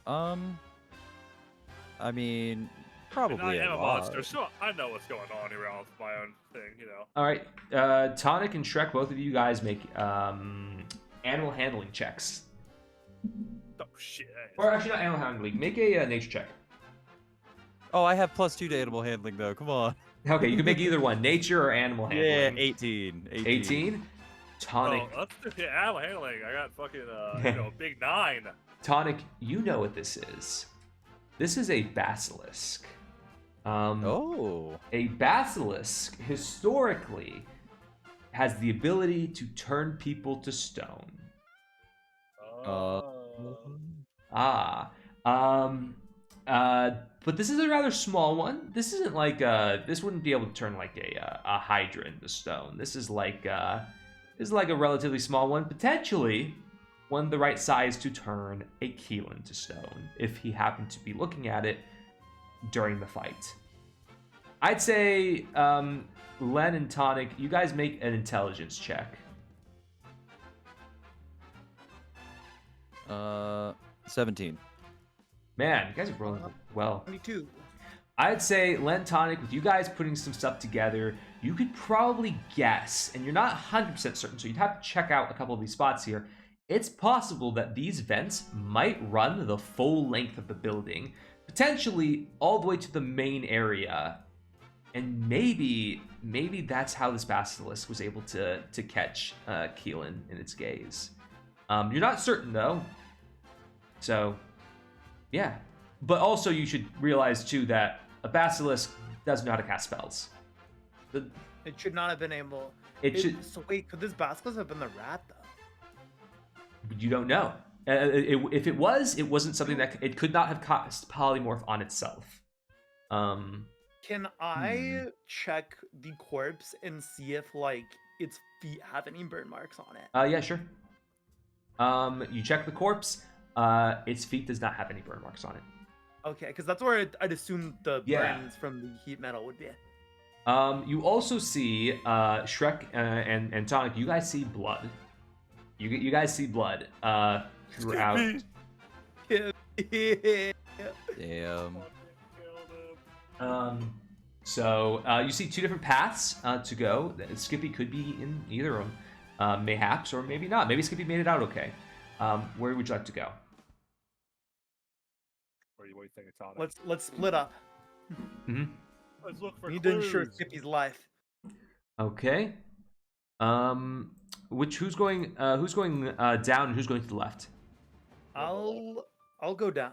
Speaker 4: I mean, probably
Speaker 2: I am
Speaker 4: a
Speaker 2: a
Speaker 4: lot.
Speaker 2: monster, so I know what's going on around with my own thing, you know.
Speaker 1: All right. Tonic and Shrek, both of you guys make animal handling checks.
Speaker 2: Oh shit.
Speaker 1: Or actually, not animal handling. Make a nature check.
Speaker 4: Oh, I have +2 to animal handling though. Come on.
Speaker 1: Okay, you can make either one, nature or animal handling.
Speaker 4: Yeah, 18.
Speaker 1: 18. Tonic.
Speaker 2: Oh, let's do animal handling. I got fucking big 9.
Speaker 1: Tonic, you know what this is. This is a basilisk. A basilisk historically has the ability to turn people to stone. But this is a rather small one. This isn't like this wouldn't be able to turn like a hydra into stone. This is like a relatively small one, potentially one the right size to turn a Keelan to stone if he happened to be looking at it during the fight. I'd say Len and Tonic, you guys make an intelligence check.
Speaker 4: 17.
Speaker 1: Man, you guys are rolling well.
Speaker 3: 22.
Speaker 1: I'd say Len, Tonic, with you guys putting some stuff together, you could probably guess, and you're not 100% certain, so you'd have to check out a couple of these spots here. It's possible that these vents might run the full length of the building. potentially all the way to the main area. And maybe that's how this basilisk was able to catch Keelan in its gaze. You're not certain though. So, yeah. But also you should realize too that a basilisk doesn't know how to cast spells.
Speaker 3: It should not have been able. So wait, could this basilisk have been the rat though?
Speaker 1: You don't know. If it was, it wasn't something that it could not have cast polymorph on itself.
Speaker 3: Can I check the corpse and see if like its feet have any burn marks on it?
Speaker 1: Yeah, sure. You check the corpse. Its feet does not have any burn marks on it.
Speaker 3: Okay, because that's where I'd assume the burns from the heat metal would be.
Speaker 1: You also see Shrek and Tonic. You guys see blood. You guys see blood throughout.
Speaker 4: Damn.
Speaker 1: So you see two different paths to go. Skippy could be in either of them, mayhaps, or maybe not. Maybe Skippy made it out okay. Where would you like to go?
Speaker 2: What do you think it's on?
Speaker 3: Let's split up.
Speaker 1: Mm-hmm.
Speaker 2: Let's look for.
Speaker 3: We need to ensure Skippy's life.
Speaker 1: Okay. Who's going down and who's going to the left?
Speaker 3: I'll go down.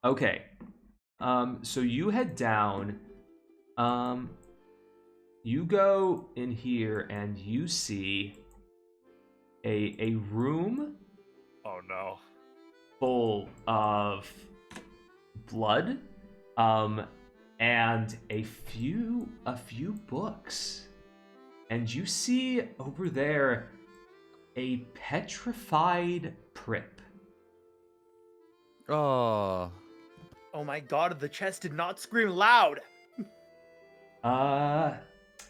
Speaker 1: Okay. So you head down. You go in here and you see a room.
Speaker 2: Oh no.
Speaker 1: Full of blood, and a few books, and you see over there a petrified Prip.
Speaker 4: Oh.
Speaker 3: Oh my god, the chest did not scream loud.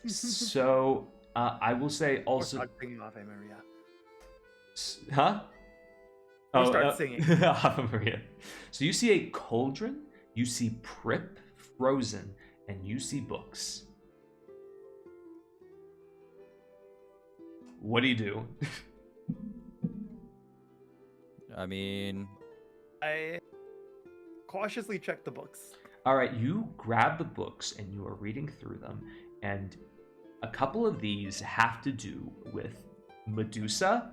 Speaker 1: So I will say also.
Speaker 3: Start singing Ave Maria.
Speaker 1: Huh?
Speaker 3: Start singing.
Speaker 1: Ave Maria. So you see a cauldron, you see Prip frozen, and you see books. What do you do?
Speaker 4: I mean,
Speaker 3: I cautiously check the books.
Speaker 1: All right, you grab the books and you are reading through them, and a couple of these have to do with Medusa,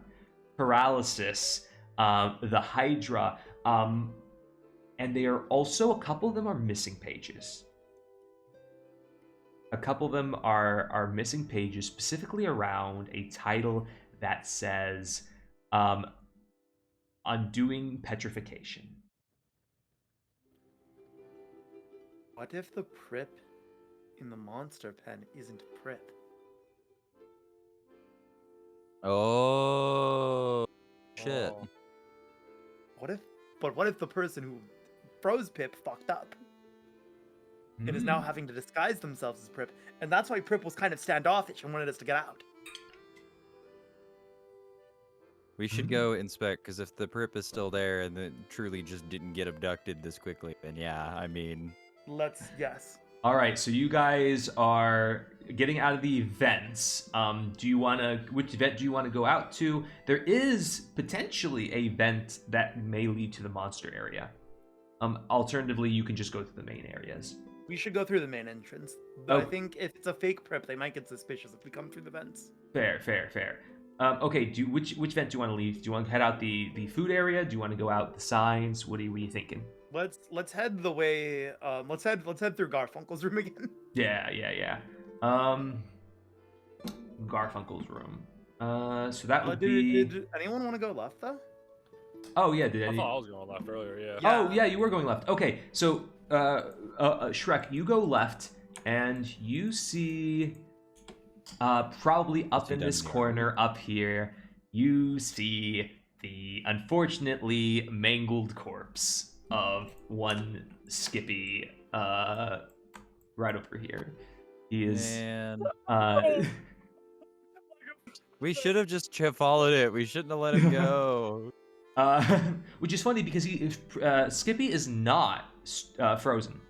Speaker 1: paralysis, the Hydra, and they are also, a couple of them are missing pages. A couple of them are missing pages, specifically around a title that says Undoing Petrification.
Speaker 3: What if the Prip in the monster pen isn't Prip?
Speaker 4: Oh shit.
Speaker 3: Oh. What if the person who froze Pip fucked up and is now having to disguise themselves as Prip, and that's why Prip was kind of standoffish and wanted us to get out?
Speaker 4: We should go inspect, because if the Prip is still there and it truly just didn't get abducted this quickly, then yeah, I mean...
Speaker 3: Yes.
Speaker 1: All right, so you guys are getting out of the events. Which event do you want to go out to? There is potentially a vent that may lead to the monster area. Alternatively, you can just go to the main areas.
Speaker 3: We should go through the main entrance. But I think if it's a fake Prip, they might get suspicious if we come through the vents.
Speaker 1: Fair. Okay, which vent do you want to leave? Do you want to head out the food area? Do you want to go out the signs? What are you thinking?
Speaker 3: Let's head the way. Let's head through Garfunkel's room again.
Speaker 1: Yeah. Garfunkel's room. So that would be.
Speaker 3: Did anyone want to go left though?
Speaker 1: Oh yeah,
Speaker 2: I thought I was going left earlier. Yeah.
Speaker 1: Oh yeah, you were going left. Okay, so Shrek, you go left, and you see probably up in this corner up here, you see the unfortunately mangled corpse of one Skippy right over here. He is
Speaker 4: we should have just followed it. We shouldn't have let him go.
Speaker 1: Which is funny because Skippy is not frozen.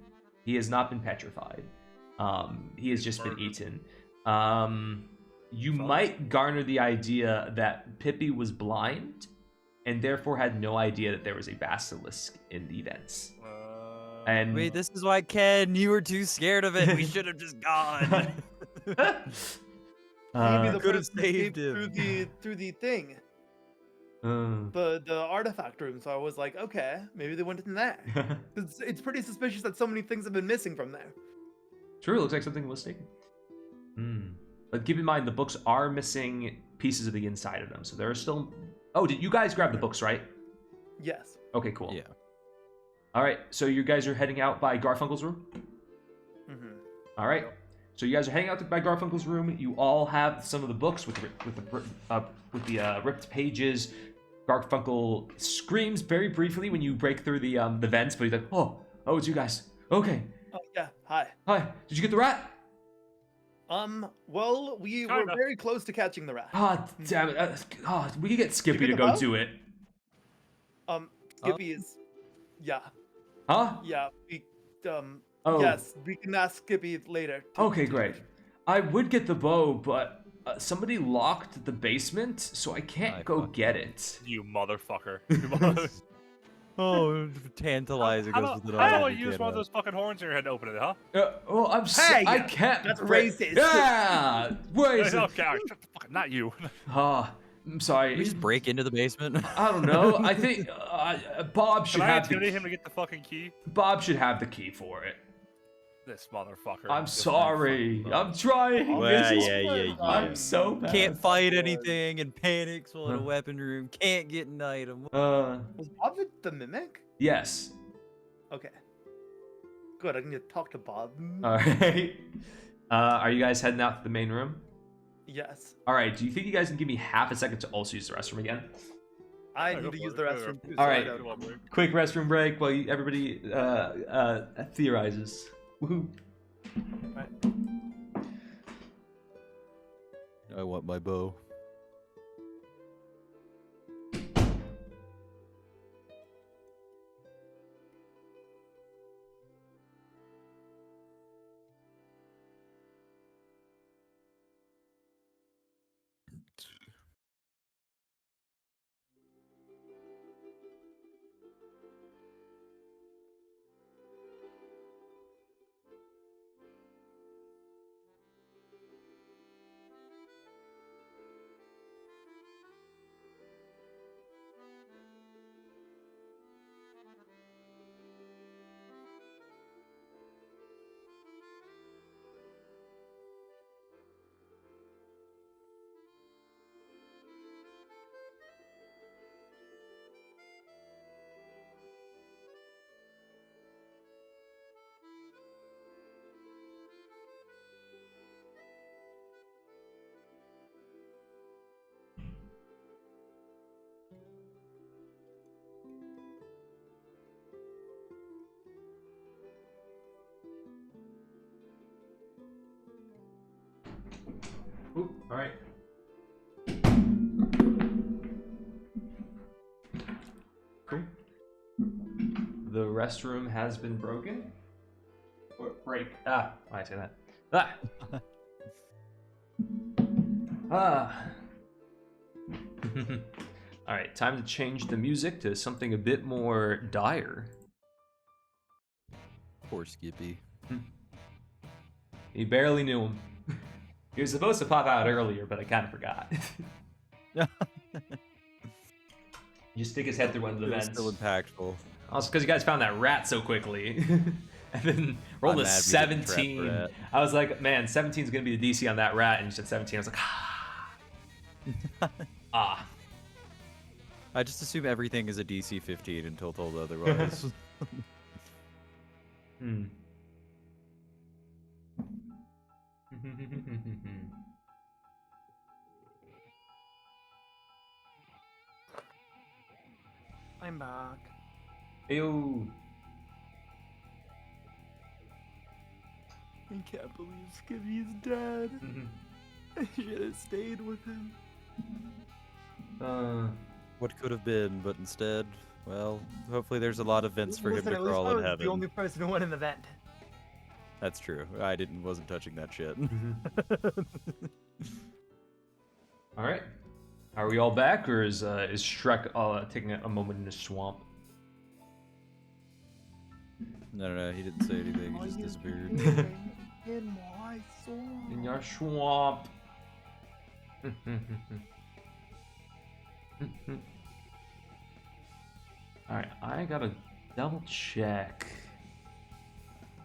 Speaker 1: He has not been petrified. He has just been eaten. You might garner the idea that Pippi was blind and therefore had no idea that there was a basilisk in the vents. And
Speaker 4: wait, this is why Ken, you were too scared of it. We should have just gone.
Speaker 3: Maybe the
Speaker 4: Could have
Speaker 3: person escaped
Speaker 4: saved him.
Speaker 3: through the thing, the artifact room. So I was like, okay, maybe they went in there. It's pretty suspicious that so many things have been missing from there.
Speaker 1: True, looks like something was taken. But keep in mind, the books are missing pieces of the inside of them, so there are still. Oh, did you guys grab the books, right?
Speaker 3: Yes.
Speaker 1: Okay, cool.
Speaker 4: Yeah.
Speaker 1: All right, so you guys are heading out by Garfunkel's room. All right, so you guys are heading out by Garfunkel's room. You all have some of the books with the ripped pages. Garfunkel screams very briefly when you break through the vents, but he's like, "Oh, it's you guys. Okay.
Speaker 3: Oh yeah. Hi.
Speaker 1: Did you get the rat?"
Speaker 3: Well, we were very close to catching the rat.
Speaker 1: Damn it. We could get Skippy to go do it.
Speaker 3: Skippy is, yeah.
Speaker 1: Huh?
Speaker 3: Yeah,
Speaker 1: Oh.
Speaker 3: yes, we can ask Skippy later.
Speaker 1: Okay, great. I would get the bow, but somebody locked the basement, so I can't go get it.
Speaker 2: You motherfucker.
Speaker 4: Oh, tantalizer goes with it.
Speaker 2: How do I use one of those fucking horns in your head to open it, huh?
Speaker 3: Hey,
Speaker 1: I can't.
Speaker 3: that's racist.
Speaker 1: Yeah, racist.
Speaker 2: Okay, all right, shut the fuck, not you.
Speaker 1: I'm sorry.
Speaker 4: We just break into the basement.
Speaker 1: I don't know. I think Bob should
Speaker 2: Can I
Speaker 1: have
Speaker 2: intimidate him to get the fucking key?
Speaker 1: Bob should have the key for it.
Speaker 2: This motherfucker.
Speaker 1: I'm sorry. I'm trying.
Speaker 4: Well, yeah.
Speaker 1: I'm so bad.
Speaker 4: Can't fight anything and panics while in a weapon room. Can't get an item.
Speaker 3: Was Bob the mimic?
Speaker 1: Yes.
Speaker 3: Okay. Good, I can get to talk to Bob.
Speaker 1: All right. Are you guys heading out to the main room?
Speaker 3: Yes.
Speaker 1: All right. Do you think you guys can give me half a second to also use the restroom again?
Speaker 3: I need to use the restroom too.
Speaker 1: All
Speaker 3: so
Speaker 1: right.
Speaker 3: I don't-
Speaker 1: Quick restroom break while everybody theorizes. Woohoo.
Speaker 3: Right.
Speaker 4: I want my bow.
Speaker 1: Ooh, all right. Cool. The restroom has been broken. Or break. Why did I say that? All right, time to change the music to something a bit more dire.
Speaker 4: Poor Skippy.
Speaker 1: He barely knew him. He was supposed to pop out earlier, but I kind of forgot. You stick his head through one of the
Speaker 4: It was
Speaker 1: vents.
Speaker 4: still impactful.
Speaker 1: Also, because you guys found that rat so quickly. And then rolled
Speaker 4: I'm
Speaker 1: a
Speaker 4: mad we didn't trap
Speaker 1: 17.
Speaker 4: rat.
Speaker 1: I was like, man, 17 is going to be the DC on that rat. And you said 17. I was like, ah.
Speaker 4: I just assume everything is a DC 15 until told otherwise.
Speaker 3: I'm back.
Speaker 1: Ew.
Speaker 3: I can't believe Skippy's dead. I should have stayed with him.
Speaker 4: What could have been, but instead, well, hopefully there's a lot of vents for him to
Speaker 3: at least
Speaker 4: crawl
Speaker 3: I
Speaker 4: in
Speaker 3: was
Speaker 4: heaven.
Speaker 3: the only person who went in the vent.
Speaker 4: That's true. I wasn't touching that shit.
Speaker 1: All right. Are we all back, or is Shrek taking a moment in the swamp?
Speaker 4: No, he didn't say anything. He just disappeared.
Speaker 3: In my swamp.
Speaker 1: In your swamp. Alright, I gotta double check.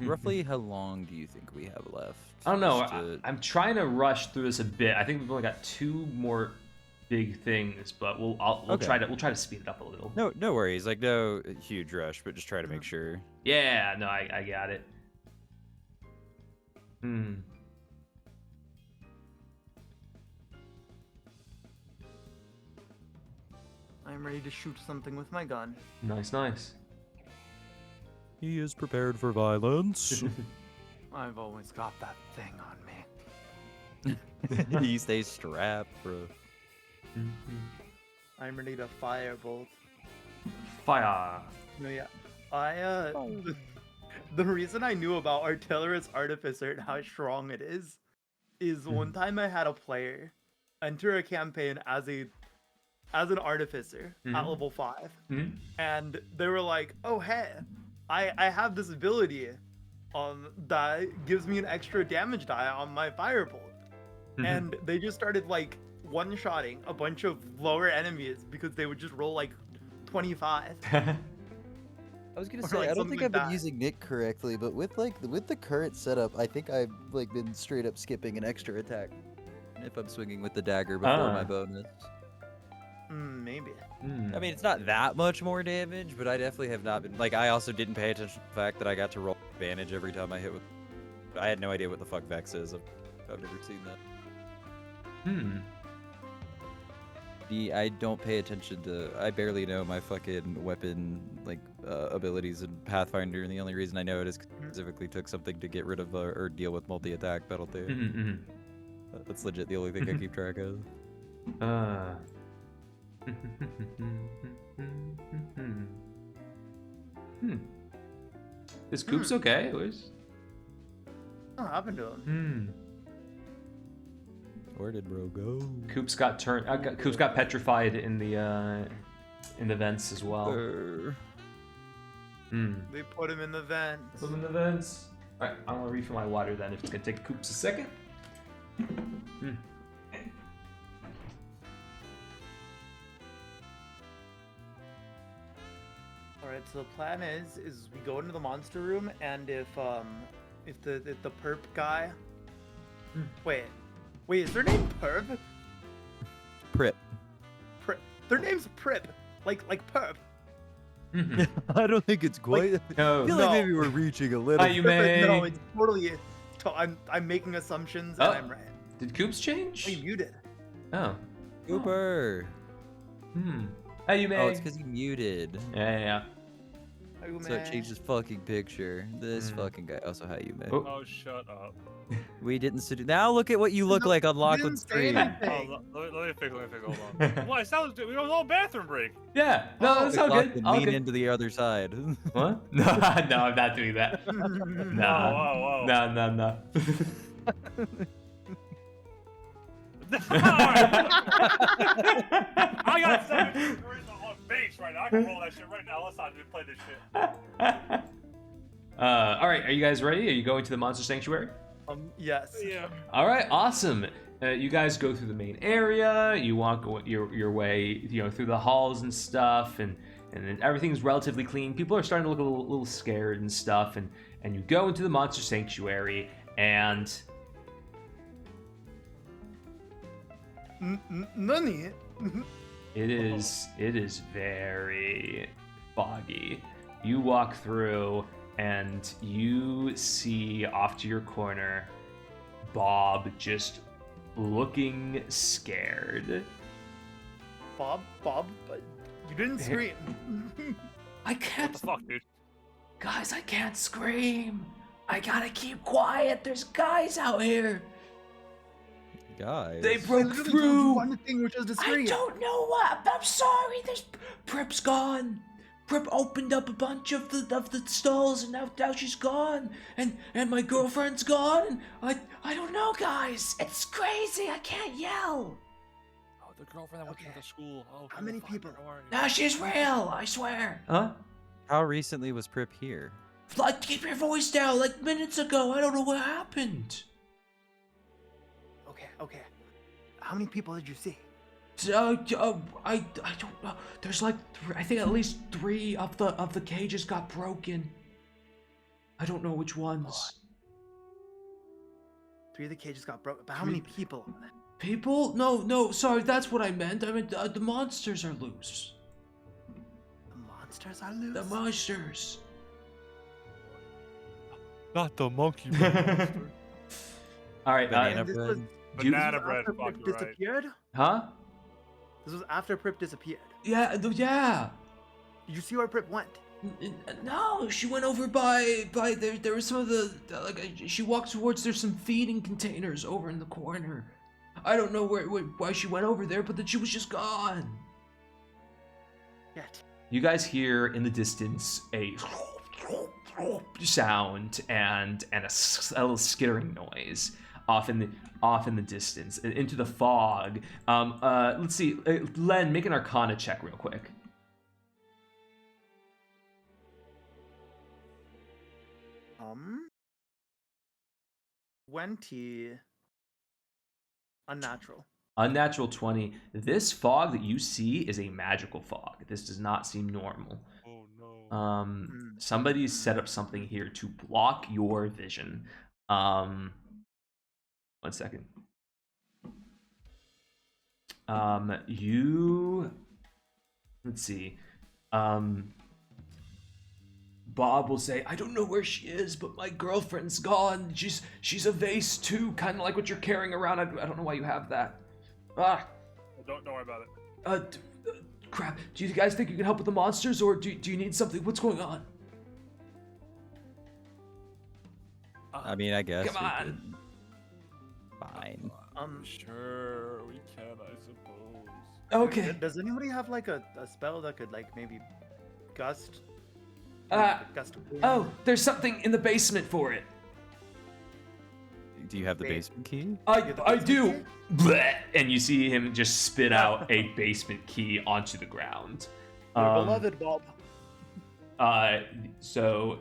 Speaker 4: Roughly how long do you think we have left?
Speaker 1: I don't know.
Speaker 4: To...
Speaker 1: I'm trying to rush through this a bit. I think we've only got 2 more big things, but we'll try to speed it up a little.
Speaker 4: No worries. Like no huge rush, but just try to make sure.
Speaker 1: Yeah, no, I got it.
Speaker 3: I'm ready to shoot something with my gun.
Speaker 1: Nice.
Speaker 4: He is prepared for violence.
Speaker 3: I've always got that thing on me.
Speaker 4: He stays strapped, bro.
Speaker 3: I'm ready to firebolt.
Speaker 1: Fire.
Speaker 3: No, yeah. The reason I knew about Artillerist Artificer and how strong it is one time I had a player enter a campaign as an artificer at level 5. And they were like, oh hey, I have this ability that gives me an extra damage die on my firebolt. And they just started like one-shotting a bunch of lower enemies because they would just roll like 25.
Speaker 4: I was gonna say,
Speaker 3: like
Speaker 4: I don't think
Speaker 3: something
Speaker 4: I've been
Speaker 3: like that.
Speaker 4: using Nick correctly, but with the current setup, I think I've like been straight up skipping an extra attack if I'm swinging with the dagger before my bonus.
Speaker 3: Maybe.
Speaker 4: I mean, it's not that much more damage, but I definitely have not been like. I also didn't pay attention to the fact that I got to roll advantage every time I hit with. I had no idea what the fuck Vex is. I've never seen that. I don't pay attention to. I barely know my fucking weapon like abilities in Pathfinder, and the only reason I know it is 'cause I specifically took something to get rid of or deal with multi-attack penalty. That's legit the only thing I keep track of.
Speaker 1: Is Coops okay?
Speaker 3: What happened to him?
Speaker 4: Where did bro go?
Speaker 1: Coops got Coops got petrified in the vents as well.
Speaker 3: They put him in the vents.
Speaker 1: Put him in the vents. All right, I'm gonna refill my water then. If it's gonna take Coops a second.
Speaker 3: Alright, so the plan is we go into the monster room, and if the perp guy. Wait, is their name Perp?
Speaker 4: Prip.
Speaker 3: Their name's Prip, like perp.
Speaker 4: I don't think it's quite.
Speaker 1: No.
Speaker 4: I feel like maybe we're reaching a little.
Speaker 1: Hi, you may.
Speaker 3: No, it's totally. I'm making assumptions, and I'm right.
Speaker 1: Did Coops change?
Speaker 3: Oh, you muted.
Speaker 1: Oh.
Speaker 4: Cooper.
Speaker 1: Hey, you may.
Speaker 4: Oh, it's because he muted.
Speaker 1: Yeah.
Speaker 4: So it changed his fucking picture. This fucking guy. Also, how you, man?
Speaker 2: Oh, shut up.
Speaker 4: We didn't sit. Now look at what you look like on Lachlan's stream.
Speaker 2: Let me fix. Hold on. Well, it sounds we was all bathroom break.
Speaker 1: Yeah. No, that's all good.
Speaker 4: Lachlan,
Speaker 1: All
Speaker 4: lean
Speaker 1: good.
Speaker 4: into the other side.
Speaker 1: What? No, I'm not doing that.
Speaker 2: Whoa.
Speaker 1: No.
Speaker 2: I got 17 degrees on base right now. I can roll that shit right now. Let's not just play this shit.
Speaker 1: All right, are you guys ready? Are you going to the Monster Sanctuary?
Speaker 3: Yes.
Speaker 2: Yeah.
Speaker 1: All right, awesome. You guys go through the main area. You walk your way, through the halls and stuff, and then everything's relatively clean. People are starting to look a little scared and stuff, and you go into the Monster Sanctuary, and
Speaker 3: Nani?
Speaker 1: it is very foggy. You walk through, and you see off to your corner Bob just looking scared.
Speaker 3: Bob, you didn't scream.
Speaker 1: I can't.
Speaker 2: What the fuck, dude?
Speaker 1: Guys, I can't scream. I gotta keep quiet. There's guys out here.
Speaker 4: Guys.
Speaker 1: They broke through.
Speaker 3: One thing which is to scream.
Speaker 1: I don't know what. I'm sorry. Prip's gone. Prip opened up a bunch of the stalls, and now she's gone, and my girlfriend's gone. And I don't know, guys. It's crazy. I can't yell.
Speaker 2: Oh, the girlfriend that went to the school. Oh,
Speaker 3: How many people?
Speaker 1: Now she's real. I swear. Huh?
Speaker 4: How recently was Prip here?
Speaker 1: Like, keep your voice down. Like minutes ago, I don't know what happened.
Speaker 3: Okay. How many people did you see?
Speaker 1: I don't know. There's like I think at least 3 of the cages got broken. I don't know which ones.
Speaker 3: 3 of the cages got broken. But how many people?
Speaker 1: People? No. Sorry, that's what I meant. I meant the monsters are loose.
Speaker 3: The monsters are loose.
Speaker 1: The monsters.
Speaker 2: Not the monkey monster.
Speaker 1: All right.
Speaker 4: Banana bread.
Speaker 2: Banana bread.
Speaker 3: After Prip disappeared?
Speaker 1: Huh?
Speaker 3: This was after Prip disappeared.
Speaker 1: Yeah. Yeah.
Speaker 3: Did you see where Prip went?
Speaker 1: No, she went over by there was some of the like she walked towards there's some feeding containers over in the corner. I don't know why she went over there, but then she was just gone.
Speaker 3: Yet.
Speaker 1: You guys hear in the distance a sound and a little skittering noise off in the distance into the fog. Let's see, Len, make an Arcana check real quick.
Speaker 3: 20. Unnatural.
Speaker 1: Unnatural 20. This fog that you see is a magical fog. This does not seem normal.
Speaker 2: Oh no.
Speaker 1: Somebody's set up something here to block your vision. 1 second. Let's see. Bob will say, I don't know where she is, but my girlfriend's gone. She's a vase too, kind of like what you're carrying around. I don't know why you have that.
Speaker 2: Don't worry about it.
Speaker 1: Crap. Do you guys think you can help with the monsters, or do you need something? What's going on?
Speaker 4: I mean, I guess.
Speaker 1: Come on.
Speaker 4: Fine.
Speaker 2: Sure, we can, I suppose.
Speaker 1: Okay.
Speaker 3: Does anybody have like a spell that could like maybe gust? Gust of wind?
Speaker 1: Oh, there's something in the basement for it.
Speaker 4: Do you have the basement key?
Speaker 1: I do. Blech. And you see him just spit out a basement key onto the ground.
Speaker 3: Your beloved Bob.
Speaker 1: So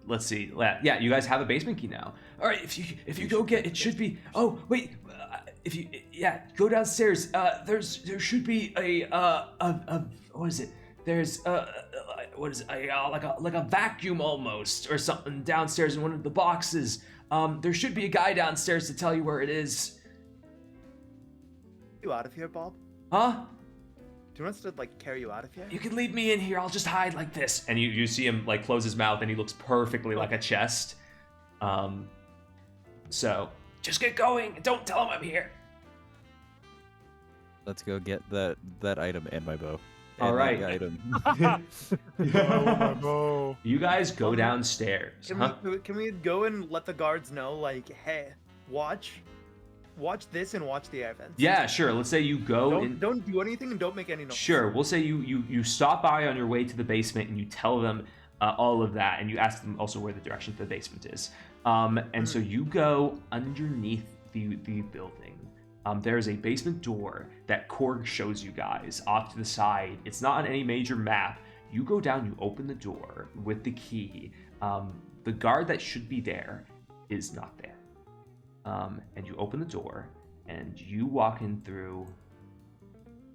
Speaker 1: let's see. Yeah, you guys have a basement key now. All right, if you go get it should be. Oh wait, if you go downstairs. There should be a what is it? There's what is it? Like a vacuum almost or something downstairs in one of the boxes. There should be a guy downstairs to tell you where it is.
Speaker 3: You out of here, Bob?
Speaker 1: Huh?
Speaker 3: Do you want us to like carry you out of here?
Speaker 1: You can leave me in here. I'll just hide like this. And you see him like close his mouth, and he looks perfectly like a chest. So just get going and don't tell him I'm here.
Speaker 4: Let's go get that item and my bow.
Speaker 1: All right.
Speaker 4: Item.
Speaker 1: You guys go downstairs.
Speaker 3: Can we go and let the guards know, like, hey, watch this and watch the air vents?
Speaker 1: Yeah, sure. Let's say you go.
Speaker 3: Don't do anything and don't make any noise.
Speaker 1: Sure. We'll say you stop by on your way to the basement and you tell them all of that, and you ask them also where the direction to the basement is. And so you go underneath the building. There's a basement door that Korg shows you guys off to the side. It's not on any major map. You go down, you open the door with the key. The guard that should be there is not there. And you open the door and you walk in through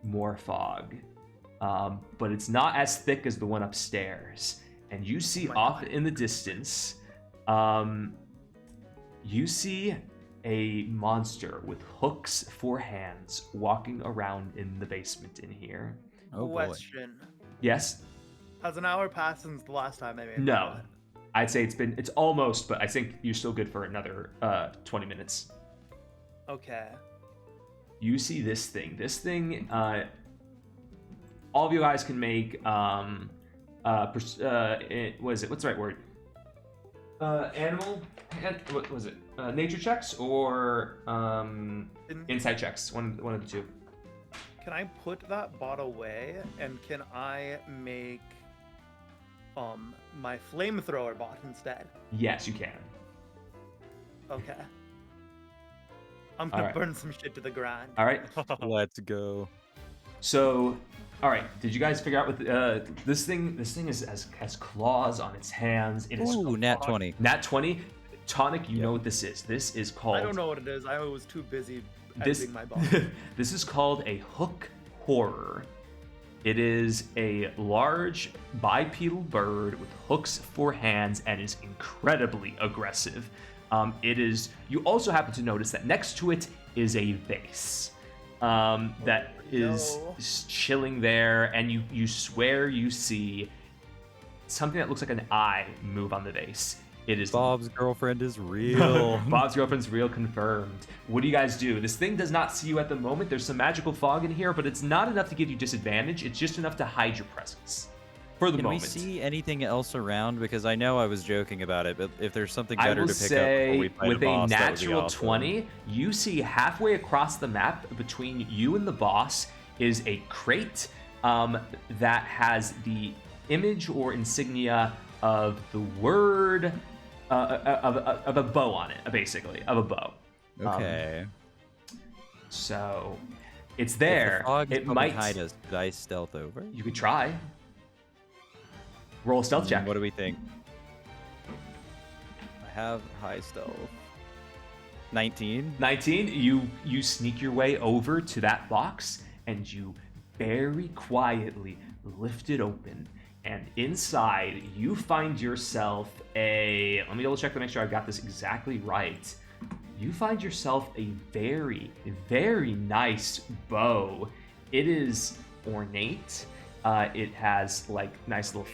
Speaker 1: more fog. But it's not as thick as the one upstairs. And you see off in the distance, you see a monster with hooks for hands walking around in the basement in here.
Speaker 4: Oh boy.
Speaker 3: Question.
Speaker 1: Yes?
Speaker 3: Has an hour passed since the last time I made
Speaker 1: No. I'd say it's almost, but I think you're still good for another 20 minutes.
Speaker 3: Okay.
Speaker 1: You see this thing. This thing, all of you guys can make, what is it? What's the right word? What was it? Nature checks or insight checks? One of the two.
Speaker 3: Can I put that bot away, and can I make my flamethrower bot instead?
Speaker 1: Yes, you can.
Speaker 3: Okay. I'm gonna
Speaker 1: Alright.
Speaker 3: burn some shit to the ground.
Speaker 1: All right.
Speaker 4: Let's go.
Speaker 1: So All right. Did you guys figure out what this thing? This thing has claws on its hands. It is
Speaker 4: Ooh, nat 20.
Speaker 1: Nat 20. Tonic, you know what this is. This is called.
Speaker 3: I don't know what it is. I was too busy
Speaker 1: This.
Speaker 3: editing my boss.
Speaker 1: This is called a hook horror. It is a large bipedal bird with hooks for hands and is incredibly aggressive. It is. You also happen to notice that next to it is a vase that is chilling there, and you swear you see something that looks like an eye move on the vase. It is
Speaker 4: Bob's girlfriend is real.
Speaker 1: Bob's girlfriend's real, confirmed. What do you guys do? This thing does not see you at the moment. There's some magical fog in here, but it's not enough to give you disadvantage. It's just enough to hide your presence for the moment.
Speaker 4: Can we see anything else around? Because I know I was joking about it, but if there's something better
Speaker 1: I will
Speaker 4: to pick
Speaker 1: say,
Speaker 4: up before we fight
Speaker 1: with
Speaker 4: a boss,
Speaker 1: a
Speaker 4: that would be
Speaker 1: natural
Speaker 4: awesome.
Speaker 1: 20, you see halfway across the map between you and the boss is a crate that has the image or insignia of the word of a bow on it, basically, of a bow.
Speaker 4: Okay.
Speaker 1: So it's there.
Speaker 4: If the fog
Speaker 1: it might
Speaker 4: hide us. Could I stealth over?
Speaker 1: You could try. Roll a stealth check.
Speaker 4: What do we think? I have high stealth. 19.
Speaker 1: 19. You sneak your way over to that box and you very quietly lift it open. And inside, you find yourself a... Let me double check to make sure I've got this exactly right. You find yourself a very, very nice bow. It is ornate. It has, like, nice little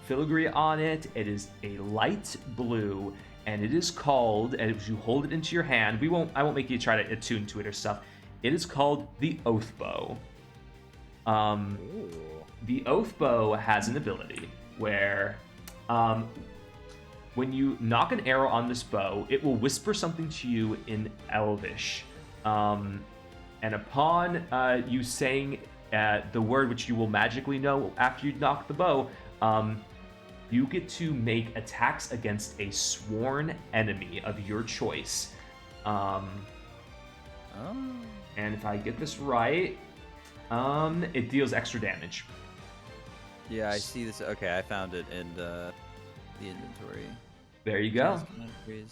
Speaker 1: filigree on it. It is a light blue, and it is called, as you hold it into your hand, I won't make you try to attune to it or stuff. It is called the Oath Bow. The Oath Bow has an ability where when you knock an arrow on this bow, it will whisper something to you in Elvish. And upon you saying the word which you will magically know after you knock the bow, you get to make attacks against a sworn enemy of your choice. And if I get this right, it deals extra damage.
Speaker 4: Yeah, I see this. Okay, I found it in the inventory.
Speaker 1: There you go.
Speaker 4: The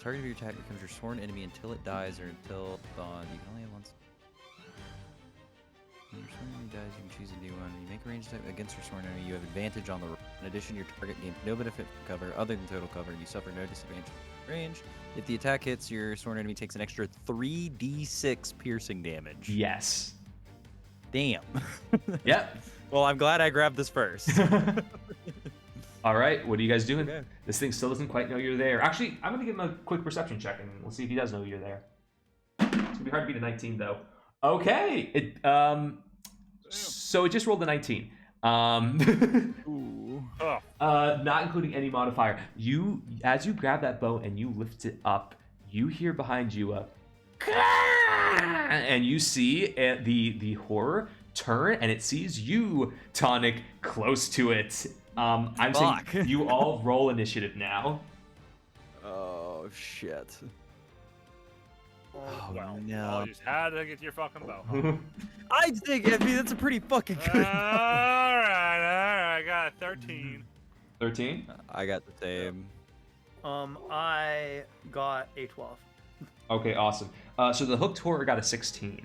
Speaker 4: target of your attack becomes your sworn enemy until it dies or until dawn. You can only have one. When your sworn enemy dies, you can choose a new one. When you make a ranged attack against your sworn enemy, you have advantage on the roll. In addition, your target gains no benefit from cover other than total cover, and you suffer no disadvantage from range. If the attack hits, your sworn enemy takes an extra 3d6 piercing damage.
Speaker 1: Yes.
Speaker 4: Damn.
Speaker 1: Yep.
Speaker 4: Well, I'm glad I grabbed this first.
Speaker 1: All right, what are you guys doing?
Speaker 4: Okay.
Speaker 1: This thing still doesn't quite know you're there. Actually, I'm gonna give him a quick perception check, and we'll see if he does know you're there. It's gonna be hard to beat a 19 though. Okay, so it just rolled a 19.
Speaker 4: Ooh.
Speaker 1: Not including any modifier. As you grab that bow and you lift it up, you hear behind you a, and you see the horror turn, and it sees you, Tonic, close to it. I'm saying you all roll initiative now.
Speaker 4: Oh shit.
Speaker 3: Oh,
Speaker 2: Well,
Speaker 4: no.
Speaker 2: you just had to get your fucking bow.
Speaker 4: I mean, that's a pretty fucking good.
Speaker 2: Alright, I got a 13.
Speaker 1: 13?
Speaker 4: I got the same.
Speaker 3: I got a 12.
Speaker 1: Okay, awesome. So the hooked horror got a 16.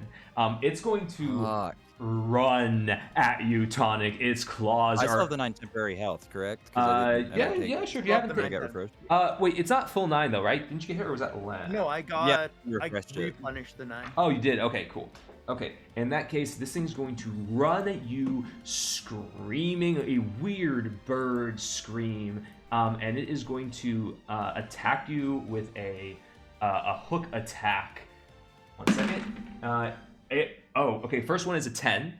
Speaker 1: It's going to
Speaker 4: Fuck.
Speaker 1: run at you, Tonic. Its claws
Speaker 4: I
Speaker 1: are...
Speaker 4: still have the 9 temporary health, correct? 'Cause I didn't
Speaker 1: Yeah,
Speaker 4: take
Speaker 1: sure. If
Speaker 3: You
Speaker 1: you
Speaker 3: have
Speaker 1: haven't...
Speaker 3: the
Speaker 4: I got refreshed.
Speaker 1: Wait, it's not full 9 though, right? Didn't you get hit, or was that 11?
Speaker 3: No, I got.
Speaker 4: Yeah, you
Speaker 3: I
Speaker 4: refreshed it.
Speaker 3: replenished the 9.
Speaker 1: Oh, you did? Okay, cool. Okay, in that case, this thing's going to run at you, screaming a weird bird scream, and it is going to attack you with a hook attack. 1 second. Okay. First one is a 10.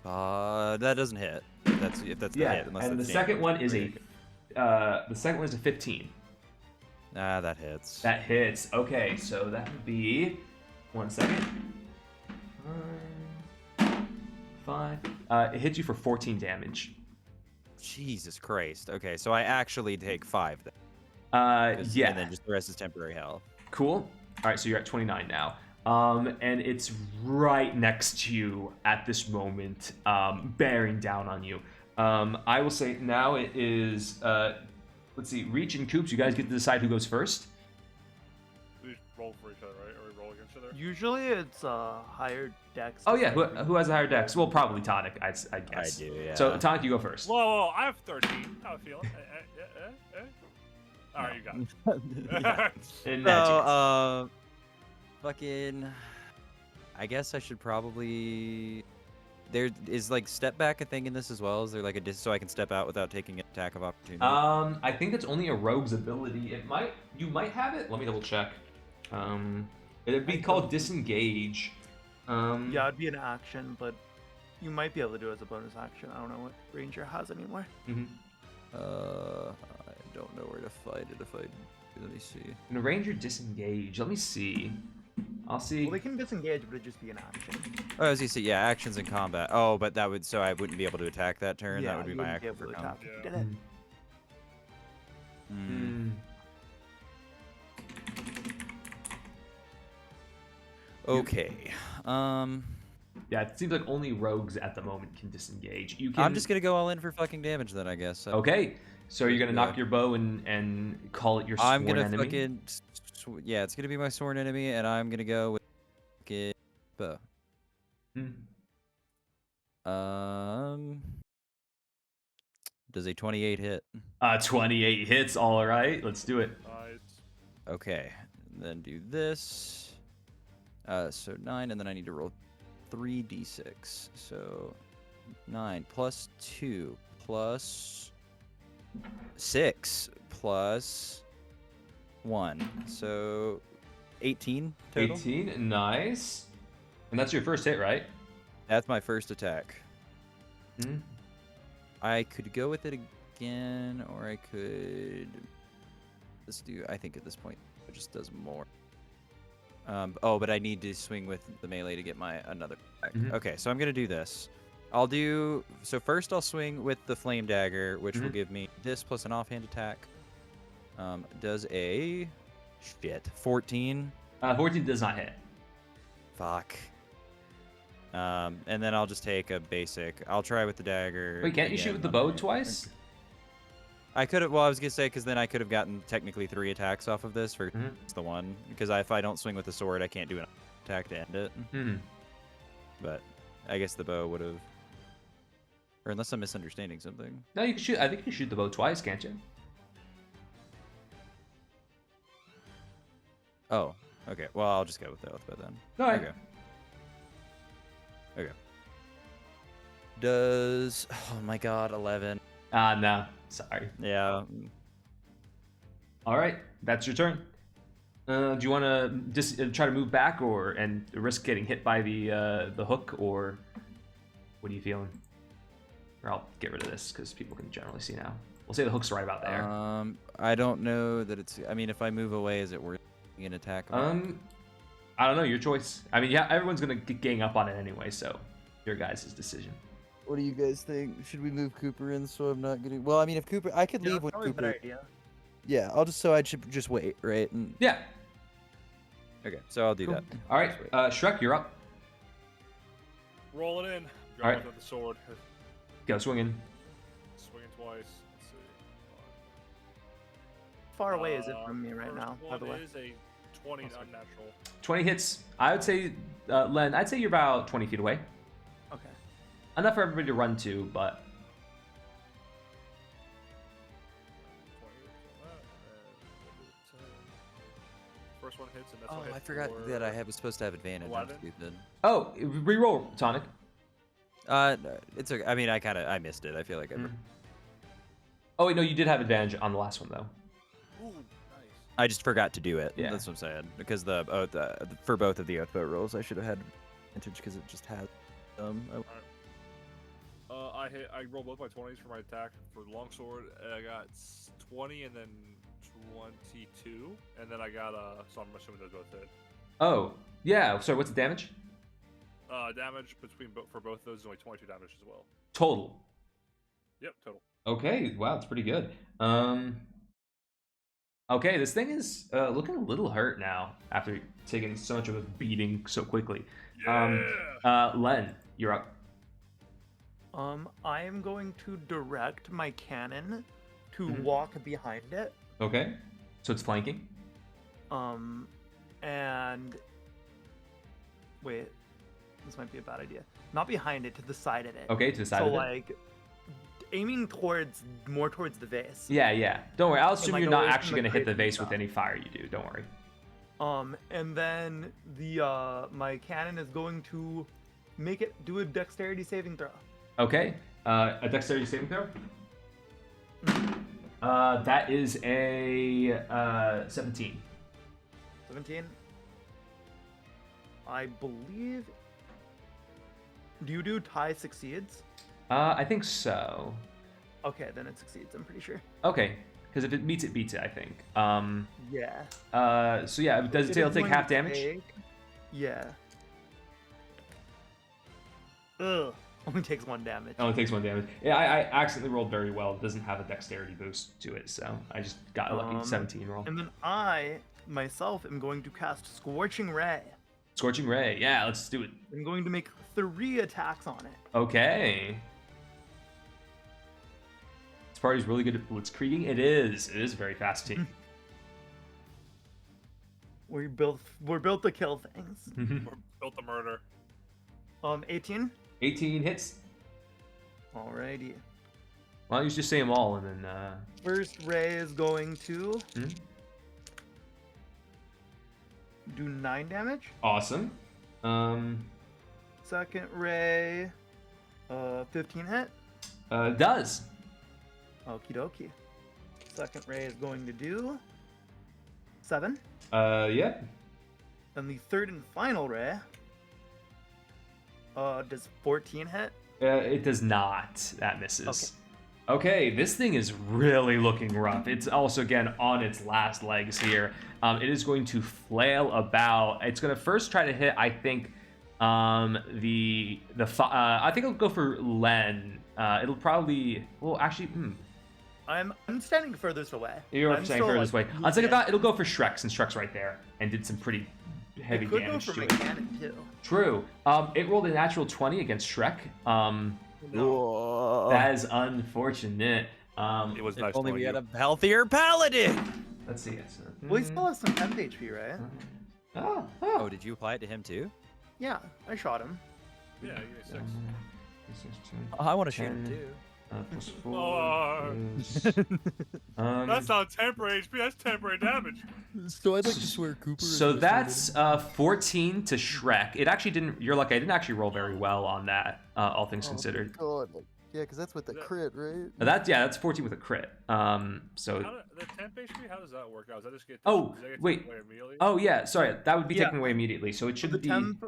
Speaker 4: That doesn't hit. If that's the hit. Unless
Speaker 1: And the
Speaker 4: that's
Speaker 1: second
Speaker 4: damage.
Speaker 1: one is a 15.
Speaker 4: Ah, that hits.
Speaker 1: That hits. Okay, so that would be 1 second. 5. It hits you for 14 damage.
Speaker 4: Jesus Christ. Okay, so I actually take 5 then.
Speaker 1: Yeah.
Speaker 4: And then just the rest is temporary health.
Speaker 1: Cool. All right, so you're at 29 now. and it's right next to you at this moment, bearing down on you. I will say now it is, let's see, Reach and Coops, you guys get to decide who goes first.
Speaker 2: We roll for each other, right? Or we roll against each other?
Speaker 3: Usually it's higher dex.
Speaker 1: Oh yeah, who has a higher dex? Well, probably Tonic, I guess.
Speaker 4: I do, yeah.
Speaker 1: So Tonic, you go first.
Speaker 2: Whoa, I have 13. How I feeling? All right, you got it.
Speaker 1: And
Speaker 4: So, fucking, I guess I should probably. There is like step back a thing in this as well. Is there like a so I can step out without taking an attack of opportunity?
Speaker 1: I think it's only a rogue's ability. You might have it. Let me double check. It'd be called disengage.
Speaker 3: Yeah, it'd be an action, but you might be able to do it as a bonus action. I don't know what Ranger has anymore.
Speaker 4: I don't know where to fight it if I. Let me see.
Speaker 1: Can a ranger disengage? Let me see. I'll see.
Speaker 3: Well, they can disengage, but it'd just be an action.
Speaker 4: Oh, as you see, yeah, actions in combat. Oh, but that would so I wouldn't be able to attack that turn.
Speaker 3: Yeah,
Speaker 4: That would be
Speaker 3: you
Speaker 4: my
Speaker 3: wouldn't be
Speaker 4: action
Speaker 3: able
Speaker 4: for
Speaker 3: to
Speaker 4: combat.
Speaker 3: attack if you did it.
Speaker 4: Okay.
Speaker 1: Yeah, it seems like only rogues at the moment can disengage. You can.
Speaker 4: I'm just gonna go all in for fucking damage then, I guess.
Speaker 1: Okay. So you're gonna knock your bow and call it your sworn
Speaker 4: I'm gonna
Speaker 1: enemy.
Speaker 4: fucking. Yeah, it's gonna be my sworn enemy, and I'm gonna go with fucking bow. Does a 28 hit?
Speaker 1: 28 hits. All right, let's do it.
Speaker 2: Nice.
Speaker 4: Okay, and then do this. So 9, and then I need to roll 3d6. So 9 plus 2 plus 6 plus 1. So 18 total.
Speaker 1: 18. Nice. And that's your first hit, right?
Speaker 4: That's my first attack. I could go with it again, or I could. Let's do. I think at this point it just does more. Oh, but I need to swing with the melee to get my another attack. Okay, so I'm gonna do this. I'll do. So first I'll swing with the flame dagger, which will give me this plus an offhand attack. Does a 14.
Speaker 1: 14 does not hit.
Speaker 4: Fuck. And then I'll just take a basic. I'll try with the dagger.
Speaker 1: Wait, can't you
Speaker 4: again
Speaker 1: shoot with the
Speaker 4: on
Speaker 1: bow
Speaker 4: my-
Speaker 1: twice?
Speaker 4: I could have. Well, I was gonna say because then I could have gotten technically 3 attacks off of this for just the one. Because if I don't swing with the sword, I can't do an attack to end it. But I guess the bow would have. Or unless I'm misunderstanding something.
Speaker 1: No, you can shoot. I think you can shoot the bow twice, can't you?
Speaker 4: Oh, okay. Well, I'll just go with the bow then.
Speaker 1: All right.
Speaker 4: Okay. Does oh my god, 11.
Speaker 1: No. Sorry.
Speaker 4: Yeah.
Speaker 1: All right, that's your turn. Do you want to just try to move back and risk getting hit by the hook, or what are you feeling? Or I'll get rid of this because people can generally see now. We'll say the hook's right about there.
Speaker 4: I don't know that it's. I mean, if I move away, is it worth an attack?
Speaker 1: I don't know. Your choice. I mean, yeah, everyone's gonna gang up on it anyway, so your guys' decision.
Speaker 4: What do you guys think? Should we move Cooper in so I'm not getting? Well, I mean, if Cooper, I could leave with
Speaker 3: probably a
Speaker 4: Cooper.
Speaker 3: better idea.
Speaker 4: Yeah, I'll just. So I should just wait, right? And...
Speaker 1: Yeah.
Speaker 4: Okay, so I'll do
Speaker 1: Cool.
Speaker 4: that.
Speaker 1: All right, Shrek, you're up.
Speaker 2: Roll it in.
Speaker 1: All right.
Speaker 2: With the sword.
Speaker 1: Go swinging.
Speaker 2: Swinging twice. Let's see.
Speaker 3: Far away is it from me right now, by the way?
Speaker 2: Is a 20 unnatural.
Speaker 1: 20 hits. I would say, Len, I'd say you're about 20 feet away.
Speaker 3: Okay.
Speaker 1: Enough for everybody to run to, but
Speaker 2: 20 first one hits, and that's
Speaker 4: Oh,
Speaker 2: what
Speaker 4: I forgot that I was supposed to have advantage. I'm
Speaker 2: 11?
Speaker 4: stupid.
Speaker 1: oh, reroll, Tonic.
Speaker 4: It's okay. I mean, I missed it. I feel like I.
Speaker 1: Oh wait, no, you did have advantage on the last one though.
Speaker 2: Ooh, nice.
Speaker 4: I just forgot to do it.
Speaker 1: Yeah.
Speaker 4: That's what I'm saying. Because for both of the oath boat rolls, I should have had advantage because it just had.
Speaker 2: I rolled both my 20s for my attack for the longsword. And I got 20 and then 22, and then I got so I'm assuming those both hit.
Speaker 1: Oh, yeah. Sorry, what's the damage?
Speaker 2: Damage for both of those is only 22 damage as well.
Speaker 1: Total.
Speaker 2: Yep, total.
Speaker 1: Okay, wow, that's pretty good. Okay, this thing is looking a little hurt now after taking so much of a beating so quickly. Len, you're up.
Speaker 3: I am going to direct my cannon to walk behind it.
Speaker 1: Okay, so it's flanking.
Speaker 3: And wait, this might be a bad idea. Not behind it, to the side of it.
Speaker 1: Okay, to the side
Speaker 3: so
Speaker 1: of it.
Speaker 3: like aiming more towards the vase.
Speaker 1: Yeah. Don't worry. I'll assume
Speaker 3: like,
Speaker 1: you're not
Speaker 3: away from
Speaker 1: actually
Speaker 3: the
Speaker 1: gonna hit the
Speaker 3: crazy
Speaker 1: vase with
Speaker 3: stuff.
Speaker 1: any fire you do. Don't worry.
Speaker 3: And then the my cannon is going to make it do a dexterity saving throw.
Speaker 1: Okay. A dexterity saving throw. That is a 17.
Speaker 3: 17. I believe. Do you do tie succeeds?
Speaker 1: I think so.
Speaker 3: Okay, then it succeeds. I'm pretty sure.
Speaker 1: Okay, because if it meets it, beats it. I think.
Speaker 3: Yeah.
Speaker 1: So yeah, does it'll
Speaker 3: is
Speaker 1: take
Speaker 3: going
Speaker 1: half
Speaker 3: to
Speaker 1: damage?
Speaker 3: Yeah. Ugh. Only takes 1 damage.
Speaker 1: Oh, it takes 1 damage. Yeah, I accidentally rolled very well. It doesn't have a dexterity boost to it, so I just got a lucky 17 roll.
Speaker 3: And then I myself am going to cast Scorching Ray.
Speaker 1: Scorching Ray. Yeah, let's do it.
Speaker 3: I'm going to make 3 attacks on it.
Speaker 1: Okay. This party's really good at blitzkrieging. It is. It is a very fast team.
Speaker 3: We're built to kill things.
Speaker 2: We're built to murder.
Speaker 3: 18.
Speaker 1: 18 hits.
Speaker 3: Alrighty.
Speaker 1: Why don't you just say them all and then
Speaker 3: First ray is going to do 9 damage.
Speaker 1: awesome.
Speaker 3: Second ray, 15 hit.
Speaker 1: Does.
Speaker 3: Okie dokie. Second ray is going to do 7.
Speaker 1: Yeah.
Speaker 3: And the third and final ray, does 14 hit?
Speaker 1: It does not. That misses. Okay, this thing is really looking rough. It's also, again, on its last legs here. It is going to flail about. It's going to first try to hit, I think, I think it'll go for Len. It'll probably, well, actually,
Speaker 3: I'm standing furthest away.
Speaker 1: You're
Speaker 3: I'm
Speaker 1: saying
Speaker 3: still,
Speaker 1: furthest
Speaker 3: like,
Speaker 1: away. On second thought, it'll go for Shrek, since Shrek's right there and did some pretty heavy
Speaker 3: it could
Speaker 1: damage
Speaker 3: go for
Speaker 1: to
Speaker 3: my
Speaker 1: it.
Speaker 3: cannon too.
Speaker 1: True. It rolled a natural 20 against Shrek.
Speaker 4: Whoa.
Speaker 1: That is unfortunate.
Speaker 2: It was
Speaker 4: If
Speaker 2: nice
Speaker 4: only
Speaker 2: knowing
Speaker 4: we had
Speaker 2: you.
Speaker 4: a healthier paladin.
Speaker 1: Let's see. It's,
Speaker 3: Well, he still has some temp HP, right?
Speaker 4: Oh, did you apply it to him too?
Speaker 3: Yeah, I shot him.
Speaker 2: Yeah, you get 6.
Speaker 4: Oh, I want to shoot him too.
Speaker 1: Plus 4
Speaker 2: Oh.
Speaker 1: is,
Speaker 2: That's not temporary HP, that's temporary damage.
Speaker 4: So I'd like to swear Cooper.
Speaker 1: so that's 14 to Shrek. It actually didn't. You're lucky. I didn't actually roll very well on that. All things considered.
Speaker 6: God, like, yeah, because that's with the crit, right?
Speaker 1: That's 14 with a crit. So
Speaker 2: The temp HP, how does that work out? Does that just get
Speaker 1: Oh,
Speaker 2: does that get
Speaker 1: wait.
Speaker 2: taken away immediately?
Speaker 1: oh yeah, sorry, that would be
Speaker 3: Yeah.
Speaker 1: taken away immediately. So it should
Speaker 3: The
Speaker 1: be.
Speaker 3: temp,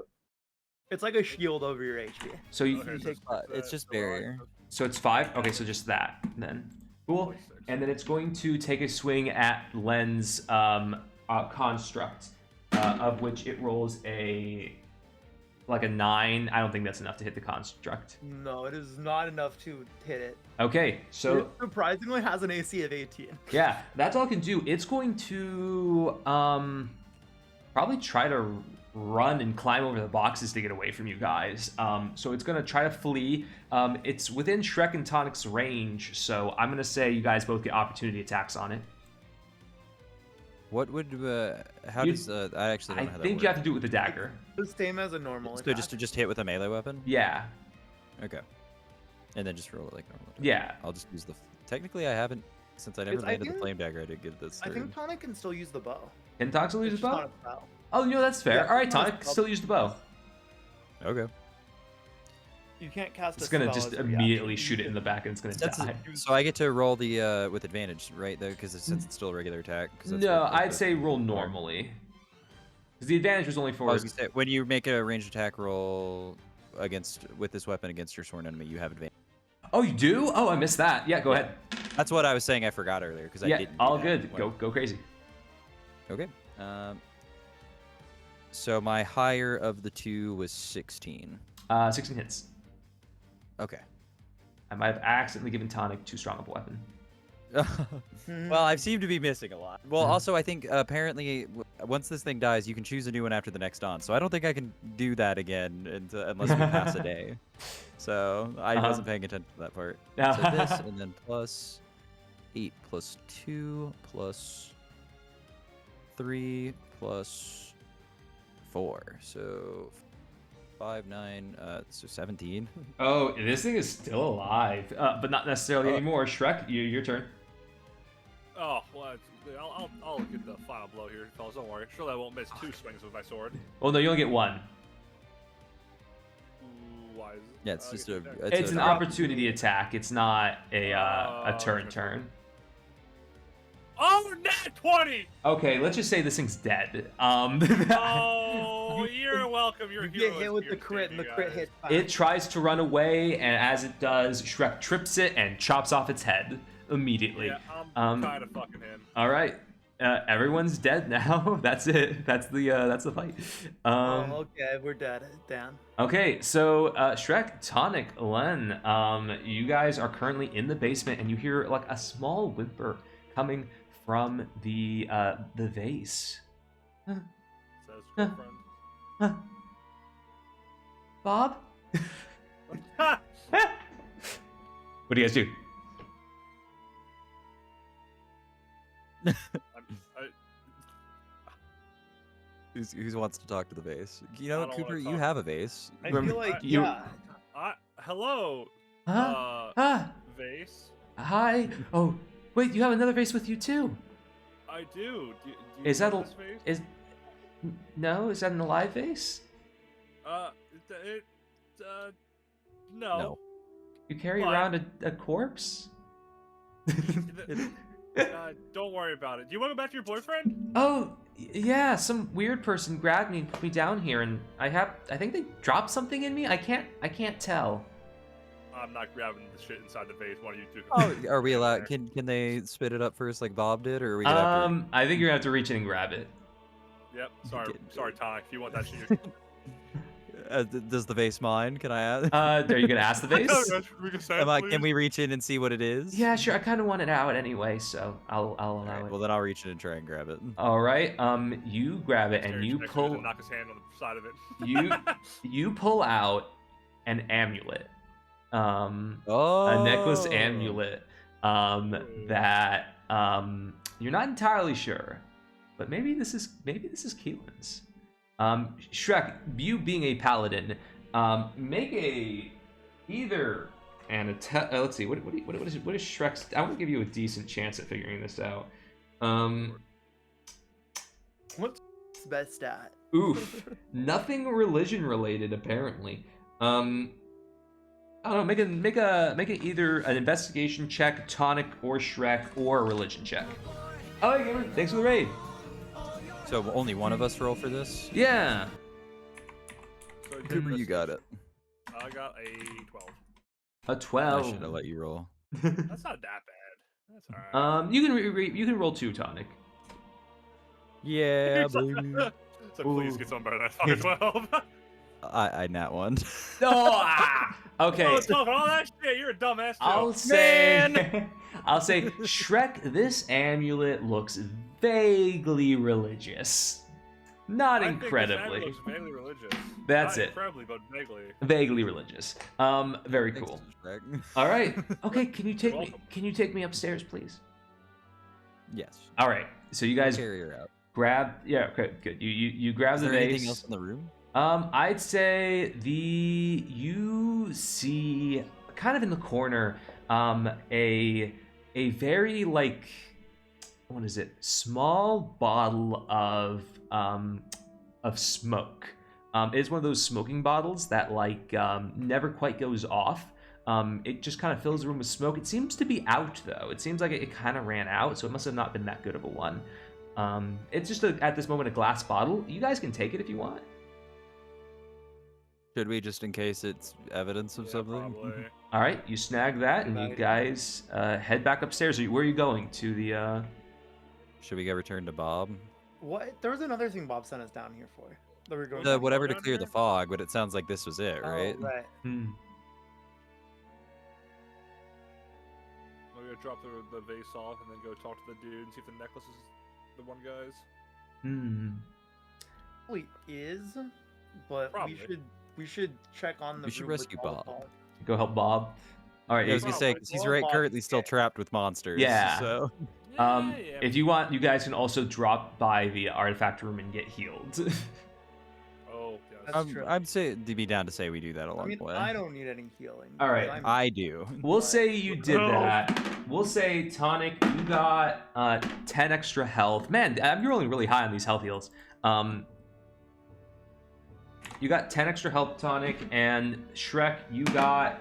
Speaker 3: it's like a shield over your HP.
Speaker 1: So you,
Speaker 2: Okay,
Speaker 4: take
Speaker 2: so
Speaker 4: it's just
Speaker 2: so we're
Speaker 4: barrier.
Speaker 1: so it's 5. Okay, so just that then. Cool. And then it's going to take a swing at Len's construct, of which it rolls a 9. I don't think that's enough to hit the construct.
Speaker 3: No, it is not enough to hit it.
Speaker 1: Okay, so
Speaker 3: It surprisingly has an AC of 18.
Speaker 1: yeah, that's all it can do. It's going to probably try to run and climb over the boxes to get away from you guys. So it's going to try to flee. It's within Shrek and Tonic's range, so I'm going to say you guys both get opportunity attacks on it.
Speaker 4: What would how
Speaker 1: You-
Speaker 4: does I actually don't
Speaker 1: I
Speaker 4: know how that
Speaker 1: think
Speaker 4: works.
Speaker 1: you have to do it with the dagger.
Speaker 3: The same as a normal
Speaker 4: So
Speaker 3: attack.
Speaker 4: just hit with a melee weapon?
Speaker 1: Yeah,
Speaker 4: Okay. And then just roll it like normal. attack.
Speaker 1: yeah.
Speaker 4: I'll just use the. Technically, I haven't since I never
Speaker 3: It's- I
Speaker 4: landed the
Speaker 3: think-
Speaker 4: flame dagger. I did get this.
Speaker 3: I think
Speaker 4: third.
Speaker 3: Tonic can still use the bow.
Speaker 1: Can Tox still use
Speaker 3: It's
Speaker 1: the
Speaker 3: just
Speaker 1: bow?
Speaker 3: not a spell.
Speaker 1: Oh, that's fair.
Speaker 3: Yeah,
Speaker 1: All right,
Speaker 3: it's not a
Speaker 1: Tonic,
Speaker 3: spell.
Speaker 1: still use the bow.
Speaker 4: Okay.
Speaker 3: You can't cast
Speaker 1: It's
Speaker 3: a
Speaker 1: going to
Speaker 3: spell
Speaker 1: just
Speaker 3: as a
Speaker 1: immediately
Speaker 3: reaction.
Speaker 1: shoot it in the back and it's going to
Speaker 4: That's
Speaker 1: die.
Speaker 4: so I get to roll the with advantage, right? Though, because since it's still a regular attack. 'Cause that's
Speaker 1: No,
Speaker 4: what-
Speaker 1: I'd say roll normally. Because the advantage was only
Speaker 4: I
Speaker 1: for...
Speaker 4: was gonna say, when you make a ranged attack roll with this weapon against your sworn enemy, you have advantage.
Speaker 1: Oh, you do? Oh, I missed that. Yeah, go ahead.
Speaker 4: That's what I was saying. I forgot earlier because I
Speaker 1: Yeah,
Speaker 4: didn't. do
Speaker 1: all
Speaker 4: that
Speaker 1: good.
Speaker 4: when-
Speaker 1: Go crazy.
Speaker 4: Okay. So my higher of the two was 16.
Speaker 1: 16 hits.
Speaker 4: Okay.
Speaker 1: I might have accidentally given Tonic too strong of a weapon.
Speaker 4: Well, I seem to be missing a lot. Well, also, I think apparently once this thing dies, you can choose a new one after the next on. So I don't think I can do that again unless we pass a day. So I wasn't paying attention to that part. So this, and then plus 8 plus 2 plus 3 plus 4. So 5, 9, so 17.
Speaker 1: Oh, this thing is still alive, but not necessarily anymore. Shrek, your turn.
Speaker 2: Oh, well, I'll get the final blow here, fellas. Don't worry. Surely I won't miss 2 swings with my sword.
Speaker 1: Well, no, you only get 1.
Speaker 2: Why is it?
Speaker 4: Yeah, it's just a.
Speaker 1: It's an opportunity attack. It's not a turn.
Speaker 2: Oh, nat 20!
Speaker 1: Okay, let's just say this thing's dead.
Speaker 2: Oh, you're welcome. You're
Speaker 3: You get hit with the crit, and the crit hit.
Speaker 1: It tries to run away, and as it does, Shrek trips it and chops off its head immediately.
Speaker 2: Yeah, I'm kind of fucking him.
Speaker 1: All right, everyone's dead now. That's it. That's the fight.
Speaker 3: Okay, we're dead. Down.
Speaker 1: Okay, so Shrek, Tonic, Len, you guys are currently in the basement, and you hear like a small whimper coming from the vase.
Speaker 2: Says girlfriend.
Speaker 1: Bob? What do you guys do?
Speaker 4: Who wants to talk to the vase? You know, Cooper, you
Speaker 2: talk.
Speaker 4: have a vase.
Speaker 3: I feel like
Speaker 2: Hello. Vase.
Speaker 1: Hi. Oh, wait, you have another vase with you too.
Speaker 2: I do. Do
Speaker 1: Is
Speaker 2: you
Speaker 1: that
Speaker 2: know this vase?
Speaker 1: No? Is that an alive vase?
Speaker 2: No.
Speaker 1: You carry
Speaker 2: What?
Speaker 1: around a corpse?
Speaker 2: Don't worry about it. Do you want to go back to your boyfriend?
Speaker 1: Oh, yeah. Some weird person grabbed me and put me down here, and I think they dropped something in me. I can't tell.
Speaker 2: I'm not grabbing the shit inside the vase. Why don't you do?
Speaker 4: Oh, are we allowed? Can they spit it up first like Bob did, or are we gonna have to...
Speaker 1: I think you're gonna have to reach in and grab it.
Speaker 2: Yep. Sorry, Tonic. If you want that shit.
Speaker 4: Does the vase mind? Can I ask?
Speaker 1: Are you gonna ask the vase?
Speaker 4: Can we reach in and see what it is?
Speaker 1: Yeah, sure. I kind of want it out anyway, so I'll allow
Speaker 4: Alright,
Speaker 1: it.
Speaker 4: well, then I'll reach in and try and grab it.
Speaker 1: All right. You grab it and you pull.
Speaker 2: Knock his hand on the side of it.
Speaker 1: you pull out an amulet. A necklace amulet. That you're not entirely sure, but maybe this is Keelan's. Shrek, you being a paladin, make either an attack. Let's see. What is Shrek's? I want to give you a decent chance at figuring this out.
Speaker 3: What's the best stat?
Speaker 1: Oof, nothing religion related apparently. I don't know. Make it either an investigation check, Tonic, or Shrek, or a religion check. Oh, hey, gamer, thanks for the raid.
Speaker 4: So only one of us roll for this?
Speaker 1: Yeah.
Speaker 2: So
Speaker 4: Cooper, you got it.
Speaker 2: I got a 12.
Speaker 1: A 12.
Speaker 4: I should have let you roll.
Speaker 2: That's not that bad. That's alright.
Speaker 1: You can roll 2, Tonic.
Speaker 4: Yeah, baby.
Speaker 2: So please get something better than fucking 12.
Speaker 4: I nat one.
Speaker 1: Okay.
Speaker 2: Oh, talking all that shit. You're a dumbass.
Speaker 1: I'll say Shrek, this amulet looks vaguely religious. Not incredibly.
Speaker 2: Looks vaguely religious.
Speaker 1: That's
Speaker 2: Not
Speaker 1: it.
Speaker 2: Incredibly, but vaguely.
Speaker 1: Vaguely religious. Very cool. All right. Okay. Can you take me upstairs, please?
Speaker 4: Yes.
Speaker 1: All right. So you guys
Speaker 4: carry her out.
Speaker 1: grab. Yeah. Okay. Good. You grab
Speaker 4: Is
Speaker 1: the
Speaker 4: there
Speaker 1: vase.
Speaker 4: anything else in the room?
Speaker 1: I'd say you see kind of in the corner, a very like, what is it? Small bottle of smoke. It's one of those smoking bottles that like never quite goes off. It just kind of fills the room with smoke. It seems to be out though. It seems like it kind of ran out, so it must have not been that good of a one. It's just at this moment a glass bottle. You guys can take it if you want.
Speaker 4: Should we, just in case it's evidence of something?
Speaker 2: Probably.
Speaker 1: All right, you snag that, and you guys head back upstairs. Where are you going? To the...
Speaker 4: Should we get returned to Bob?
Speaker 3: What? There was another thing Bob sent us down here for. That we were going
Speaker 4: Whatever to clear the fog, but it sounds like this was it, right?
Speaker 3: Oh, right.
Speaker 2: Maybe gonna drop the vase off and then go talk to the dude and see if the necklace is the one guy's.
Speaker 3: Probably is, but
Speaker 2: Probably.
Speaker 3: we should check on the.
Speaker 4: We should
Speaker 3: room with
Speaker 4: rescue
Speaker 3: all
Speaker 4: Bob.
Speaker 1: Go help Bob. All right.
Speaker 4: Yeah, I was gonna say, 'cause he's currently still trapped with monsters.
Speaker 1: Yeah.
Speaker 4: So.
Speaker 1: If you want, you guys can also drop by the artifact room and get healed.
Speaker 2: Oh, yeah.
Speaker 3: That's true.
Speaker 4: I'd say to be down to say we do that along the way.
Speaker 3: I don't need any healing.
Speaker 1: All right.
Speaker 4: I do.
Speaker 1: We'll say you did that. We'll say, Tonic, you got 10 extra health. Man, you're rolling really high on these health heals. You got 10 extra health, Tonic, and Shrek, you got...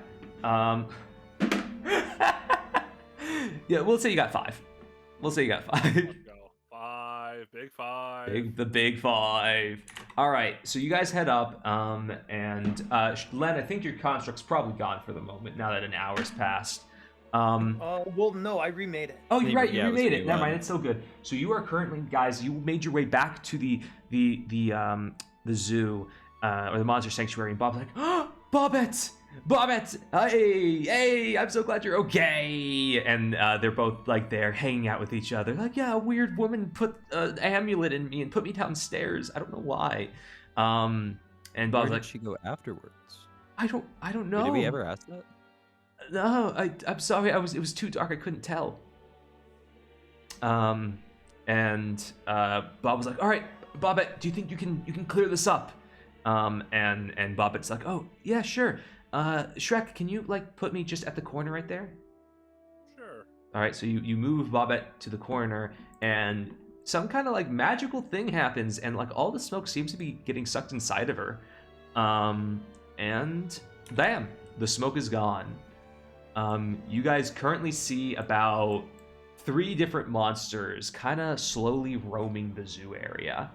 Speaker 1: yeah, we'll say you got 5. We'll say you got 5.
Speaker 2: Let's go. 5, big 5.
Speaker 1: The big 5. All right, so you guys head up, and Len, I think your construct's probably gone for the moment now that an hour's passed.
Speaker 3: Well, no, I remade it.
Speaker 1: Oh, you're right.
Speaker 4: Yeah,
Speaker 1: You remade it. Never
Speaker 4: one.
Speaker 1: mind. It's so good. So you are currently, guys. You made your way back to the zoo or the monster sanctuary, and Bob's like, "Oh, Bobbette, hey, I'm so glad you're okay." And they're both like there hanging out with each other. Like, yeah, a weird woman put an amulet in me and put me downstairs. I don't know why. And Bob's
Speaker 4: Where
Speaker 1: like,
Speaker 4: did she go afterwards?
Speaker 1: I don't know.
Speaker 4: Did we ever ask that?
Speaker 1: No, I'm sorry. It was too dark. I couldn't tell. And Bob was like, "All right, Bobbette, do you think you can clear this up?" And Bobbette's like, "Oh yeah, sure. Shrek, can you like put me just at the corner right there?"
Speaker 2: Sure.
Speaker 1: All right, so you move Bobbette to the corner, and some kind of like magical thing happens, and like all the smoke seems to be getting sucked inside of her. And bam, the smoke is gone. You guys currently see about 3 different monsters kind of slowly roaming the zoo area.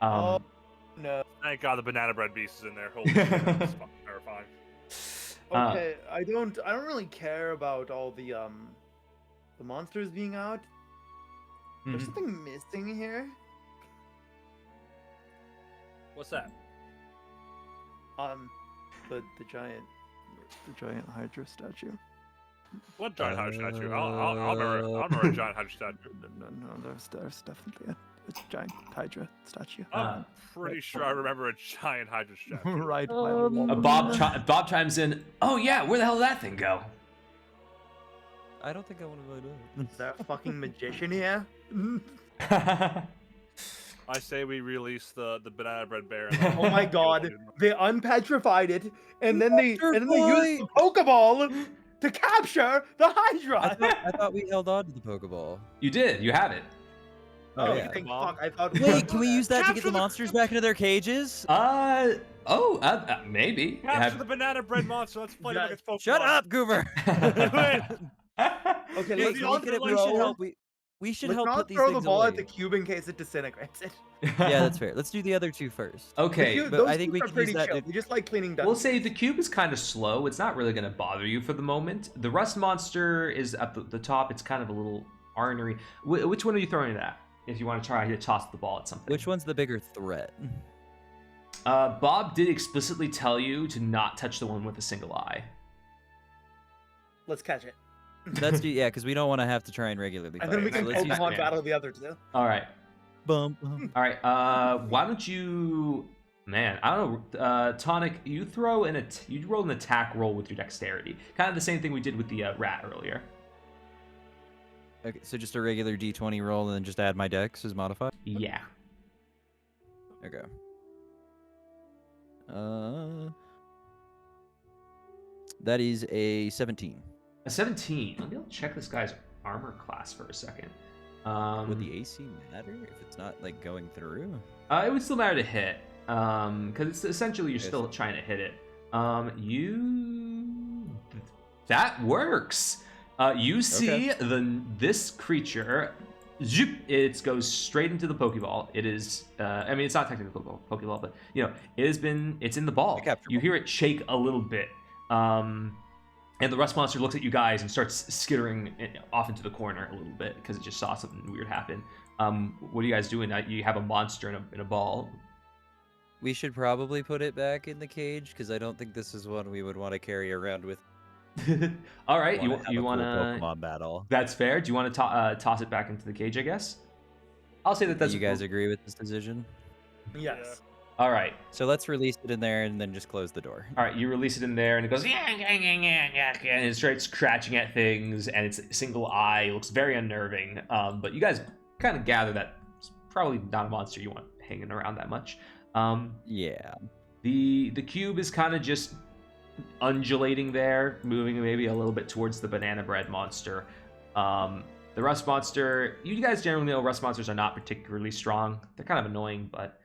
Speaker 3: Oh, no.
Speaker 2: Thank God the banana bread beast is in there. Holy shit, that's fucking terrifying.
Speaker 3: Okay, I don't really care about all the monsters being out. There's something missing here.
Speaker 2: What's that?
Speaker 3: The giant Hydra statue.
Speaker 2: What giant Hydra statue? I'll remember a giant Hydra statue.
Speaker 3: No, there's definitely a giant Hydra statue.
Speaker 2: I'm pretty sure I remember a giant Hydra statue.
Speaker 3: Right.
Speaker 1: Bob chimes in. Oh yeah, where the hell did that thing go?
Speaker 4: I don't think I want to vote in.
Speaker 3: Is that fucking magician here?
Speaker 2: I say we release the banana bread bear.
Speaker 3: Oh my God! They unpetrified it, and then they used the Pokeball to capture the Hydra.
Speaker 4: I thought we held on to the Pokeball.
Speaker 1: You did. You have it.
Speaker 4: Oh,
Speaker 3: you
Speaker 4: yeah.
Speaker 3: think, fuck, I thought.
Speaker 4: Wait, can we use that to get the monsters back into their cages?
Speaker 1: Maybe.
Speaker 2: Capture the banana bread monster. Let's play like it's Pokemon.
Speaker 4: Shut up, Goober.
Speaker 3: Okay,
Speaker 4: Hey,
Speaker 3: let's
Speaker 4: can we get it? We should help. We should help put these things
Speaker 3: throw the ball
Speaker 4: away.
Speaker 3: at the cube in case it disintegrates it.
Speaker 4: Yeah, that's fair. Let's do the other 2 first.
Speaker 1: Okay.
Speaker 4: but I think we can use that.
Speaker 3: We just like cleaning dust.
Speaker 1: We'll say the cube is kind of slow. It's not really going to bother you for the moment. The rust monster is at the top. It's kind of a little ornery. Which one are you throwing it at? If you want to try to toss the ball at something.
Speaker 4: Which one's the bigger threat?
Speaker 1: Bob did explicitly tell you to not touch the one with a single eye.
Speaker 3: Let's catch it.
Speaker 4: Let's do, yeah, because we don't want to have to try and regularly
Speaker 3: And
Speaker 4: fight
Speaker 3: then we
Speaker 4: it,
Speaker 3: can
Speaker 4: so let's use
Speaker 3: Pokemon
Speaker 4: that.
Speaker 3: battle the other 2.
Speaker 1: All right.
Speaker 4: Bum.
Speaker 1: All right. Why don't you, man? I don't know. Tonic, you you roll an attack roll with your dexterity. Kind of the same thing we did with the rat earlier.
Speaker 4: Okay, so just a regular D20 roll and then just add my dex as modified?
Speaker 1: Yeah.
Speaker 4: Okay. That is a 17.
Speaker 1: A 17. Let me check this guy's armor class for a second.
Speaker 4: Would the AC matter if it's not like going through?
Speaker 1: It would still matter to hit, because it's essentially you're still trying to hit it. That works. You see this creature. Zoop, it goes straight into the Pokeball. It is, I mean, it's not technically a Pokeball, but it's in the ball. You hear it shake a little bit. And the rust monster looks at you guys and starts skittering off into the corner a little bit because it just saw something weird happen. What are you guys doing? You have a monster in a ball.
Speaker 4: We should probably put it back in the cage because I don't think this is one we would want to carry around with
Speaker 1: All right, you
Speaker 4: have a
Speaker 1: want
Speaker 4: cool
Speaker 1: to
Speaker 4: Pokemon battle.
Speaker 1: That's fair. Do you want to toss it back into the cage? I guess. I'll say that that's.
Speaker 4: Do you guys agree with this decision?
Speaker 3: Yes.
Speaker 1: All right.
Speaker 4: So let's release it in there and then just close the door.
Speaker 1: All right, you release it in there, and it goes and it starts scratching at things, and its single eye looks very unnerving. But you guys kind of gather that it's probably not a monster you want hanging around that much.
Speaker 4: Yeah.
Speaker 1: The cube is kind of just undulating there, moving maybe a little bit towards the banana bread monster. The rust monster, you guys generally know rust monsters are not particularly strong. They're kind of annoying, but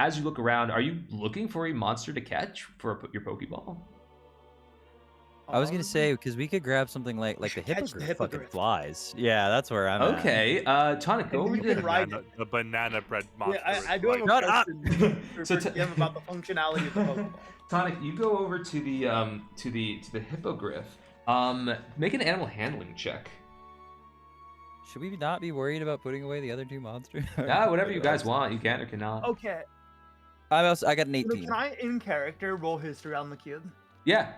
Speaker 1: as you look around, are you looking for a monster to catch for your Pokeball?
Speaker 4: I was gonna say because we could grab something like the hippogriff fucking flies. Yeah, that's where I'm at.
Speaker 1: Okay, Tonic, go over to
Speaker 2: the banana bread monster.
Speaker 3: Yeah, I do have a question for Jim about the functionality of the Pokeball.
Speaker 1: Tonic, you go over to the hippogriff. Make an animal handling check.
Speaker 4: Should we not be worried about putting away the other two monsters?
Speaker 1: Whatever you guys want, you can or cannot.
Speaker 3: Okay.
Speaker 4: I got an 18.
Speaker 3: Can I, in character, roll history on the cube?
Speaker 1: Yeah.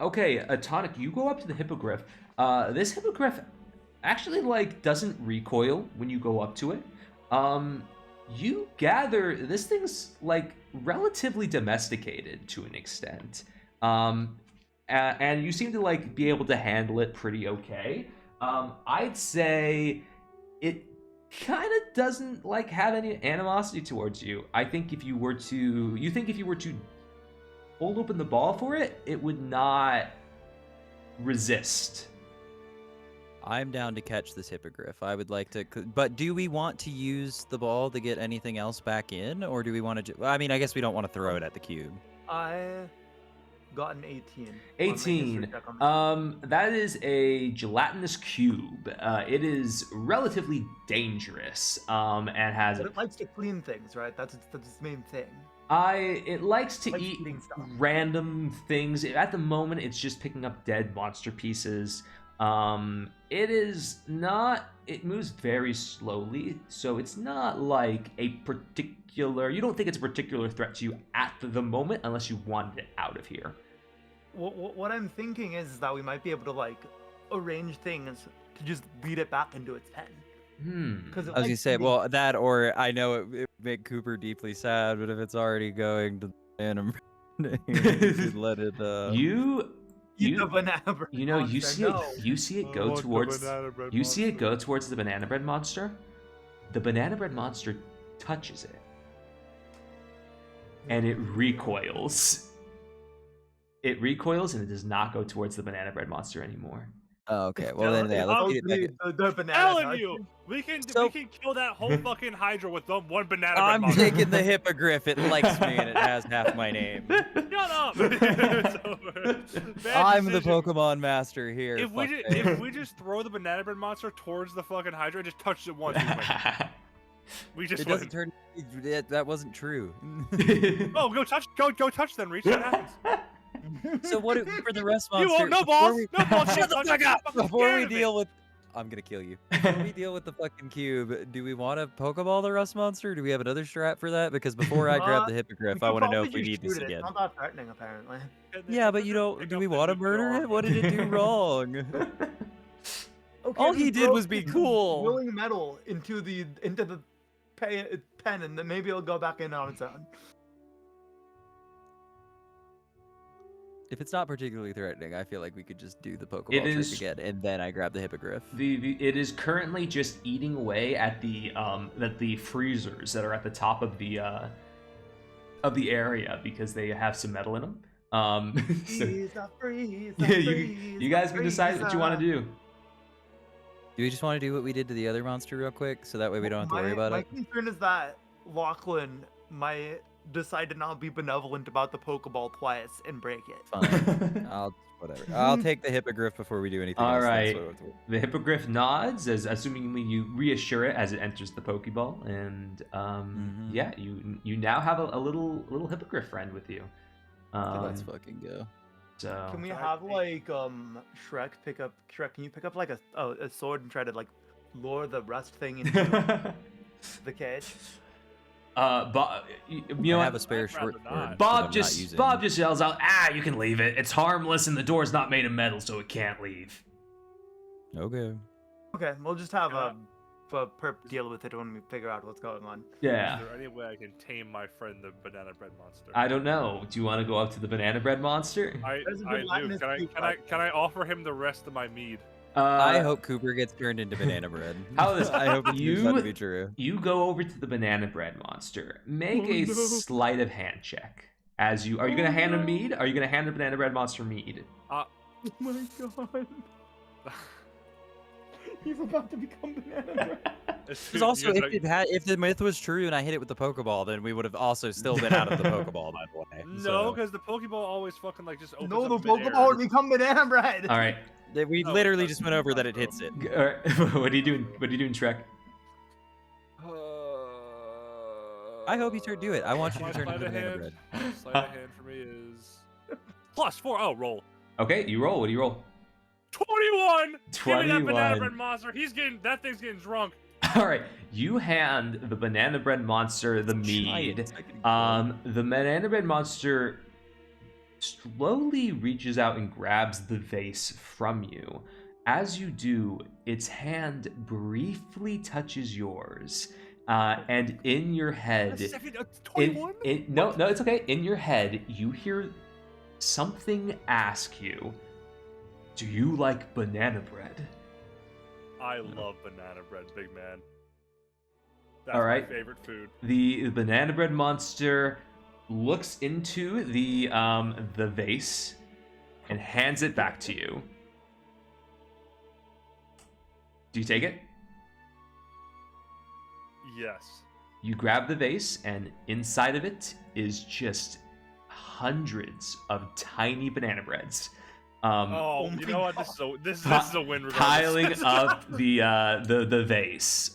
Speaker 1: Okay, Tonic, you go up to the hippogriff. This hippogriff actually doesn't recoil when you go up to it. You gather this thing's relatively domesticated to an extent. And you seem to be able to handle it pretty okay. I'd say it kind of doesn't have any animosity towards you. I think if you were to hold open the ball for it, it would not resist.
Speaker 4: I'm down to catch this hippogriff. I would like to, but do we want to use the ball to get anything else back in, or do we want to? I mean, I guess we don't want to throw it at the cube.
Speaker 3: I got an 18.
Speaker 1: 18. That is a gelatinous cube. It is relatively dangerous. And has.
Speaker 3: But it likes to clean things, right? That's its main thing.
Speaker 1: It likes to eat random things. At the moment, it's just picking up dead monster pieces. It moves very slowly, so it's not a particular. You don't think it's a particular threat to you at the moment, unless you wanted it out of here.
Speaker 3: What I'm thinking is that we might be able to arrange things to just lead it back into its pen.
Speaker 4: I was gonna say, well, that or I know it would make Cooper deeply sad, but if it's already going to the let it.
Speaker 3: Eat the banana bread
Speaker 1: you see it go towards the banana bread monster. The banana bread monster touches it, and it recoils. It recoils and it does not go towards the banana bread monster anymore.
Speaker 4: Oh, okay. Well then, yeah. Let's get it back.
Speaker 3: The banana.
Speaker 2: Telling you, we can kill that whole fucking Hydra with one banana bread
Speaker 4: I'm
Speaker 2: monster.
Speaker 4: taking the hippogriff. It likes me and it has half my name.
Speaker 2: Shut up!
Speaker 4: I'm the Pokemon master here.
Speaker 2: If we just throw the banana bread monster towards the fucking Hydra, it just touches it once.
Speaker 4: It doesn't turn. That wasn't true.
Speaker 2: Oh, go touch them, Reach. That happens.
Speaker 4: So what for the rest monster?
Speaker 2: You won't, no balls! No balls!
Speaker 4: Shut the fuck up! Before we deal with, I'm gonna kill you. Before we deal with the fucking cube, do we want to Pokeball the rust monster? Do we have another strat for that? Because before I grab the hippogriff, I want to know if we need this again.
Speaker 3: It's not that threatening, apparently.
Speaker 4: Yeah, but you don't. Do we want to murder it? What did it do wrong?
Speaker 3: Okay,
Speaker 4: all he did was be cool.
Speaker 3: Rolling metal into the pen, and then maybe it'll go back in on its own.
Speaker 4: If it's not particularly threatening, I feel like we could just do the Pokeball trick again, and then I grab the hippogriff.
Speaker 1: It is currently just eating away at the freezers that are at the top of the area because they have some metal in them. You guys can decide what you want to do.
Speaker 4: Do we just want to do what we did to the other monster real quick, so that way we don't have to worry about it?
Speaker 3: My concern is that Lachlan might decide to not be benevolent about the Pokeball twice and break it.
Speaker 4: Fine. I'll take the hippogriff before we do anything else.
Speaker 1: All right. The hippogriff nods, as assumingly you reassure it as it enters the Pokeball, and yeah, you now have a little hippogriff friend with you.
Speaker 4: Let's fucking go.
Speaker 1: So
Speaker 3: can we have Shrek pick up Can you pick up a sword and try to lure the rust thing into the cage?
Speaker 1: Bob, you know
Speaker 4: I have
Speaker 1: what?
Speaker 4: a spare
Speaker 2: I'd
Speaker 4: short
Speaker 2: rather
Speaker 4: sword.
Speaker 2: not.
Speaker 1: Bob just yells out, you can leave it. It's harmless and the door's not made of metal, so it can't leave.
Speaker 4: Okay.
Speaker 3: Okay, we'll just have
Speaker 2: Yeah.
Speaker 3: Perp deal with it when we figure out what's going on.
Speaker 1: Yeah.
Speaker 2: Is there any way I can tame my friend, the banana bread monster?
Speaker 1: I don't know. Do you want to go up to the banana bread monster?
Speaker 2: I
Speaker 3: There's a
Speaker 2: do.
Speaker 3: gelatinous cube right
Speaker 2: Can I offer him the rest of my mead?
Speaker 4: I hope Cooper gets turned into banana bread.
Speaker 1: How is
Speaker 4: I hope it's
Speaker 1: you?
Speaker 4: going to be true.
Speaker 1: You go over to the banana bread monster. Make a sleight of hand check. Are you gonna hand him mead? Are you gonna hand the banana bread monster mead?
Speaker 3: Oh my god. He's about to become banana bread.
Speaker 4: Because also, if the myth was true and I hit it with the Pokeball, then we would have also still been out of the Pokeball, by the way.
Speaker 2: No, because the Pokeball always fucking like just opens
Speaker 3: No, the
Speaker 2: up midair.
Speaker 3: Pokeball would become banana bread.
Speaker 1: All right.
Speaker 4: We literally just went over that it hits it.
Speaker 1: All right. What are you doing? What are you doing, Shrek?
Speaker 4: I hope you do it. I want you to
Speaker 2: My
Speaker 4: turn
Speaker 2: sleight
Speaker 4: into
Speaker 2: of
Speaker 4: banana
Speaker 2: hand-
Speaker 4: bread.
Speaker 2: Sleight of hand for me is +4. Oh, roll.
Speaker 1: Okay, you roll. What do you roll?
Speaker 2: 21. Give me that banana
Speaker 1: 21.
Speaker 2: bread monster. That thing's getting drunk.
Speaker 1: All right, you hand the banana bread monster the mead. The banana bread monster slowly reaches out and grabs the vase from you. As you do, its hand briefly touches yours, and in your head,
Speaker 2: 21?
Speaker 1: no, it's okay. In your head, you hear something ask you, "Do you like banana bread?"
Speaker 2: I love banana bread, big man. That's
Speaker 1: All right.
Speaker 2: my favorite food.
Speaker 1: The banana bread monster looks into the vase and hands it back to you. Do you take it?
Speaker 2: Yes.
Speaker 1: You grab the vase, and inside of it is just hundreds of tiny banana breads.
Speaker 2: Oh, you know what? This is a win. Regardless.
Speaker 1: Piling up the vase.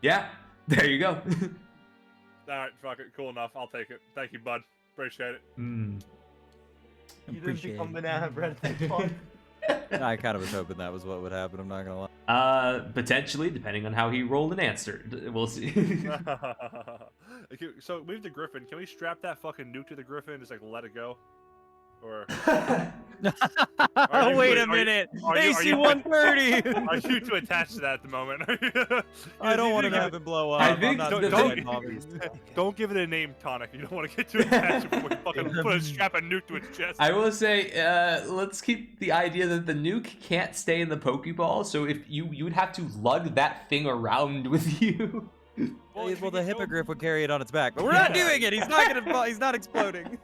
Speaker 1: Yeah, there you go.
Speaker 2: All right, fuck it. Cool enough. I'll take it. Thank you, bud. Appreciate it.
Speaker 3: You didn't become banana bread.
Speaker 4: I kind of was hoping that was what would happen. I'm not gonna lie.
Speaker 1: Potentially, depending on how he rolled and answered. We'll see.
Speaker 2: Okay, so we have the Griffin. Can we strap that fucking nuke to the Griffin and just like let it go? Or
Speaker 4: Wait a minute. AC 130.
Speaker 2: Are you too attached to that at the moment?
Speaker 4: I don't want to have it blow up.
Speaker 1: I think
Speaker 2: don't give it a name, Tonic. You don't want to get too attached before you fucking strap a nuke to its chest.
Speaker 1: I will say, let's keep the idea that the nuke can't stay in the Pokeball. So if you would have to lug that thing around with you.
Speaker 4: Well, the hippogriff would carry it on its back, but we're not doing it. He's not exploding.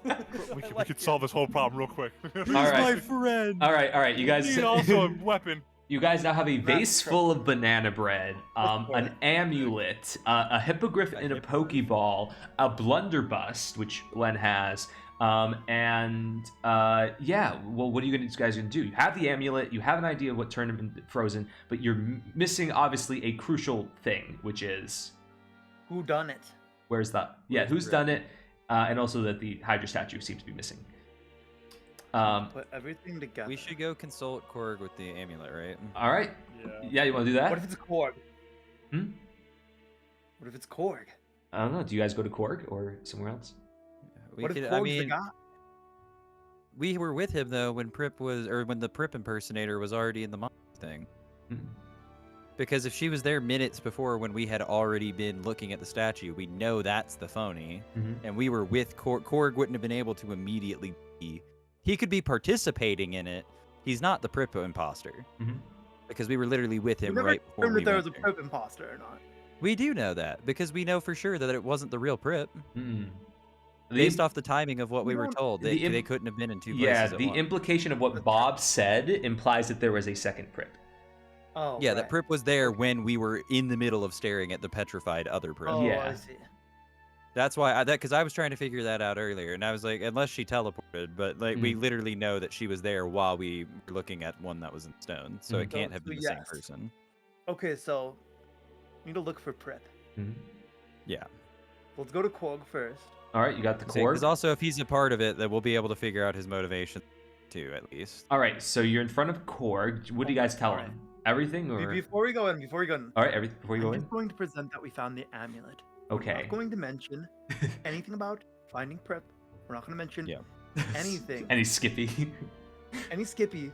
Speaker 2: We could solve this whole problem real quick.
Speaker 1: All right.
Speaker 4: my friend.
Speaker 1: All right. You guys.
Speaker 2: Need also a weapon.
Speaker 1: You guys now have a vase full of banana bread, an amulet, a hippogriff in a Pokeball, a blunderbuss, which Len has, and yeah. Well, what are you guys gonna do? You have the amulet. You have an idea of what turned him into frozen, but you're missing obviously a crucial thing, which is
Speaker 3: Who done it?
Speaker 1: where's that? Yeah, who's done it? And also that the Hydra statue seems to be missing.
Speaker 3: Put everything together.
Speaker 4: We should go consult Korg with the amulet, right?
Speaker 1: All right.
Speaker 2: Yeah.
Speaker 1: Yeah, you want to do that?
Speaker 3: What if it's Korg?
Speaker 1: Hmm?
Speaker 3: What if it's Korg?
Speaker 1: I don't know. Do you guys go to Korg or somewhere else?
Speaker 3: What if Korg's the guy?
Speaker 4: We were with him though when when the Prip impersonator was already in the monster thing.
Speaker 1: Mhm.
Speaker 4: Because if she was there minutes before when we had already been looking at the statue, we know that's the phony.
Speaker 1: Mhm.
Speaker 4: And we were with Korg. Korg wouldn't have been able to immediately be. He could be participating in it. He's not the Prip imposter.
Speaker 1: Mhm.
Speaker 4: Because we were literally with
Speaker 3: We
Speaker 4: him
Speaker 3: never
Speaker 4: right before
Speaker 3: remember
Speaker 4: we
Speaker 3: there was a
Speaker 4: went there.
Speaker 3: Prip imposter or not.
Speaker 4: We do know that because we know for sure that it wasn't the real Prip.
Speaker 1: Mm.
Speaker 4: Based off the timing of what we were
Speaker 3: don't-
Speaker 4: told, they couldn't have been in two places
Speaker 1: Yeah,
Speaker 4: at
Speaker 1: the
Speaker 4: once.
Speaker 1: implication of what Bob said implies that there was a second Prip.
Speaker 3: Oh,
Speaker 4: Yeah,
Speaker 3: right.
Speaker 4: that Prip was there when we were in the middle of staring at the petrified other Prip.
Speaker 3: Oh,
Speaker 1: Yeah.
Speaker 3: I see.
Speaker 4: That's why because I was trying to figure that out earlier, and I was like, unless she teleported, but like we literally know that she was there while we were looking at one that was in stone, so it can't have been the same
Speaker 3: yes.
Speaker 4: person.
Speaker 3: Okay, so we need to look for Prip.
Speaker 1: Mhm.
Speaker 4: Yeah.
Speaker 3: Let's go to Korg first.
Speaker 1: All right, you got the
Speaker 4: Because
Speaker 1: Korg.
Speaker 4: also, if he's a part of it, then we'll be able to figure out his motivation too, at least.
Speaker 1: All right, so you're in front of Korg. What do you guys tell
Speaker 3: All right.
Speaker 1: him? Everything or?
Speaker 3: Before we go in,
Speaker 1: All right, everything before you go
Speaker 3: I'm
Speaker 1: in.
Speaker 3: just going to present that we found the amulet.
Speaker 1: Okay.
Speaker 3: We're not going to mention anything about finding Prep. We're not going to mention anything.
Speaker 1: Any Skippy.
Speaker 3: Any Skippy.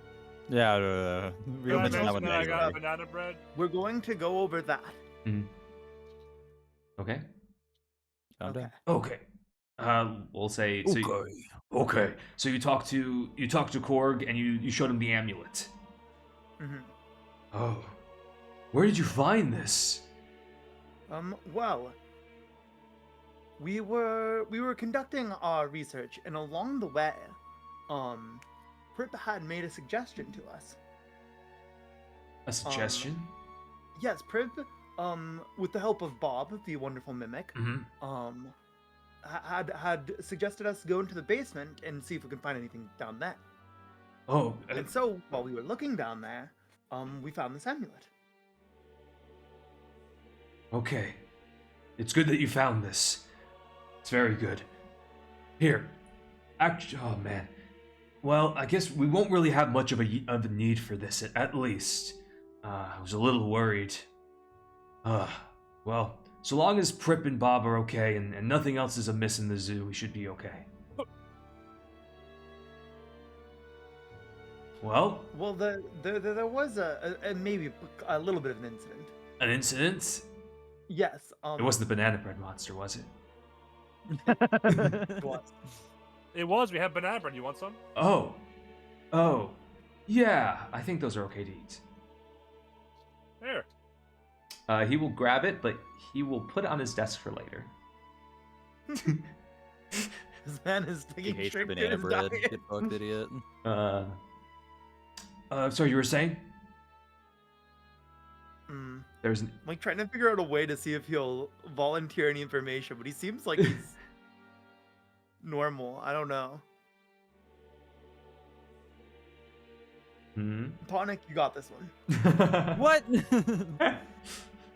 Speaker 4: Yeah, we don't mention that one
Speaker 2: I got
Speaker 4: anyway.
Speaker 2: banana bread.
Speaker 3: We're going to go over that.
Speaker 1: Okay.
Speaker 4: Calm down.
Speaker 1: Okay. We'll say. Okay. So you talked to Korg and you showed him the amulet. Oh. Where did you find this?
Speaker 3: Well, we were conducting our research, and along the way, Prip had made a suggestion to us.
Speaker 1: A suggestion?
Speaker 3: Yes, Prip, with the help of Bob, the wonderful mimic, had suggested us go into the basement and see if we could find anything down there.
Speaker 1: Oh.
Speaker 3: And so, while we were looking down there, we found this amulet.
Speaker 1: Okay. It's good that you found this. It's very good. Here. Oh, man. Well, I guess we won't really have much of a need for this, at least. I was a little worried. Well, so long as Prip and Bob are okay and nothing else is amiss in the zoo, we should be okay. Well,
Speaker 3: there was a maybe a little bit of an incident.
Speaker 1: An incident?
Speaker 3: Yes.
Speaker 1: It wasn't the banana bread monster, was it?
Speaker 3: It was.
Speaker 2: It was. We have banana bread. You want some?
Speaker 1: Oh. Yeah, I think those are okay to eat.
Speaker 2: Here.
Speaker 1: He will grab it, but he will put it on his desk for later.
Speaker 3: This man is
Speaker 4: He
Speaker 3: taking
Speaker 4: hates
Speaker 3: straight to
Speaker 4: banana
Speaker 3: his
Speaker 4: bread.
Speaker 3: diet.
Speaker 4: Get fucked, idiot.
Speaker 1: Sorry, you were saying? There's
Speaker 3: I'm like trying to figure out a way to see if he'll volunteer any information, but he seems like he's normal. I don't know. Tonic, you got this one.
Speaker 4: What?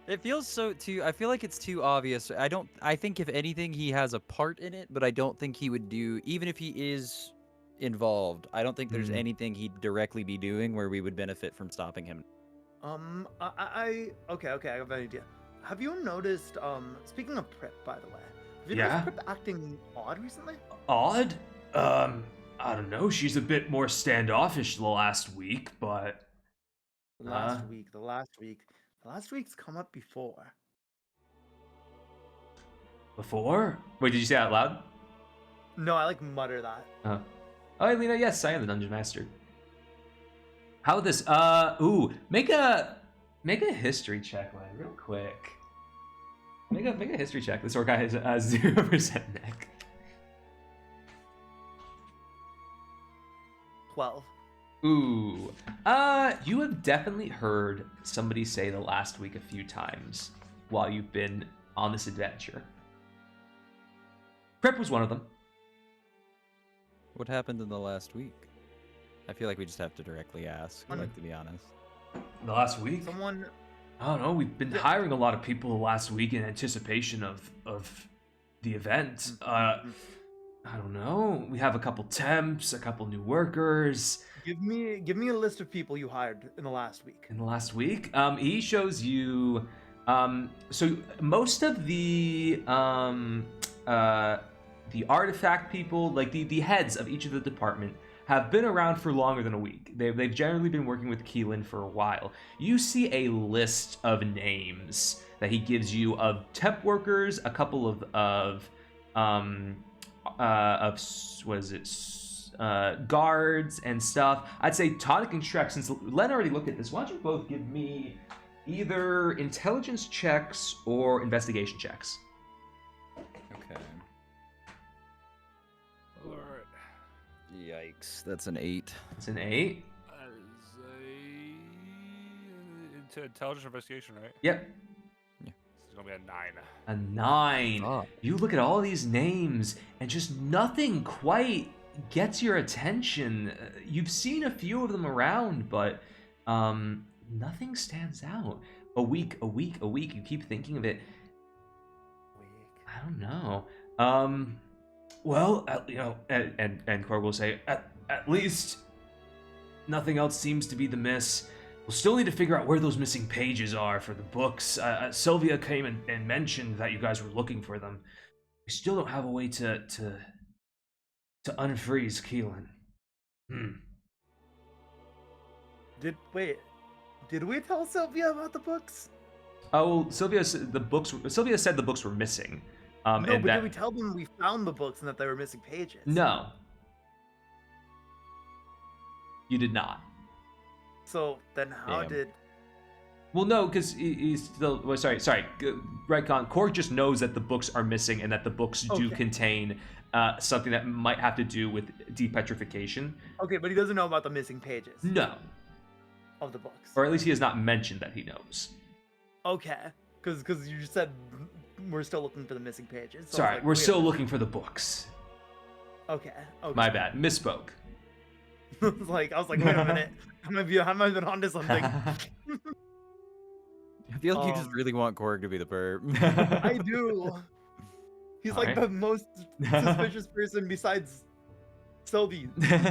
Speaker 4: It feels so too. I feel like it's too obvious. I think if anything, he has a part in it, but I don't think he would do. Even if he is involved, I don't think there's anything he'd directly be doing where we would benefit from stopping him.
Speaker 3: Okay, I have an idea. Have you noticed, speaking of Prip, by the way, have you
Speaker 1: Yeah?
Speaker 3: noticed Prip acting odd recently?
Speaker 1: Odd? I don't know. She's a bit more standoffish the last week, but...
Speaker 3: The last week's come up before.
Speaker 1: Before? Wait, did you say that out loud?
Speaker 3: No, I like mutter that.
Speaker 1: Oh, hey, Lena, yes, I am the Dungeon Master. How about this? Make a history check, like, real quick. Make a history check. This orc guy has 0% neck.
Speaker 3: 12.
Speaker 1: Ooh. You have definitely heard somebody say the last week a few times while you've been on this adventure. Prep was one of them.
Speaker 4: What happened in the last week? I feel like we just have to directly ask, like, to be honest.
Speaker 1: The last week?
Speaker 3: Someone...
Speaker 1: I don't know. We've been hiring a lot of people the last week in anticipation of the event. I don't know. We have a couple temps, a couple new workers.
Speaker 3: Give me a list of people you hired in the last week.
Speaker 1: In the last week, he shows you. So most of the artifact people, like the heads of each of the department, have been around for longer than a week. They've generally been working with Keelan for a while. You see a list of names that he gives you of temp workers, a couple of what is it? Guards and stuff. I'd say Tonic and Shrek, since Len already looked at this, why don't you both give me either intelligence checks or investigation checks?
Speaker 4: Okay.
Speaker 2: Alright.
Speaker 4: Yikes, that's an 8.
Speaker 1: It's an 8.
Speaker 2: That is a intelligence investigation, right?
Speaker 1: Yep.
Speaker 2: It's gonna be a 9.
Speaker 1: A 9.
Speaker 4: Oh.
Speaker 1: You look at all these names and just nothing quite gets your attention. You've seen a few of them around, but nothing stands out. A week. You keep thinking of it. I don't know. Well, and Korg will say, at least nothing else seems to be the miss. we'll still need to figure out where those missing pages are for the books. Sylvia came and mentioned that you guys were looking for them. We still don't have a way to unfreeze Keelan.
Speaker 3: Did we tell Sylvia about the books?
Speaker 1: Oh, well, Sylvia said the books were missing.
Speaker 3: No, but did we tell them we found the books and that they were missing pages?
Speaker 1: No. You did not.
Speaker 3: So then how did...
Speaker 1: Well, no, because he's still... Well, sorry. Redcon, Korg just knows that the books are missing and that the books do contain something that might have to do with depetrification.
Speaker 3: Okay, but he doesn't know about the missing pages.
Speaker 1: No.
Speaker 3: Of the books.
Speaker 1: Or at least he has not mentioned that he knows.
Speaker 3: Okay. Because you just said we're still looking for the missing pages. So
Speaker 1: sorry, we're still looking for the books.
Speaker 3: Okay.
Speaker 1: My bad. Misspoke.
Speaker 3: I was like, wait a minute. I might have been onto something.
Speaker 4: I feel like you just really want Korg to be the perp.
Speaker 3: I do. He's like the most suspicious person besides Sylvie.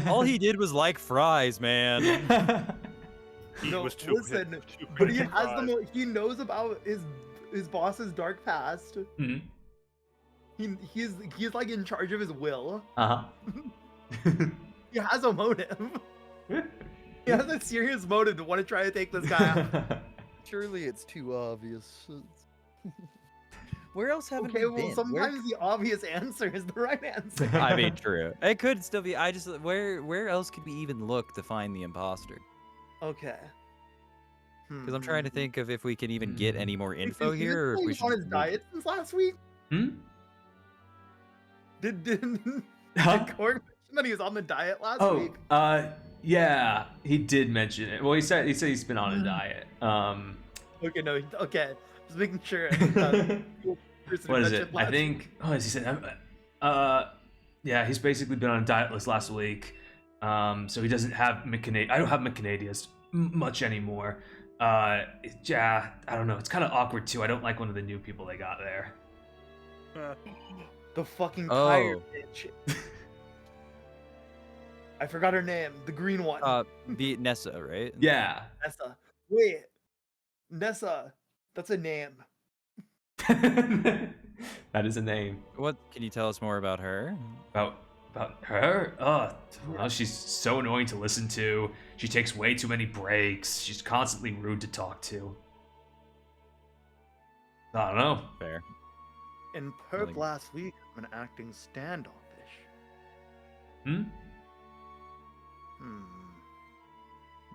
Speaker 4: All he did was like fries, man.
Speaker 3: Listen, but he has he knows about his boss's dark past.
Speaker 1: Mm-hmm.
Speaker 3: He's like in charge of his will. He has a motive. He has a serious motive to want to try to take this guy out.
Speaker 6: Surely it's too obvious. Where else haven't we been?
Speaker 3: Well, sometimes the obvious answer is the right answer.
Speaker 4: I mean, true. It could still be. Where else could we even look to find the imposter?
Speaker 3: Okay.
Speaker 4: Because I'm trying to think of if we can even get any more info here, or if we should.
Speaker 3: On his diet since last week. Did Korg mention that he was on the diet last week?
Speaker 1: Yeah, he did mention it. Well, he said he's been on a diet.
Speaker 3: Okay. Just making sure.
Speaker 1: What is it? I think. Oh, as he said. Yeah, he's basically been on a diet last week. So he doesn't have Mechanadias. I don't have Mechanadias much anymore. Yeah, I don't know. It's kind of awkward too. I don't like one of the new people they got there.
Speaker 3: The fucking tired bitch. I forgot her name. The green one.
Speaker 4: The Nessa, right?
Speaker 1: Yeah.
Speaker 3: Nessa. Wait. Nessa. That's a name.
Speaker 1: That is a name.
Speaker 4: What can you tell us more about her?
Speaker 1: About her? Well, she's so annoying to listen to. She takes way too many breaks. She's constantly rude to talk to. I don't know.
Speaker 4: Fair.
Speaker 3: In Perp last week, I've been acting standoffish.
Speaker 4: I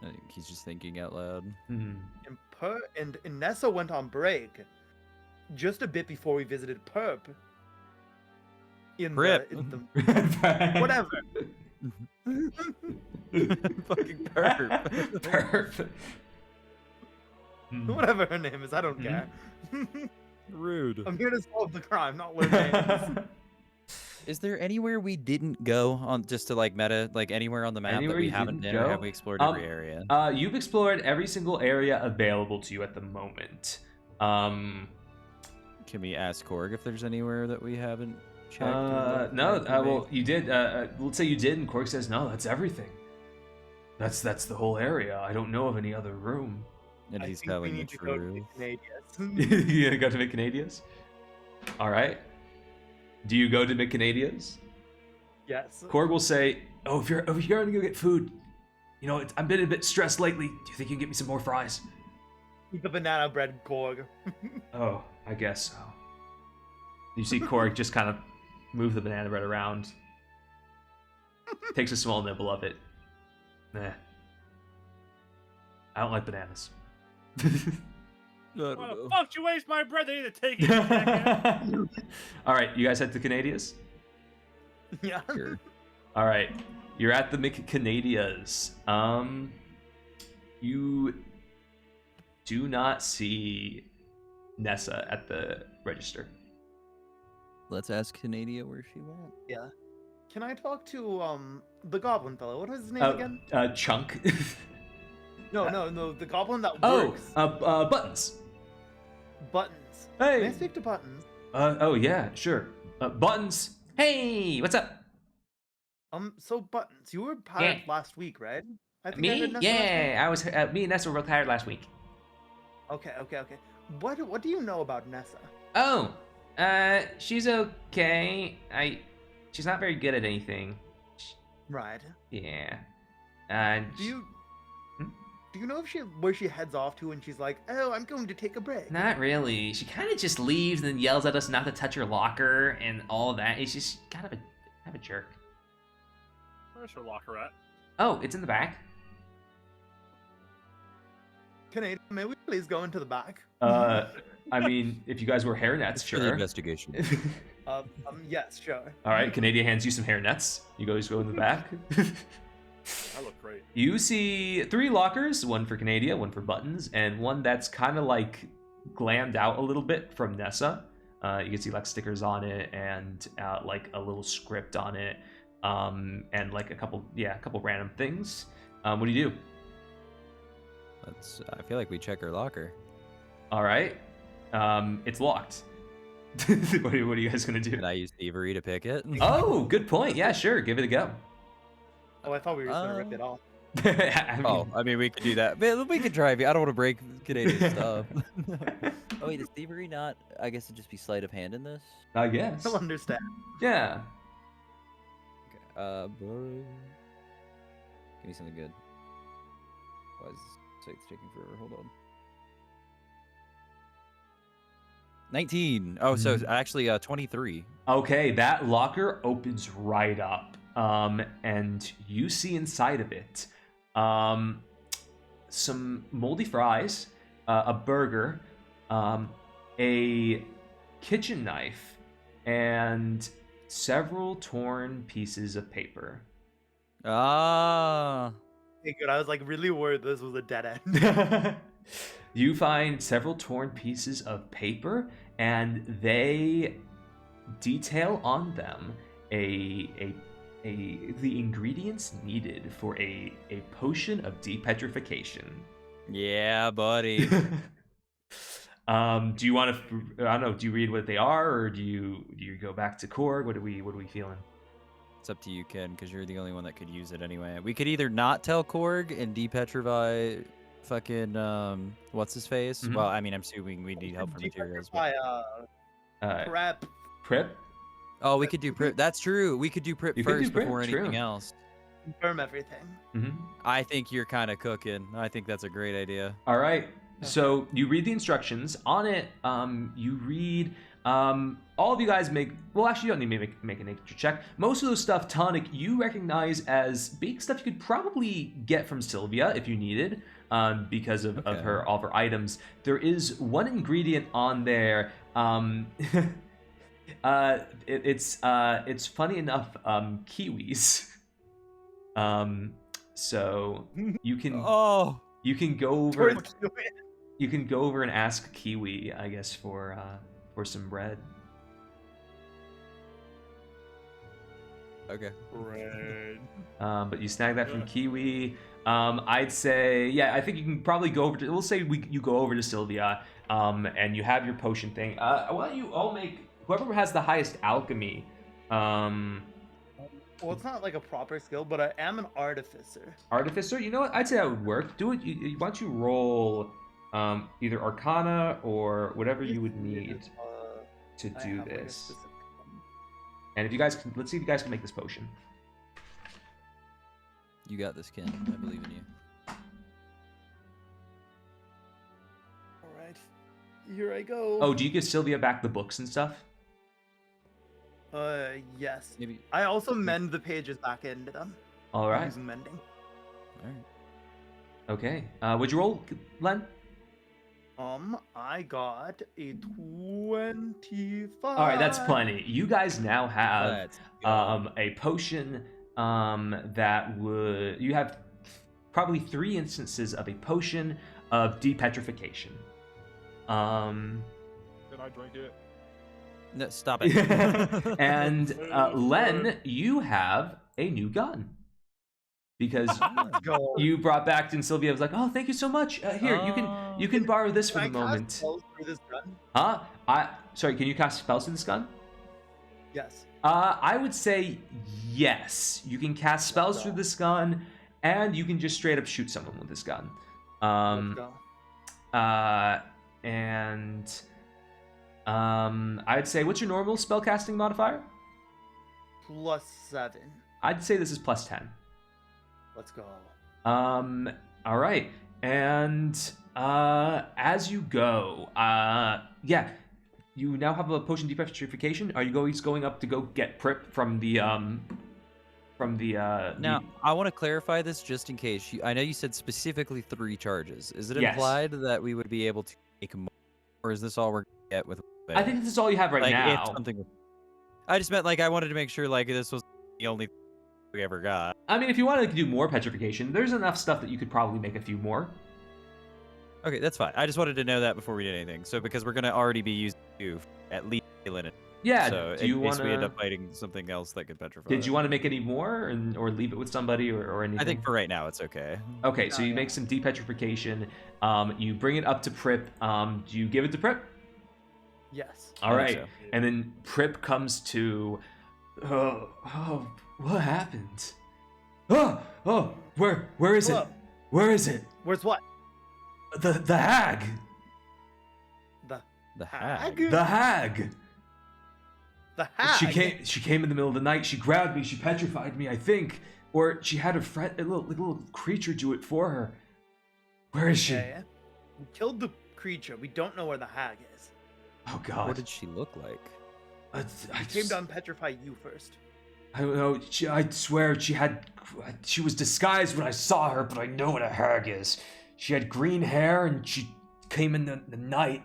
Speaker 4: think he's just thinking out loud.
Speaker 3: And Nessa went on break just a bit before we visited Perp. Whatever.
Speaker 4: Fucking Perp.
Speaker 1: Perp.
Speaker 3: Whatever her name is, I don't care.
Speaker 4: Rude.
Speaker 3: I'm here to solve the crime, not learn names.
Speaker 4: Is there anywhere we didn't go on just to meta, anywhere on the map that we haven't been, or have we explored every area?
Speaker 1: You've explored every single area available to you at the moment.
Speaker 4: Can we ask Korg if there's anywhere that we haven't checked?
Speaker 1: No. Well, you did. Let's say you did, and Korg says no. That's everything. That's the whole area. I don't know of any other room.
Speaker 4: And he's telling the truth.
Speaker 1: You gonna go to Mechanadias? All right. Do you go to Mechanadias?
Speaker 3: Yes.
Speaker 1: Korg will say, "Oh, if you're gonna go get food, I've been a bit stressed lately. Do you think you can get me some more fries?"
Speaker 3: Eat the banana bread, Korg.
Speaker 1: Oh, I guess so. You see Korg just kind of move the banana bread around. Takes a small nibble of it. Nah. I don't like bananas.
Speaker 2: Why the fuck you waste my bread? They need to take it.
Speaker 1: All right, you guys head to Canadias?
Speaker 3: Yeah.
Speaker 4: Sure.
Speaker 1: All right, you're at the Canadias. You do not see Nessa at the register.
Speaker 4: Let's ask Canadia where she went.
Speaker 3: Yeah. Can I talk to the goblin fellow? What is his name again?
Speaker 1: Chunk.
Speaker 3: No, the goblin that works.
Speaker 1: Buttons.
Speaker 3: Buttons.
Speaker 1: Hey.
Speaker 3: May I speak to Buttons?
Speaker 1: Oh yeah, sure. Buttons. Hey, what's up?
Speaker 3: So Buttons, you were hired last week, right? I think I
Speaker 1: Me?
Speaker 3: heard Nessa last week.
Speaker 1: Yeah, I was. Me and Nessa were both hired last week.
Speaker 3: Okay. What do you know about Nessa?
Speaker 1: Oh, she's okay. She's not very good at anything.
Speaker 3: Right.
Speaker 1: Yeah.
Speaker 3: Do you know where she heads off to when she's like, oh, I'm going to take a break?
Speaker 1: Not really. She kind of just leaves and then yells at us not to touch her locker and all that. It's just kind of a jerk.
Speaker 2: Where's her locker at?
Speaker 1: Oh, it's in the back.
Speaker 3: Canadian, may we please go into the back?
Speaker 1: I mean, if you guys wear hairnets,
Speaker 4: For the
Speaker 1: sure.
Speaker 4: investigation.
Speaker 3: Yes, sure.
Speaker 1: All right, Canadian hands you some hairnets. You guys go in the back.
Speaker 2: I look great.
Speaker 1: You see 3 lockers, one for Canada, one for Buttons, and one that's kind of like glammed out a little bit from Nessa. You can see like stickers on it and like a little script on it, and like a couple random things. What do you do?
Speaker 4: I feel like we check her locker.
Speaker 1: All right, it's locked. What are you guys gonna do?
Speaker 4: Can I use thievery to pick it?
Speaker 1: Oh, good point. Yeah, sure. Give it a go.
Speaker 3: Oh, I thought we were just gonna rip it off.
Speaker 1: I mean,
Speaker 4: we could do that. But we could try. I don't want to break Canadian stuff. Oh wait, is thievery not? I guess it'd just be sleight of hand in this.
Speaker 1: I guess.
Speaker 3: I'll understand.
Speaker 1: Yeah.
Speaker 4: Okay. Give me something good. Why is this site's taking forever? Hold on. 19. Oh, so it's actually 23.
Speaker 1: Okay, that locker opens right up, and you see inside of it some moldy fries, a burger, a kitchen knife, and several torn pieces of paper.
Speaker 4: Ah.
Speaker 3: Okay, good. I was like really worried this was a dead end.
Speaker 1: You find several torn pieces of paper, and they detail on them the ingredients needed for a potion of depetrification.
Speaker 4: Yeah, buddy.
Speaker 1: Do you want to? I don't know. Do you read what they are, or do you go back to Korg? What are we feeling?
Speaker 4: It's up to you, Ken, because you're the only one that could use it anyway. We could either not tell Korg and depetrify fucking what's his face.
Speaker 1: Mm-hmm.
Speaker 4: Well, I mean, I'm assuming we need help for materials. But...
Speaker 3: Prep.
Speaker 4: Oh, we could do prep. That's true. We could do prep first before anything
Speaker 1: true.
Speaker 4: else.
Speaker 3: Confirm everything.
Speaker 1: Mm-hmm.
Speaker 4: I think you're kind of cooking. I think that's a great idea.
Speaker 1: All right. So you read the instructions on it. You read. All of you guys make. Well, actually, you don't need to make a nature check. Most of those stuff, Tonic, you recognize as being stuff you could probably get from Sylvia if you needed. Because of her all of her items. There is one ingredient on there. It's funny enough, kiwis. So you can go over. You can go over and ask Kiwi, I guess, for some bread.
Speaker 4: Okay.
Speaker 2: Bread.
Speaker 1: But you snag that from Kiwi. I'd say, yeah, I think you can probably go over to, we'll say you go over to Sylvia, and you have your potion thing. Why don't you all make, whoever has the highest alchemy,
Speaker 3: well, it's not like a proper skill, but I am an artificer.
Speaker 1: Artificer? You know what? I'd say that would work. Do it, why don't you roll either Arcana or whatever you would need to do this. And if you guys can, let's see if you guys can make this potion.
Speaker 4: You got this, Ken. I believe in you.
Speaker 3: All right, here I go.
Speaker 1: Oh, do you give Sylvia back the books and stuff?
Speaker 3: Yes.
Speaker 4: Maybe.
Speaker 3: I also mend the pages back into them.
Speaker 1: All right.
Speaker 3: Using mending.
Speaker 4: All right.
Speaker 1: Okay. What'd you roll, Len?
Speaker 3: I got a 25.
Speaker 1: All right, that's plenty. You guys now have a potion that would, you have probably 3 instances of a potion of depetrification.
Speaker 2: Can I drink it?
Speaker 4: No, stop it.
Speaker 1: And Len, you have a new gun. Because you brought back, and Sylvia was like, "Oh, thank you so much. Here, you can borrow this for the moment."
Speaker 3: Spells through this gun?
Speaker 1: Sorry, can you cast spells through this gun?
Speaker 3: Yes.
Speaker 1: I would say yes. You can cast spells through this gun, and you can just straight up shoot someone with this gun. And I'd say, what's your normal spellcasting modifier?
Speaker 3: +7.
Speaker 1: I'd say this is +10.
Speaker 3: Let's go.
Speaker 1: All right. And as you go, yeah, you now have a potion depetrification. Are you going up to go get Prip from the
Speaker 4: Now, I want to clarify this just in case. I know you said specifically 3 charges. Is it implied that we would be able to make more, or is this all we're gonna get with?
Speaker 1: I think this is all you have right now.
Speaker 4: Something. I just meant I wanted to make sure this was the only we ever got.
Speaker 1: I mean, if you wanted to do more petrification, there's enough stuff that you could probably make a few more.
Speaker 4: Okay, that's fine. I just wanted to know that before we did anything. So because we're gonna already be using you at least linen.
Speaker 1: Yeah.
Speaker 4: So
Speaker 1: do you
Speaker 4: in case we end up fighting something else that could petrify.
Speaker 1: Did you want to make any more, or leave it with somebody, or anything?
Speaker 4: I think for right now it's okay.
Speaker 1: Okay, so you make some depetrification. You bring it up to Prip. Do you give it to Prip?
Speaker 3: Yes.
Speaker 1: All right, and then Prip comes to. Oh, what happened? Oh, where is it? Where is it?
Speaker 3: Where's what?
Speaker 1: The hag.
Speaker 4: The hag.
Speaker 1: The hag.
Speaker 3: The hag.
Speaker 1: She came in the middle of the night. She grabbed me. She petrified me, I think, or she had a little creature do it for her. Where is she?
Speaker 3: We killed the creature. We don't know where the hag is.
Speaker 1: Oh God.
Speaker 4: What did she look like?
Speaker 3: I came to unpetrify you first.
Speaker 1: I don't know. I swear she was disguised when I saw her, but I know what a hag is. She had green hair and she came in the night.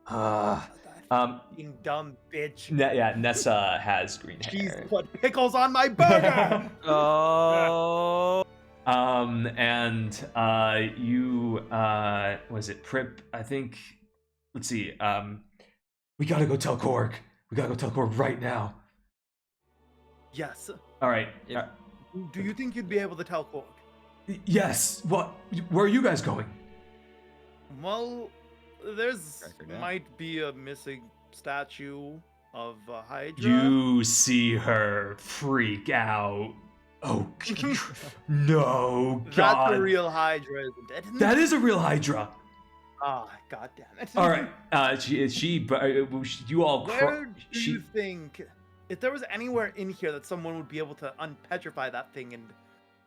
Speaker 3: Fucking dumb bitch.
Speaker 1: Yeah, Nessa has green hair.
Speaker 3: She's put pickles on my burger.
Speaker 4: Oh.
Speaker 1: And you was it Prip? I think. Let's see. We gotta go tell Korg. We gotta go tell Korg right now.
Speaker 3: Yes.
Speaker 1: All right.
Speaker 3: Do you think you'd be able to tell Korg?
Speaker 1: Yes. What? Where are you guys going?
Speaker 3: Well, might be a missing statue of Hydra.
Speaker 1: You see her freak out. Oh no, God!
Speaker 3: That's a real Hydra, isn't it?
Speaker 1: That is a real Hydra.
Speaker 3: Ah, God damn it!
Speaker 1: All right. You all.
Speaker 3: Where do you think? If there was anywhere in here that someone would be able to unpetrify that thing and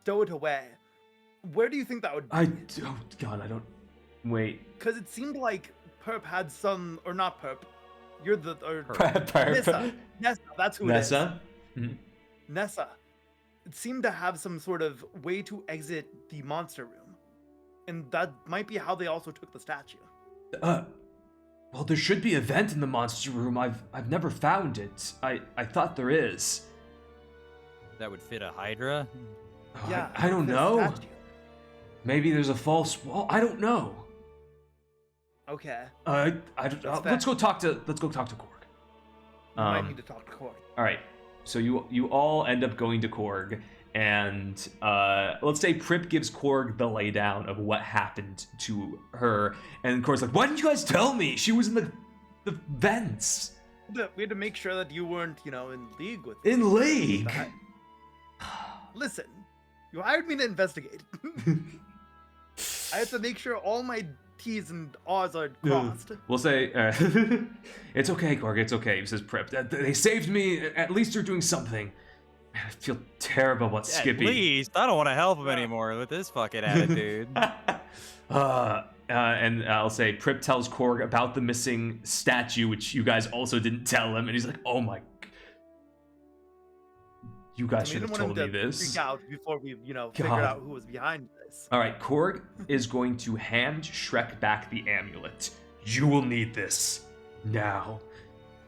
Speaker 3: stow it away, where do you think that would be?
Speaker 1: Oh God, I don't. Wait.
Speaker 3: Because it seemed like Perp had some, or not Perp. You're the
Speaker 1: Perp.
Speaker 3: Nessa. That's who
Speaker 1: Nessa?
Speaker 3: it is. Nessa. It seemed to have some sort of way to exit the monster room, and that might be how they also took the statue.
Speaker 1: Well, there should be a vent in the monster room. I've never found it. I thought there is.
Speaker 4: That would fit a Hydra?
Speaker 1: Yeah. I don't know. Statue. Maybe there's a false wall. I don't know.
Speaker 3: Okay.
Speaker 1: Let's go talk to Korg.
Speaker 3: Might need to talk to Korg.
Speaker 1: All right. So you all end up going to Korg, and let's say Prip gives Korg the laydown of what happened to her, and Korg's like, "Why didn't you guys tell me? She was in the vents."
Speaker 3: We had to make sure that you weren't, in league with.
Speaker 1: In league.
Speaker 3: Listen, you hired me to investigate. I have to make sure all my T's and R's are crossed.
Speaker 1: We'll say, it's okay, Korg, it's okay, says Prip. They saved me. At least they're doing something. Man, I feel terrible about Skippy.
Speaker 4: At least. I don't want to help him anymore with this fucking attitude.
Speaker 1: And I'll say, Prip tells Korg about the missing statue, which you guys also didn't tell him. And he's like, oh my... You guys should have told me this.
Speaker 3: Freak out before we, figured out who was behind this.
Speaker 1: All right, Korg is going to hand Shrek back the amulet. You will need this now.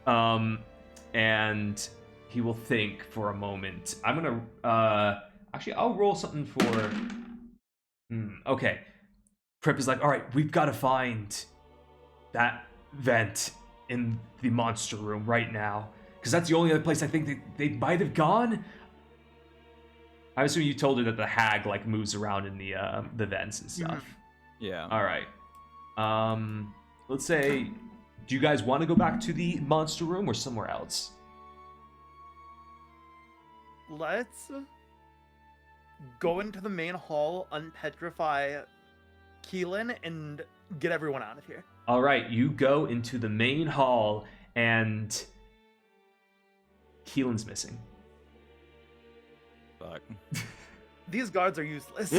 Speaker 1: And he will think for a moment. I'm gonna actually I'll roll something for. Okay. Prip is like, all right, we've got to find that vent in the monster room right now. Because that's the only other place I think they might have gone. I assume you told her that the hag moves around in the vents and stuff.
Speaker 4: Yeah.
Speaker 1: All right. Let's say, do you guys want to go back to the monster room or somewhere else?
Speaker 3: let's go into the main hall, unpetrify Keelan, and get everyone out of here.
Speaker 1: All right, you go into the main hall, and Keelan's missing.
Speaker 4: Fuck.
Speaker 3: These guards are useless.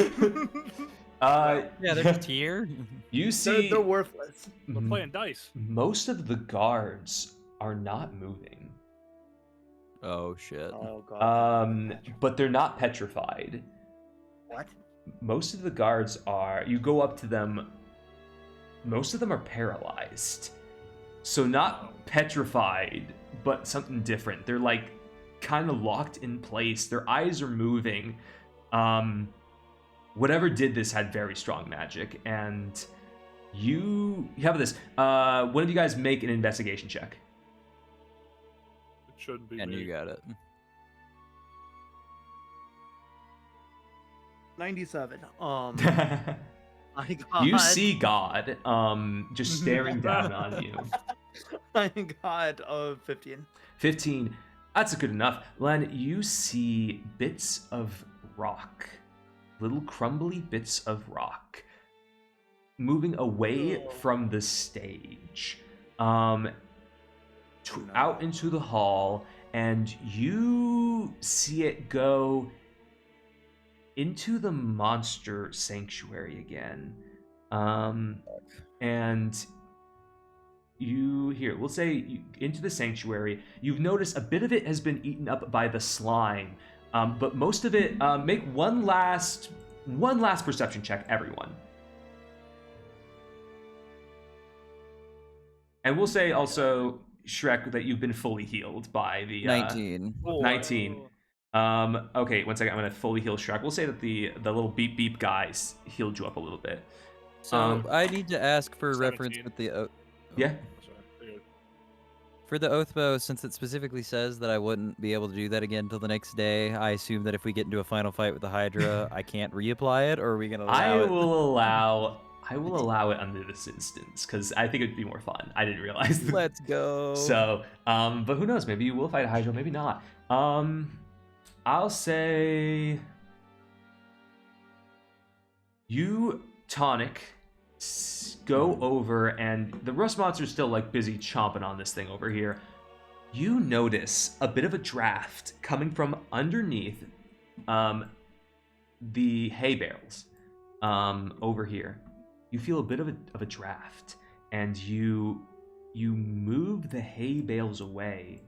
Speaker 4: Yeah, they're just here.
Speaker 1: You see,
Speaker 3: they're worthless.
Speaker 2: We're playing dice.
Speaker 1: Most of the guards are not moving.
Speaker 4: Oh shit.
Speaker 3: Oh god.
Speaker 1: But they're not petrified.
Speaker 3: What?
Speaker 1: Most of the guards are. You go up to them. Most of them are paralyzed. So not petrified, but something different. They're like kind of locked in place. Their eyes are moving. Whatever did this had very strong magic, and you have this. One of you guys make an investigation check.
Speaker 2: It shouldn't be
Speaker 4: And
Speaker 2: me.
Speaker 4: you got it.
Speaker 3: 97. My God.
Speaker 1: You see God just staring down on you.
Speaker 3: My God, 15.
Speaker 1: 15. That's good enough. Len, you see bits of rock. Little crumbly bits of rock. Moving away from the stage. Out into the hall. And you see it go into the monster sanctuary again. And we'll say into the sanctuary. You've noticed a bit of it has been eaten up by the slime, but most of it. Make one last perception check, everyone. And we'll say also, Shrek, that you've been fully healed by the
Speaker 4: 19.
Speaker 1: 19. Okay, one second. I'm gonna fully heal Shrek. We'll say that the little beep beep guys healed you up a little bit.
Speaker 4: So I need to ask for
Speaker 2: 17.
Speaker 4: reference with the
Speaker 1: Yeah.
Speaker 4: for the oath bow, since it specifically says that I wouldn't be able to do that again until the next day. I assume that if we get into a final fight with the Hydra, I can't reapply it, or are we gonna allow it?
Speaker 1: I will allow it under this instance because I think it'd be more fun. I didn't realize.
Speaker 4: Let's go.
Speaker 1: So, but who knows? Maybe you will fight a Hydra, maybe not. I'll say you, Tonic, go over, and the rust monster's still like busy chomping on this thing over here. You notice a bit of a draft coming from underneath the hay bales over here. You feel a bit of a draft, and you move the hay bales away,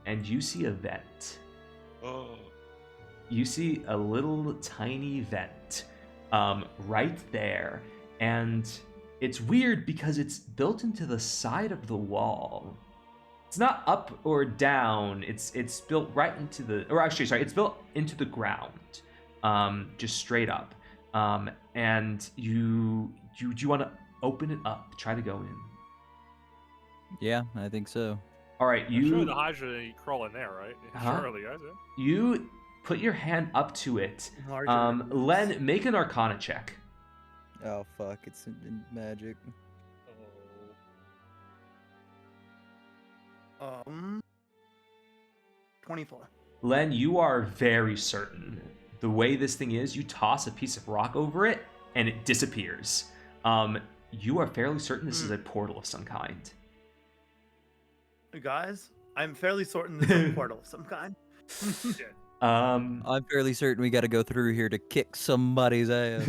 Speaker 1: and you see a vent.
Speaker 2: Oh.
Speaker 1: You see a little tiny vent right there, and it's weird because it's built into the side of the wall. It's not up or down. It's built right into the, or actually, sorry, it's built into the ground, just straight up. And you want to open it up, try to go in.
Speaker 4: Yeah, I think so.
Speaker 1: All right,
Speaker 2: Surely the Hydra crawl in there, right?
Speaker 1: Huh?
Speaker 2: Surely, guys.
Speaker 1: You put your hand up to it.
Speaker 3: Larger.
Speaker 1: Len, make an Arcana check.
Speaker 6: Oh fuck! It's in magic.
Speaker 3: 24.
Speaker 1: Len, you are very certain. The way this thing is, you toss a piece of rock over it, and it disappears. You are fairly certain this is a portal of some kind.
Speaker 3: Guys, I'm fairly certain this is a portal of some kind.
Speaker 4: I'm fairly certain we got to go through here to kick somebody's ass.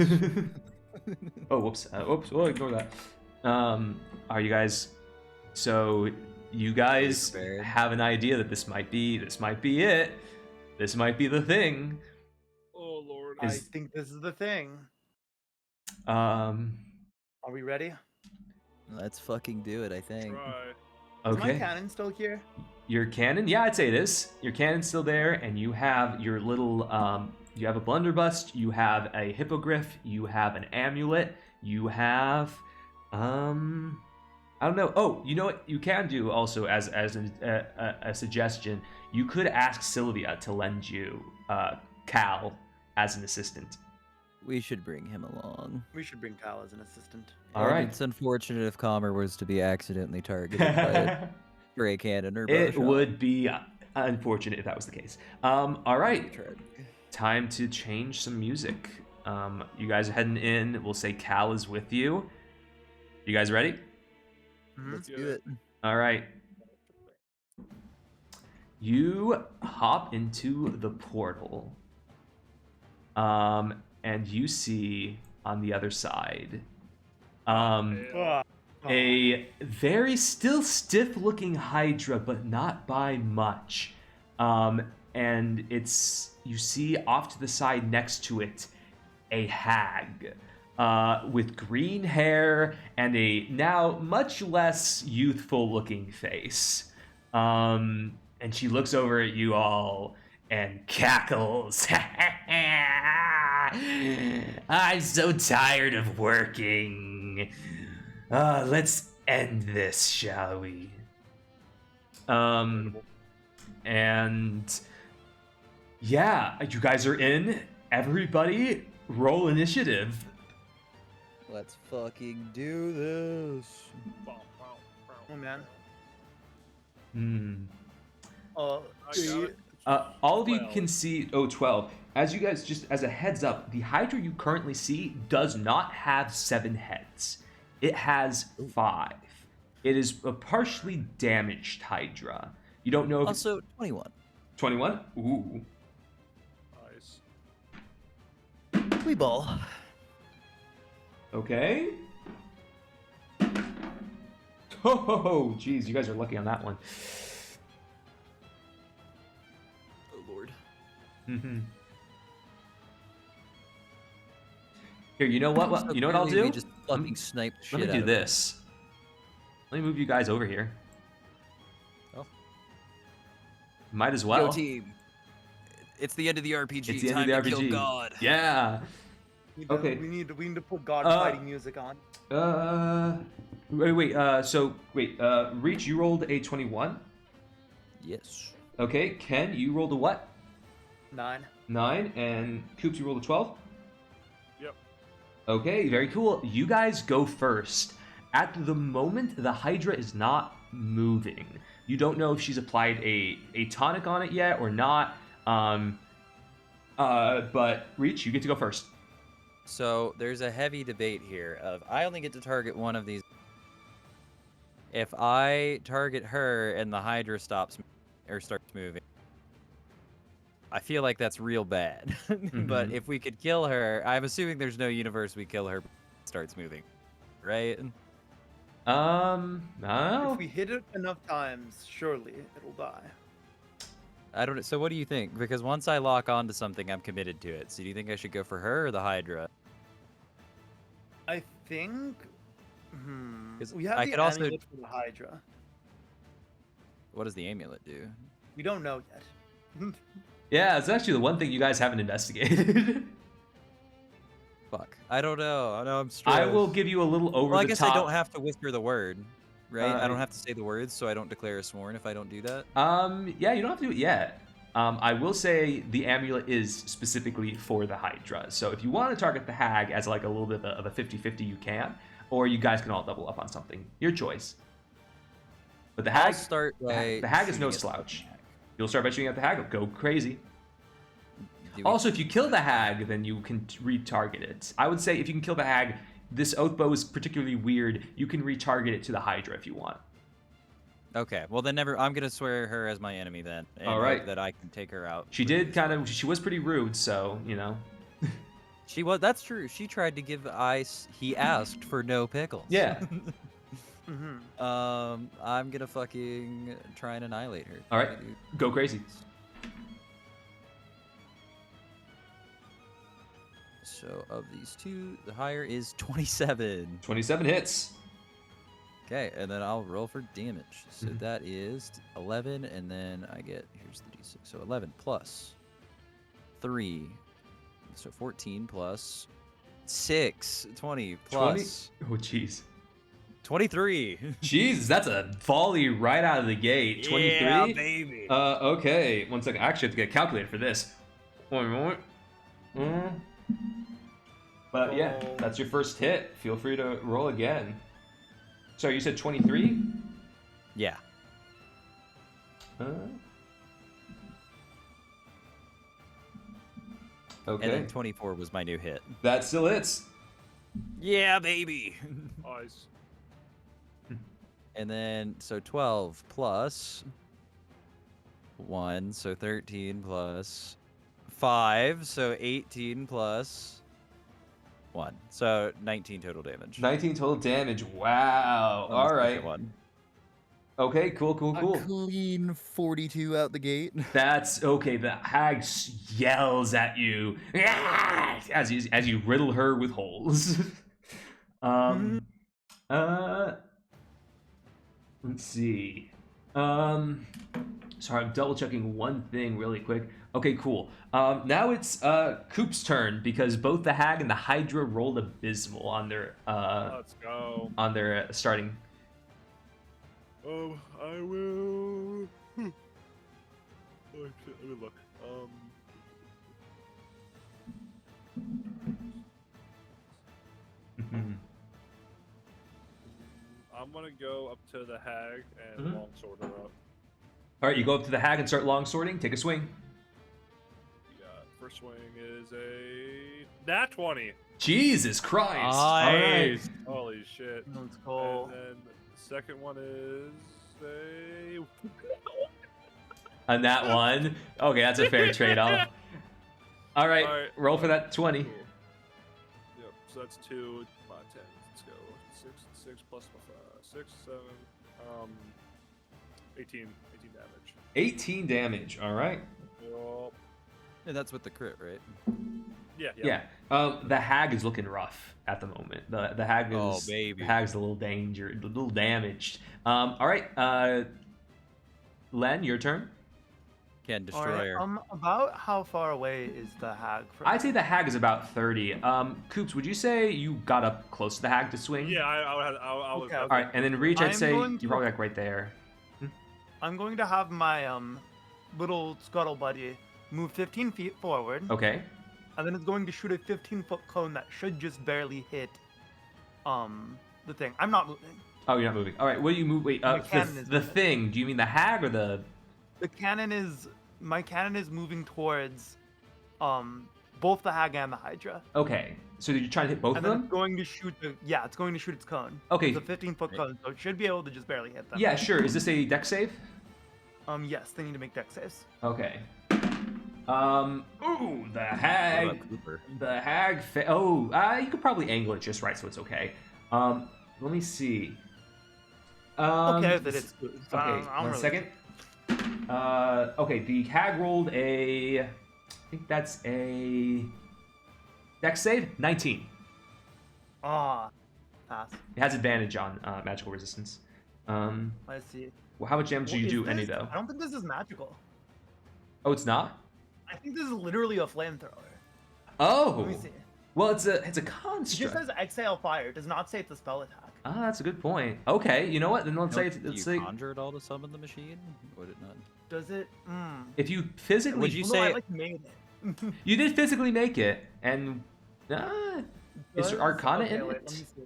Speaker 1: Oh, whoops. Whoops. Oh, ignore that. Are you guys... So, you guys have an idea that this might be it. This might be the thing.
Speaker 2: Oh, Lord.
Speaker 3: I think this is the thing.
Speaker 1: Are
Speaker 3: we ready?
Speaker 4: Let's fucking do it, I think.
Speaker 2: Try.
Speaker 1: Okay.
Speaker 3: Is my cannon still here?
Speaker 1: Your cannon? Yeah, I'd say it is. Your cannon's still there, and you have your little, you have a blunderbuss, you have a hippogriff, you have an amulet, you have, I don't know. Oh, you know what you can do also as a suggestion? You could ask Sylvia to lend you Cal as an assistant.
Speaker 4: We should bring him along.
Speaker 3: We should bring Kyle as an assistant.
Speaker 1: All right.
Speaker 4: It's unfortunate if Calmer was to be accidentally targeted by a stray cannon or bow
Speaker 1: It
Speaker 4: shot.
Speaker 1: would be unfortunate if that was the case. All right. Time to change some music. You guys are heading in. We'll say Cal is with you. You guys ready?
Speaker 6: Let's do it.
Speaker 1: All right. You hop into the portal. And you see on the other side a very still stiff-looking Hydra, but not by much. And you see off to the side next to it a hag with green hair and a now much less youthful-looking face. And she looks over at you all and cackles. I'm so tired of working. Let's end this, shall we? And yeah, you guys are in. Everybody, roll initiative.
Speaker 4: Let's fucking do this.
Speaker 3: Oh man.
Speaker 1: All of you can see 12. As you guys, just as a heads up, the Hydra you currently see does not have 7 heads. It has 5. It is a partially damaged Hydra. You don't know if
Speaker 4: also 21.
Speaker 1: 21? Ooh.
Speaker 4: Nice. We ball.
Speaker 1: Okay. Oh, geez, you guys are lucky on that one.
Speaker 4: Oh Lord.
Speaker 1: Mm-hmm. Here, you know what?
Speaker 4: So
Speaker 1: you know what I'll do?
Speaker 4: We just fucking snipe shit.
Speaker 1: Let me do this. Let me move you guys over here.
Speaker 4: Oh.
Speaker 1: Might as well.
Speaker 4: Go team. It's the end of the RPG.
Speaker 1: It's the end
Speaker 4: Time
Speaker 1: of the
Speaker 4: to
Speaker 1: RPG.
Speaker 4: kill God.
Speaker 1: Yeah. Okay.
Speaker 3: We need to put God fighting music on.
Speaker 1: Wait. Reach, you rolled a 21.
Speaker 4: Yes.
Speaker 1: Okay. Ken, you rolled a what?
Speaker 3: 9.
Speaker 1: 9. And Coops, you rolled a 12.
Speaker 2: Yep.
Speaker 1: Okay. Very cool. You guys go first. At the moment, the Hydra is not moving. You don't know if she's applied a tonic on it yet or not. But Reach, you get to go first.
Speaker 4: So there's a heavy debate here of I only get to target one of these. If I target her and the Hydra starts moving, I feel like that's real bad. But if we could kill her, I'm assuming there's no universe we kill her starts moving, right?
Speaker 1: I don't know.
Speaker 3: If we hit it enough times, surely it'll die.
Speaker 4: I don't know. So what do you think? Because once I lock onto something, I'm committed to it. So do you think I should go for her or the Hydra?
Speaker 3: I think. We
Speaker 4: I
Speaker 3: have
Speaker 4: could
Speaker 3: the
Speaker 4: also-
Speaker 3: amulet for the Hydra.
Speaker 4: What does the amulet do?
Speaker 3: We don't know yet.
Speaker 1: Yeah, it's actually the one thing you guys haven't investigated.
Speaker 4: Fuck. I don't know. I know I'm stressed.
Speaker 1: I will give you a little over
Speaker 4: Well, I
Speaker 1: the
Speaker 4: guess
Speaker 1: top.
Speaker 4: I don't have to whisper the word, right? I don't have to say the words, so I don't declare a sworn if I don't do that.
Speaker 1: Yeah, you don't have to do it yet. I will say the amulet is specifically for the Hydra. So if you want to target the hag as like a little bit of a 50-50, you can. Or you guys can all double up on something. Your choice. But the hag,
Speaker 4: I'll start by
Speaker 1: the hag is no
Speaker 4: shooting at
Speaker 1: slouch. You'll start by shooting at the hag. Go crazy.
Speaker 4: Do we-
Speaker 1: Also, if you kill the hag, then you can retarget it. I would say if you can kill the hag, this oath bow is particularly weird. You can retarget it to the Hydra if you want.
Speaker 4: Okay, well then I'm gonna swear her as my enemy then. And
Speaker 1: All right.
Speaker 4: hope that I can take her out.
Speaker 1: She did she was pretty rude, so, you know.
Speaker 4: She was. That's true. She tried to give Ice. He asked for no pickles.
Speaker 1: Yeah.
Speaker 4: I'm gonna fucking try and annihilate her.
Speaker 1: All right. Go crazy.
Speaker 4: So of these two, the higher is 27.
Speaker 1: 27 hits.
Speaker 4: Okay, and then I'll roll for damage. So that is 11, and then I get, here's the d6. So 11 plus 3. So 14 plus 6. 20 plus
Speaker 1: 20? Oh, jeez.
Speaker 4: 23.
Speaker 1: Jeez, that's a volley right out of the gate. 23?
Speaker 4: Yeah, baby.
Speaker 1: Okay. 1 second. I actually have to get a calculator for this. But yeah, that's your first hit. Feel free to roll again. Sorry, you said 23?
Speaker 4: Yeah.
Speaker 1: Okay.
Speaker 4: And then 24 was my new hit.
Speaker 1: That still hits.
Speaker 4: Yeah, baby.
Speaker 2: Nice.
Speaker 4: And then, so 12 plus 1, so 13 plus 5, so 18 plus 1. So 19 total damage.
Speaker 1: 19 total damage. Wow.
Speaker 4: On the
Speaker 1: All
Speaker 4: second
Speaker 1: right.
Speaker 4: one.
Speaker 1: Okay, cool.
Speaker 6: A clean 42 out the gate.
Speaker 1: That's okay. The hag yells at you as you riddle her with holes. Let's see. Sorry, I'm double checking one thing really quick. Okay, cool. Now it's Coop's turn because both the hag and the Hydra rolled abysmal on their
Speaker 2: Let's go.
Speaker 1: on their starting.
Speaker 2: I will. Oh shit! Let me look. I'm gonna go up to the hag and longsword her up.
Speaker 1: All right, you go up to the hag and start long sorting. Take a swing.
Speaker 2: Yeah, first swing is a nat 20.
Speaker 1: Jesus Christ!
Speaker 4: Nice.
Speaker 1: All right.
Speaker 2: Holy shit!
Speaker 3: Let's go.
Speaker 2: And then the second one is a.
Speaker 1: On that one. Okay, that's a fair trade-off. All right, roll for that 20.
Speaker 2: Cool. Yep. So that's 2, 5, 10. Let's go. 6 plus 5, 6, 7. 18 damage.
Speaker 1: 18 damage. All right.
Speaker 2: Yup.
Speaker 4: And that's with the crit, right?
Speaker 2: Yeah.
Speaker 1: The hag is looking rough at the moment. The hag is.
Speaker 4: Oh, baby.
Speaker 1: The hag's a little damaged. All right. Len, your turn.
Speaker 4: Can
Speaker 3: All
Speaker 4: destroy her.
Speaker 3: right, about how far away is the hag from?
Speaker 1: I'd say the hag is about 30. Coops, would you say you got up close to the hag to swing?
Speaker 2: Yeah, I was.
Speaker 3: Okay,
Speaker 1: All right, and then Reach, I'd
Speaker 3: I'm
Speaker 1: say
Speaker 3: going
Speaker 1: you're
Speaker 3: to-
Speaker 1: probably like right there.
Speaker 3: I'm going to have my little scuttle buddy move 15 feet forward,
Speaker 1: Okay.
Speaker 3: and then it's going to shoot a 15-foot cone that should just barely hit the thing. I'm not moving.
Speaker 1: Oh, you're not moving. All right, what do you move? Wait,
Speaker 3: The cannon is
Speaker 1: the
Speaker 3: moving.
Speaker 1: thing. Do you mean the hag or the?
Speaker 3: My cannon is moving towards both the hag and the Hydra.
Speaker 1: Okay, so you're trying to hit both
Speaker 3: And
Speaker 1: of
Speaker 3: then
Speaker 1: them?
Speaker 3: it's going to shoot it's going to shoot its cone.
Speaker 1: Okay.
Speaker 3: It's a 15-foot cone, so it should be able to just barely hit them.
Speaker 1: Yeah, sure. Is this a dex save?
Speaker 3: Yes, they need to make dex saves.
Speaker 1: Okay. Ooh, the hag.
Speaker 4: What about Cooper?
Speaker 1: The hag. You could probably angle it just right, so it's okay. Let me see.
Speaker 3: Okay, if it is.
Speaker 1: Okay, one second. Okay, the hag rolled a. I think that's a. Dex save 19.
Speaker 3: Pass.
Speaker 1: It has advantage on magical resistance.
Speaker 3: Let's see.
Speaker 1: Well, how much damage do you
Speaker 3: Is
Speaker 1: do any
Speaker 3: this-
Speaker 1: though?
Speaker 3: I don't think this is magical.
Speaker 1: Oh, it's not.
Speaker 3: I think this is literally a flamethrower.
Speaker 1: Oh.
Speaker 3: Let me see.
Speaker 1: Well, it's a
Speaker 3: It just
Speaker 1: construct.
Speaker 3: says exhale fire. It does not say it's a spell attack.
Speaker 1: Ah, that's a good point. Okay, you know what? Then let's say
Speaker 4: Do
Speaker 1: let's
Speaker 4: you
Speaker 1: say
Speaker 4: conjure it all to summon the machine? Would it not?
Speaker 3: Does it?
Speaker 1: if you physically
Speaker 4: Would you
Speaker 3: Well, no, I
Speaker 4: say-
Speaker 3: like made it.
Speaker 1: you did physically make it, and is
Speaker 3: Does-
Speaker 1: there Arcana
Speaker 3: okay,
Speaker 1: in
Speaker 3: wait,
Speaker 1: it?
Speaker 3: let me see.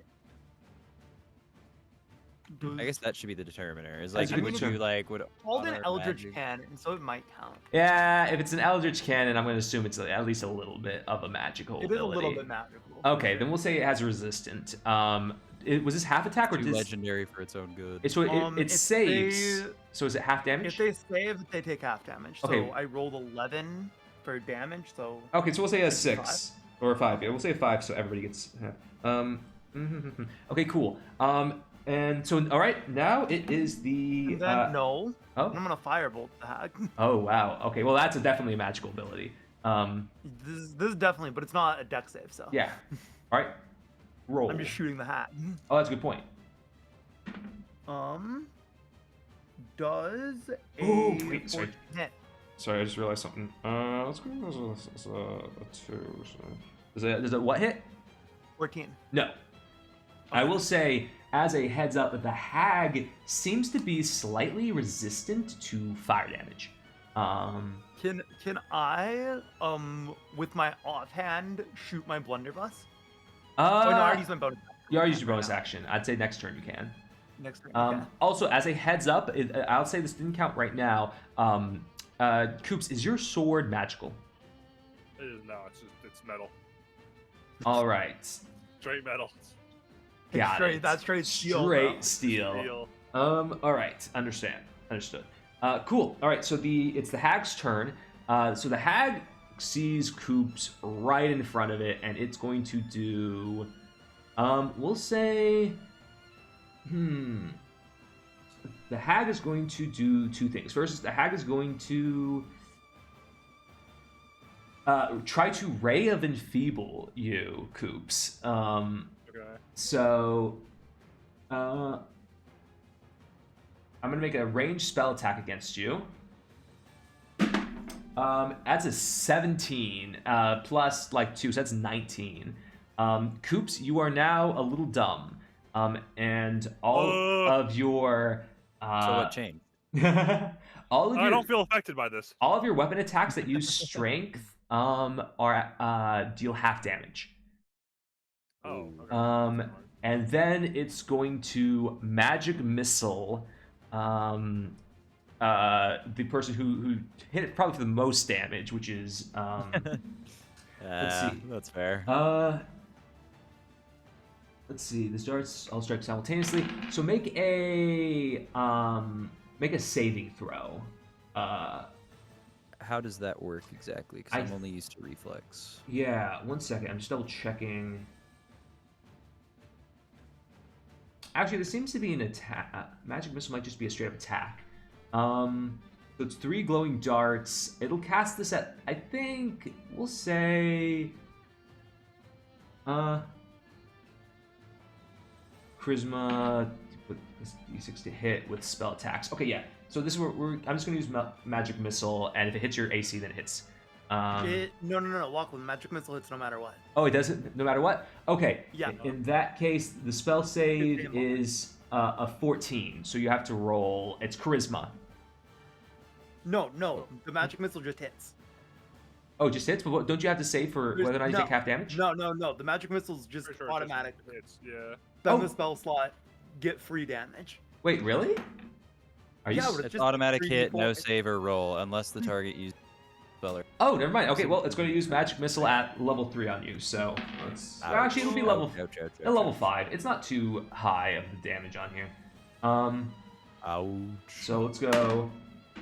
Speaker 4: I guess that should be the determiner. Is
Speaker 1: That's
Speaker 4: like,
Speaker 1: a good
Speaker 4: would
Speaker 1: determiner.
Speaker 4: you like would?
Speaker 3: Called an
Speaker 4: honor
Speaker 3: Eldritch
Speaker 4: magic-
Speaker 3: Cannon, so it might count.
Speaker 1: Yeah, if it's an Eldritch Cannon, I'm going to assume it's at least a little bit of a magical
Speaker 3: It is a
Speaker 1: ability.
Speaker 3: little bit magical.
Speaker 1: Okay, then we'll say it has resistant. Was this half attack or
Speaker 4: Too
Speaker 1: does
Speaker 4: legendary for its own good.
Speaker 1: it's what it
Speaker 3: if
Speaker 1: saves? So is it half damage?
Speaker 3: If they save, they take half damage. So
Speaker 1: Okay.
Speaker 3: I rolled 11 for damage, so
Speaker 1: Okay, so we'll say a
Speaker 3: It's
Speaker 1: 6 or a 5. Yeah, we'll say a 5 so everybody gets half. Okay, cool. And so all right, now it is the
Speaker 3: and then no.
Speaker 1: oh.
Speaker 3: I'm gonna firebolt the hag.
Speaker 1: Oh wow. Okay, well that's definitely a magical ability.
Speaker 3: This is definitely, but it's not a deck save, so
Speaker 1: Yeah. All right. Roll.
Speaker 3: I'm just shooting the hag.
Speaker 1: Oh, that's a good point.
Speaker 3: Does a
Speaker 1: Ooh, wait, sorry.
Speaker 3: 14 hit?
Speaker 1: Sorry, I just realized something. Let's go with a 2. Does it what hit?
Speaker 3: 14.
Speaker 1: No. I will say, as a heads up, the hag seems to be slightly resistant to fire damage.
Speaker 3: Can I with my offhand shoot my blunderbuss? Oh no, I already used my bonus.
Speaker 1: You already used your
Speaker 3: Right
Speaker 1: bonus
Speaker 3: now.
Speaker 1: action. I'd say next turn you can.
Speaker 3: Next turn. Okay.
Speaker 1: Also, as a heads up, I'll say this didn't count right now. Coops, is your sword magical?
Speaker 2: It's metal.
Speaker 1: All right.
Speaker 2: Straight metal.
Speaker 1: Got it.
Speaker 3: That's straight steel.
Speaker 1: Straight steel. All right. Understood. Cool. All right. So it's the hag's turn. So the hag sees Coops right in front of it, and it's going to do. We'll say. The hag is going to do two things. First, the hag is going to try to Ray of Enfeeble you, Coops.
Speaker 2: Okay.
Speaker 1: So, I'm gonna make a ranged spell attack against you. That's a 17 plus like 2, so that's 19. Coops, you are now a little dumb. And all of your
Speaker 4: so what changed?
Speaker 2: I don't feel affected by this.
Speaker 1: All of your weapon attacks that use strength are deal half damage.
Speaker 2: Oh. Okay.
Speaker 1: And then it's going to magic missile the person who hit it probably for the most damage, which is let's see.
Speaker 4: That's fair.
Speaker 1: Let's see. This darts all strike simultaneously. So make a saving throw.
Speaker 4: How does that work exactly? Because I'm only used to reflex.
Speaker 1: Yeah, 1 second. I'm just double checking. Actually, there seems to be an attack. Magic missile might just be a straight up attack. So it's 3 glowing darts. It'll cast this at, I think, we'll say, charisma with d6 to hit with spell attacks. Okay, yeah. So this is where I'm just gonna use magic missile, and if it hits your AC, then it hits.
Speaker 3: No. Lachlan, magic missile hits no matter what.
Speaker 1: Oh, it doesn't, no matter what. Okay.
Speaker 3: Yeah.
Speaker 1: In that case, the spell save is a 14, so you have to roll. It's charisma.
Speaker 3: No, the magic missile just hits.
Speaker 1: Oh, just hits? But don't you have to save for whether or not you take half damage?
Speaker 3: No. The magic missile's just automatic.
Speaker 2: Hits, yeah.
Speaker 3: Then the spell slot, get free damage.
Speaker 1: Wait, really? Are you?
Speaker 3: Yeah,
Speaker 4: it's automatic hit, no save or roll, unless the target uses spell.
Speaker 1: Oh, never mind. Okay, well, it's going to use magic missile at level 3 on you. So actually, it'll be level 5. It's not too high of the damage on here.
Speaker 4: Ouch.
Speaker 1: So let's go.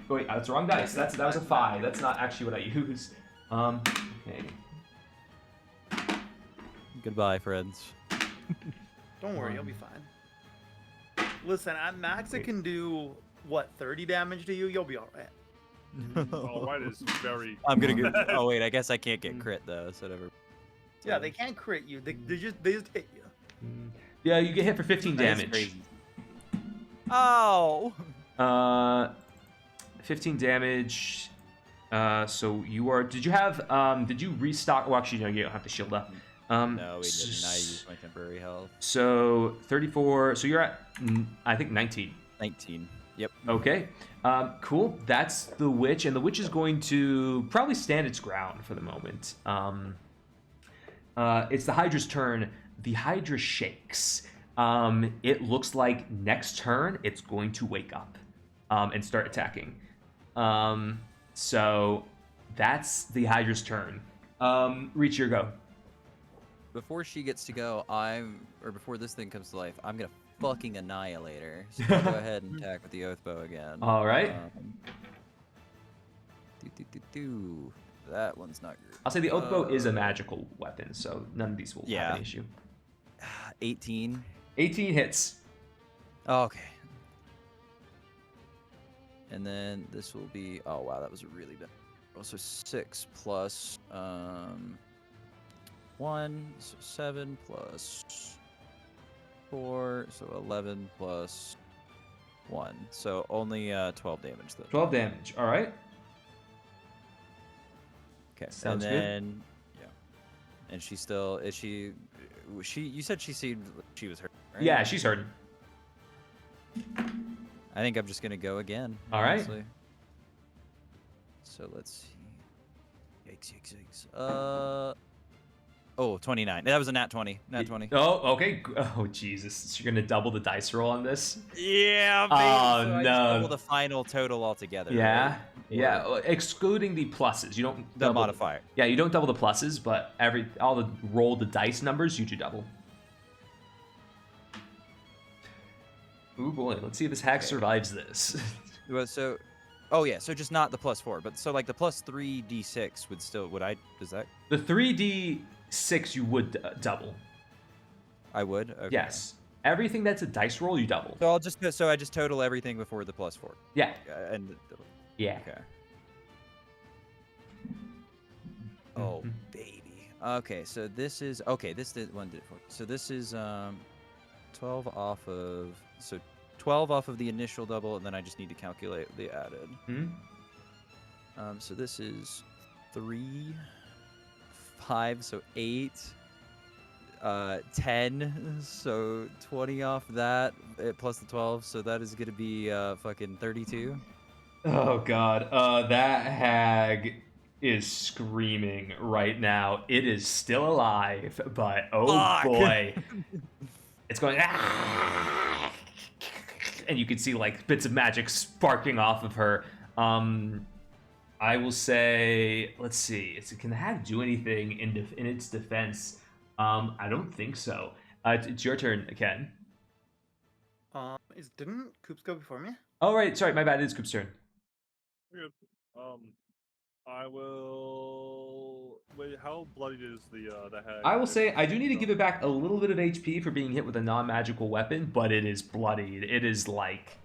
Speaker 1: Oh, wait, that's the wrong dice. That was a 5. That's not actually what I use. Okay.
Speaker 4: Goodbye, friends.
Speaker 3: Don't worry, you'll be fine. Listen, at max it can do what, 30 damage to you? You'll be alright.
Speaker 2: White is very.
Speaker 4: I'm gonna go. Oh wait, I guess I can't get crit though, so never.
Speaker 3: Yeah, they can't crit you. They just hit you.
Speaker 1: Yeah, you get hit for 15 damage.
Speaker 4: Crazy. Oh.
Speaker 1: 15 damage. So you are. Did you have? Did you restock? Well, actually, no, you don't have to shield up.
Speaker 4: No, we didn't. I used my temporary health.
Speaker 1: So 34. So you're at, I think 19.
Speaker 4: 19. Yep.
Speaker 1: Okay. Cool. That's the witch, and the witch is going to probably stand its ground for the moment. It's the Hydra's turn. The Hydra shakes. It looks like next turn it's going to wake up and start attacking. So that's the Hydra's turn. Reach your go.
Speaker 4: Before she gets to go, before this thing comes to life, I'm gonna fucking annihilate her. So go ahead and attack with the oath bow again.
Speaker 1: All right.
Speaker 4: That one's not good.
Speaker 1: I'll say the oath bow is a magical weapon, so none of these will have an issue.
Speaker 4: 18.
Speaker 1: 18 hits.
Speaker 4: Okay. And then this will be. Oh wow, that was a really bad. Also 6 plus 1, so 7 plus 4, so 11 plus 1. So only 12 damage though.
Speaker 1: 12 damage. All right.
Speaker 4: Okay.
Speaker 1: Sounds
Speaker 4: and then, good. Yeah. And she still is she? You said she seemed she was hurt. Right?
Speaker 1: Yeah, she's hurting.
Speaker 4: I think I'm just gonna go again.
Speaker 1: All
Speaker 4: honestly.
Speaker 1: right.
Speaker 4: So let's see. Yikes. Oh, 29. That was a nat 20. Nat 20.
Speaker 1: Oh, okay. Oh, Jesus. So you're going to double the dice roll on this?
Speaker 4: Yeah,
Speaker 1: Oh,
Speaker 4: so
Speaker 1: no.
Speaker 4: I double the final total altogether.
Speaker 1: Yeah. Yeah, excluding the pluses. You don't
Speaker 4: The modifier.
Speaker 1: Yeah, you don't double the pluses, but all the roll the dice numbers you do double. Ooh boy, let's see if this hag survives this.
Speaker 4: Well, so, oh yeah, so just not the +4, but so like the +3 d6 would still does that?
Speaker 1: The 3d6 you would double.
Speaker 4: I would. Okay.
Speaker 1: Yes, everything that's a dice roll you double.
Speaker 4: So I just total everything before the +4.
Speaker 1: Yeah.
Speaker 4: And.
Speaker 1: Yeah.
Speaker 4: Okay. Oh baby. Okay, so this is This did one did it for. So this is 12 off of 12 off of the initial double, and then I just need to calculate the added. So this is 3, 5, so 8, 10, so 20 off that plus the 12, so that is gonna be fucking 32.
Speaker 1: Oh god, that hag is screaming right now. It is still alive, but oh
Speaker 4: Fuck.
Speaker 1: boy, it's going. Ah! And you can see like bits of magic sparking off of her. I will say, let's see, can the hag do anything in its defense? I don't think so. It's your turn, Ken.
Speaker 3: Didn't Coops go before me?
Speaker 1: Oh right, sorry, my bad. It is Coop's turn.
Speaker 2: Good. I will. Wait, how bloodied is the hag?
Speaker 1: I will say I do need to give it back a little bit of HP for being hit with a non-magical weapon, but it is bloodied. It is like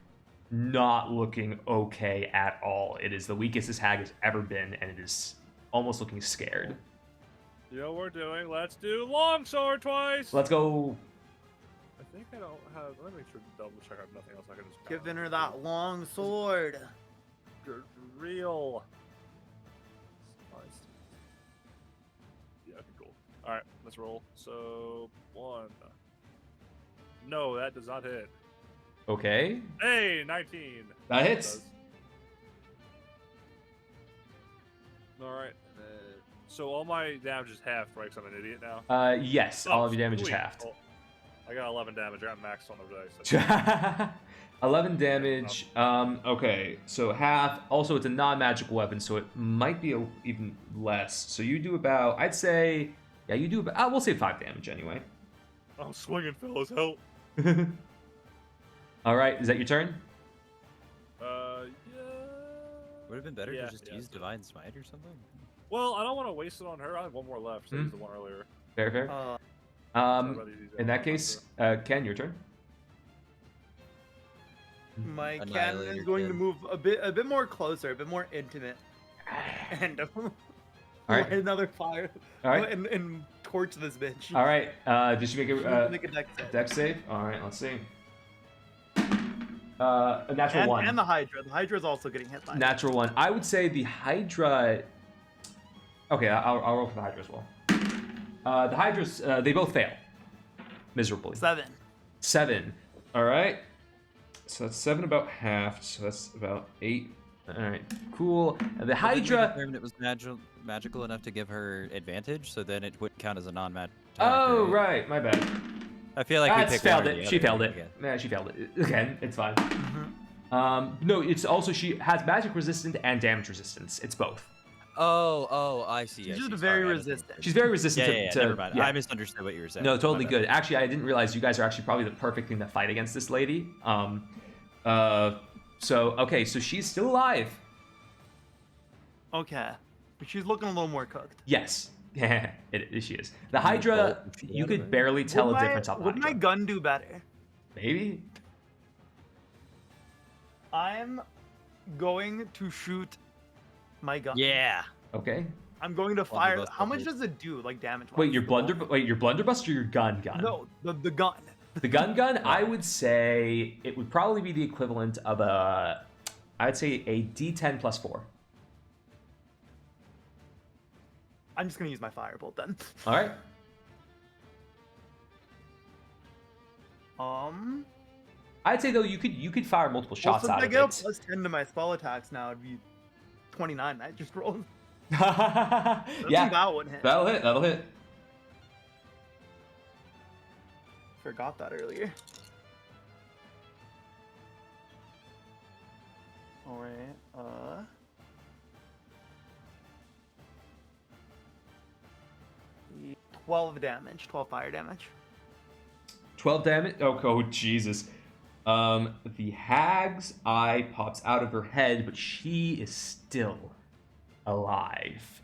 Speaker 1: not looking okay at all. It is the weakest this hag has ever been, and it is almost looking scared.
Speaker 2: You know what we're doing? Let's do longsword twice.
Speaker 1: Let's go.
Speaker 2: I think I don't have. Let me make sure to double check I have nothing else. I can just
Speaker 3: Giving her that long sword.
Speaker 2: Real. Yeah, okay, cool. All right, let's roll. So 1. No, that does not hit.
Speaker 1: Okay.
Speaker 2: Hey, 19.
Speaker 1: That hits.
Speaker 2: All right. So all my damage is halved, right? Because I'm an idiot now.
Speaker 1: Yes, all of your damage is
Speaker 2: sweet.
Speaker 1: halved.
Speaker 2: Well, I got 11 damage. I got maxed on the dice.
Speaker 1: 11 damage. Okay, so half. Also, it's a non-magical weapon, so it might be even less. So you do about, I'd say, yeah, you do about, we'll say 5 damage anyway.
Speaker 2: I'm swinging, fellas. Help.
Speaker 1: All right, is that your turn?
Speaker 2: Yeah.
Speaker 4: Would have been better
Speaker 2: Yeah,
Speaker 4: to just
Speaker 2: yeah.
Speaker 4: use Divine Smite or something.
Speaker 2: Well, I don't want to waste it on her. I have one more left. So I used the one earlier.
Speaker 1: Fair, fair.
Speaker 2: So I'd rather use that
Speaker 1: In
Speaker 2: one
Speaker 1: that case, Ken, your turn.
Speaker 3: My cannon
Speaker 4: Annihilator
Speaker 3: is going to
Speaker 4: Ken.
Speaker 3: move a bit more closer, a bit more intimate, and
Speaker 1: All right.
Speaker 3: light another fire,
Speaker 1: All right.
Speaker 3: and torch this bitch.
Speaker 1: All right. Did you make
Speaker 3: Make a dex save.
Speaker 1: dex save? All right. Let's see. A natural 1.
Speaker 3: And the Hydra. The Hydra is also getting hit by it.
Speaker 1: Natural 1. I would say the Hydra. Okay, I'll roll for the Hydra as well. The Hydras, they both fail miserably.
Speaker 3: 7.
Speaker 1: 7. All right. So that's 7 about half. So that's about 8. All right. Cool. The Hydra.
Speaker 4: It was magical enough to give her advantage, so then it wouldn't count as a non-mag.
Speaker 1: Oh right, my bad.
Speaker 4: I feel like
Speaker 1: That's
Speaker 4: we picked
Speaker 1: failed
Speaker 4: one or
Speaker 1: it.
Speaker 4: the
Speaker 1: She
Speaker 4: other.
Speaker 1: failed it.
Speaker 4: Okay.
Speaker 1: Yeah, she failed it. Again, it's fine. No, it's also she has magic resistance and damage resistance. It's both.
Speaker 4: Oh, I see.
Speaker 3: She's
Speaker 4: I
Speaker 3: just
Speaker 4: see.
Speaker 3: very
Speaker 4: Sorry, I didn't-
Speaker 3: resistant.
Speaker 1: She's very resistant
Speaker 4: Yeah,
Speaker 1: to.
Speaker 4: never mind.
Speaker 1: Yeah.
Speaker 4: I misunderstood what you were saying.
Speaker 1: No,
Speaker 4: My
Speaker 1: totally
Speaker 4: bad.
Speaker 1: good. Actually, I didn't realize you guys are actually probably the perfect thing to fight against this lady. So okay, so she's still alive.
Speaker 3: Okay. But she's looking a little more cooked.
Speaker 1: Yes, she is. The Hydra, you could barely tell a difference on the
Speaker 3: Would my
Speaker 1: Hydra.
Speaker 3: gun do better?
Speaker 1: Maybe.
Speaker 3: I'm going to shoot my gun.
Speaker 4: Yeah.
Speaker 1: Okay.
Speaker 3: I'm going to fire.
Speaker 4: Blunderbuss
Speaker 3: How much
Speaker 4: hits.
Speaker 3: does it do, like damage?
Speaker 1: Wait, your blunderbuss or your gun?
Speaker 3: No, the gun.
Speaker 1: The gun. I would say it would probably be the equivalent of I'd say a D10 plus 4.
Speaker 3: I'm just gonna use my firebolt then.
Speaker 1: All right. I'd say though you could fire multiple shots
Speaker 3: Well, since
Speaker 1: out
Speaker 3: I
Speaker 1: of
Speaker 3: get a
Speaker 1: it.
Speaker 3: plus 10 to my spell attacks now, it'd be 29. I just rolled.
Speaker 1: Yeah,
Speaker 3: That one hit.
Speaker 1: that'll hit.
Speaker 3: Forgot that earlier. Alright, 12 damage, 12 fire damage.
Speaker 1: 12 damage? Oh, Jesus. The hag's eye pops out of her head, but she is still alive.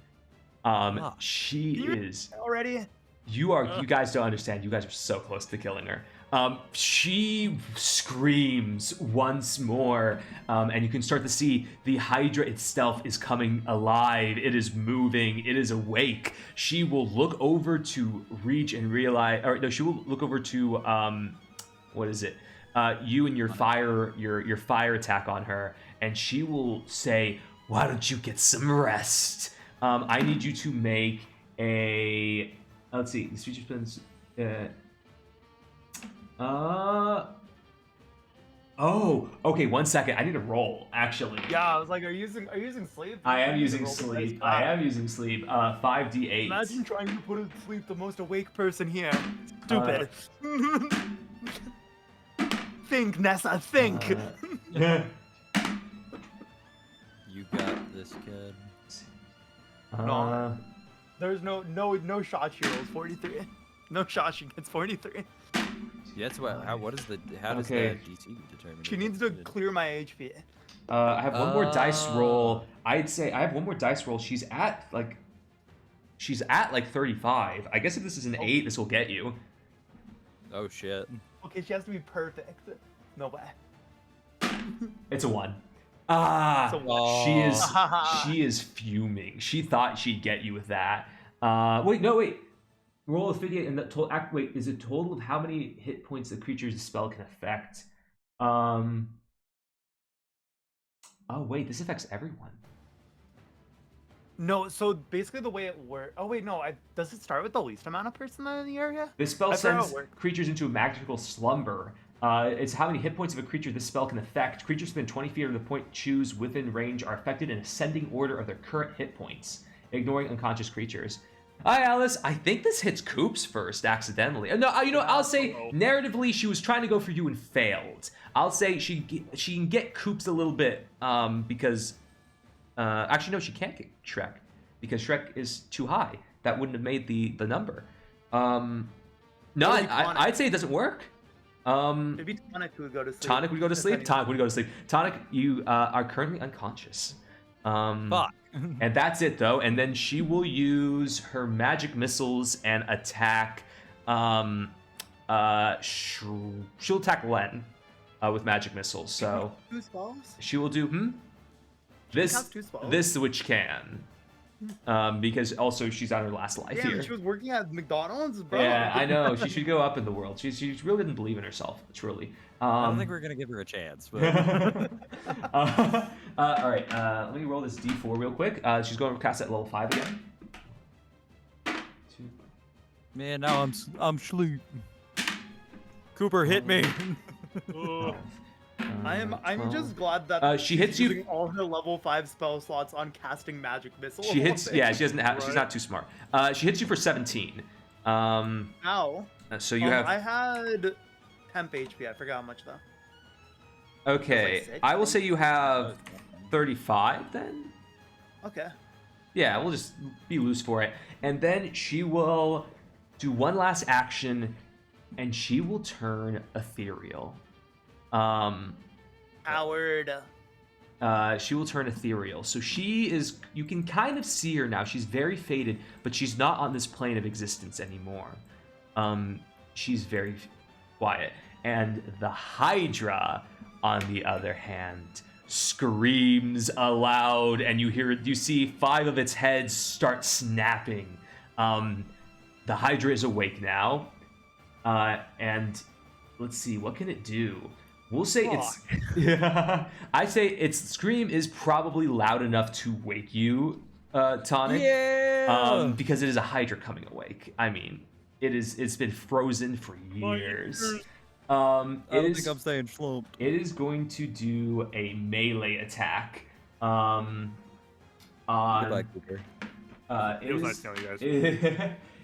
Speaker 1: She is
Speaker 3: already.
Speaker 1: You guys don't understand. You guys are so close to killing her. She screams once more, and you can start to see the Hydra itself is coming alive. It is moving. It is awake. She will look over to reach and realize, or no, she will look over to what is it? You and your fire attack on her, and she will say, "Why don't you get some rest?" I need you to make a. Let's see. This feature spends. Oh, okay. 1 second. I need to roll. Actually.
Speaker 3: Yeah, I was like, are you using sleep?
Speaker 1: I am using sleep. 5d8.
Speaker 3: Imagine trying to put to sleep the most awake person here. Stupid. Think, Nessa. Think.
Speaker 4: You got this, kid.
Speaker 3: No. There's no shot she rolls 43. No shot she gets 43.
Speaker 4: Yeah, that's what. How does the DC determine?
Speaker 3: She needs to clear my HP.
Speaker 1: I have one more dice roll. I'd say I have one more dice roll. She's at like 35. I guess if this is an 8, this will get you.
Speaker 4: Oh shit.
Speaker 3: Okay, she has to be perfect. No way.
Speaker 1: It's a 1. She is fuming. She thought she'd get you with that. Wait. Roll a 58 and the total. Wait, is it total of how many hit points the creature's spell can affect? Oh wait, this affects everyone.
Speaker 3: No, so basically the way it works. Oh wait, no. Does it start with the least amount of person in the area?
Speaker 1: This spell sends creatures into a magical slumber. It's how many hit points of a creature this spell can affect. Creatures within 20 feet of the point choose within range are affected in ascending order of their current hit points, ignoring unconscious creatures. Hi, Alice. I think this hits Coops first, accidentally. No, I'll say narratively she was trying to go for you and failed. I'll say she can get Coops a little bit because... actually, no, she can't get Shrek because Shrek is too high. That wouldn't have made the number. No, I'd say it doesn't work.
Speaker 3: Maybe Tonic would go to sleep.
Speaker 1: Tonic would go to sleep. Tonic, you are currently unconscious.
Speaker 4: Fuck.
Speaker 1: And that's it though. And then she will use her magic missiles and attack. She'll attack Len with magic missiles. So
Speaker 3: 2 spells?
Speaker 1: she will do this which can. Because also she's on her last life here.
Speaker 3: She was working at McDonald's, bro.
Speaker 1: Yeah, I know. She should go up in the world. She really didn't believe in herself, truly.
Speaker 4: I don't think we're gonna give her a chance. But...
Speaker 1: all right, let me roll this d4 real quick. She's going to cast at level 5 again.
Speaker 4: Man, now I'm sleep. Cooper hit me.
Speaker 3: I'm just glad that
Speaker 1: she hits you.
Speaker 3: Using all her level 5 spell slots on casting magic missiles.
Speaker 1: She hits. Yeah, she doesn't have. Right. She's not too smart. She hits you for 17.
Speaker 3: Ow.
Speaker 1: So you have.
Speaker 3: I had temp HP. I forgot how much though.
Speaker 1: Okay, like 6, I will say you have 35 then.
Speaker 3: Okay.
Speaker 1: Yeah, we'll just be loose for it, and then she will do one last action, and she will turn ethereal.
Speaker 3: Howard.
Speaker 1: She will turn ethereal. So she is, you can kind of see her now. She's very faded, but she's not on this plane of existence anymore. She's very quiet. And the Hydra, on the other hand, screams aloud, and you see 5 of its heads start snapping. The Hydra is awake now. And let's see, what can it do? We'll say it's. Yeah, I say its scream is probably loud enough to wake you, Tonic.
Speaker 4: Yeah.
Speaker 1: Because it is a Hydra coming awake. I mean, it's been frozen for years.
Speaker 4: I don't think I'm staying slumped.
Speaker 1: It is going to do a melee attack. Goodbye,
Speaker 4: Cooper.
Speaker 2: It was nice telling you guys.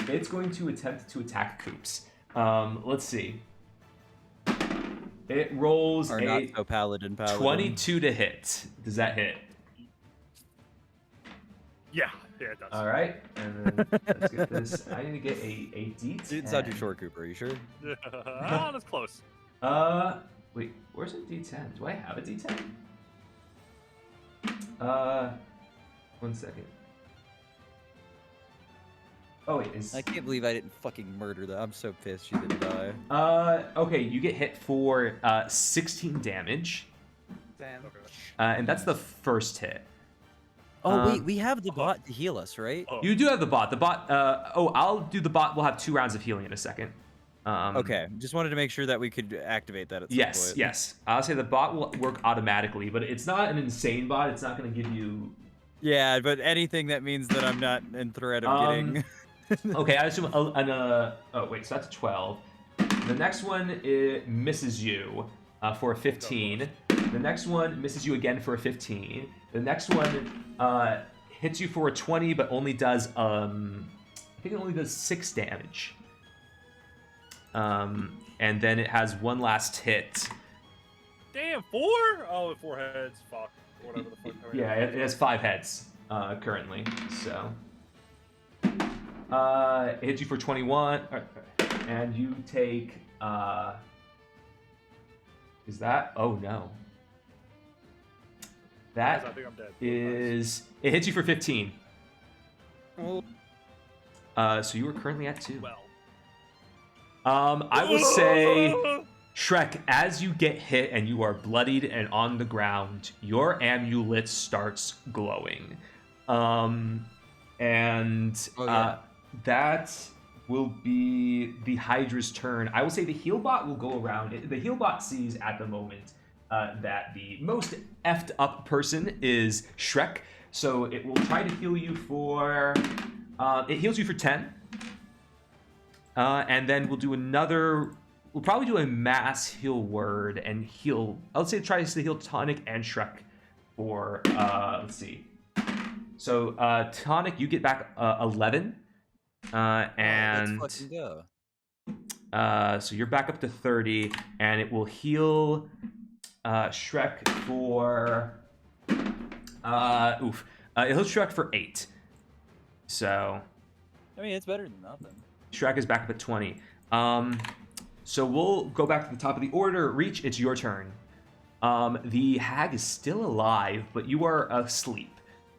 Speaker 1: It's going to attempt to attack Coops. Let's see. It rolls
Speaker 4: Our
Speaker 1: a
Speaker 4: not so paladin
Speaker 1: 22 to hit. Does that hit?
Speaker 2: Yeah. Yeah, it does.
Speaker 1: All right, and then let's get this. I need to get a D10.
Speaker 4: It's not too short, Cooper. Are you sure?
Speaker 2: That's close.
Speaker 1: Wait, where's a D10? Do I have a D10? 1 second. Oh wait,
Speaker 4: I can't believe I didn't fucking murder that. I'm so pissed she didn't die.
Speaker 1: Okay, you get hit for 16 damage.
Speaker 3: Damn.
Speaker 1: And that's the first hit.
Speaker 4: Oh wait, we have the bot to heal us, right?
Speaker 1: You do have the bot. The bot. I'll do the bot. We'll have 2 rounds of healing in a second.
Speaker 4: Okay, just wanted to make sure that we could activate that at some point.
Speaker 1: Yes. I'll say the bot will work automatically, but it's not an insane bot. It's not going to give you.
Speaker 4: Yeah, but anything that means that I'm not in threat of getting.
Speaker 1: Okay, I assume oh wait, so that's a 12. The next one it misses you for a 15. The next one misses you again for a 15. The next one hits you for a 20, but only does I think it only does 6 damage. And then it has one last hit.
Speaker 2: Damn, 4? Oh, 4 heads. Fuck. Whatever the fuck.
Speaker 1: Yeah, it has 5 heads currently. So it hits you for 21, and you take. Is that? Oh no. That
Speaker 2: I think I'm dead.
Speaker 1: is. It hits you for 15. So you are currently at 2.
Speaker 2: Well.
Speaker 1: I will say, Shrek, as you get hit and you are bloodied and on the ground, your amulet starts glowing. That will be the Hydra's turn. I will say the heal bot will go around. The heal bot sees at the moment that the most effed up person is Shrek. So it will try to heal you for... it heals you for 10. And then we'll do another... We'll probably do a mass heal word and heal... I would say try to heal Tonic and Shrek for... let's see. So, Tonic, you get back 11. And...
Speaker 4: Let's fucking go.
Speaker 1: So you're back up to 30. And it will heal Shrek for... It'll heal Shrek for 8. So...
Speaker 4: I mean, it's better than nothing.
Speaker 1: Shrek is back up at 20. So we'll go back to the top of the order. Reach, it's your turn. The hag is still alive, but you are asleep.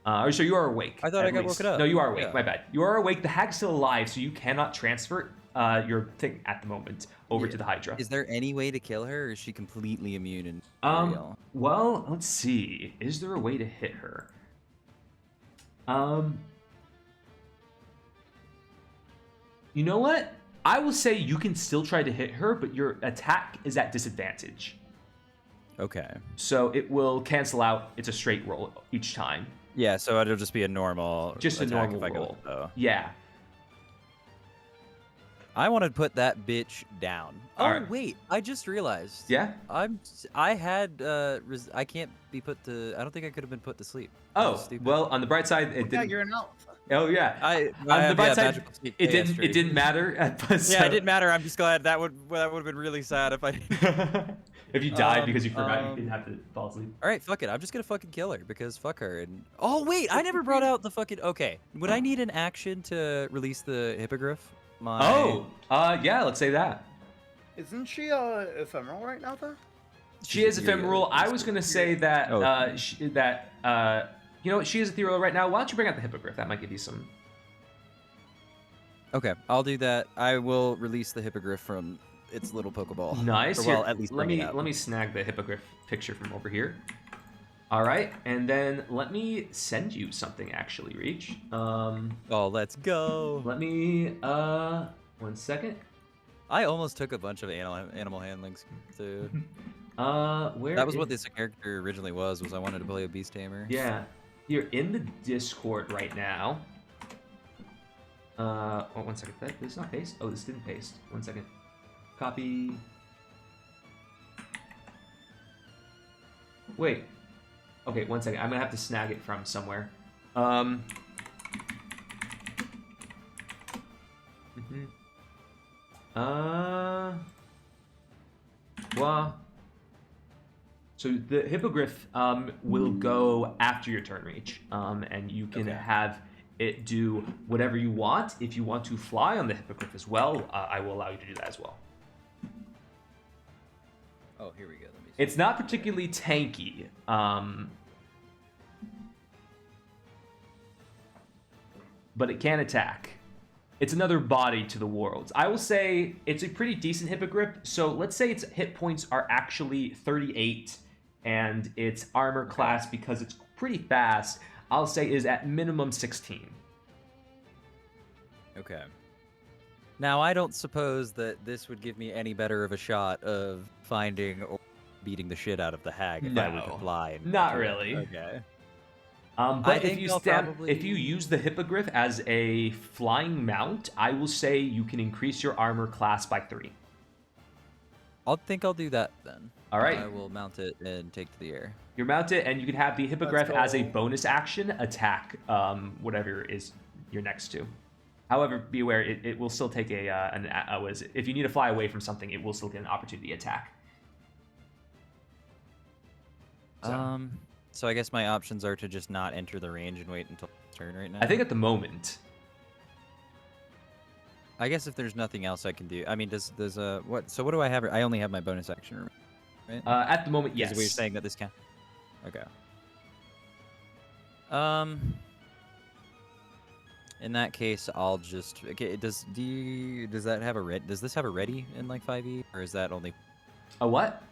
Speaker 1: Or so you are awake.
Speaker 4: I thought I got woken up.
Speaker 1: No, you are awake. Yeah. My bad. You are awake. The hag's still alive, so you cannot transfer your thing at the moment over to the Hydra.
Speaker 4: Is there any way to kill her, or is she completely immune and real?
Speaker 1: Well, let's see. Is there a way to hit her? You know what? I will say you can still try to hit her, but your attack is at disadvantage.
Speaker 4: Okay.
Speaker 1: So it will cancel out. It's a straight roll each time.
Speaker 4: Yeah, so it'll just be a normal
Speaker 1: Just a
Speaker 4: attack
Speaker 1: normal
Speaker 4: if I
Speaker 1: roll.
Speaker 4: go.
Speaker 1: Yeah.
Speaker 4: I want to put that bitch down.
Speaker 1: All
Speaker 4: Oh
Speaker 1: right.
Speaker 4: wait, I just realized.
Speaker 1: Yeah?
Speaker 4: I had I can't be put to. I don't think I could have been put to sleep.
Speaker 1: Oh, well, on the bright side, it
Speaker 3: Yeah,
Speaker 1: didn't.
Speaker 3: you're an elf.
Speaker 1: Oh yeah. On the bright side, it didn't matter.
Speaker 4: Yeah, it didn't matter. I'm just glad that would have been really sad if I didn't.
Speaker 1: If you died because you forgot you didn't have to fall asleep.
Speaker 4: All right, fuck it. I'm just gonna fucking kill her because fuck her. And oh wait, I never brought out the fucking. Okay, would I need an action to release the hippogriff?
Speaker 1: Yeah, let's say that.
Speaker 3: Isn't she ephemeral right now though?
Speaker 1: She is ephemeral. I was gonna say that you know what, she is ethereal right now. Why don't you bring out the hippogriff? That might give you some.
Speaker 4: Okay, I'll do that. I will release the hippogriff from its little Pokeball.
Speaker 1: Nice.
Speaker 4: Or, well, at least
Speaker 1: let me snag the hippogriff picture from over here. All right, and then let me send you something actually, Reach.
Speaker 4: Oh, let's go.
Speaker 1: Let me 1 second.
Speaker 4: I almost took a bunch of animal handlings too.
Speaker 1: Where?
Speaker 4: That was what this character originally was I wanted to play a beast tamer.
Speaker 1: Yeah. You're in the Discord right now. Oh, 1 second. This not paste? Oh, this didn't paste. 1 second. Copy. Wait. Okay, 1 second. I'm gonna have to snag it from somewhere. Well. So the hippogriff will go after your turn, Reach, and you can have it do whatever you want. If you want to fly on the Hippogriff as well, I will allow you to do that as well.
Speaker 4: Oh, here we go. Let me see.
Speaker 1: It's not particularly tanky. But it can attack. It's another body to the worlds. I will say it's a pretty decent Hippogriff. So let's say its hit points are actually 38 and its armor class, because it's pretty fast, I'll say is at minimum 16.
Speaker 4: Okay. Now, I don't suppose that this would give me any better of a shot of finding or beating the shit out of the hag if I were to fly.
Speaker 1: Not really.
Speaker 4: Okay.
Speaker 1: But if you use the Hippogriff as a flying mount, I will say you can increase your armor class by 3.
Speaker 4: I think I'll do that then.
Speaker 1: All right.
Speaker 4: I will mount it and take to the air.
Speaker 1: You mount it, and you can have the Hippogriff as a bonus action attack whatever is you're next to. However, be aware it will still take if you need to fly away from something, it will still get an opportunity attack.
Speaker 4: So I guess my options are to just not enter the range and wait until its turn right now.
Speaker 1: I think at the moment.
Speaker 4: I guess if there's nothing else I can do. I mean, does what? So what do I have? I only have my bonus action, right?
Speaker 1: At the moment, yes.
Speaker 4: We're saying that this can. Okay. In that case, I'll just. Okay. Does that have a Does this have a ready in like 5e, or is that only?
Speaker 1: A what?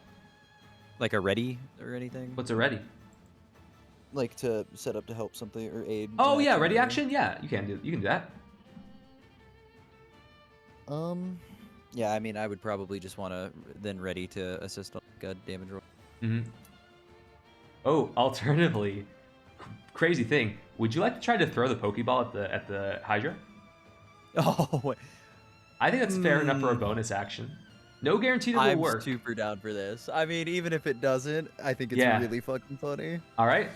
Speaker 4: Like a ready or anything?
Speaker 1: What's a ready?
Speaker 6: Like to set up to help something or aid.
Speaker 1: Oh yeah, ready action. Yeah, you can do that.
Speaker 4: Yeah, I mean, I would probably just want to then ready to assist on a damage roll.
Speaker 1: Mm-hmm. Oh, alternatively, crazy thing. Would you like to try to throw the Pokeball at the Hydra?
Speaker 4: Oh, wait.
Speaker 1: I think that's fair enough for a bonus action. No guarantee that it will work.
Speaker 6: I'm super down for this. I mean, even if it doesn't, I think it's really fucking funny.
Speaker 1: All right.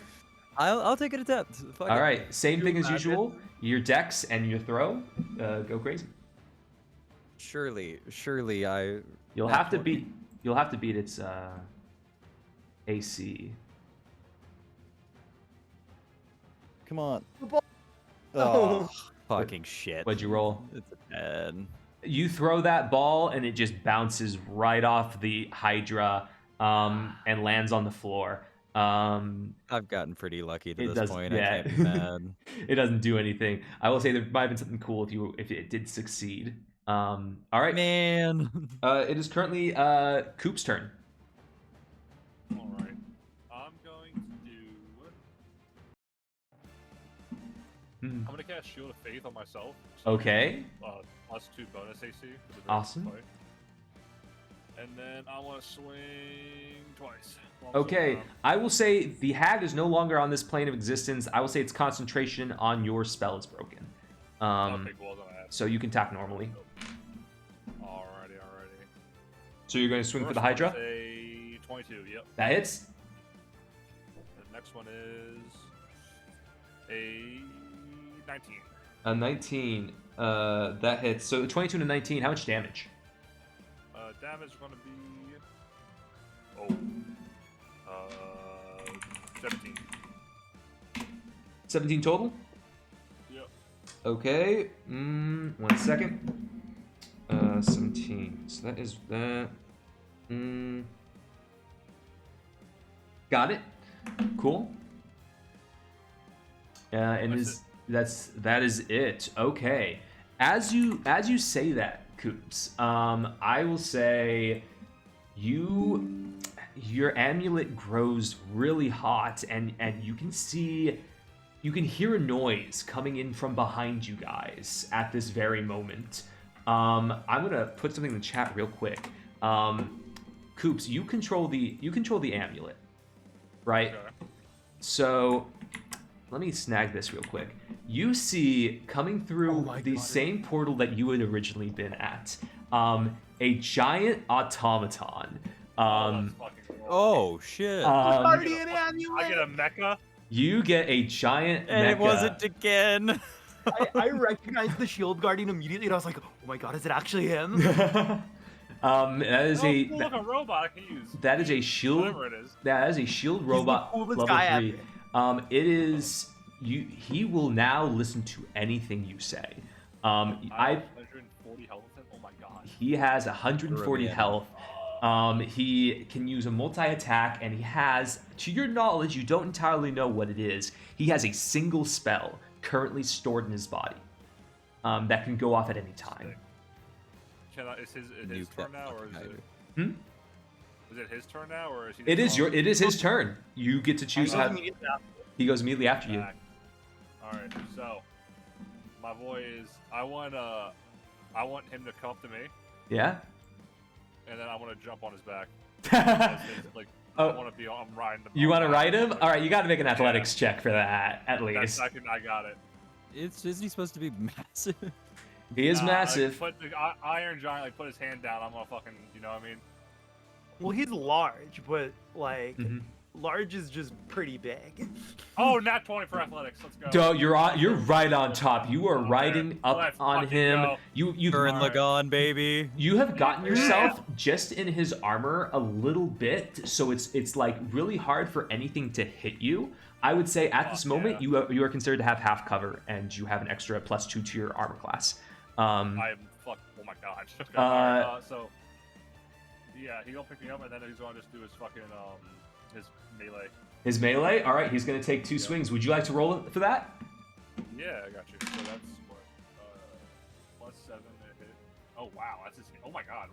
Speaker 4: I'll take an attempt.
Speaker 1: All right. Same thing as usual. Your dex and your throw go crazy.
Speaker 4: Surely,
Speaker 1: You'll have to beat its AC.
Speaker 6: Come on.
Speaker 4: Oh, fucking shit.
Speaker 1: What'd you roll?
Speaker 4: It's a 10.
Speaker 1: You throw that ball and it just bounces right off the Hydra and lands on the floor.
Speaker 4: I've gotten pretty lucky to this point.
Speaker 1: Yeah.
Speaker 4: I can't be mad.
Speaker 1: It doesn't do anything. I will say there might have been something cool if it did succeed. All right,
Speaker 4: man.
Speaker 1: It is currently Coop's turn.
Speaker 2: All right, I'm going to do. I'm gonna cast Shield of Faith on myself. So
Speaker 1: Okay.
Speaker 2: +2 bonus AC.
Speaker 1: Awesome.
Speaker 2: Play. And then I want to swing twice.
Speaker 1: Okay, I will say the hag is no longer on this plane of existence. I will say its concentration on your spell is broken.
Speaker 2: Okay, cool,
Speaker 1: so you can tap normally.
Speaker 2: Alrighty.
Speaker 1: So you're going to swing for the Hydra?
Speaker 2: A 22, yep.
Speaker 1: That hits.
Speaker 2: The next one is a 19.
Speaker 1: A 19. That hits. So 22 to 19, how much damage?
Speaker 2: Damage is going to be 17.
Speaker 1: 17 total?
Speaker 2: Yep.
Speaker 1: Okay. 1 second. 17. So that is that. Got it. Cool. And that is it. Okay. As you say that, Coops, I will say your amulet grows really hot, and you can hear a noise coming in from behind you guys at this very moment. I'm gonna put something in the chat real quick. Coops, you control the amulet, right?
Speaker 2: Okay.
Speaker 1: So let me snag this real quick. You see coming through the same portal that you had originally been at, a giant automaton.
Speaker 4: Oh shit!
Speaker 3: Guardian amulet.
Speaker 2: I get a mecha.
Speaker 1: You get a giant
Speaker 4: and
Speaker 1: mecha.
Speaker 4: it wasn't again.
Speaker 3: I recognized the shield guardian immediately, and I was like, "Oh my god, is it actually him?"
Speaker 1: That is
Speaker 2: like a robot I can use.
Speaker 1: That is a shield.
Speaker 2: Whatever it is.
Speaker 1: That is a shield robot
Speaker 3: coolest
Speaker 1: level
Speaker 3: guy
Speaker 1: 3. It is. he will now listen to anything you say.
Speaker 2: I 140 health with him. Oh my god.
Speaker 1: He has 140 health. He can use a multi-attack, and he has, to your knowledge, you don't entirely know what it is. He has a single spell currently stored in his body that can go off at any time.
Speaker 2: Is his turn now, or is it? Is it his turn now, or is he?
Speaker 1: It is his turn. You get to choose how. He goes immediately after you.
Speaker 2: All right. So, my boy is. I want him to come up to me.
Speaker 1: Yeah.
Speaker 2: And then I want to jump on his back. Like,
Speaker 1: oh,
Speaker 2: I want to be. I'm riding.
Speaker 1: You want to ride him? All right. You got to make an athletics check for that, at least.
Speaker 2: I got it.
Speaker 4: Isn't he supposed to be massive?
Speaker 1: He is massive.
Speaker 2: Put the Iron Giant, like, put his hand down. I'm gonna fucking. You know what I mean?
Speaker 3: Well, he's large, but like. Large is just pretty big.
Speaker 2: Oh, nat 20 for athletics. Let's go.
Speaker 1: You're right on top. You are riding up on him.
Speaker 2: Go.
Speaker 1: You've
Speaker 4: Lagon, baby.
Speaker 1: You have gotten yourself just in his armor a little bit, so it's like really hard for anything to hit you. I would say at this moment you are considered to have half cover, and you have an extra +2 to your armor class.
Speaker 2: I'm fuck. Oh my god. So yeah, he gonna pick me up, and then he's gonna just do his fucking his melee.
Speaker 1: His melee? All right, he's going to take 2 swings. Would you like to roll for that?
Speaker 2: Yeah, I got you. So that's what? +7 to hit. Oh, wow. That's his hit. Oh my god.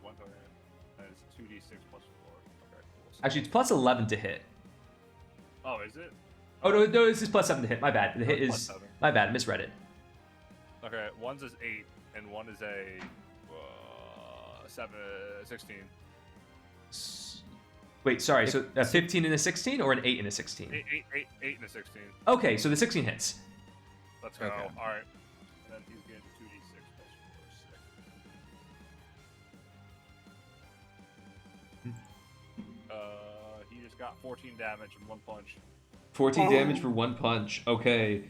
Speaker 2: That is 2d6 +4. Okay, cool.
Speaker 1: Actually, it's +11 to hit.
Speaker 2: Oh, is it?
Speaker 1: Oh, no, this is +7 to hit. My bad. The hit is... My bad. Misread it.
Speaker 2: Okay, one's is 8, and one is a 16.
Speaker 1: Wait, sorry, so a 15 and a 16 or an 8 and a 16?
Speaker 2: 8 and a 16.
Speaker 1: Okay, so the 16 hits.
Speaker 2: Let's go. Okay. Alright. And then he's getting 2d6 +4, 6. He just got 14 damage in 1 punch.
Speaker 1: 14 damage for 1 punch. Okay.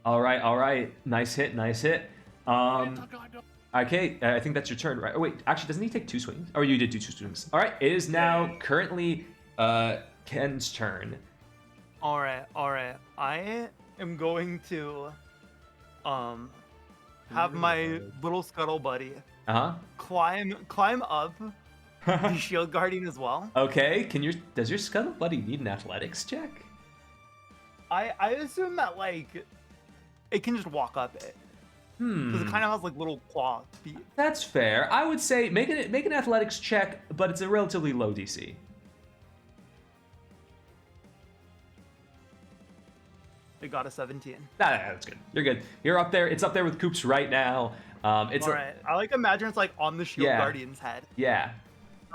Speaker 1: Alright. Nice hit. Okay, I think that's your turn, right? Oh, wait, actually, doesn't he take 2 swings? Oh, you did do 2 swings. All right, it is now currently Ken's turn.
Speaker 3: All right. I am going to have my little scuttle buddy climb up the shield guardian as well.
Speaker 1: Okay, does your scuttle buddy need an athletics check?
Speaker 3: I assume that like it can just walk up it. Because it kind of has like little claw feet.
Speaker 1: That's fair. I would say make an athletics check, but it's a relatively low DC.
Speaker 3: They got a 17.
Speaker 1: That's good. You're good. You're up there. It's up there with Coops right now. It's
Speaker 3: all right. I like imagine it's like on the shield guardian's head.
Speaker 1: Yeah.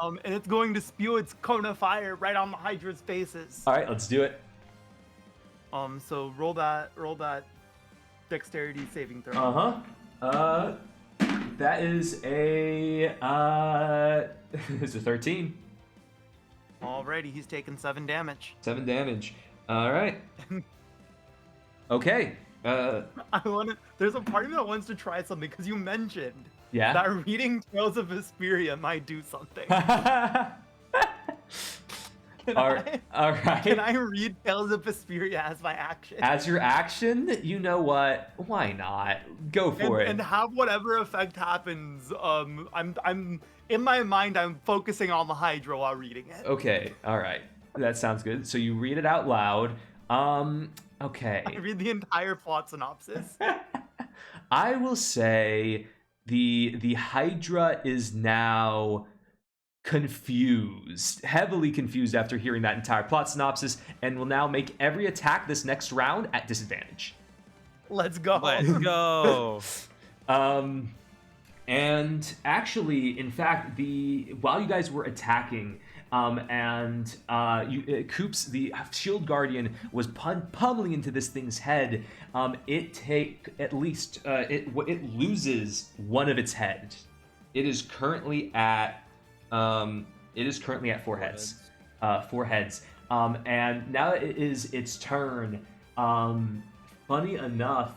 Speaker 3: And it's going to spew its cone of fire right on the Hydra's faces.
Speaker 1: All right, let's do it.
Speaker 3: So roll that dexterity saving throw.
Speaker 1: That is a it's a 13.
Speaker 3: Alrighty, he's taken 7 damage.
Speaker 1: 7 damage. All right. Okay.
Speaker 3: There's a part of me that wants to try something because you mentioned
Speaker 1: that
Speaker 3: reading Tales of Vesperia might do something.
Speaker 1: All right.
Speaker 3: Can I read Tales of Vesperia as my action?
Speaker 1: As your action? You know what? Why not? Go for it.
Speaker 3: And have whatever effect happens. I'm in my mind. I'm focusing on the Hydra while reading it.
Speaker 1: Okay. All right. That sounds good. So you read it out loud. Okay.
Speaker 3: I read the entire plot synopsis.
Speaker 1: I will say the Hydra is now confused, heavily confused after hearing that entire plot synopsis, and will now make every attack this next round at disadvantage.
Speaker 3: Let's go.
Speaker 1: And actually, in fact, while you guys were attacking, Coops, the shield guardian, was pummeling into this thing's head. It loses one of its heads. It is currently at 4 heads. 4 heads. And now it is its turn. Funny enough,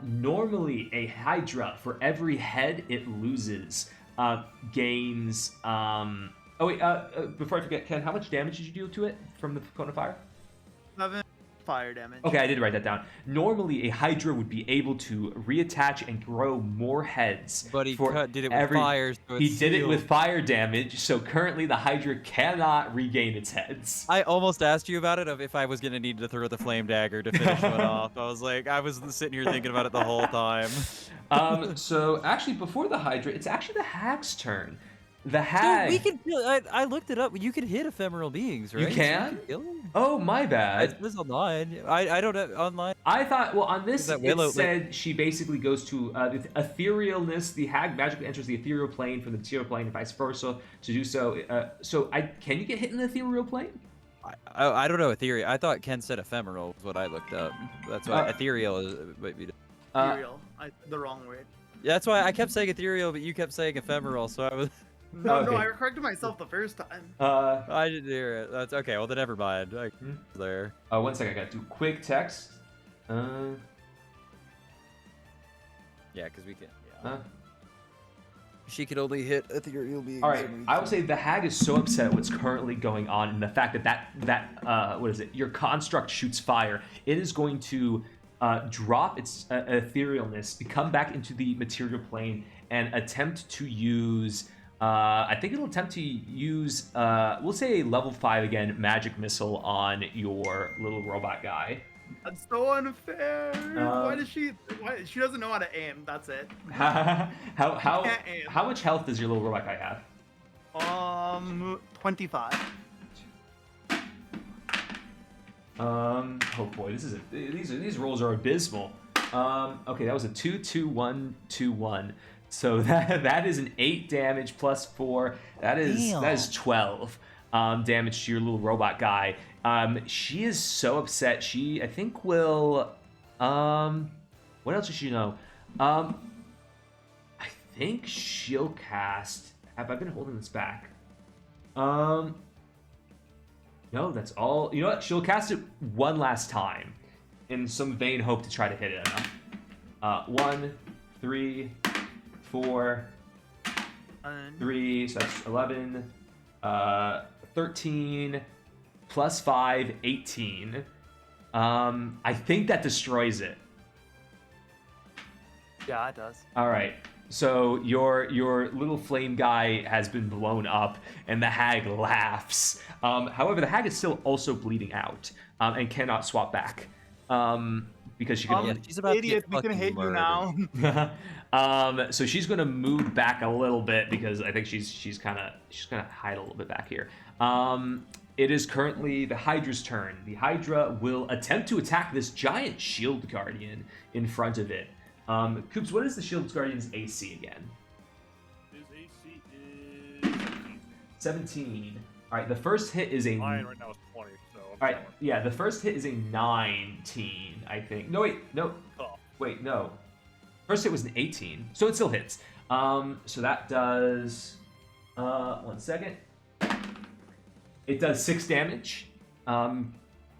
Speaker 1: normally a Hydra, for every head it loses, gains. Before I forget, Ken, how much damage did you deal to it from the cone of fire?
Speaker 3: 7 fire damage.
Speaker 1: Okay, I did write that down. Normally, a Hydra would be able to reattach and grow more heads.
Speaker 4: But he did it with fire. So
Speaker 1: he did it with fire damage, so currently the Hydra cannot regain its heads.
Speaker 4: I almost asked you about it, of if I was going to need to throw the flame dagger to finish one off. I was sitting here thinking about it the whole time.
Speaker 1: So actually, before the Hydra, it's actually the Hag's turn. The Hag.
Speaker 4: Dude, we can kill. I looked it up. You can hit ephemeral beings, right?
Speaker 1: You can?
Speaker 4: So you kill them?
Speaker 1: Oh, my bad.
Speaker 4: It was online. I don't have online.
Speaker 1: I thought, well, on this, it said she basically goes to the etherealness. The Hag magically enters the ethereal plane from the material plane and vice versa. To do so, can you get hit in the ethereal plane?
Speaker 4: I don't know ethereal. I thought Ken said ephemeral was what I looked up. That's why ethereal is.
Speaker 3: Ethereal. I said the wrong word.
Speaker 4: Yeah, that's why I kept saying ethereal, but you kept saying ephemeral, so I was.
Speaker 3: No, I corrected myself the first time.
Speaker 4: I didn't hear it. That's okay. Well, then never mind. There.
Speaker 1: 1 second. I gotta do quick text.
Speaker 4: Yeah, because we can. Yeah. She could only hit ethereal beings.
Speaker 1: All right. I would say the Hag is so upset at what's currently going on, and the fact that what is it? Your construct shoots fire. It is going to drop its etherealness, come back into the material plane, and attempt to use. I think it'll attempt to use, we'll say a level 5 again, magic missile on your little robot guy.
Speaker 3: That's so unfair. Why she doesn't know how to aim. That's it.
Speaker 1: How much health does your little robot guy have?
Speaker 3: 25.
Speaker 1: Oh boy, these rolls are abysmal. Okay, that was a 2-2-1-2-1. So that is an 8 damage plus 4. That is 12 damage to your little robot guy. She is so upset. She, I think, will. What else does she know? I think she'll cast. Have I been holding this back? No, that's all. You know what? She'll cast it one last time, in some vain hope to try to hit it enough. 1, 3, 4, 3, so that's 11, 13, plus 5, 18. I think that destroys it.
Speaker 3: Yeah, it does.
Speaker 1: All right. So your little flame guy has been blown up, and the Hag laughs. However, the Hag is still also bleeding out and cannot swap back because she can.
Speaker 4: She's about
Speaker 3: idiot. We can hit you now.
Speaker 1: So she's going to move back a little bit because I think she's gonna hide a little bit back here. It is currently the Hydra's turn. The Hydra will attempt to attack this giant shield guardian in front of it. Coops, what is the shield guardian's AC again?
Speaker 2: His AC is
Speaker 1: 17. All right, the first hit is a.
Speaker 2: Mine right now is 20. So.
Speaker 1: All right, yeah, the first hit is a 19, I think. No, wait, no.
Speaker 2: Oh.
Speaker 1: Wait, no. First hit was an 18, so it still hits. So that does. 1 second. It does 6 damage.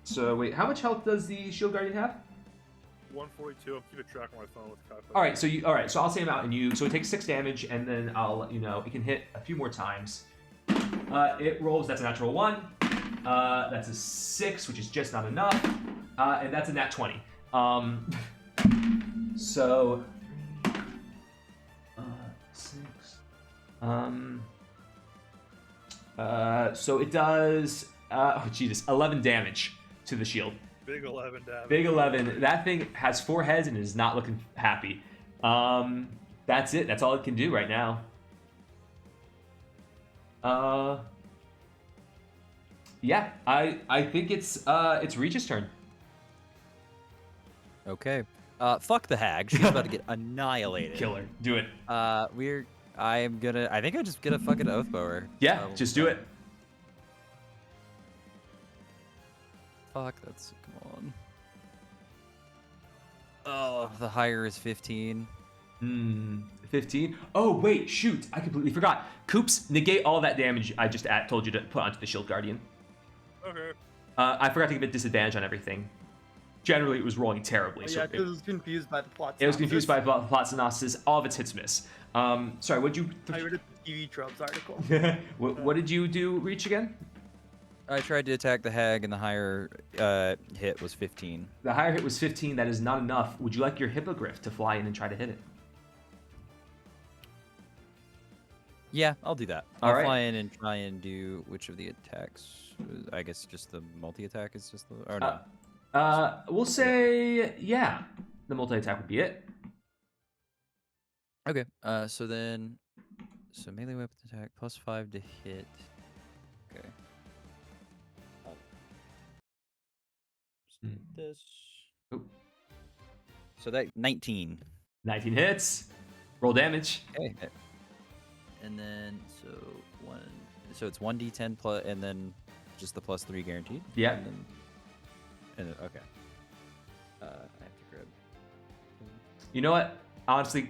Speaker 1: So wait, how much health does the shield guardian have?
Speaker 2: 142. I'm keeping track on my phone with calculator.
Speaker 1: All right. So I'll say him out, and so it takes 6 damage, and then I'll let you know it can hit a few more times. It rolls. That's a natural 1. That's a 6, which is just not enough, and that's a nat 20. So 6. So it does. Oh Jesus, 11 damage to the shield.
Speaker 2: Big 11 damage.
Speaker 1: Big 11. That thing has 4 heads and is not looking happy. That's it. That's all it can do right now. Yeah, I think it's Reach's turn.
Speaker 4: Okay. Fuck the Hag. She's about to get annihilated.
Speaker 1: Kill her. Do it.
Speaker 4: I think I'm just gonna fucking Oathbow her.
Speaker 1: Yeah, just do it.
Speaker 4: Fuck, come on. Oh, the higher is 15.
Speaker 1: 15? Oh, wait, shoot. I completely forgot. Coops, negate all that damage I just told you to put onto the shield guardian.
Speaker 2: Okay.
Speaker 1: I forgot to give it disadvantage on everything. Generally, it was rolling terribly.
Speaker 3: Oh, yeah, because it was confused by the plot synopsis.
Speaker 1: It was confused by the plot synopsis. All of its hits miss. Sorry, what'd you...
Speaker 3: I read a TV Tropes article.
Speaker 1: What did you do, Reach, again?
Speaker 4: I tried to attack the hag, and the higher hit was 15.
Speaker 1: The higher hit was 15. That is not enough. Would you like your hippogriff to fly in and try to hit it?
Speaker 4: Yeah, I'll do that.
Speaker 1: All
Speaker 4: I'll
Speaker 1: right.
Speaker 4: fly in and try and do which of the attacks? I guess just the multi-attack is just the... Or no.
Speaker 1: We'll say, yeah. The multi-attack would be it.
Speaker 4: Okay, so then... So melee weapon attack, +5 to hit. Okay. This.
Speaker 1: Oh.
Speaker 4: So that 19.
Speaker 1: 19 hits. Roll damage.
Speaker 4: Okay. And then so it's 1d10 plus, and then just the +3 guaranteed.
Speaker 1: Yeah.
Speaker 4: And then okay. I have to grab.
Speaker 1: You know what? Honestly,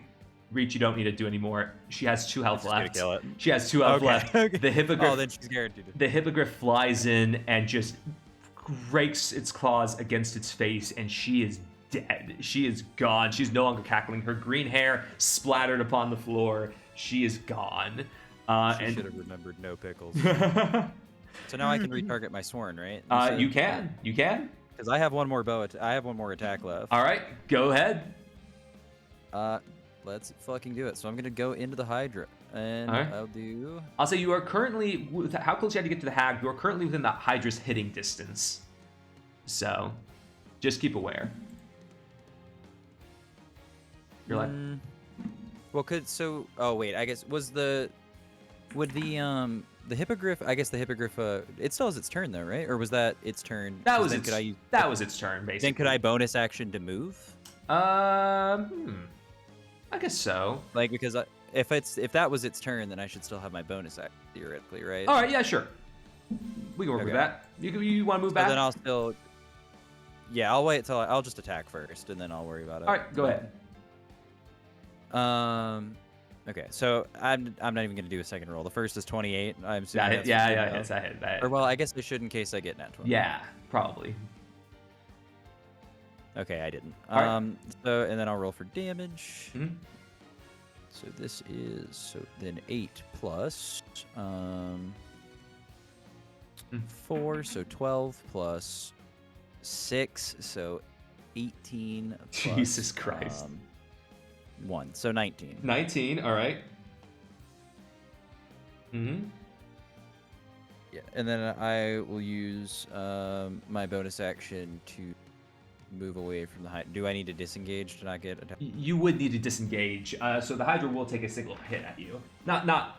Speaker 1: Reach, you don't need to do any more. She has 2 health left.
Speaker 4: Kill it.
Speaker 1: She has 2 health left.
Speaker 4: Okay.
Speaker 1: The hippogriff.
Speaker 4: Oh, then she's guaranteed.
Speaker 1: The hippogriff flies in and just rakes its claws against its face, and she is dead. She is gone. She's no longer cackling. Her green hair splattered upon the floor. She is gone.
Speaker 4: She should have remembered no pickles. So now I can retarget my sworn, right?
Speaker 1: You can. You can.
Speaker 4: Because I have one more I have one more attack left.
Speaker 1: All right, go ahead.
Speaker 4: Let's fucking do it. So I'm gonna go into the Hydra, and
Speaker 1: right.
Speaker 4: I'll
Speaker 1: say you are currently. How close you had to get to the hag? You are currently within the Hydra's hitting distance. So, just keep aware. You're like.
Speaker 4: Well, oh wait, I guess would the hippogriff? I guess the hippogriff. It still has its turn though, right? Or was that its turn?
Speaker 1: That was its. That was its turn, basically.
Speaker 4: Then could I bonus action to move?
Speaker 1: I guess so.
Speaker 4: Like because if that was its turn, then I should still have my bonus action theoretically, right?
Speaker 1: All right, yeah, sure. We can work with that. You want to move back?
Speaker 4: Then I'll still. Yeah, I'll wait till I'll just attack first, and then I'll worry about it.
Speaker 1: All right, go ahead.
Speaker 4: Okay, so I'm not even gonna do a second roll. The first is 28. I'm assuming
Speaker 1: That hit. Yeah, it's that hit.
Speaker 4: Or well, I guess I should in case I get nat 20.
Speaker 1: Yeah, probably.
Speaker 4: Okay, I didn't.
Speaker 1: Right.
Speaker 4: So and then I'll roll for damage.
Speaker 1: Mm-hmm.
Speaker 4: So this is then 8 plus 4, so 12 plus 6, so 18. Plus,
Speaker 1: Jesus Christ.
Speaker 4: 1, so 19.
Speaker 1: 19. All right. Mm-hmm.
Speaker 4: Yeah, and then I will use my bonus action to move away from the Hydra. Do I need to disengage to not get attacked?
Speaker 1: You would need to disengage. So the Hydra will take a single hit at you. Not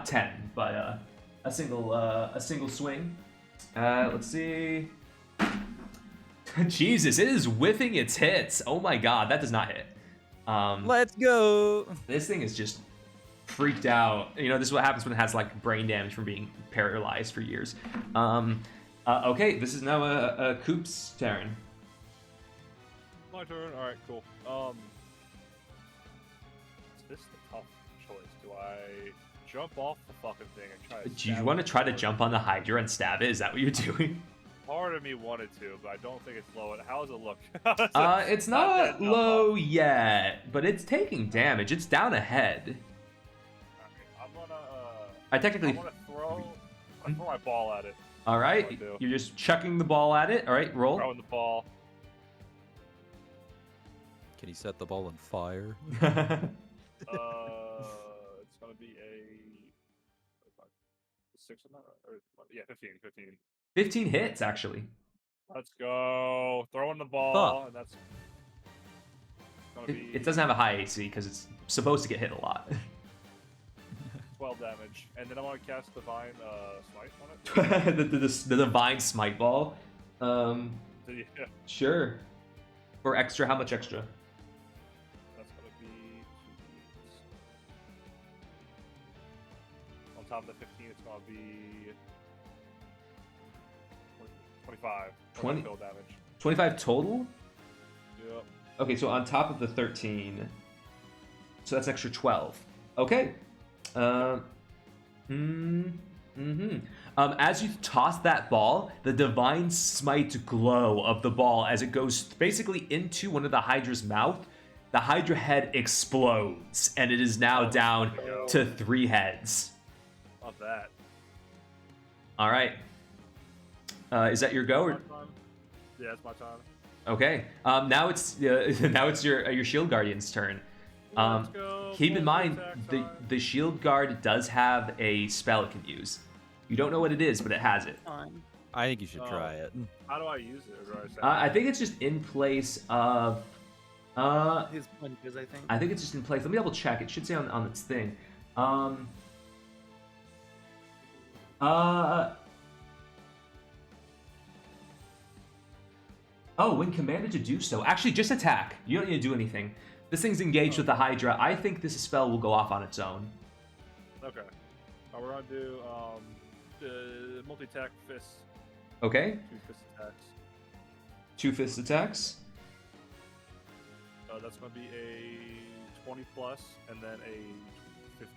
Speaker 1: 10, but a single swing. Let's see. Jesus, it is whiffing its hits. Oh my God, that does not hit.
Speaker 4: Let's go.
Speaker 1: This thing is just freaked out. You know, this is what happens when it has like brain damage from being paralyzed for years. Okay, this is now a Coop's turn.
Speaker 2: My turn. All right, cool. This is a tough choice. Do I jump off the fucking thing and try to?
Speaker 1: Do you want to try to jump on the Hydra and stab it? Is that what you're doing?
Speaker 2: Part of me wanted to, but I don't think it's low. How does it look?
Speaker 1: It's not low yet, but it's taking damage. It's down a head.
Speaker 2: I'm gonna.
Speaker 1: I technically.
Speaker 2: I'm gonna throw my ball at it.
Speaker 1: All right, you're just chucking the ball at it. All right, roll.
Speaker 2: Throwing the ball.
Speaker 4: Can he set the ball on fire?
Speaker 2: It's gonna be a 6 on that, or yeah, 15.
Speaker 1: 15 hits actually.
Speaker 2: Let's go. Throwing the ball, and that's.
Speaker 1: It doesn't have a high AC because it's supposed to get hit a lot.
Speaker 2: 12 damage, and then I want to cast Divine Smite on it.
Speaker 1: the Divine Smite ball.
Speaker 2: Yeah.
Speaker 1: Sure. For extra, how much extra?
Speaker 2: That's gonna be 2d8. On top of the 15, it's gonna be 25.
Speaker 1: 20
Speaker 2: field damage.
Speaker 1: 25 total?
Speaker 2: Yep.
Speaker 1: Okay, so on top of the 13, so that's extra 12. Okay. As you toss that ball, the Divine Smite glow of the ball as it goes basically into one of the Hydra's mouth, the Hydra head explodes, and it is now down to 3 heads.
Speaker 2: Love that.
Speaker 1: All right. Is that your go? Or...
Speaker 2: Yeah, it's my time.
Speaker 1: Okay. Now it's now it's your Shield Guardian's turn.
Speaker 2: Let's go.
Speaker 1: Keep in mind the Shield Guard does have a spell it can use. You don't know what it is, but it has it.
Speaker 4: I think you should try it.
Speaker 2: How do I use it? Or do I say
Speaker 1: I think it's just in place of.
Speaker 3: His punches, I think.
Speaker 1: I think it's just in place. Let me double check. It should say on its thing. Oh, when commanded to do so. Actually, just attack. You don't need to do anything. This thing's engaged with the Hydra. I think this spell will go off on its own.
Speaker 2: Okay. We're gonna do multi-attack fist.
Speaker 1: Okay.
Speaker 2: 2 fist attacks.
Speaker 1: 2 fist attacks.
Speaker 2: That's gonna be a 20 plus, and then a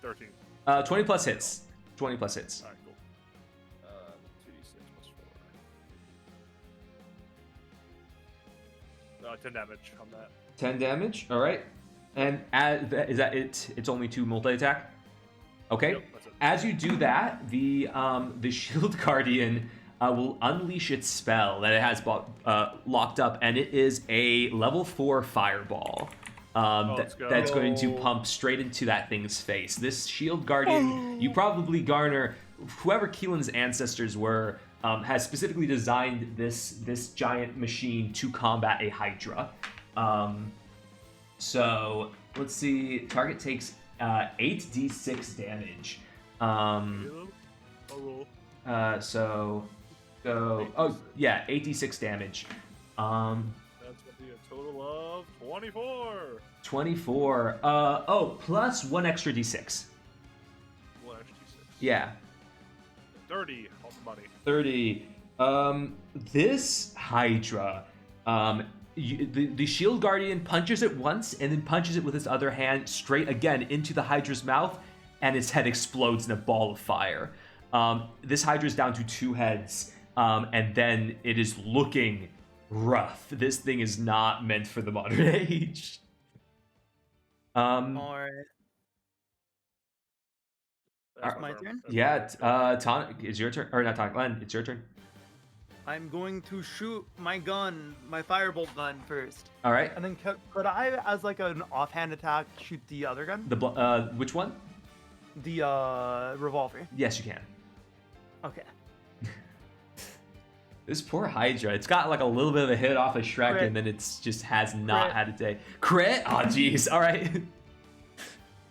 Speaker 2: 13.
Speaker 1: 20 plus hits. 20 plus hits.
Speaker 2: All right, cool. 2d6 plus 4. 10 damage on that.
Speaker 1: 10 damage. All right. And is that it? It's only 2 multi-attack. Okay.
Speaker 2: Yep, that's it.
Speaker 1: As you do that, the Shield Guardian will unleash its spell that it has locked up, and it is a level 4 fireball. That's going to pump straight into that thing's face. This Shield Guardian, you probably garner whoever Keelan's ancestors were, has specifically designed this giant machine to combat a Hydra. So let's see. Target takes 8d6 damage. So go. Oh yeah, 8d6 damage.
Speaker 2: That's gonna be a total of 24.
Speaker 1: 24. Oh, plus 1 extra d6.
Speaker 2: 1 extra d6.
Speaker 1: Yeah.
Speaker 2: 30 on the money.
Speaker 1: 30. This Hydra, the Shield Guardian punches it once and then punches it with his other hand straight again into the Hydra's mouth, and its head explodes in a ball of fire. This Hydra's down to 2 heads, and then it is looking rough. This thing is not meant for the modern age.
Speaker 3: Alright. That's my turn?
Speaker 1: Yeah, Tonic, it's your turn. Or not Tonic, Glenn, it's your turn.
Speaker 3: I'm going to shoot my gun, my firebolt gun first.
Speaker 1: All right.
Speaker 3: And then could I, as like an offhand attack, shoot the other gun?
Speaker 1: Which one?
Speaker 3: The revolver.
Speaker 1: Yes, you can.
Speaker 3: Okay.
Speaker 1: This poor Hydra, it's got like a little bit of a hit off of Shrek,
Speaker 3: Crit.
Speaker 1: and then it's just has not
Speaker 3: Crit.
Speaker 1: had a day. Crit? Oh, jeez. All right.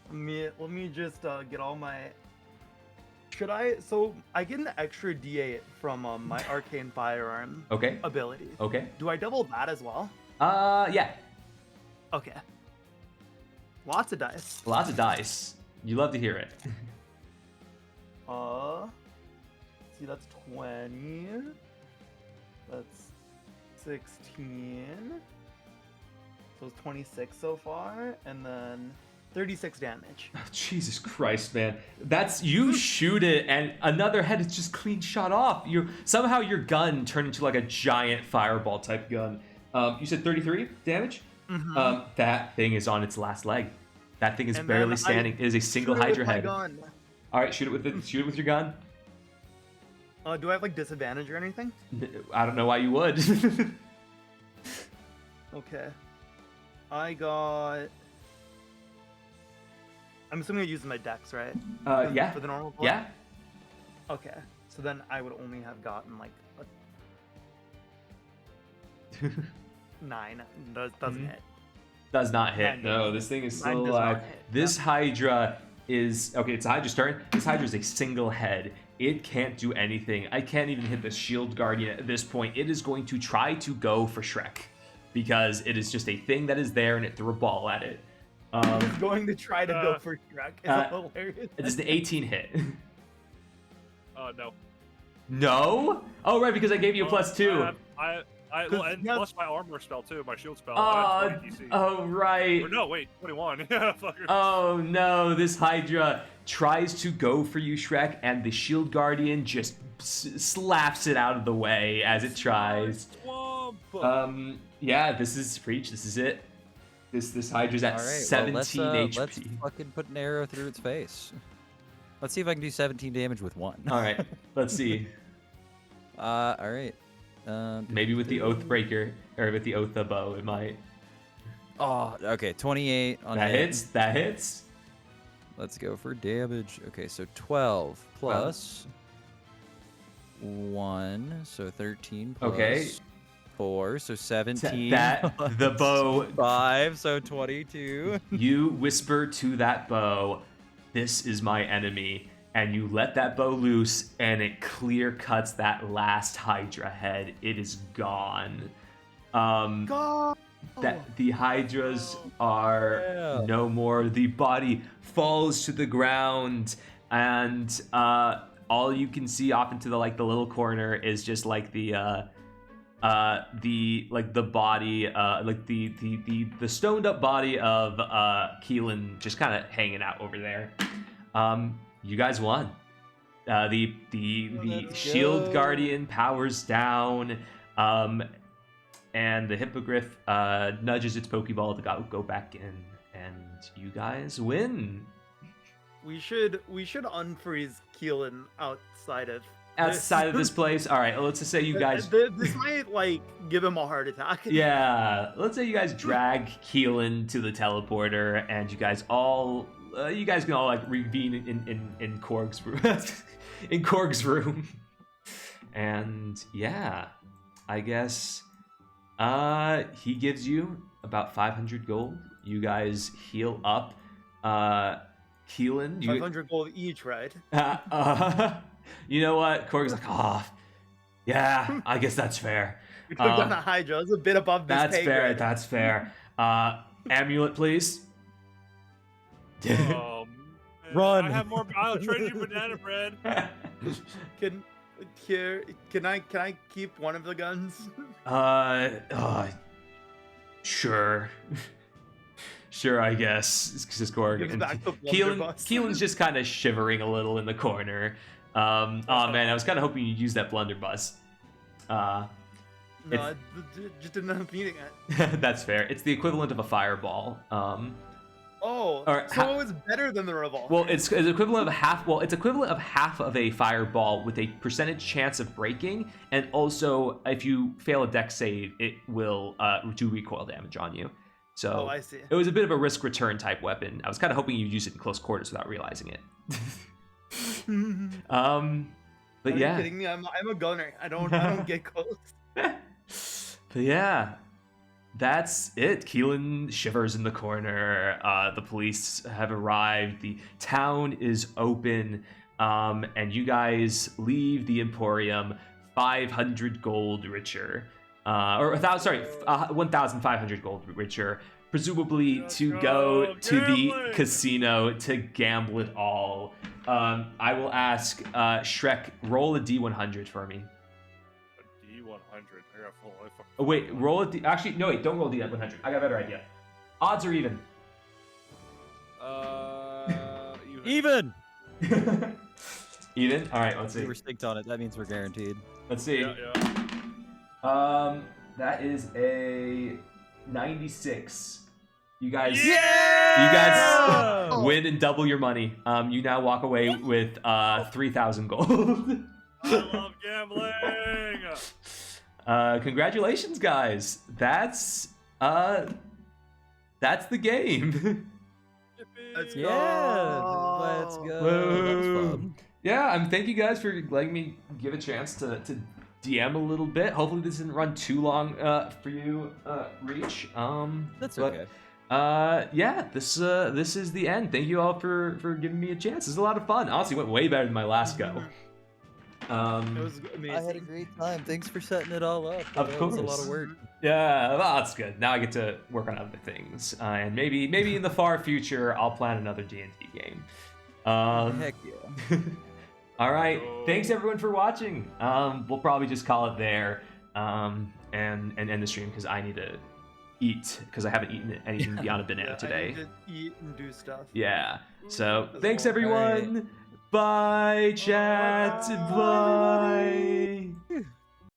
Speaker 3: Let me just get all my. Should I? So I get an extra D8 from my arcane firearm.
Speaker 1: Okay.
Speaker 3: Ability.
Speaker 1: Okay.
Speaker 3: Do I double that as well?
Speaker 1: Yeah.
Speaker 3: Okay. Lots of dice.
Speaker 1: Lots of dice. You love to hear it.
Speaker 3: See, that's 20. That's 16. So it's 26 so far, and then 36 damage.
Speaker 1: Oh, Jesus Christ, man. That's you shoot it and another head is just clean shot off. Somehow your gun turned into like a giant fireball type gun. You said 33 damage?
Speaker 3: Mm-hmm.
Speaker 1: That thing is on its last leg. That thing is barely standing. It is a single Hydra head. All right, shoot it with your gun.
Speaker 3: Do I have like disadvantage or anything?
Speaker 1: I don't know why you would.
Speaker 3: Okay. I got. I'm assuming I'm using my dex, right?
Speaker 1: Yeah.
Speaker 3: For the normal blow?
Speaker 1: Yeah.
Speaker 3: Okay. So then I would only have gotten like a 9. Doesn't hit.
Speaker 1: Does not hit. No, this thing is still alive. This Hydra is okay. It's a Hydra's turn. This Hydra is a single head. It can't do anything. I can't even hit the Shield Guardian at this point. It is going to try to go for Shrek because it is just a thing that is there, and it threw a ball at it.
Speaker 3: It's going to try to go for Shrek. It's hilarious.
Speaker 1: It is an 18 hit.
Speaker 2: No.
Speaker 1: No? Oh, right, because I gave you a +2.
Speaker 2: And plus my armor spell too, my shield spell.
Speaker 1: Oh, right.
Speaker 2: Or no, wait, 21. Yeah, fucker.
Speaker 1: Oh no, this Hydra tries to go for you, Shrek, and the Shield Guardian just slaps it out of the way as it tries. Yeah, this is Preach. This is it. This Hydra's at 17 HP.
Speaker 4: Let's fucking put an arrow through its face. Let's see if I can do 17 damage with 1.
Speaker 1: All right, let's see.
Speaker 4: All right.
Speaker 1: Maybe with the Oathbreaker, or with the Oath of Bow, it might.
Speaker 4: Oh, okay. 28 on
Speaker 1: That
Speaker 4: hit.
Speaker 1: hits. That hits.
Speaker 4: Let's go for damage. Okay, so 12 plus 1, so 13 plus
Speaker 1: Okay.
Speaker 4: 4, so 17.
Speaker 1: The bow.
Speaker 4: 5, so 22.
Speaker 1: You whisper to that bow, "This is my enemy," and you let that bow loose, and it clear cuts that last Hydra head. It is gone.
Speaker 3: God.
Speaker 1: That the Hydras are no more. The body falls to the ground, and all you can see off into the little corner is just like the body, the stoned up body of Keelan just kind of hanging out over there. You guys won. The Shield Guardian powers down, and the Hippogriff nudges its Pokeball to go back in, and you guys win.
Speaker 3: We should unfreeze Keelan outside of
Speaker 1: this place. All right, let's just say you guys.
Speaker 3: This might give him a heart attack.
Speaker 1: Yeah, let's say you guys drag Keelan to the teleporter, and you guys can all reconvene in Korg's room. In Korg's room, and yeah, I guess he gives you about 500 gold. You guys heal up. Keelan,
Speaker 3: 500 gold each, right?
Speaker 1: You know what? Korg's like, oh, yeah, I guess that's fair.
Speaker 3: We took down the Hydra. It's a bit above this.
Speaker 1: That's fair. Grade. That's fair. Amulet, please.
Speaker 4: Run.
Speaker 2: I have more. I'll trade you banana bread.
Speaker 3: Can I keep one of the guns?
Speaker 1: Sure. Sure, I guess. It's just Korg. Keelan's just kind of shivering a little in the corner. Oh man, I was kind of hoping you'd use that blunderbuss.
Speaker 3: No, I just didn't end up needing it.
Speaker 1: That's fair. It's the equivalent of a fireball.
Speaker 3: So it was better than the revolver.
Speaker 1: Well, it's equivalent of half. Well, it's equivalent of half of a fireball with a percentage chance of breaking, and also if you fail a dex save, it will do recoil damage on you. So
Speaker 3: I see.
Speaker 1: It was a bit of a risk return type weapon. I was kind of hoping you'd use it in close quarters without realizing it. But
Speaker 3: Are
Speaker 1: yeah.
Speaker 3: you kidding me? I'm a gunner. I don't get close.
Speaker 1: But yeah, that's it. Keelan shivers in the corner. The police have arrived. The town is open, and you guys leave the Emporium 500 gold richer. 1,500 gold richer, presumably to go to the casino to gamble it all. I will ask Shrek, roll a D100 for me.
Speaker 2: A D100? I got full life.
Speaker 1: Oh, wait, roll a D... Actually, no, wait, don't roll D100. I got a better idea. Odds are even.
Speaker 2: Even.
Speaker 1: Even? All right, let's see.
Speaker 4: We're synced on it. That means we're guaranteed.
Speaker 1: Let's see.
Speaker 2: Yeah.
Speaker 1: That is a 96. You guys, win and double your money. You now walk away with 3,000 gold.
Speaker 2: I love gambling.
Speaker 1: Congratulations, guys. That's the game.
Speaker 3: Let's go.
Speaker 4: Yeah, let's go. That was fun.
Speaker 1: Yeah, thank you guys for letting me give a chance to DM a little bit. Hopefully this didn't run too long for you, Reach.
Speaker 4: That's okay.
Speaker 1: Yeah, this is the end. Thank you all for giving me a chance. This is a lot of fun. Honestly, went way better than my last go.
Speaker 3: It was amazing.
Speaker 4: I had a great time. Thanks for setting it all up.
Speaker 1: Of
Speaker 4: That
Speaker 1: course.
Speaker 4: was a lot of work.
Speaker 1: Yeah, well, that's good. Now I get to work on other things, and maybe in the far future I'll plan another D&D game.
Speaker 4: Heck yeah.
Speaker 1: All right, thanks everyone for watching. We'll probably just call it there, and end the stream because I need to eat because I haven't eaten anything beyond a banana today.
Speaker 3: I need to eat and do stuff.
Speaker 1: Yeah. So thanks
Speaker 3: well.
Speaker 1: everyone. Bye, chat. Bye.